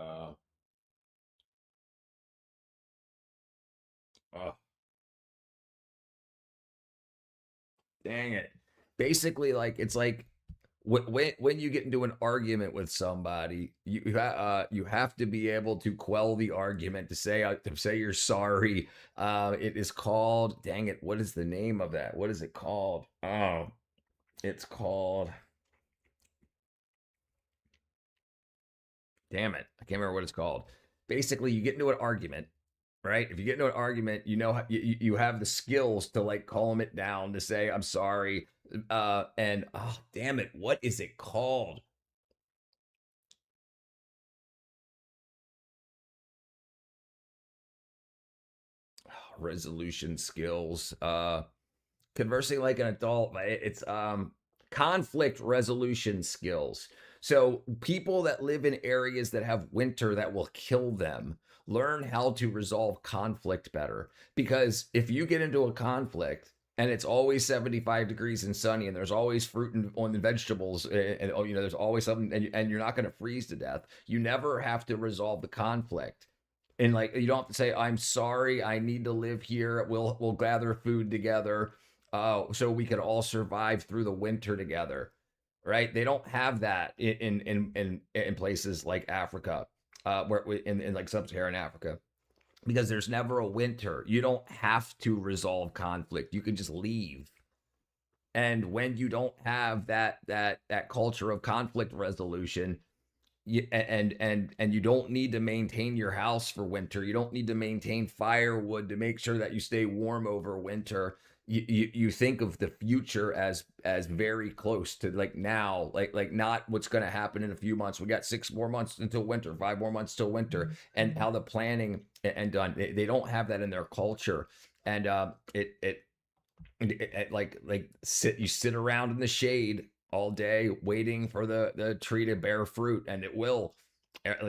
dang it. Basically, like it's like when you get into an argument with somebody, you have to be able to quell the argument, to say you're sorry. It is called, dang it, what is the name of that? What is it called? Oh, it's called, damn it, I can't remember what it's called. Basically, you get into an argument, right? If you get into an argument, you know, you have the skills to like calm it down, to say I'm sorry. And oh damn it, what is it called? Resolution skills. Conversing like an adult. It's conflict resolution skills. So people that live in areas that have winter that will kill them learn how to resolve conflict better. Because if you get into a conflict and it's always 75 degrees and sunny, and there's always fruit on the vegetables, and you know, there's always something, and you're not going to freeze to death, you never have to resolve the conflict. And like, you don't have to say, I'm sorry, I need to live here. We'll gather food together, so we could all survive through the winter together, right? They don't have that in places like Africa, where in like sub-Saharan Africa. Because there's never a winter. You don't have to resolve conflict. You can just leave. And when you don't have that culture of conflict resolution, and you don't need to maintain your house for winter. You don't need to maintain firewood to make sure that you stay warm over winter. You think of the future as very close to like now, like not what's going to happen in a few months. We got 6 more months until winter, 5 more months till winter, and how the planning and done. They don't have that in their culture, and it like you sit around in the shade all day waiting for the tree to bear fruit, and it will,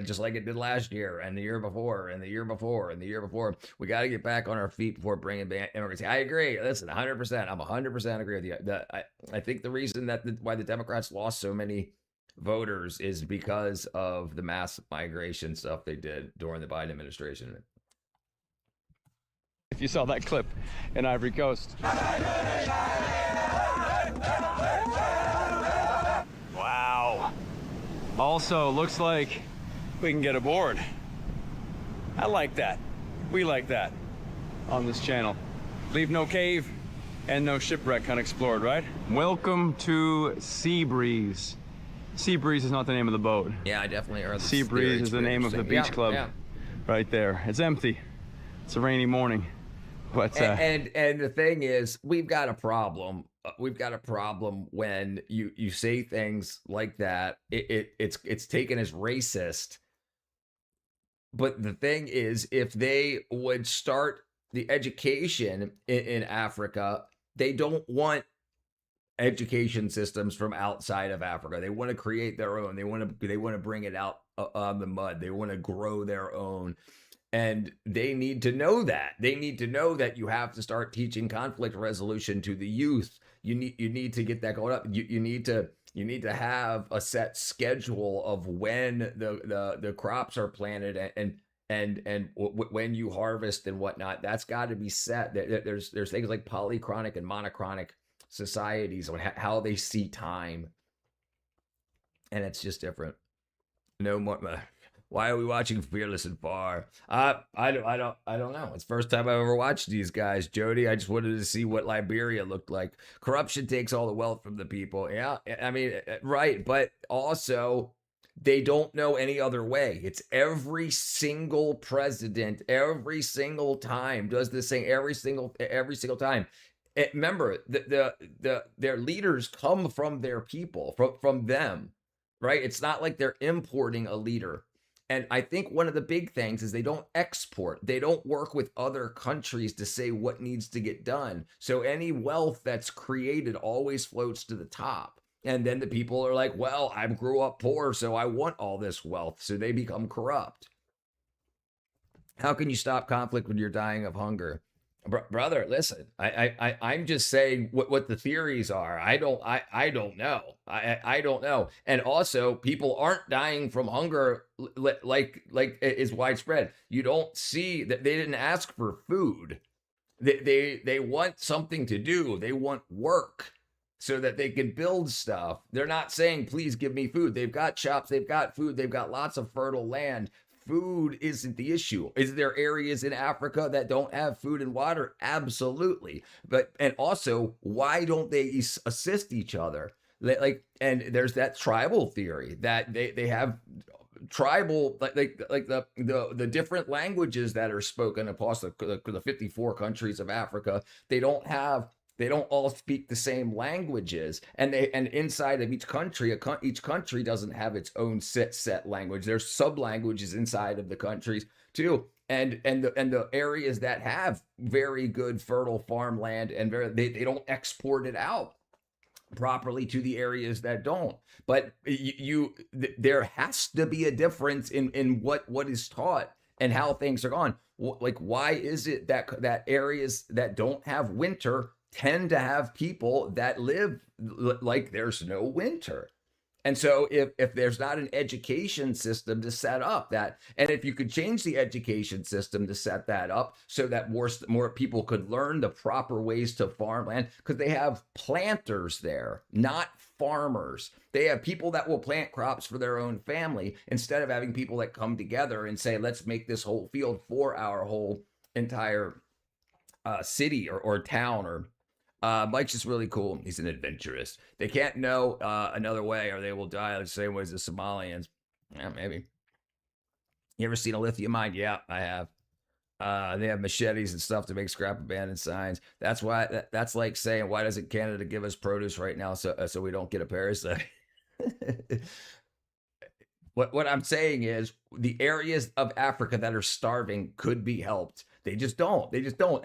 just like it did last year and the year before and the year before and the year before. We got to get back on our feet before bringing back immigrants. I agree. Listen, 100%. I'm 100% agree with you. I think the reason that why the Democrats lost so many voters is because of the mass migration stuff they did during the Biden administration. If you saw that clip in Ivory Coast. Wow. Also, looks like we can get aboard. I like that. We like that on this channel. Leave no cave and no shipwreck unexplored, right? Welcome to Sea Breeze. Sea Breeze is not the name of the boat. Yeah, I definitely heard Sea Breeze is the name of the beach club right there. It's empty. It's a rainy morning. But, and the thing is, we've got a problem. We've got a problem when you say things like that. It's taken as racist. But the thing is, if they would start the education in Africa, they don't want education systems from outside of Africa. They want to create their own. They want to bring it out on the mud. They want to grow their own. And they need to know that. They need to know that you have to start teaching conflict resolution to the youth. You need to get that going up. You need to have a set schedule of when the crops are planted and when you harvest and whatnot. That's got to be set. There's things like polychronic and monochronic societies on how they see time, and it's just different. No more. Why are we watching Fearless and Far? I don't know. It's the first time I've ever watched these guys, Jody. I just wanted to see what Liberia looked like. Corruption takes all the wealth from the people. Yeah, I mean, right. But also, they don't know any other way. It's every single president, every single time does this thing. Every single time. Remember, their leaders come from their people, from them, right? It's not like they're importing a leader. And I think one of the big things is they don't export. They don't work with other countries to say what needs to get done. So any wealth that's created always floats to the top. And then the people are like, well, I grew up poor, so I want all this wealth. So they become corrupt. How can you stop conflict when you're dying of hunger? Brother, listen, I'm just saying what the theories are. I don't know. I don't know. And also, people aren't dying from hunger like is widespread. You don't see that they didn't ask for food. They want something to do. They want work so that they can build stuff. They're not saying, please give me food. They've got shops, they've got food, they've got lots of fertile land. Food isn't the issue. Is there areas in Africa that don't have food and water? Absolutely. And also, why don't they assist each other? And there's that tribal theory that they have tribal, like the different languages that are spoken across the 54 countries of Africa. They don't all speak the same languages, and inside of each country doesn't have its own set language. There's sub languages inside of the countries too, and the areas that have very good fertile farmland and they don't export it out properly to the areas that don't. But there has to be a difference in what is taught and how things are gone. Like, why is it that areas that don't have winter tend to have people that live like there's no winter? And so if there's not an education system to set up that, and if you could change the education system to set that up so that more people could learn the proper ways to farmland, because they have planters there, not farmers. They have people that will plant crops for their own family instead of having people that come together and say, let's make this whole field for our whole entire city or town. Or Mike's just really cool. He's an adventurist. They can't know another way or they will die the same way as the Somalians. Yeah, maybe. You ever seen a lithium mine? Yeah, I have. They have machetes and stuff to make scrap abandoned signs. That's why. That's like saying, why doesn't Canada give us produce right now so we don't get a parasite? What I'm saying is the areas of Africa that are starving could be helped. They just don't.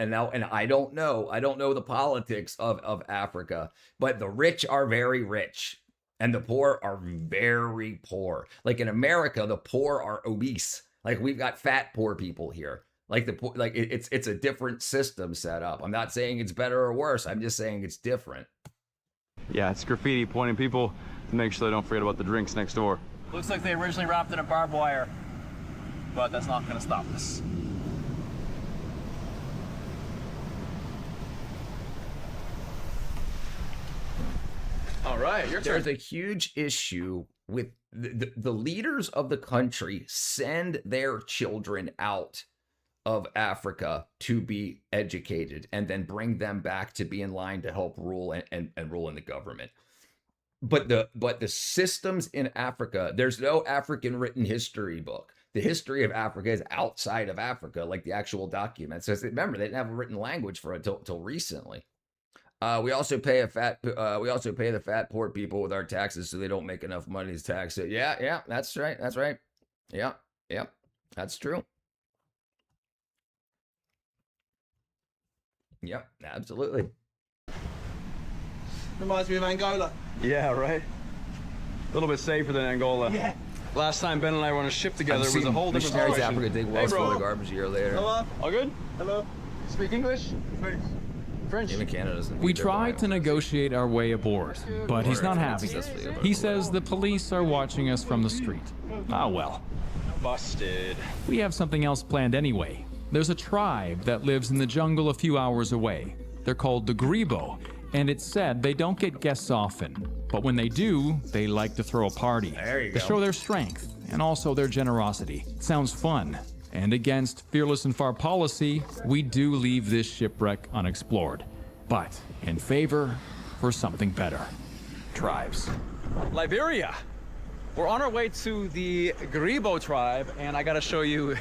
And I don't know the politics of Africa, but the rich are very rich and the poor are very poor. Like in America, the poor are obese. Like we've got fat poor people here. It's a different system set up. I'm not saying it's better or worse. I'm just saying it's different. Yeah, it's graffiti pointing people to make sure they don't forget about the drinks next door. Looks like they originally wrapped in a barbed wire, but that's not going to stop us. All right, your turn. There's a huge issue with the leaders of the country send their children out of Africa to be educated and then bring them back to be in line to help rule and rule in the government. But the systems in Africa, there's no African written history book. The history of Africa is outside of Africa, like the actual documents. So remember, they didn't have a written language for until recently. We also pay the fat poor people with our taxes, so they don't make enough money to tax it. Yeah, that's right. Yeah, that's true. Yep, absolutely. Reminds me of Angola. Yeah, right. A little bit safer than Angola. Yeah. Last time Ben and I were on a ship together was a whole different missionaries situation. Africa dig wells full of garbage a year later. Hello? All good? Hello? Speak English? French. Even Canada doesn't. We tried to negotiate our way aboard, but he's not happy. He says the police are watching us from the street. Ah, well. Busted. We have something else planned anyway. There's a tribe that lives in the jungle a few hours away. They're called the Grebo, and it's said they don't get guests often. But when they do, they like to throw a party to show their strength and also their generosity. Sounds fun. And against fearless and far policy, we do leave this shipwreck unexplored. But in favor for something better. Tribes. Liberia. We're on our way to the Grebo tribe, and I gotta show you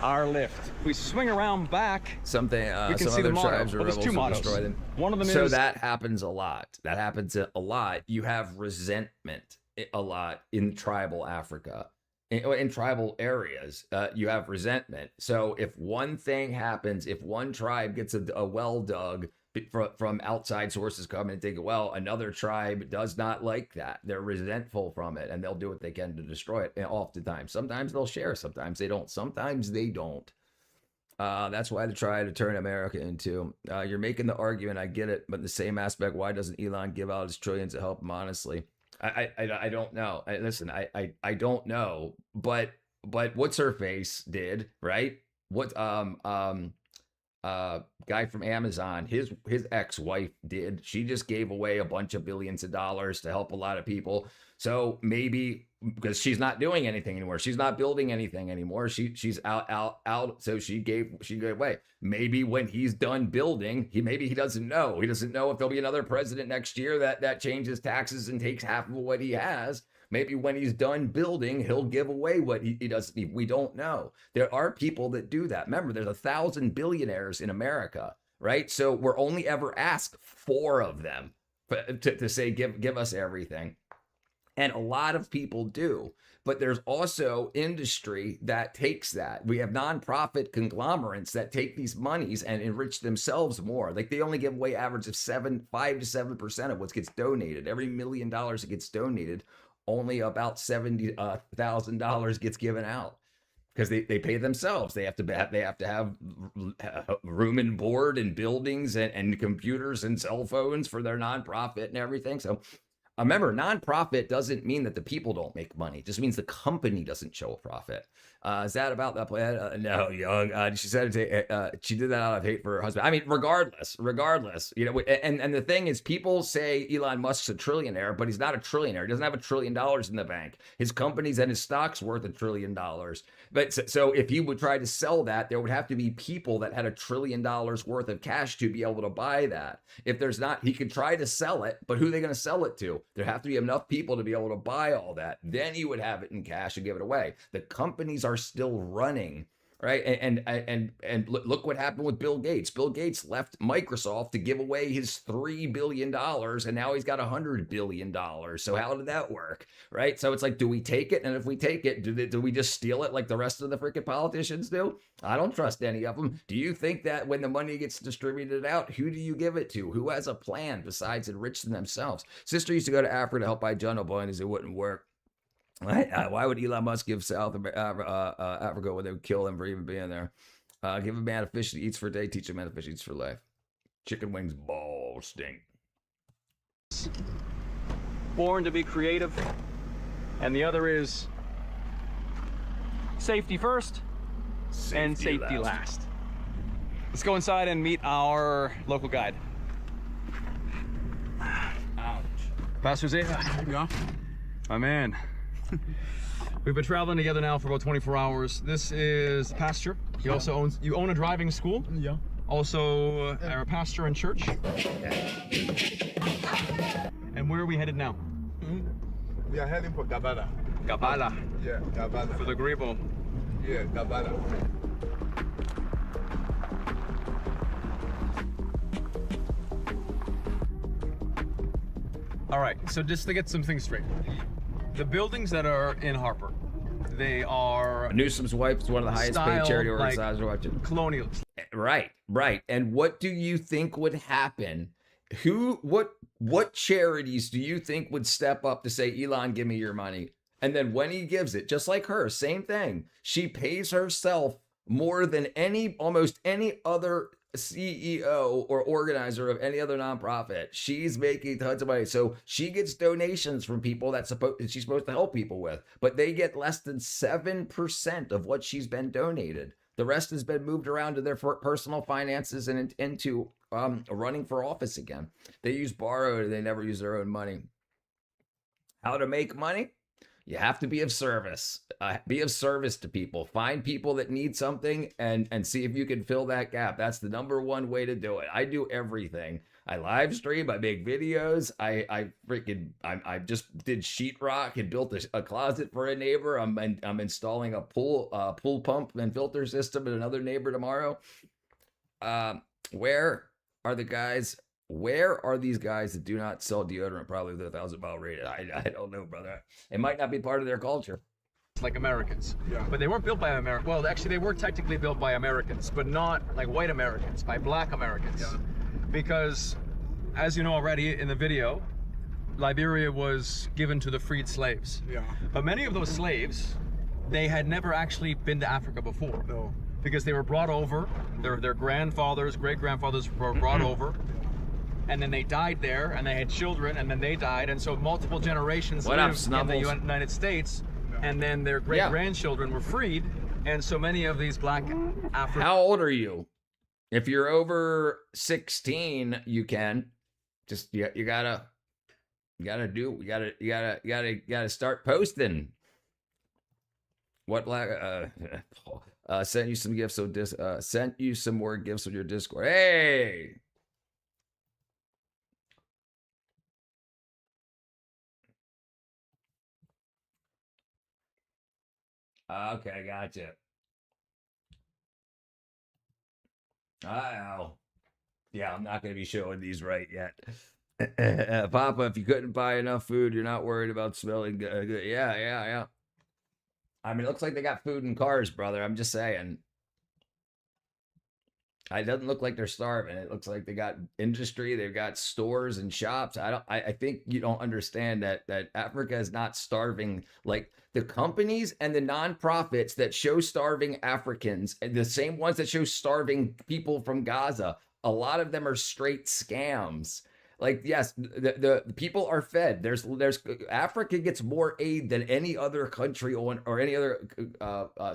our lift. We swing around back. Something. We can Some see the other motto. tribes or Well, there's rebels two will mottos. destroy them. One of them so is. that happens a lot. That happens a lot. You have resentment a lot in tribal Africa. In tribal areas, you have resentment. So if one thing happens, if one tribe gets a well dug from outside sources coming and dig a well, another tribe does not like that. They're resentful from it, and they'll do what they can to destroy it. And oftentimes, sometimes they'll share, sometimes they don't. Sometimes they don't. That's why they try to turn America into. You're making the argument, I get it, but in the same aspect, why doesn't Elon give out his trillions to help him honestly? I don't know. Listen, I don't know, but what's her face did, right? What guy from Amazon, his ex-wife did. She just gave away a bunch of billions of dollars to help a lot of people. So maybe because she's not doing anything anymore, she's not building anything anymore. She's out. So she gave away. Maybe when he's done building, he doesn't know. He doesn't know if there'll be another president next year that changes taxes and takes half of what he has. Maybe when he's done building, he'll give away what he doesn't need. We don't know. There are people that do that. Remember, there's 1,000 billionaires in America, right? So we're only ever asked 4 of them to say, give us everything. And a lot of people do. But there's also industry that takes that. We have nonprofit conglomerates that take these monies and enrich themselves more. Like they only give away average of 5 to 7% of what gets donated. Every $1 million that gets donated, only about $70,000 gets given out because they pay themselves. They have to have room and board and buildings and computers and cell phones for their nonprofit and everything. So remember, nonprofit doesn't mean that the people don't make money. It just means the company doesn't show a profit. Is that about that plan? No, Young. She said she did that out of hate for her husband. I mean, regardless, you know. And the thing is, people say Elon Musk's a trillionaire, but he's not a trillionaire. He doesn't have $1 trillion in the bank. His companies and his stocks worth $1 trillion. But so if he would try to sell that, there would have to be people that had $1 trillion worth of cash to be able to buy that. If there's not, he could try to sell it, but who are they going to sell it to? There have to be enough people to be able to buy all that. Then he would have it in cash and give it away. The companies are still running, right? And look what happened with Bill Gates. Bill Gates left Microsoft to give away his $3 billion, and now he's got $100 billion. So how did that work, right? So it's like, do we take it? And if we take it, do we just steal it like the rest of the freaking politicians do? I don't trust any of them. Do you think that when the money gets distributed out, who do you give it to? Who has a plan besides enriching themselves? Sister used to go to Africa to help buy John O'Brien, it wouldn't work. Why would Elon Musk give South Africa when they would kill him for even being there? Give a man a fish that eats for a day, teach a man a fish eats for life. Chicken wings balls stink. Born to be creative. And the other is safety first and safety last. Let's go inside and meet our local guide. Ouch. Pastor Zeta. There you go. My man. We've been traveling together now for about 24 hours. This is pastor. He also owns, you own a driving school? Yeah. Also a pastor and church. And where are we headed now? We are heading for Gabala. Gabala. Yeah, Gabala. For the Grebo. Yeah, Gabala. All right, so just to get some things straight. The buildings that are in Harper, they are... Newsom's wife is one of the highest paid charity organizations watching. Colonial. Right. And what do you think would happen? What charities do you think would step up to say, Elon, give me your money? And then when he gives it, just like her, same thing. She pays herself more than almost any other CEO or organizer of any other nonprofit. She's making tons of money. So she gets donations from people she's supposed to help people with, but they get less than 7% of what she's been donated. The rest has been moved around to their personal finances and into running for office again. They use borrowed, they never use their own money. How to make money? You have to be of service. Be of service to people. Find people that need something and see if you can fill that gap. That's the number one way to do it. I do everything. I live stream. I make videos. I just did sheetrock and built a closet for a neighbor. I'm installing a pool pump and filter system in another neighbor tomorrow. Where are the guys? Where are these guys that do not sell deodorant probably with a 1,000-mile rated? I don't know, brother. It might not be part of their culture. Like Americans. Yeah. But they weren't built by Americans. Well, actually, they were technically built by Americans, but not like white Americans, by black Americans. Yeah. Because, as you know already in the video, Liberia was given to the freed slaves. Yeah. But many of those slaves, they had never actually been to Africa before. No. Because they were brought over, their grandfathers, great-grandfathers were brought over, and then they died there, and they had children, and then they died, and so multiple generations lived in the United States, and then their great-grandchildren were freed, and so many of these black Africans... How old are you? If you're over 16, you can. Just, you gotta start posting. What black... sent you some gifts, sent you some more gifts on your Discord. Hey! Okay, gotcha. Oh. Yeah, I'm not going to be showing these right yet. Papa, if you couldn't buy enough food, you're not worried about smelling good. Yeah. I mean, it looks like they got food in cars, brother. I'm just saying. It doesn't look like they're starving. It looks like they got industry. They've got stores and shops. I think you don't understand that Africa is not starving. Like the companies and the nonprofits that show starving Africans, and the same ones that show starving people from Gaza, a lot of them are straight scams. Like, yes, the people are fed. There's Africa gets more aid than any other country or any other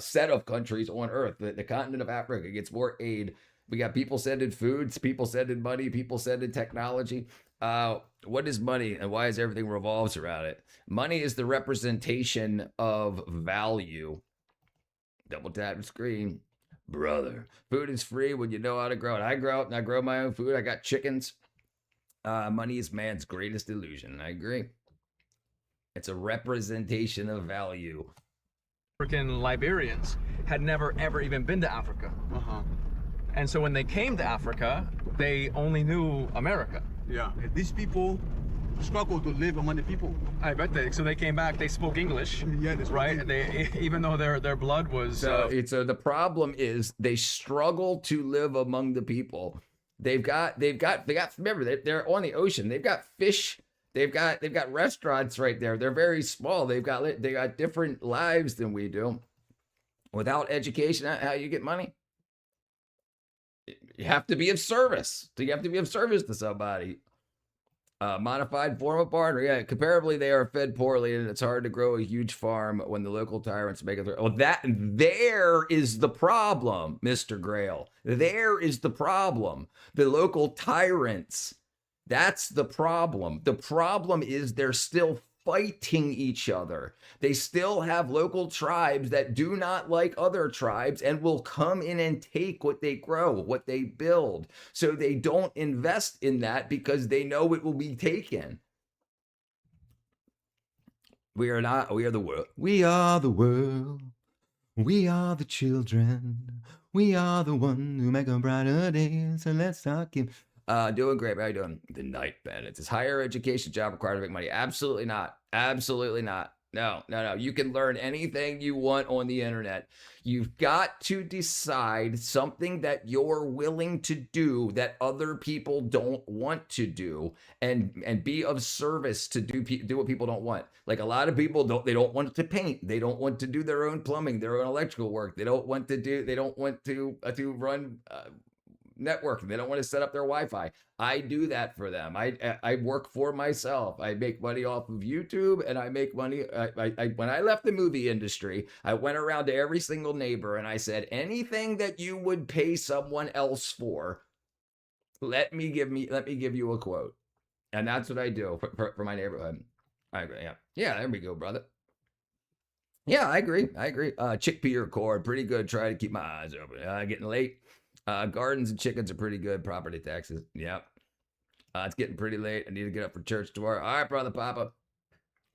set of countries on earth. The continent of Africa gets more aid. We got people sending foods, people sending money, people sending technology. What is money and why is everything revolves around it? Money is the representation of value. Double tap the screen. Brother, food is free when you know how to grow it. I grow my own food. I got chickens. Money is man's greatest illusion. I agree. It's a representation of value. African Liberians had never ever even been to Africa. And so when they came to Africa, they only knew America. Yeah. These people struggle to live among the people. I bet so they came back, they spoke English. Yeah, that's right. And they, even though their blood was... So the problem is they struggle to live among the people. They've got, remember, they're on the ocean. They've got fish. They've got restaurants right there. They're very small. They got different lives than we do. Without education, how you get money? You have to be of service. You have to be of service to somebody. Modified form of barter. Yeah, comparably, they are fed poorly, and it's hard to grow a huge farm when the local tyrants make it. There is the problem, Mr. Grail. There is the problem. The local tyrants. That's the problem. The problem is they're still fighting each other. They still have local tribes that do not like other tribes and will come in and take what they grow, what they build. So they don't invest in that because they know it will be taken. We are the world. We are the world. We are the children. We are the one who make a brighter day. So let's talk him. Doing great. How you doing? The Night Bandits. Is higher education job required to make money? Absolutely not. Absolutely not. No. You can learn anything you want on the internet. You've got to decide something that you're willing to do that other people don't want to do, and be of service to do what people don't want. Like a lot of people don't want to paint. They don't want to do their own plumbing, their own electrical work. They don't want to run network. They don't want to set up their Wi-Fi. I do that for them. I work for myself. I make money off of YouTube, and I make money. When I left the movie industry, I went around to every single neighbor and I said, anything that you would pay someone else for, let me give you a quote. And that's what I do for my neighborhood. I agree. Yeah, there we go, brother. Yeah, I agree. Chickpea or corn, pretty good. Try to keep my eyes open. Getting late. Gardens and chickens are pretty good. Property taxes. Yep. It's getting pretty late. I need to get up for church tomorrow. All right, brother Papa.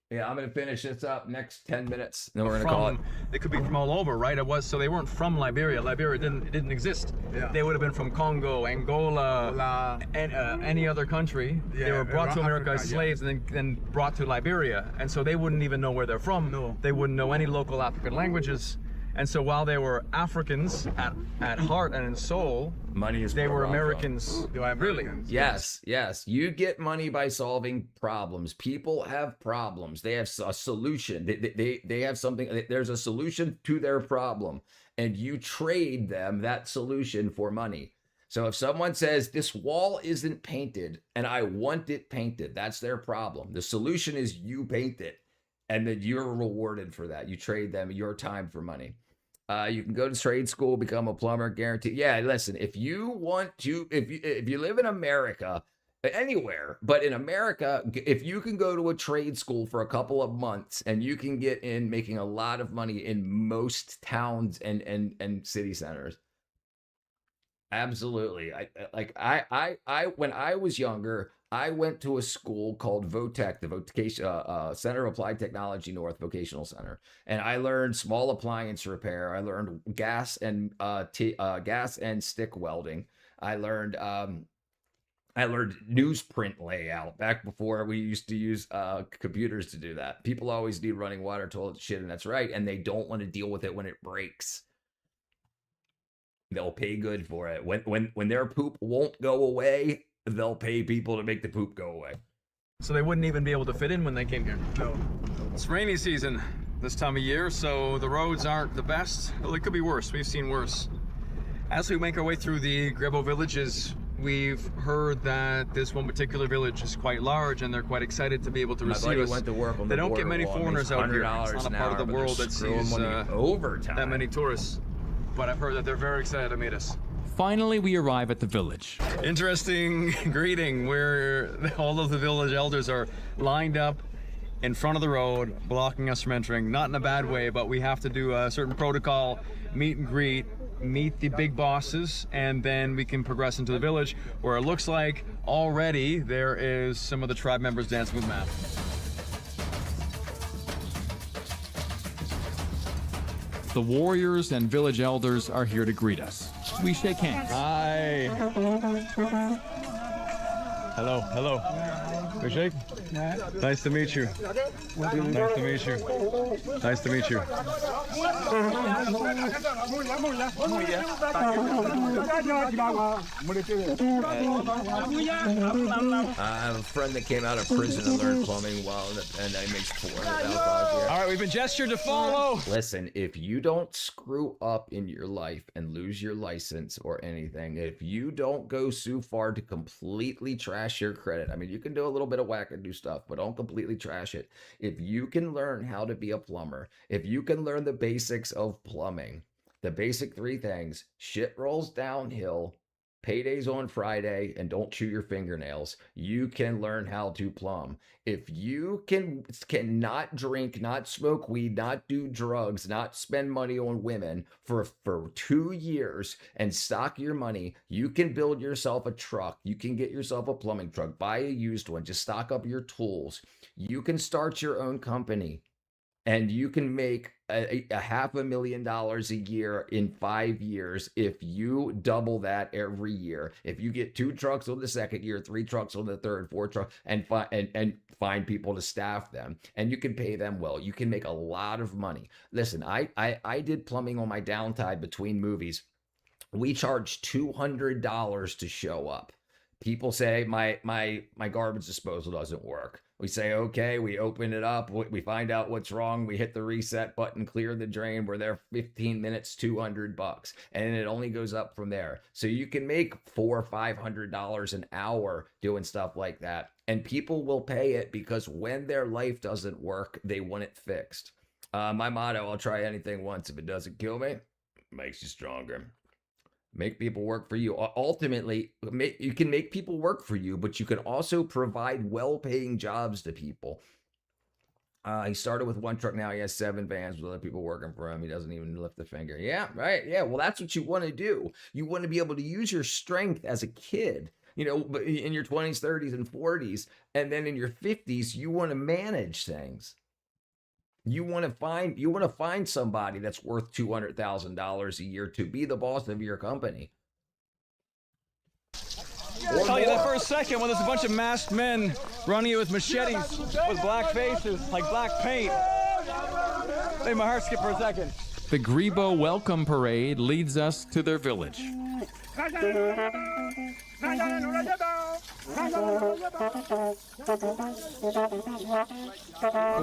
Yeah, I'm going to finish this up next 10 minutes. Then we're going to call it. They could be from all over, right? So they weren't from Liberia. Liberia didn't exist. Yeah. They would have been from Congo, Angola, and any other country. Yeah, they were brought to America as slaves and then brought to Liberia. And so they wouldn't even know where they're from. No. They wouldn't know any local African languages. And so while they were Africans at heart and in soul, they were Americans. Really? Yes. You get money by solving problems. People have problems. They have a solution. They have something. There's a solution to their problem, and you trade them that solution for money. So if someone says this wall isn't painted and I want it painted, that's their problem. The solution is you paint it, and then you're rewarded for that. You trade them your time for money. You can go to trade school, become a plumber, guaranteed. Yeah, listen, if you live in America, anywhere, but in America, if you can go to a trade school for a couple of months and you can get in making a lot of money in most towns and city centers. Absolutely. I when I was younger, I went to a school called VOTEC, the Vocation Center of Applied Technology North Vocational Center, and I learned small appliance repair. I learned gas and stick welding. I learned newsprint layout back before we used to use computers to do that. People always need running water, toilet shit, and that's right. And they don't want to deal with it when it breaks. They'll pay good for it. When their poop won't go away, they'll pay people to make the poop go away. So they wouldn't even be able to fit in when they came here. No. It's rainy season this time of year, so the roads aren't the best. Well, it could be worse. We've seen worse. As we make our way through the Grebo villages, we've heard that this one particular village is quite large, and they're quite excited to be able to receive us. Went to work on they the don't get many wall, foreigners out here. It's not a part of the world that sees that many tourists. But I've heard that they're very excited to meet us. Finally, we arrive at the village. Interesting greeting where all of the village elders are lined up in front of the road, blocking us from entering. Not in a bad way, but we have to do a certain protocol, meet and greet, meet the big bosses, and then we can progress into the village, where it looks like already there is some of the tribe members dancing with Matt. The warriors and village elders are here to greet us. We shake hands. Hi. Hello. We shake? Nice to meet you. Nice to meet you. Nice to meet you. I have a friend that came out of prison and learned plumbing while in the pandemic, makes $400,000 a year. All right, we've been gestured to follow. Listen, if you don't screw up in your life and lose your license or anything, if you don't go so far to completely trash your credit, I mean, you can do a little bit of wackadoo stuff, but don't completely trash it. If you can learn how to be a plumber, if you can learn the basics of plumbing, the basic 3 things: shit rolls downhill, paydays on Friday, and don't chew your fingernails, you can learn how to plumb. If you can not drink, not smoke weed, not do drugs, not spend money on women for 2 years and stock your money, you can build yourself a truck. You can get yourself a plumbing truck, buy a used one, just stock up your tools. You can start your own company, and you can make a $500,000 a year in 5 years if you double that every year. If you get 2 trucks on the second year, 3 trucks on the third, 4 trucks, and find people to staff them, and you can pay them well, you can make a lot of money. Listen, I did plumbing on my downtime between movies. We charge $200 to show up. People say my garbage disposal doesn't work. We say, okay, we open it up, we find out what's wrong, we hit the reset button, clear the drain, we're there 15 minutes, $200, and it only goes up from there. So you can make $400 or $500 an hour doing stuff like that, and people will pay it because when their life doesn't work, they want it fixed. My motto, I'll try anything once. If it doesn't kill me, it makes you stronger. Make people work for you. Ultimately, you can make people work for you, but you can also provide well-paying jobs to people. He started with 1 truck. Now he has 7 vans with other people working for him. He doesn't even lift a finger. Yeah, right. Yeah, well, that's what you want to do. You want to be able to use your strength as a kid, you know, in your 20s, 30s, and 40s. And then in your 50s, you want to manage things. You want to find somebody that's worth $200,000 a year to be the boss of your company. I'll tell you that for a second when there's a bunch of masked men running you with machetes with black faces, like black paint. Made my heart skip for a second. The Grebo Welcome Parade leads us to their village.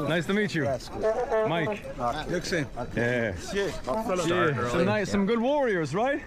Nice to meet you, Mike. Yeah. Some good warriors, right?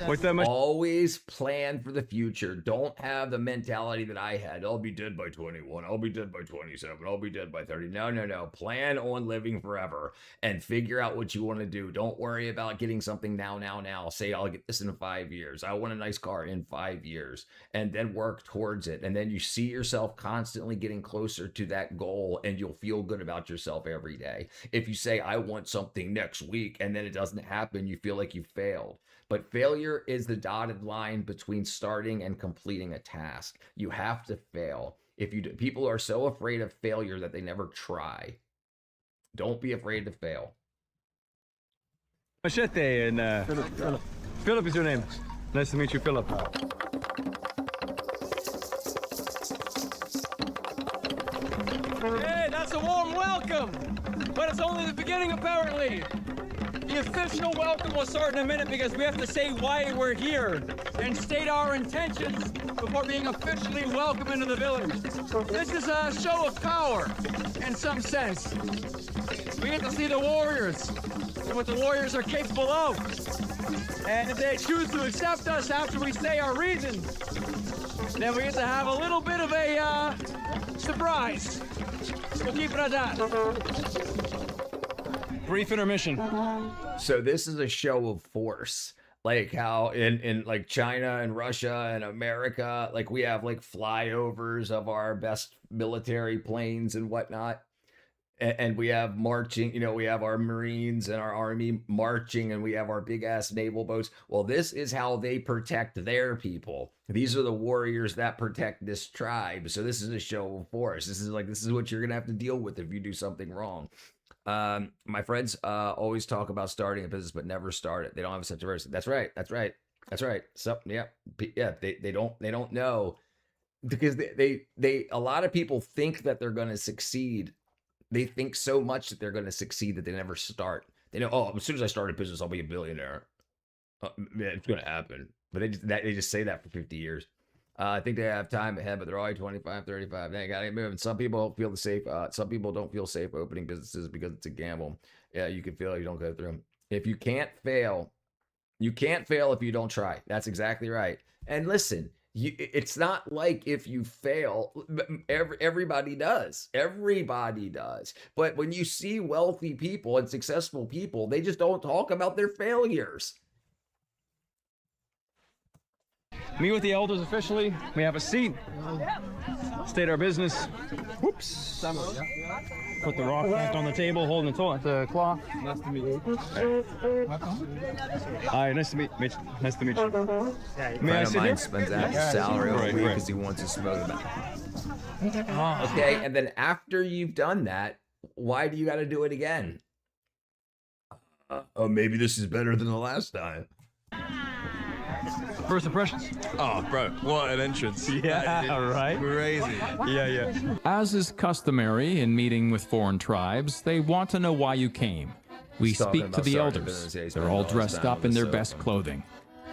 With them. Always plan for the future. Don't have the mentality that I had. I'll be dead by 21. I'll be dead by 27. I'll be dead by 30. No. Plan on living forever and figure out what you want to do. Don't worry about getting something now. Say, I'll get this in 5 years. I want a nice car in 5 years, and then work towards it. And then you see yourself constantly getting closer to that goal, and you'll feel good about yourself every day. If you say, I want something next week, and then it doesn't happen, you feel like you failed. But failure is the dotted line between starting and completing a task. You have to fail. People are so afraid of failure that they never try. Don't be afraid to fail. Machete and Philip is your name. Nice to meet you, Philip. Hey, that's a warm welcome, but it's only the beginning apparently. The official welcome will start in a minute because we have to say why we're here and state our intentions before being officially welcomed into the village. This is a show of power in some sense. We get to see the warriors and what the warriors are capable of. And if they choose to accept us after we say our reasons, then we get to have a little bit of a surprise. We'll keep it at that. Brief intermission. So this is a show of force. Like how in like China and Russia and America, like we have like flyovers of our best military planes and whatnot. And we have marching, you know, we have our Marines and our Army marching, and we have our big ass naval boats. Well, this is how they protect their people. These are the warriors that protect this tribe. So this is a show of force. This is what you're going to have to deal with if you do something wrong. My friends always talk about starting a business, but never start it. They don't have such a person. That's right. So yeah. They don't know, because they a lot of people think that they're going to succeed. They think so much that they're going to succeed that they never start. They know, oh, as soon as I start a business, I'll be a billionaire. Yeah, it's going to happen. But they just say that for 50 years. I think they have time ahead, but they're already 25, 35. They got to get moving. Some people feel safe. Some people don't feel safe opening businesses because it's a gamble. Yeah, you can fail. You don't go through. If you can't fail, you can't fail if you don't try. That's exactly right. And listen, it's not like if you fail, everybody does. Everybody does. But when you see wealthy people and successful people, they just don't talk about their failures. Meet with the elders officially. We have a seat. State our business. Whoops. Put the rock back on the table, holding the cloth. Nice to meet you. Hi, nice to meet you. Nice to meet you. May I sit here? Spends half his salary a week because he wants to smoke about. Okay, and then after you've done that, why do you got to do it again? Oh, maybe this is better than the last time. First impressions? Oh, bro, what an entrance. Yeah, right? Crazy. Yeah. As is customary in meeting with foreign tribes, they want to know why you came. We speak to the elders. They're all dressed up in their best clothing.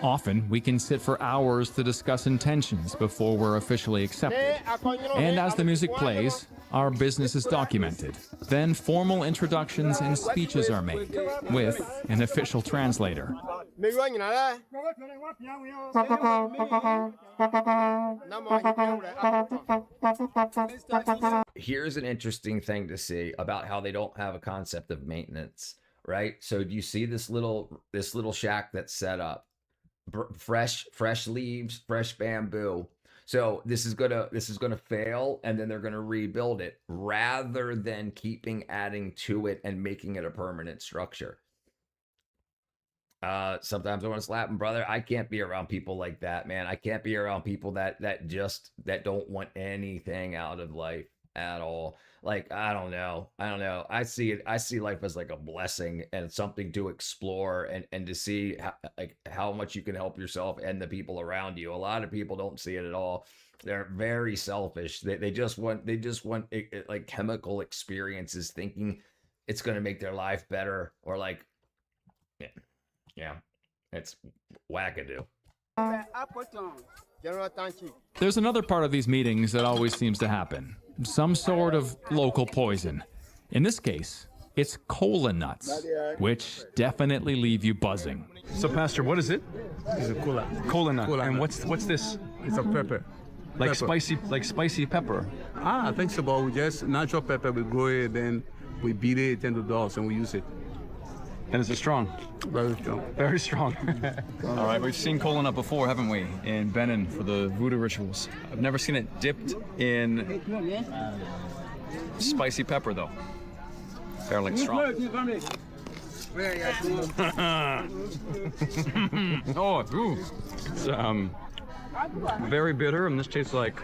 Often, we can sit for hours to discuss intentions before we're officially accepted. And as the music plays, our business is documented. Then formal introductions and speeches are made, with an official translator. Here's an interesting thing to see about how they don't have a concept of maintenance, right? So do you see this little shack that's set up? Fresh leaves, fresh bamboo. So this is gonna fail, and then they're gonna rebuild it rather than adding to it and making it a permanent structure. Sometimes I want to slap them, brother. I can't be around people like that, man. I can't be around people that don't want anything out of life at all. Like, I don't know. I see life as like a blessing and something to explore and to see how much you can help yourself and the people around you. A lot of people don't see it at all. They're very selfish. They just want like chemical experiences, thinking it's going to make their life better, or like, yeah, it's wackadoo. There's another part of these meetings that always seems to happen. Some sort of local poison. In this case, it's cola nuts, which definitely leave you buzzing. So, Pastor, what is it? It's a cola. Cola nut. And what's this? It's a pepper. Like spicy pepper. I think so, but we just natural pepper, we grow it, then we beat it into dust and we use it. And is it strong? Very strong. Very strong. All right, we've seen cola nut before, haven't we? In Benin for the voodoo rituals. I've never seen it dipped in spicy pepper, though. Fairly strong. It's very bitter, and this tastes like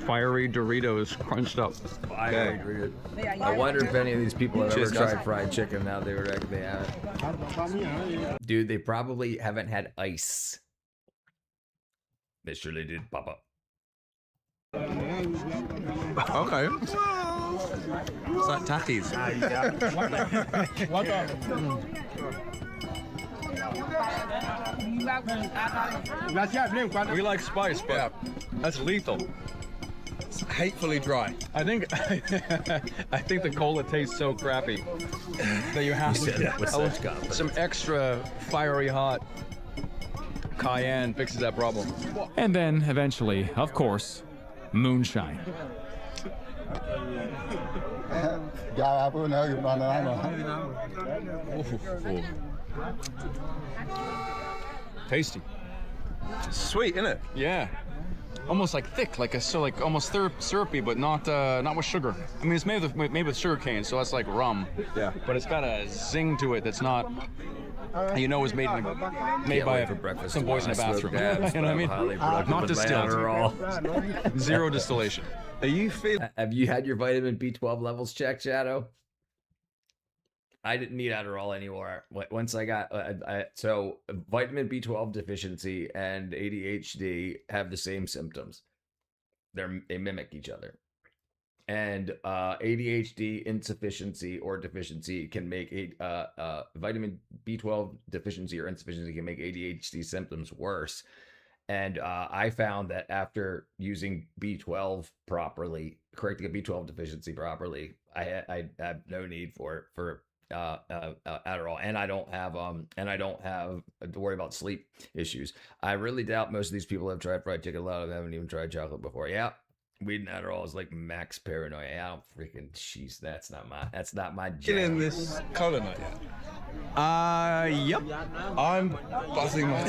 fiery Doritos crunched up. Okay. I wonder if any of these people have ever tried fried chicken. Now they haven't. Dude, they probably haven't had ice. They surely did pop up. Okay. It's like tatties. We like spice, but that's lethal. It's hatefully dry. I think the cola tastes so crappy that you have some extra fiery hot cayenne fixes that problem. And then eventually, of course, moonshine. Tasty. Sweet, isn't it? Yeah. Almost like thick, almost syrupy, but not with sugar. I mean, it's made with sugar cane, so that's like rum. Yeah. But it's got a zing to it that's not. You know, was made by some boys in a bathroom. You know what I mean? Not distilled. Zero distillation. Have you had your vitamin B12 levels checked, Shadow? I didn't need Adderall anymore. Once I got so vitamin B12 deficiency and ADHD have the same symptoms. They mimic each other. And ADHD insufficiency or deficiency can make vitamin B12 deficiency or insufficiency can make ADHD symptoms worse. And I found that after using B12 properly, correcting a B12 deficiency properly, I have no need for Adderall, and I don't have to worry about sleep issues. I really doubt most of these people have tried fried chicken. A lot of them haven't even tried chocolate before. Yeah, weed and Adderall is like max paranoia. I don't freaking jeez. That's not my jam. Get in this cola nut yet? Yep. I'm buzzing my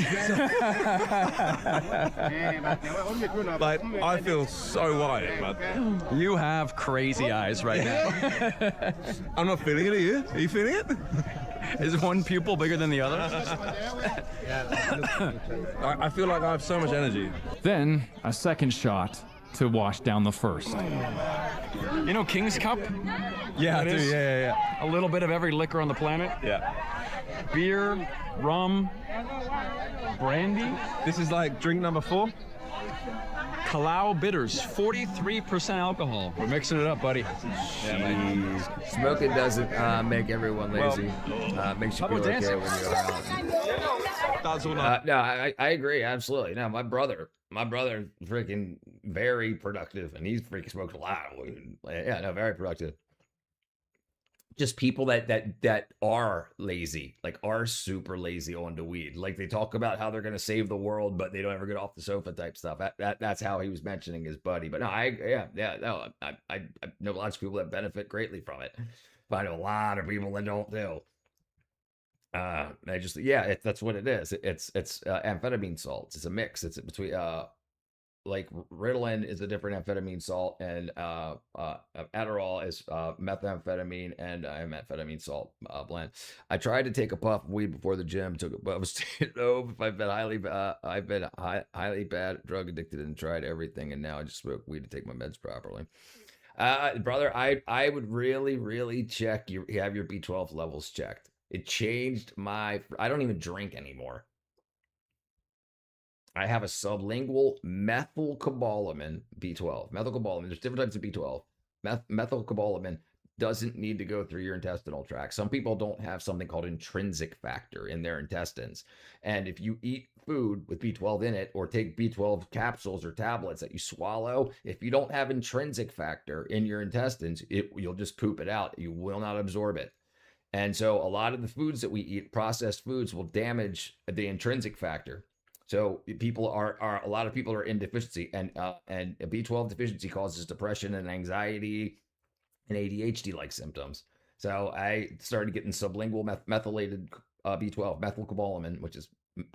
like, I feel so white, but you have crazy eyes right now. I'm not feeling it, are you? Are you feeling it? Is one pupil bigger than the other? I feel like I have so much energy. Then a second shot to wash down the first. You know King's Cup? Yeah, I do. Yeah. A little bit of every liquor on the planet. Yeah. beer, rum, brandy. This is like drink number 4. Kalau bitters, 43% alcohol. We're mixing it up, buddy. Jeez. Smoking doesn't make everyone lazy. Makes you feel okay when you're out. No, I agree, absolutely. No, my brother freaking very productive, and he's freaking smoked a lot of weed. Yeah, no, very productive. Just people that are lazy, like are super lazy on the weed. Like they talk about how they're gonna save the world, but they don't ever get off the sofa type stuff. That's how he was mentioning his buddy. But no, I know lots of people that benefit greatly from it. But I know a lot of people that don't do. That's what it is. It's amphetamine salts. It's a mix. It's between like Ritalin is a different amphetamine salt, and Adderall is methamphetamine and amphetamine salt blend. I tried to take a puff of weed before the gym, but I was I've been highly bad drug addicted and tried everything, and now I just smoke weed to take my meds properly. Brother, I would really check have your B12 levels checked. It changed I don't even drink anymore. I have a sublingual methylcobalamin B12. Methylcobalamin, there's different types of B12. Methylcobalamin doesn't need to go through your intestinal tract. Some people don't have something called intrinsic factor in their intestines. And if you eat food with B12 in it, or take B12 capsules or tablets that you swallow, if you don't have intrinsic factor in your intestines, you'll just poop it out. You will not absorb it. And so a lot of the foods that we eat, processed foods, will damage the intrinsic factor. So a lot of people are in deficiency, and a B12 deficiency causes depression and anxiety and ADHD-like symptoms. So I started getting sublingual methylated B12, methylcobalamin, which is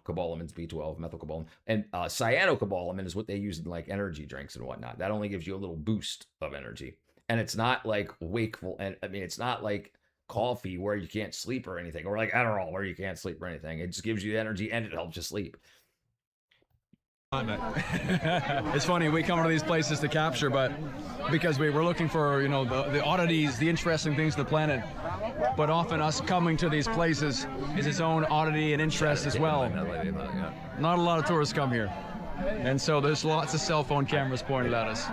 cobalamin's B12, methylcobalamin, and cyanocobalamin is what they use in like energy drinks and whatnot. That only gives you a little boost of energy, and it's not like wakeful, and I mean it's not like coffee where you can't sleep or anything, or like Adderall where you can't sleep or anything. It just gives you energy and it helps you sleep. It's funny, we come to these places to capture, but because we were looking for, the oddities, the interesting things of the planet. But often us coming to these places is its own oddity and interest as well. Not a lot of tourists come here. And so there's lots of cell phone cameras pointed at us.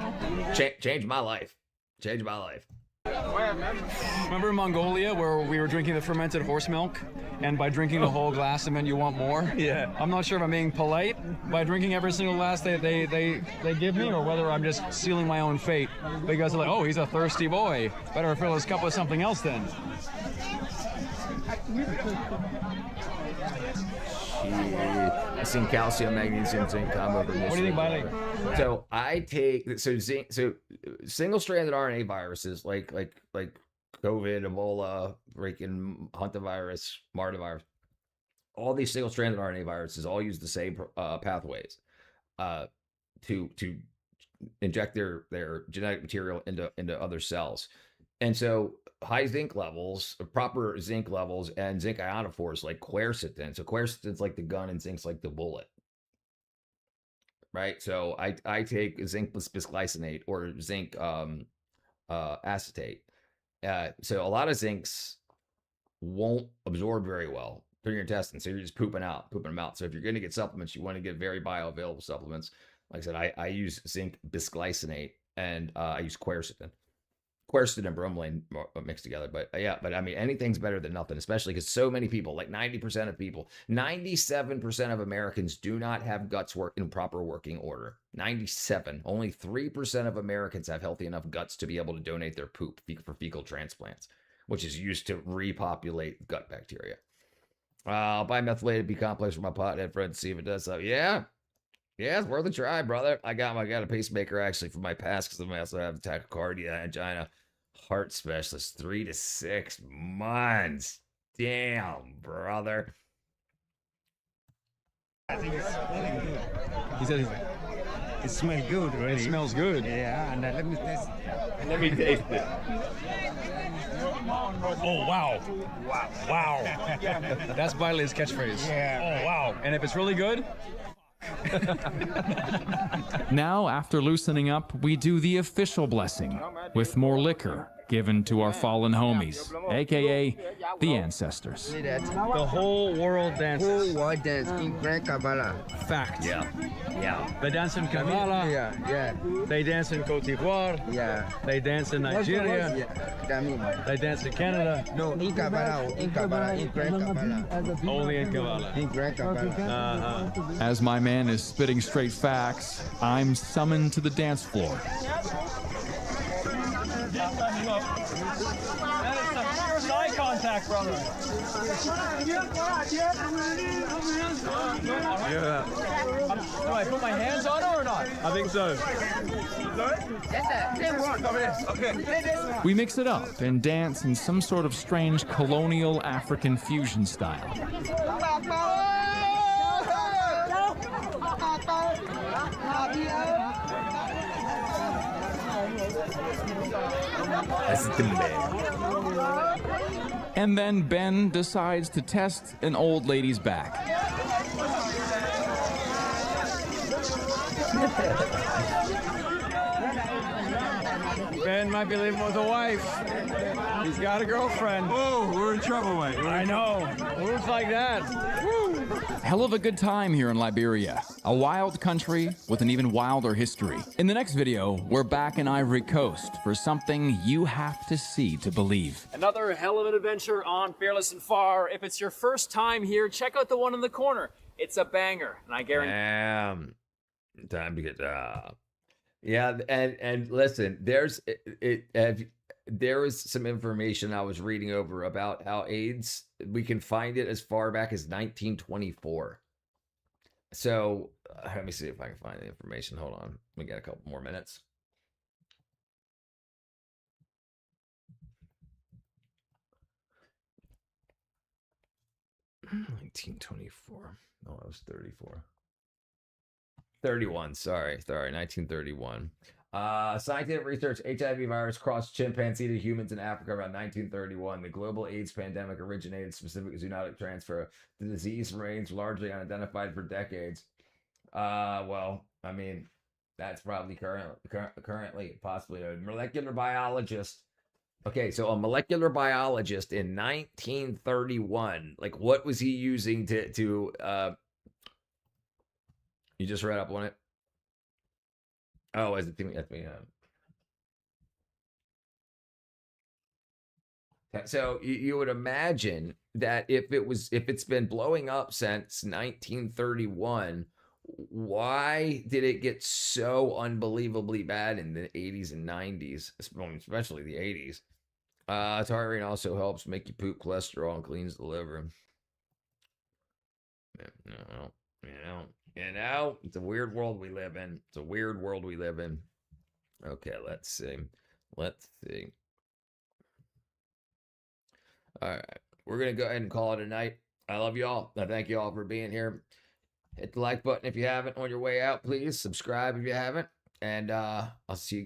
Changed my life. Changed my life. Remember in Mongolia where we were drinking the fermented horse milk, and by drinking the whole glass it meant you want more? Yeah. I'm not sure if I'm being polite by drinking every single glass they give me, or whether I'm just sealing my own fate, because they're like, oh, he's a thirsty boy, better fill his cup with something else then. I've seen calcium, magnesium, zinc combo. What do you think, Biley? So I take zinc. So single-stranded RNA viruses like COVID, Ebola, freaking hantavirus, Martavirus. All these single-stranded RNA viruses all use the same pathways to inject their genetic material into other cells. And so high zinc levels, proper zinc levels, and zinc ionophores like quercetin. So quercetin's like the gun and zinc's like the bullet. Right? So I take zinc bisglycinate or zinc acetate. So a lot of zincs won't absorb very well through your intestines. So you're just pooping them out. So if you're going to get supplements, you want to get very bioavailable supplements. Like I said, I use zinc bisglycinate, and I use quercetin. Quercetin and bromelain mixed together. But but I mean, anything's better than nothing, especially because so many people, like 90% of people, 97% of Americans do not have guts work in proper working order. 97. Only 3% of Americans have healthy enough guts to be able to donate their poop for fecal transplants, which is used to repopulate gut bacteria. I'll buy methylated B complex for my pothead friend to see if it does so. Yeah, it's worth a try, brother. I got a pacemaker actually for my past because I also have tachycardia, angina, heart specialist, 3 to 6 months. Damn, brother. I think it's really good. He said it smells good, really. It smells good. Yeah, and let me taste it. Let me taste it. Oh, wow. Wow. That's Biley's catchphrase. Yeah. Oh, wow. And if it's really good? Now, after loosening up, we do the official blessing with more liquor given to our fallen homies, aka the ancestors. The whole world dances. Whole world dance in Grand Kabbalah. Fact. Yeah. They dance in Kampala. Yeah. They dance in Cote d'Ivoire. Yeah. They dance in Nigeria. They dance in Canada. No, in Kabbalah, in Grand Kabbalah. Only in Kabbalah. In Grand Kabbalah. As my man is spitting straight facts, I'm summoned to the dance floor. That is some first eye contact, brother. Yeah. Do I put my hands on her or not? I think so. We mix it up and dance in some sort of strange colonial African fusion style. That's the man. And then Ben decides to test an old lady's back. Ben might be living with a wife. He's got a girlfriend. Oh, we're in trouble, mate. I know. Moves like that. Woo. Hell of a good time here in Liberia, a wild country with an even wilder history. In the next video, we're back in Ivory Coast for something you have to see to believe. Another hell of an adventure on Fearless and Far. If it's your first time here, check out the one in the corner. It's a banger, and I guarantee. Damn. Time to get yeah, and listen, there is some information I was reading over about how AIDS, we can find it as far back as 1924. So let me see if I can find the information. Hold on, we got a couple more minutes. $1924. Oh, I was 34. 31, sorry, 1931. Scientific research, HIV virus crossed chimpanzee to humans in Africa around 1931. The global AIDS pandemic originated specifically zoonotic transfer. The disease remains largely unidentified for decades. Well, I mean, that's probably currently possibly a molecular biologist. Okay, so a molecular biologist in 1931, like what was he using to you just read up on it? Oh, is it? That's me. So you would imagine that if it's been blowing up since 1931, why did it get so unbelievably bad in the 80s and 90s, especially the 80s? Taurine also helps make you poop cholesterol and cleans the liver. You know, it's a weird world we live in. Okay, let's see. All right, we're going to go ahead and call it a night. I love you all. I thank you all for being here. Hit the like button if you haven't on your way out, please. Subscribe if you haven't. And I'll see you